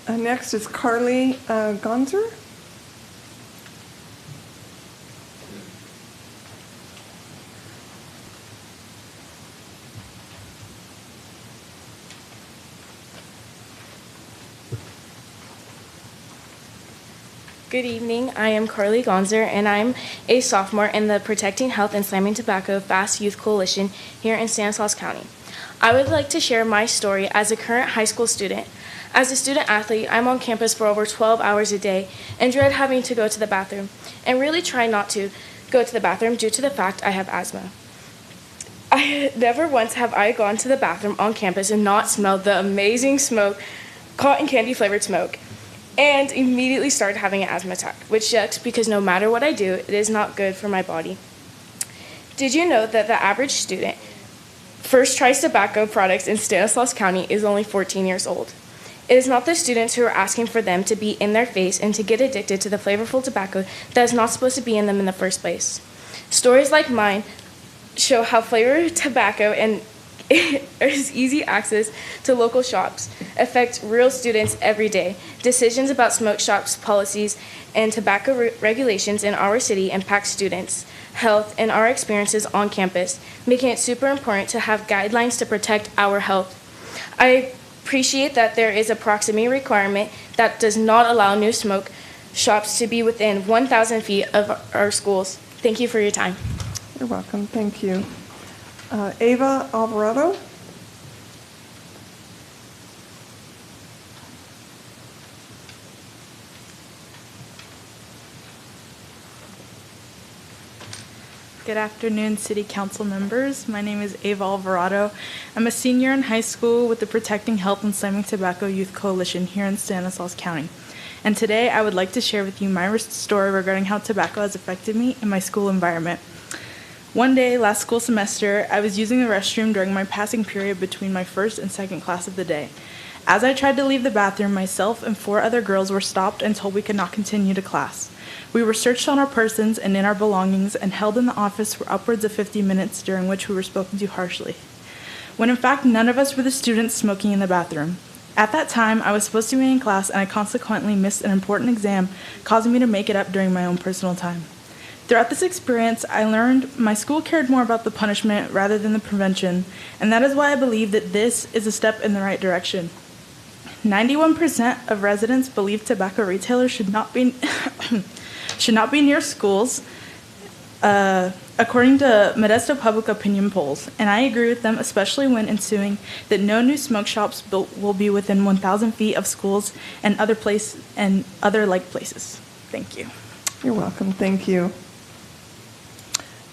Next is Carly Gonzer. Good evening. I am Carly Gonzer, and I'm a sophomore in the Protecting Health and Slamming Tobacco Fast Youth Coalition here in Stanislaus County. I would like to share my story as a current high school student. As a student athlete, I'm on campus for over 12 hours a day and dread having to go to the bathroom, and really try not to go to the bathroom due to the fact I have asthma. Never once have I gone to the bathroom on campus and not smelled the amazing smoke, cotton candy flavored smoke, and immediately started having an asthma attack, which sucks because no matter what I do, it is not good for my body. Did you know that the average student first tries tobacco products in Stanislaus County is only 14 years old? It is not the students who are asking for them to be in their face and to get addicted to the flavorful tobacco that is not supposed to be in them in the first place. Stories like mine show how flavored tobacco and easy access to local shops affect real students every day. Decisions about smoke shops, policies, and tobacco regulations in our city impact students' health and our experiences on campus, making it super important to have guidelines to protect our health. I appreciate that there is a proximity requirement that does not allow new smoke shops to be within 1,000 feet of our schools. Thank you for your time. You're welcome. Thank you. Ava Alvarado. Good afternoon, City Council members. My name is Ava Alvarado. I'm a senior in high school with the Protecting Health and Slamming Tobacco Youth Coalition here in Stanislaus County. And today I would like to share with you my story regarding how tobacco has affected me in my school environment. One day last school semester, I was using the restroom during my passing period between my first and second class of the day. As I tried to leave the bathroom, myself and 4 other girls were stopped and told we could not continue to class. We were searched on our persons and in our belongings and held in the office for upwards of 50 minutes, during which we were spoken to harshly, when in fact none of us were the students smoking in the bathroom. At that time, I was supposed to be in class, and I consequently missed an important exam, causing me to make it up during my own personal time. Throughout this experience, I learned my school cared more about the punishment rather than the prevention, and that is why I believe that this is a step in the right direction. 91% of residents believe tobacco retailers should not be near schools, according to Modesto public opinion polls, and I agree with them, especially when ensuing that no new smoke shops will be within 1,000 feet of schools and other like places. Thank you. You're welcome. Thank you.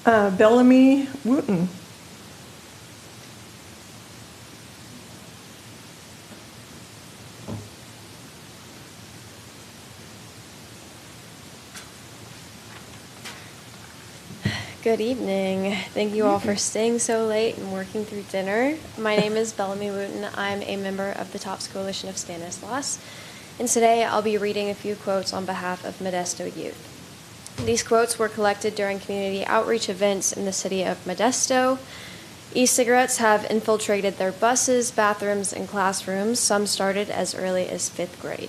Bellamy Wooten. Good evening. Thank you all for staying so late and working through dinner. My name is Bellamy Wooten. I'm a member of the TOPS Coalition of Stanislaus, and today I'll be reading a few quotes on behalf of Modesto youth. These quotes were collected during community outreach events in the city of Modesto. E-cigarettes have infiltrated their buses, bathrooms, and classrooms. Some started as early as 5th grade.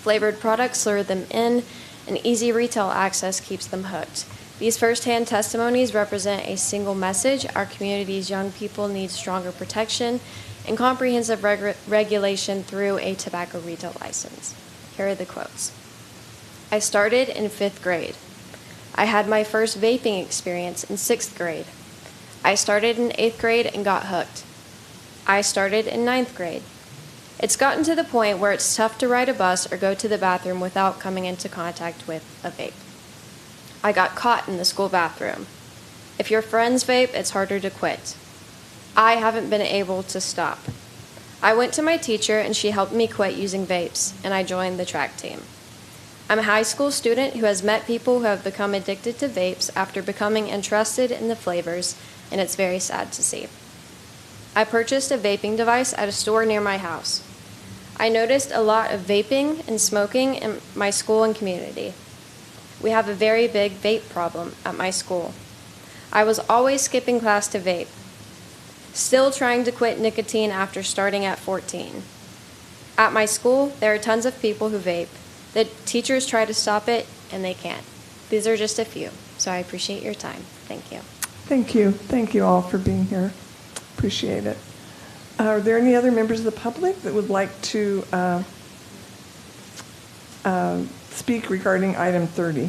Flavored products lure them in, and easy retail access keeps them hooked. These first-hand testimonies represent a single message. Our community's young people need stronger protection and comprehensive regulation through a tobacco retail license. Here are the quotes. I started in 5th grade. I had my first vaping experience in 6th grade. I started in 8th grade and got hooked. I started in 9th grade. It's gotten to the point where it's tough to ride a bus or go to the bathroom without coming into contact with a vape. I got caught in the school bathroom. If your friends vape, it's harder to quit. I haven't been able to stop. I went to my teacher and she helped me quit using vapes, and I joined the track team. I'm a high school student who has met people who have become addicted to vapes after becoming interested in the flavors, and it's very sad to see. I purchased a vaping device at a store near my house. I noticed a lot of vaping and smoking in my school and community. We have a very big vape problem at my school. I was always skipping class to vape, still trying to quit nicotine after starting at 14. At my school, there are tons of people who vape. The teachers try to stop it, and they can't. These are just a few, so I appreciate your time. Thank you. Thank you. Thank you all for being here. Appreciate it. Are there any other members of the public that would like to speak regarding item 30?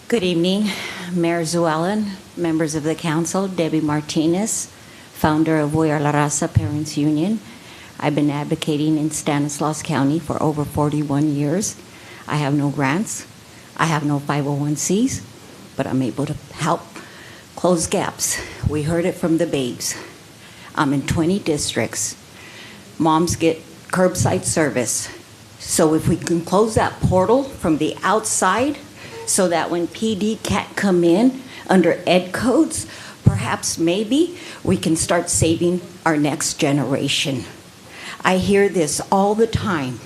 Good evening, Mayor Zuellen, members of the council, Debbie Martinez, founder of We Are La Raza Parents Union. I've been advocating in Stanislaus County for over 41 years. I have no grants. I have no 501c, but I'm able to help close gaps. We heard it from the babes. I'm in 20 districts. Moms get curbside service. So if we can close that portal from the outside so that when PD can't come in under ed codes, perhaps maybe we can start saving our next generation. I hear this all the time.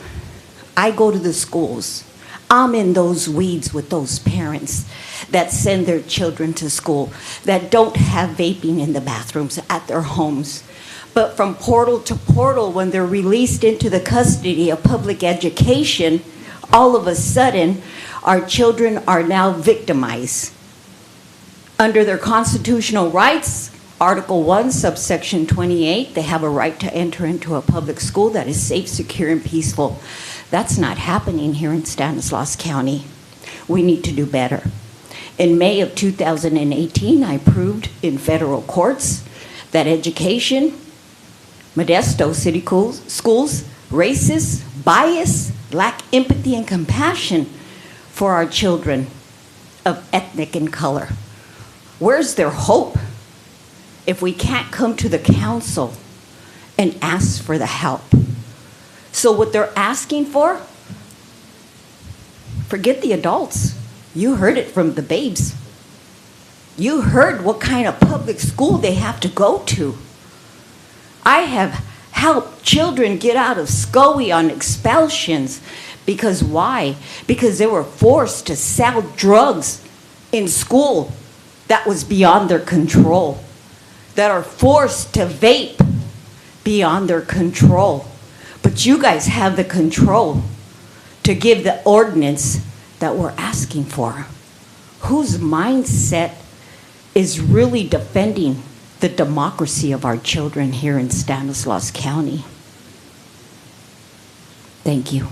I go to the schools. I'm in those weeds with those parents that send their children to school, that don't have vaping in the bathrooms at their homes. But from portal to portal, when they're released into the custody of public education, all of a sudden, our children are now victimized. Under their constitutional rights, Article 1, subsection 28, they have a right to enter into a public school that is safe, secure, and peaceful. That's not happening here in Stanislaus County. We need to do better. In May of 2018, I proved in federal courts that education, Modesto City Schools, racist, bias, lack empathy and compassion for our children of ethnic and color. Where's their hope if we can't come to the council and ask for the help? So what they're asking for, forget the adults. You heard it from the babes. You heard what kind of public school they have to go to. I have helped children get out of SCOE on expulsions. Because why? Because they were forced to sell drugs in school that was beyond their control, that are forced to vape beyond their control. But you guys have the control to give the ordinance that we're asking for. Whose mindset is really defending the democracy of our children here in Stanislaus County? Thank you.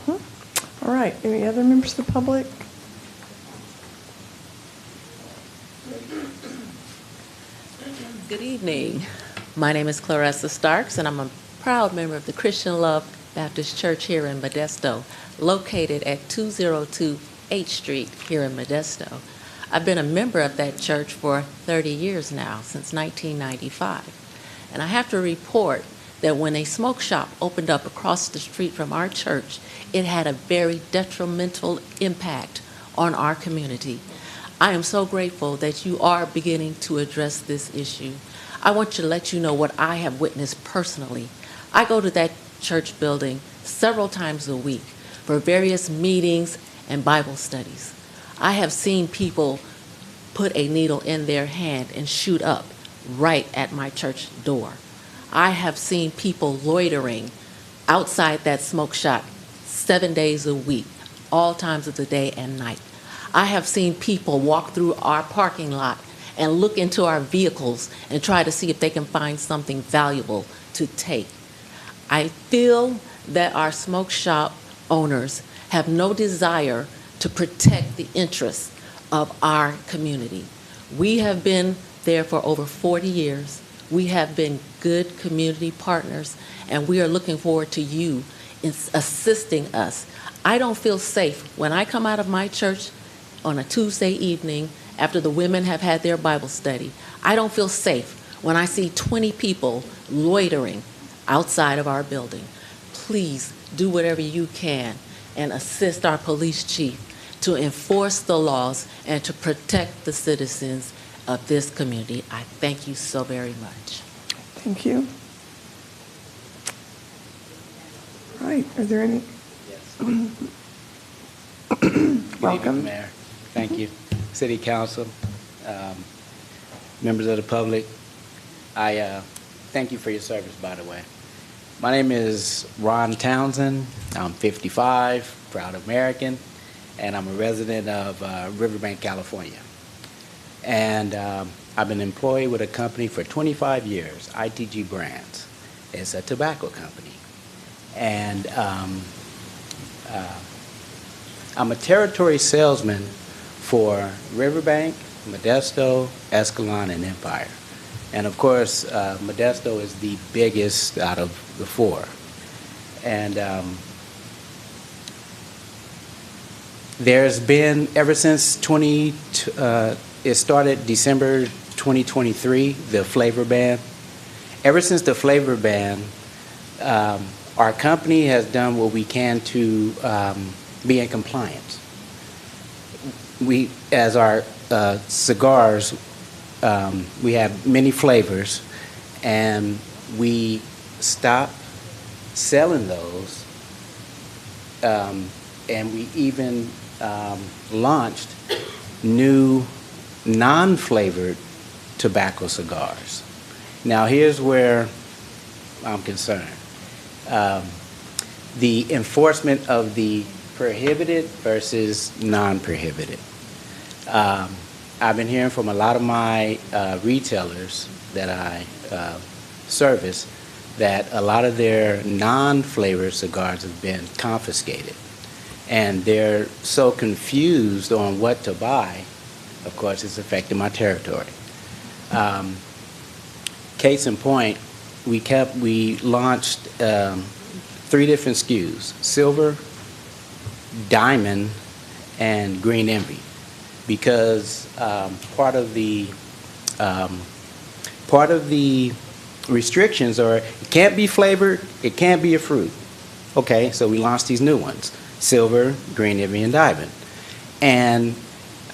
All right, any other members of the public? Good evening. My name is Clarissa Starks, and I'm a proud member of the Christian Love Baptist Church here in Modesto, located at 202 H Street here in Modesto. I've been a member of that church for 30 years now, since 1995. And I have to report that when a smoke shop opened up across the street from our church, it had a very detrimental impact on our community. I am so grateful that you are beginning to address this issue. I want to let you know what I have witnessed personally. I go to that church building several times a week for various meetings and Bible studies. I have seen people put a needle in their hand and shoot up right at my church door. I have seen people loitering outside that smoke shop 7 days a week, all times of the day and night. I have seen people walk through our parking lot and look into our vehicles and try to see if they can find something valuable to take. I feel that our smoke shop owners have no desire to protect the interests of our community. We have been there for over 40 years. We have been good community partners, and we are looking forward to you in assisting us. I don't feel safe when I come out of my church on a Tuesday evening after the women have had their Bible study. I don't feel safe when I see 20 people loitering outside of our building. Please do whatever you can and assist our police chief to enforce the laws and to protect the citizens of this community. I thank you so very much. Thank you. Right, are there any? Welcome. Mayor. Thank you. City Council, members of the public, I thank you for your service, by the way. My name is Ron Townsend. I'm 55, proud American, and I'm a resident of Riverbank, California. And I've been employed with a company for 25 years, ITG Brands. It's a tobacco company. And I'm a territory salesman for Riverbank, Modesto, Escalon, and Empire. And of course, Modesto is the biggest out of the four. And there's been, ever since it started December 2023, the flavor ban. Ever since the flavor ban, our company has done what we can to be in compliance. We, as our cigars, we have many flavors, and we stopped selling those, and we even launched new non-flavored tobacco cigars. Now here's where I'm concerned. The enforcement of the prohibited versus non-prohibited. I've been hearing from a lot of my retailers that I service that a lot of their non-flavored cigars have been confiscated. And they're so confused on what to buy. Of course, it's affecting my territory. Case in point, we launched 3 different SKUs: Silver, Diamond, and Green Envy, because part of the restrictions are it can't be flavored, it can't be a fruit. Okay, so we launched these new ones: Silver, Green Envy, and Diamond. And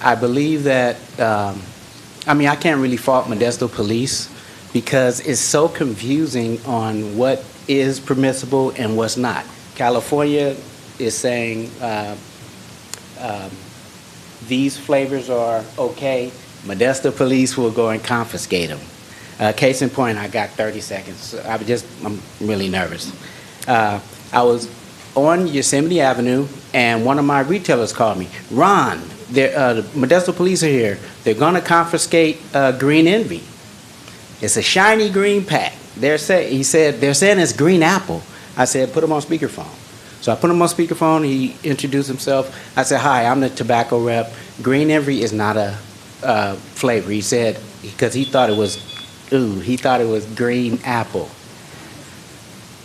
I believe that I can't really fault Modesto Police because it's so confusing on what is permissible and what's not. California is saying these flavors are okay. Modesto Police will go and confiscate them. Case in point, I got 30 seconds. I'm really nervous. I was on Yosemite Avenue, and one of my retailers called me. Ron, the Modesto Police are here. They're going to confiscate Green Envy. It's a shiny green pack. He said they're saying it's green apple. I said, put him on speakerphone. So I put him on speakerphone. He introduced himself. I said, hi, I'm the tobacco rep. Green Envy is not a flavor. He said, because he thought it was green apple.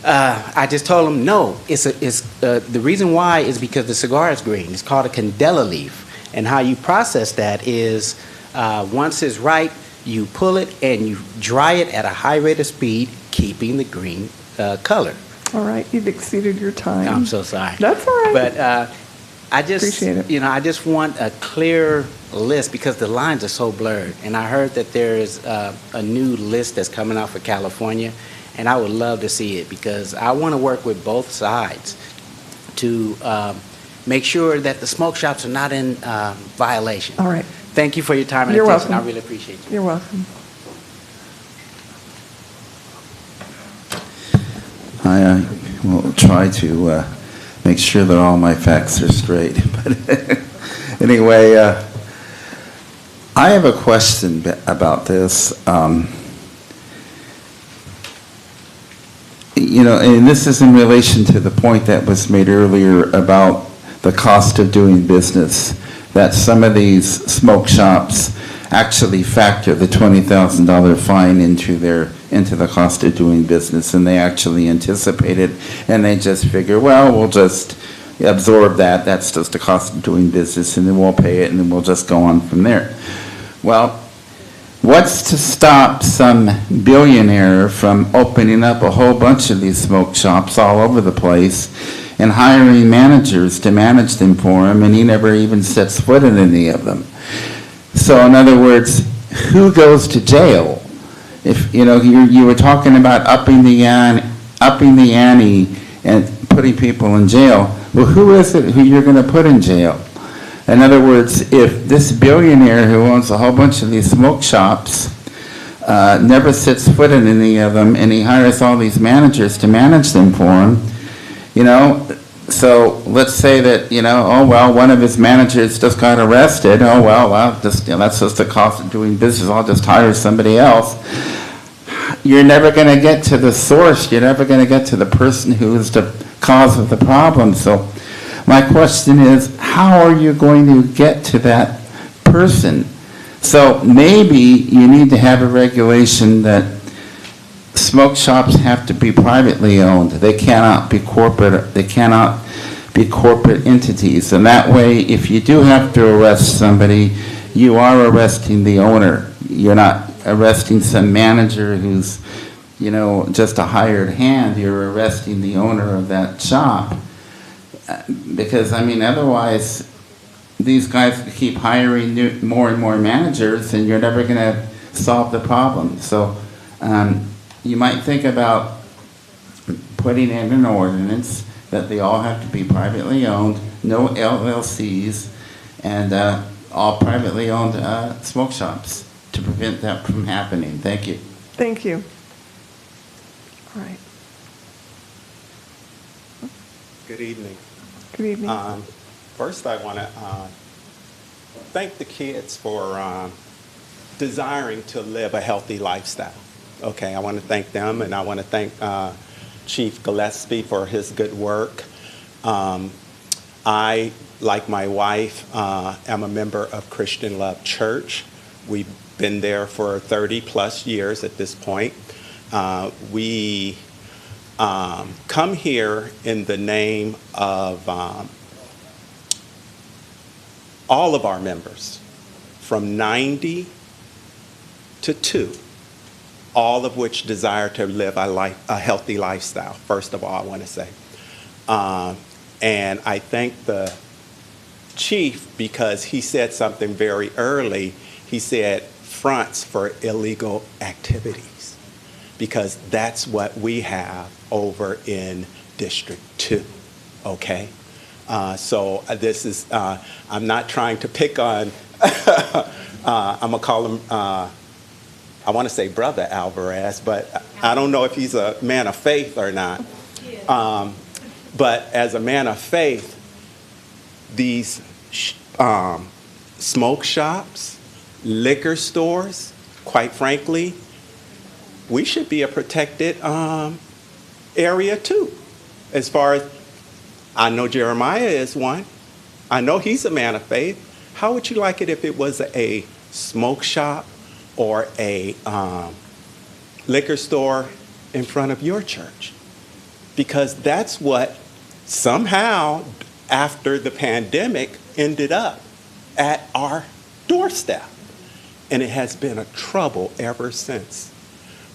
I just told him, no, the reason why is because the cigar is green. It's called a candela leaf. And how you process that is once it's ripe, you pull it and you dry it at a high rate of speed, keeping the green color. All right, you've exceeded your time. I'm so sorry. That's all right. But I just, Appreciate it. I just want a clear list because the lines are so blurred. And I heard that there is a new list that's coming out for California, and I would love to see it because I want to work with both sides to make sure that the smoke shops are not in violation. All right. Thank you for your time and You're attention. welcome. I really appreciate you. You're welcome. I will try to make sure that all my facts are straight. But anyway, I have a question about this. And this is in relation to the point that was made earlier about the cost of doing business, that some of these smoke shops actually factor the $20,000 fine into the cost of doing business, and they actually anticipate it, and they just figure, well, we'll just absorb that. That's just the cost of doing business, and then we'll pay it, and then we'll just go on from there. Well, what's to stop some billionaire from opening up a whole bunch of these smoke shops all over the place and hiring managers to manage them for him, and he never even sets foot in any of them? So in other words, who goes to jail? If you were talking about upping the ante and putting people in jail. Well, who is it who you're going to put in jail? In other words, if this billionaire who owns a whole bunch of these smoke shops never sets foot in any of them, and he hires all these managers to manage them for him, so let's say that, oh, well, one of his managers just got arrested. Oh, well, that's just the cost of doing business. I'll just hire somebody else. You're never going to get to the source. You're never going to get to the person who is the cause of the problem. So my question is, how are you going to get to that person? So maybe you need to have a regulation that smoke shops have to be privately owned. They cannot be corporate. They cannot be corporate entities. And that way, if you do have to arrest somebody, you are arresting the owner. You're not arresting some manager who's, just a hired hand. You're arresting the owner of that shop. Because, otherwise, these guys keep hiring more and more managers, and you're never going to solve the problem. So you might think about putting in an ordinance that they all have to be privately owned, no LLCs, and all privately owned smoke shops to prevent that from happening. Thank you. Thank you. All right. Good evening. Good evening. First, I want to thank the kids for desiring to live a healthy lifestyle. Okay, I want to thank them, and I want to thank Chief Gillespie for his good work. I, like my wife, am a member of Christian Love Church. We've been there for 30-plus years at this point. We come here in the name of all of our members, from 90 to 2. All of which desire to live a healthy lifestyle, first of all, I want to say. And I thank the chief because he said something very early. He said fronts for illegal activities, because that's what we have over in District 2, okay? So this is, I'm not trying to pick on, I'm going to call him, I want to say Brother Alvarez, but I don't know if he's a man of faith or not. But as a man of faith, these smoke shops, liquor stores, quite frankly, we should be a protected area too. As far as, I know Jeremiah is one. I know he's a man of faith. How would you like it if it was a smoke shop or a liquor store in front of your church? because that's what somehow after the pandemic ended up at our doorstep. And it has been a trouble ever since.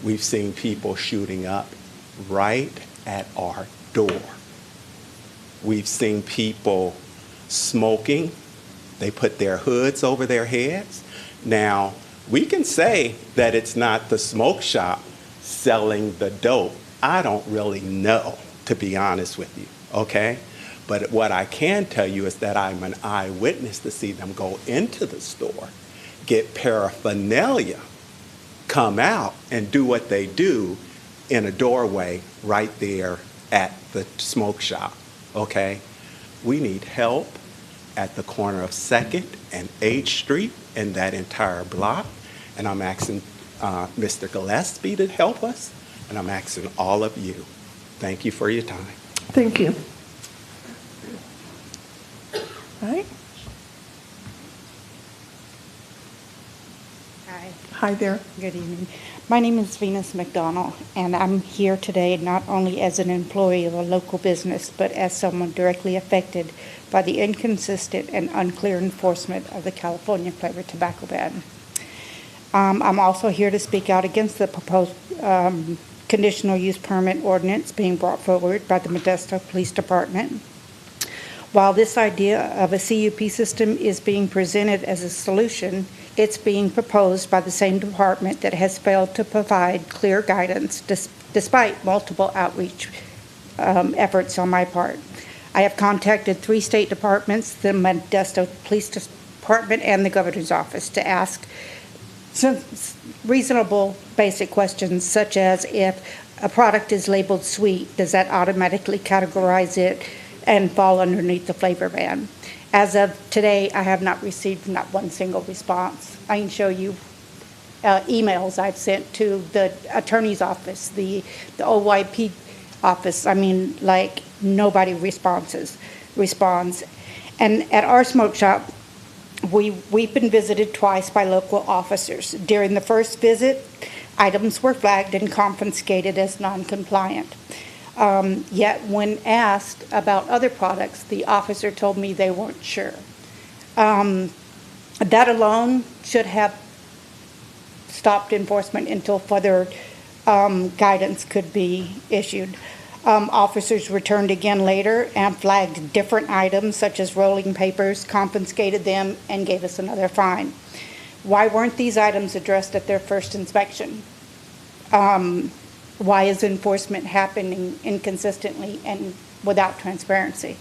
We've seen people shooting up right at our door. We've seen people smoking. They put their hoods over their heads. Now, we can say that it's not the smoke shop selling the dope. I don't really know, to be honest with you, okay? But what I can tell you is that I'm an eyewitness to see them go into the store, get paraphernalia, come out and do what they do in a doorway right there at the smoke shop, okay? We need help at the corner of 2nd and 8th Street and that entire block. And I'm asking Mr. Gillespie to help us, and I'm asking all of you. Thank you for your time. Thank you. All right. Hi. Hi there. Good evening. My name is Venus McDonald, and I'm here today not only as an employee of a local business, but as someone directly affected by the inconsistent and unclear enforcement of the California flavored tobacco ban. I'm also here to speak out against the proposed conditional use permit ordinance being brought forward by the Modesto Police Department. While this idea of a CUP system is being presented as a solution, it's being proposed by the same department that has failed to provide clear guidance despite multiple outreach efforts on my part. I have contacted 3 state departments, the Modesto Police Department and the Governor's Office, to ask some reasonable basic questions, such as if a product is labeled sweet, does that automatically categorize it and fall underneath the flavor ban? As of today, I have not received not one single response. I can show you emails I've sent to the attorney's office, the OYP office. I mean, like, nobody responds. And at our smoke shop, we've been visited twice by local officers. During the first visit, items were flagged and confiscated as non-compliant. Yet when asked about other products, the officer told me they weren't sure. That alone should have stopped enforcement until further guidance could be issued. Officers returned again later and flagged different items such as rolling papers, confiscated them, and gave us another fine. Why weren't these items addressed at their first inspection? Why is enforcement happening inconsistently and without transparency?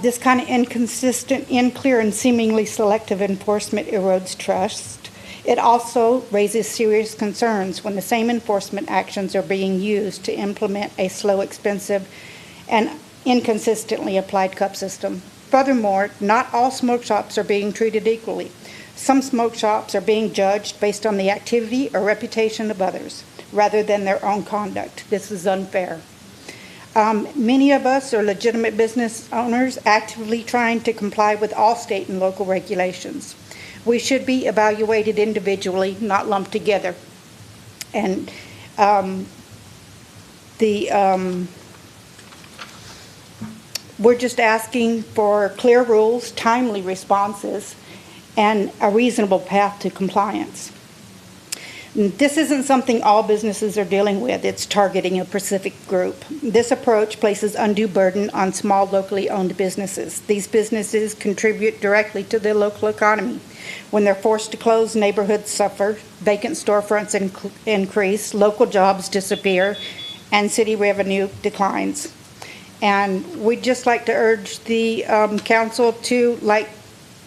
This kind of inconsistent, unclear, and seemingly selective enforcement erodes trust. It also raises serious concerns when the same enforcement actions are being used to implement a slow, expensive, and inconsistently applied cup system. Furthermore, not all smoke shops are being treated equally. Some smoke shops are being judged based on the activity or reputation of others, rather than their own conduct. This is unfair. Many of us are legitimate business owners actively trying to comply with all state and local regulations. We should be evaluated individually, not lumped together. And we're just asking for clear rules, timely responses, and a reasonable path to compliance. This isn't something all businesses are dealing with. It's targeting a specific group. This approach places undue burden on small, locally owned businesses. These businesses contribute directly to the local economy. When they're forced to close, neighborhoods suffer, vacant storefronts increase, local jobs disappear, and city revenue declines. And we'd just like to urge the council to, like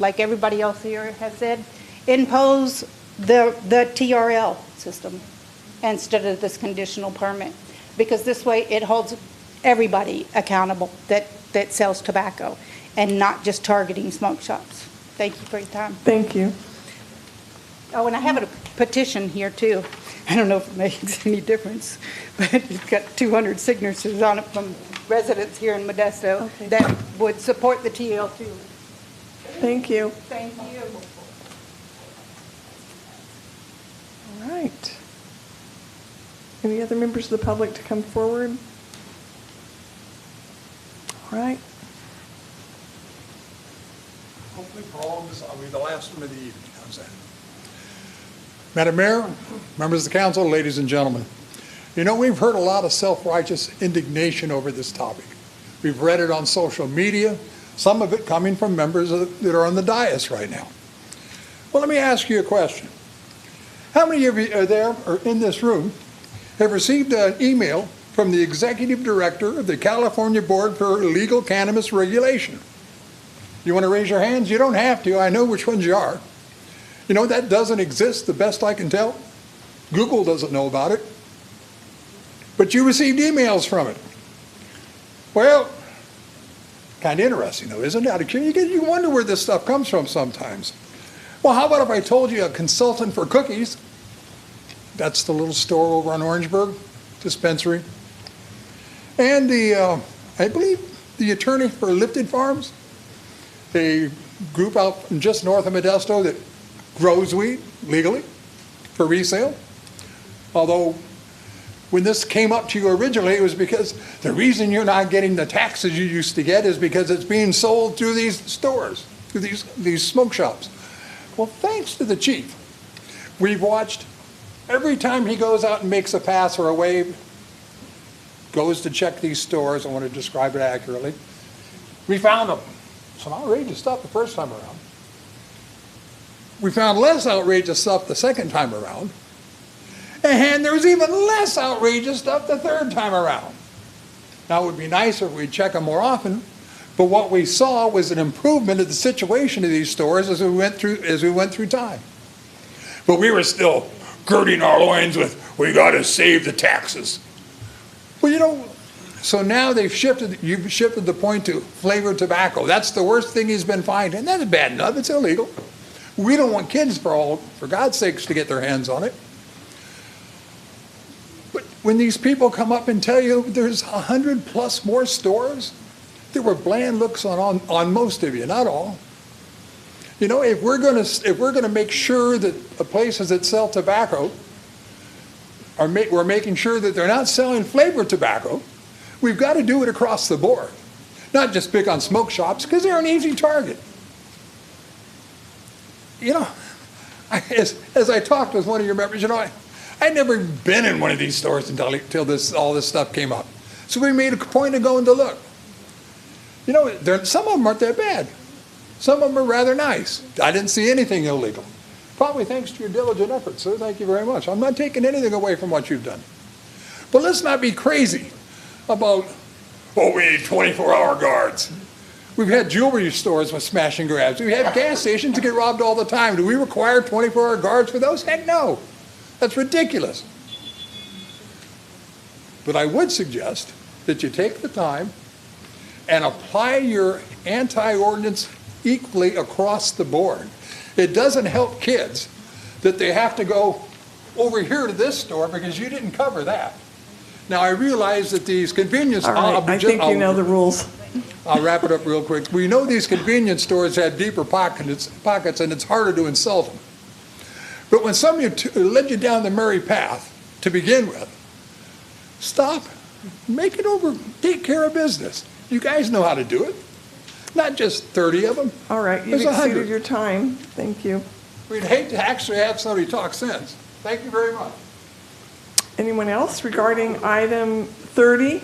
everybody else here has said, impose the TRL system instead of this conditional permit, because this way it holds everybody accountable that sells tobacco and not just targeting smoke shops. Thank you for your time. Thank you. Oh, and I have a petition here too. I don't know if it makes any difference, but it's got 200 signatures on it from residents here in Modesto that would support the TL2. Thank you. Thank you. All right. Any other members of the public to come forward? right. Hopefully for all of us, I'll be the last one of the evening. How's that? Madam Mayor, members of the council, ladies and gentlemen. You know, we've heard a lot of self-righteous indignation over this topic. We've read it on social media, some of it coming from members that are on the dais right now. Well, let me ask you a question. How many of you are there or in this room have received an email from the executive director of the California Board for Illegal Cannabis Regulation? You want to raise your hands? You don't have to. I know which ones you are. You know, that doesn't exist, the best I can tell. Google doesn't know about it. But you received emails from it. Well, kind of interesting, though, isn't it? You wonder where this stuff comes from sometimes. Well, how about if I told you a consultant for cookies? That's the little store over on Orangeburg, dispensary. And I believe the attorney for Lifted Farms, a group out just north of Modesto that grows weed legally for resale. Although when this came up to you originally, it was because the reason you're not getting the taxes you used to get is because it's being sold through these stores, through these smoke shops. Well, thanks to the chief, we've watched every time he goes out and makes a pass or a wave, goes to check these stores, I want to describe it accurately. We found some outrageous stuff the first time around. We found less outrageous stuff the second time around. And there was even less outrageous stuff the third time around. Now, it would be nicer if we'd check them more often, but what we saw was an improvement of the situation of these stores as we went through time. But we were still girding our loins with, we got to save the taxes. Well, you know, so now you've shifted the point to flavored tobacco. That's the worst thing he's been finding. And that's bad enough, it's illegal. We don't want kids, for God's sakes, to get their hands on it. But when these people come up and tell you there's 100 plus more stores, there were bland looks on most of you, not all. You know, if we're gonna make sure that the places that sell tobacco we're making sure that they're not selling flavored tobacco, we've got to do it across the board. Not just pick on smoke shops, because they're an easy target. You know, as I talked with one of your members, you know, I'd never been in one of these stores until all this stuff came up. So we made a point of going to look. You know, some of them aren't that bad. Some of them are rather nice. I didn't see anything illegal. Probably thanks to your diligent efforts, sir. Thank you very much. I'm not taking anything away from what you've done. But let's not be crazy about, we need 24-hour guards. We've had jewelry stores with smash and grabs. We've had gas stations that get robbed all the time. Do we require 24-hour guards for those? Heck no. That's ridiculous. But I would suggest that you take the time and apply your anti-ordinance equally across the board. It doesn't help kids that they have to go over here to this store because you didn't cover that. Now, I realize that these convenience... All right, I think you know the rules. I'll wrap it up real quick. We know these convenience stores have deeper pockets and it's harder to insult them. But when somebody led you down the merry path to begin with, stop, make it over, take care of business. You guys know how to do it. Not just 30 of them. All right, you've exceeded your time. Thank you. We'd hate to actually have somebody talk sense. Thank you very much. Anyone else regarding item 30?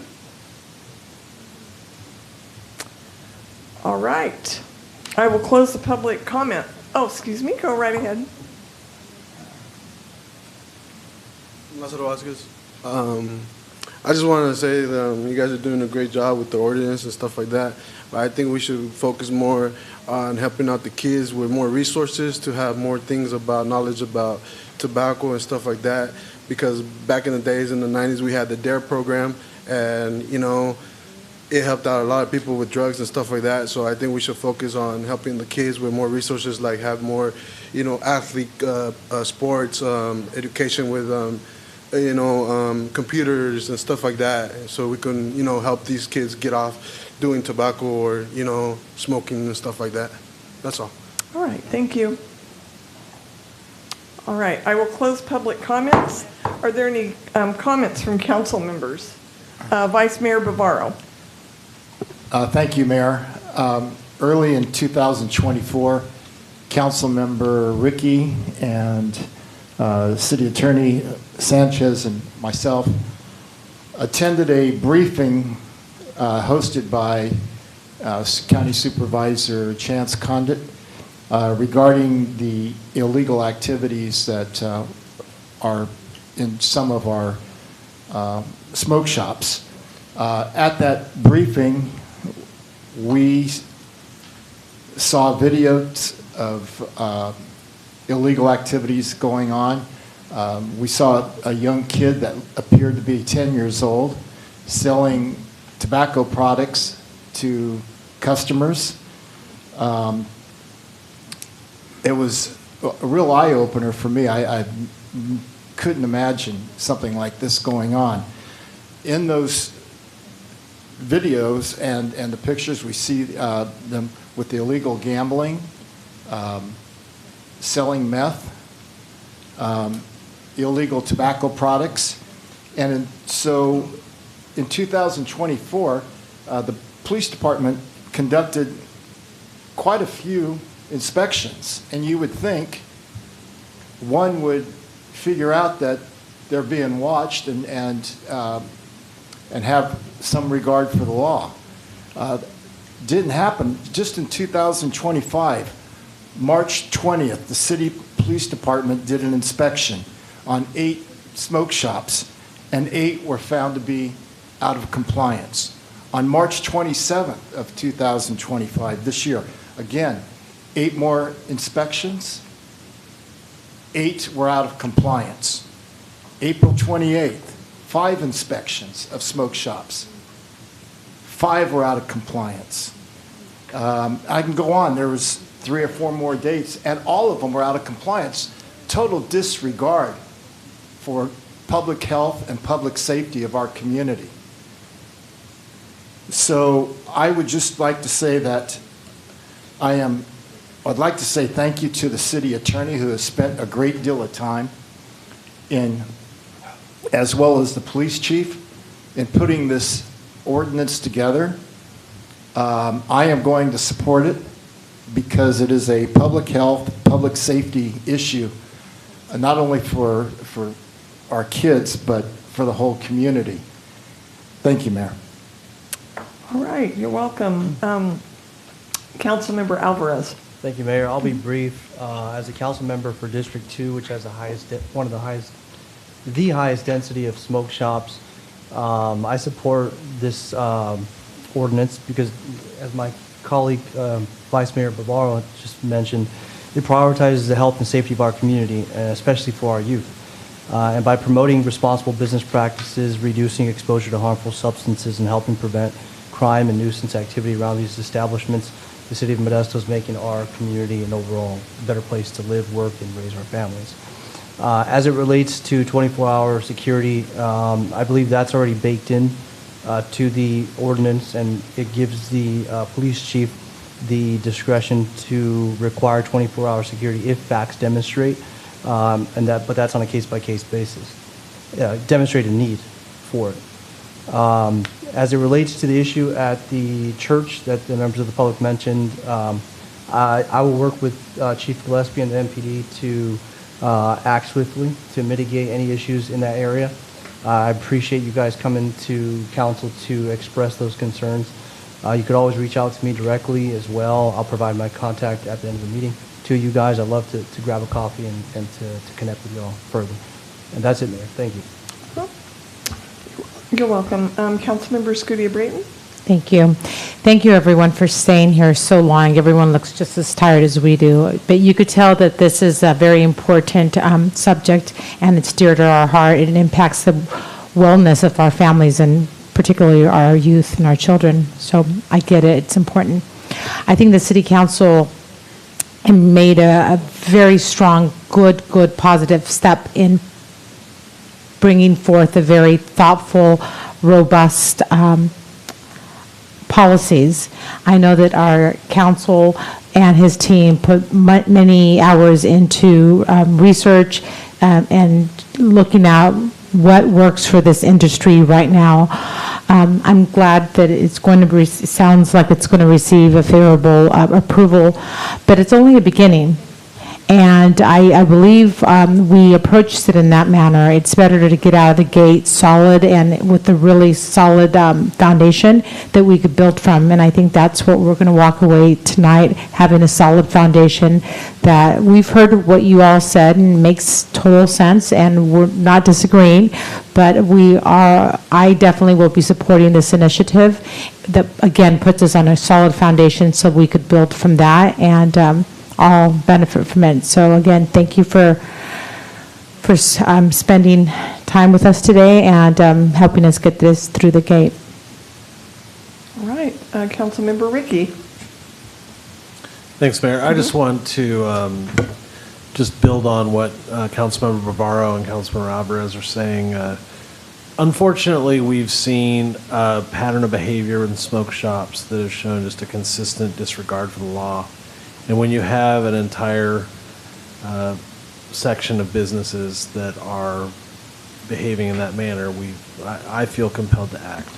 All right. I will close the public comment. Oh, excuse me. Go right ahead. Lázaro Vázquez. I just wanted to say that you guys are doing a great job with the ordinance and stuff like that. But I think we should focus more on helping out the kids with more resources to have more things about knowledge about tobacco and stuff like that. Because back in the days in the 90s, we had the DARE program, and you know, it helped out a lot of people with drugs and stuff like that. So I think we should focus on helping the kids with more resources, like have more, you know, athlete sports, education with computers and stuff like that, so we can, you know, help these kids get off doing tobacco or, you know, smoking and stuff like that. That's all. All right, thank you. All right, I will close public comments. Are there any comments from council members? Vice Mayor Bavaro. Thank you, Mayor. Early in 2024, Councilmember Ricky and City Attorney Sanchez and myself attended a briefing hosted by County Supervisor Chance Condit regarding the illegal activities that are in some of our smoke shops. At that briefing, we saw videos of illegal activities going on. We saw a young kid that appeared to be 10 years old selling tobacco products to customers. It was a real eye-opener for me. I couldn't imagine something like this going on. In those videos and the pictures, we see them with the illegal gambling, selling meth, illegal tobacco products. And so in 2024, the police department conducted quite a few inspections. And you would think one would figure out that they're being watched and have some regard for the law. Didn't happen. Just in 2025, March 20th, the city police department did an inspection on 8 smoke shops, and 8 were found to be out of compliance. On March 27th of 2025, this year, again, 8 more inspections, 8 were out of compliance. April 28th, 5 inspections of smoke shops. 5 were out of compliance. I can go on. There was 3 or 4 more dates, and all of them were out of compliance. Total disregard for public health and public safety of our community. So I would just like to say that I'd like to say thank you to the city attorney who has spent a great deal of time in, as well as the police chief, in putting this ordinance together. I am going to support it because it is a public health, public safety issue, not only for our kids, but for the whole community. Thank you, Mayor. All right, you're welcome. Councilmember Alvarez. Thank you, Mayor. I'll be brief. As a council member for District 2, which has the highest density of smoke shops, I support this ordinance because, as my colleague, Vice Mayor Bavaro just mentioned, it prioritizes the health and safety of our community, especially for our youth. And by promoting responsible business practices, reducing exposure to harmful substances, and helping prevent crime and nuisance activity around these establishments, the City of Modesto is making our community an overall better place to live, work, and raise our families. As it relates to 24-hour security, I believe that's already baked in to the ordinance, and it gives the police chief the discretion to require 24-hour security if facts demonstrate, but that's on a case-by-case basis. Demonstrate a need for it. As it relates to the issue at the church that the members of the public mentioned, I will work with Chief Gillespie and the MPD to act swiftly to mitigate any issues in that area. I appreciate you guys coming to council to express those concerns. You could always reach out to me directly as well. I'll provide my contact at the end of the meeting to you guys. I'd love to grab a coffee and to connect with you all further. And that's it, Mayor. Thank you. You're welcome. Councilmember Scudia-Brayton. Thank you. Thank you, everyone, for staying here so long. Everyone looks just as tired as we do. But you could tell that this is a very important subject, and it's dear to our heart. It impacts the wellness of our families, and particularly our youth and our children. So I get it. It's important. I think the City Council made a very strong, good, positive step in bringing forth a very thoughtful, robust policies. I know that our council and his team put many hours into research and looking at what works for this industry right now. I'm glad that it's going to, sounds like it's going to receive a favorable approval, but it's only a beginning. And I believe we approached it in that manner. It's better to get out of the gate solid and with a really solid foundation that we could build from. And I think that's what we're going to walk away tonight, having a solid foundation that we've heard what you all said and makes total sense, and we're not disagreeing, but I definitely will be supporting this initiative that, again, puts us on a solid foundation so we could build from that and all benefit from it. So again, thank you for spending time with us today and helping us get this through the gate. All right, Councilmember Ricky. Thanks, Mayor. I just want to just build on what Councilmember Bavaro and Councilmember Alvarez are saying. Unfortunately, we've seen a pattern of behavior in smoke shops that have shown just a consistent disregard for the law. And when you have an entire section of businesses that are behaving in that manner, I feel compelled to act.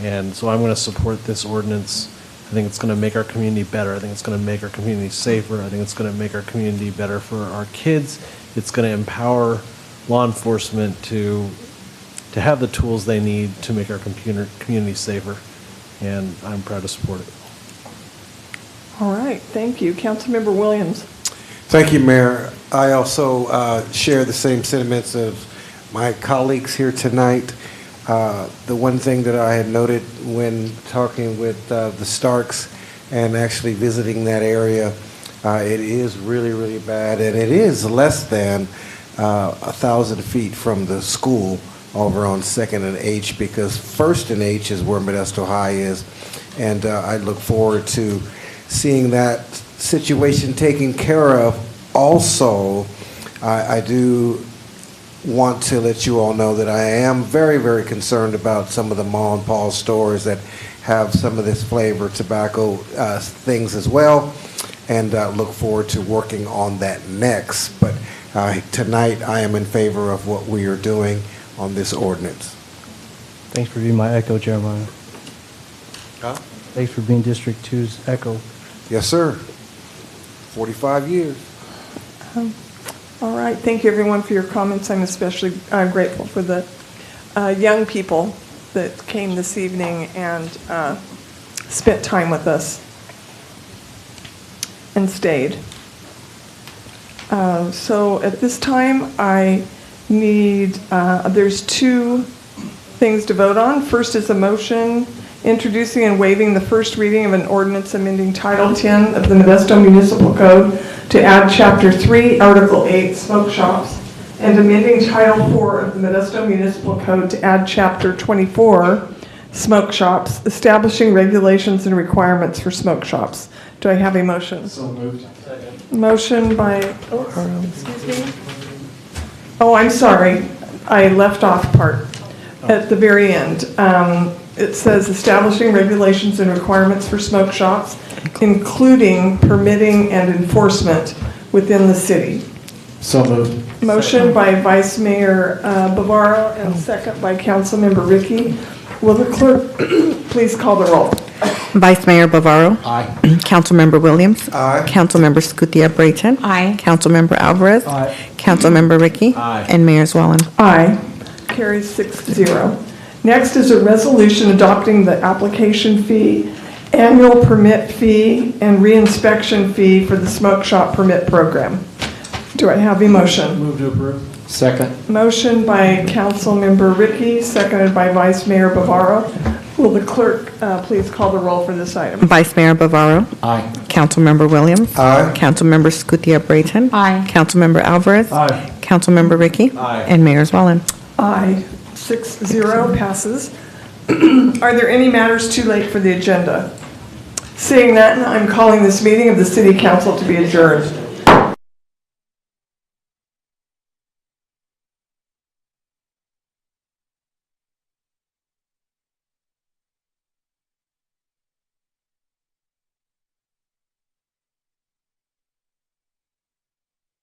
And so I'm going to support this ordinance. I think it's going to make our community better. I think it's going to make our community safer. I think it's going to make our community better for our kids. It's going to empower law enforcement to have the tools they need to make our community safer. And I'm proud to support it. All right, thank you. Councilmember Williams. Thank you, Mayor. I also share the same sentiments of my colleagues here tonight. The one thing that I had noted when talking with the Starks and actually visiting that area, it is really, really bad, and it is less than 1,000 feet from the school over on 2nd and H, because 1st and H is where Modesto High is, and I look forward to seeing that situation taken care of. Also, I do want to let you all know that I am very, very concerned about some of the mom and pop stores that have some of this flavor tobacco things as well, and look forward to working on that next. But tonight I am in favor of what we are doing on this ordinance. Thanks for being my echo, Jeremiah. Huh? Thanks for being District 2's echo. Yes, sir. 45 years. All right, thank you everyone for your comments. I'm especially grateful for the young people that came this evening and spent time with us and stayed. So at this time, I need, there's two things to vote on. First is a motion introducing and waiving the first reading of an ordinance amending Title 10 of the Modesto Municipal Code to add Chapter 3, Article 8, smoke shops, and amending Title 4 of the Modesto Municipal Code to add Chapter 24, smoke shops, establishing regulations and requirements for smoke shops. Do I have a motion? So moved. Motion by, excuse me. Oh, I'm sorry. I left off part at the very end. It says establishing regulations and requirements for smoke shops, including permitting and enforcement within the city. So moved. Motion by Vice Mayor Bavaro and second by Councilmember Ricky. Will the clerk please call the roll? Vice Mayor Bavaro. Aye. Councilmember Williams. Aye. Councilmember Scutia-Brayton. Aye. Councilmember Alvarez. Aye. Councilmember Ricky. Aye. And Mayor Zwellen. Aye. Carries 6-0. Next is a resolution adopting the application fee, annual permit fee, and reinspection fee for the smoke shop permit program. Do I have a motion? Move to approve. Second. Motion by Councilmember Ricky, seconded by Vice Mayor Bavaro. Will the clerk please call the roll for this item? Vice Mayor Bavaro. Aye. Councilmember Williams. Aye. Councilmember Scutia-Brayton. Aye. Councilmember Alvarez. Aye. Councilmember Ricky. Aye. And Mayor Zwellen. Aye. 6-0 passes. Are there any matters too late for the agenda? Seeing that, I'm calling this meeting of the City Council to be adjourned.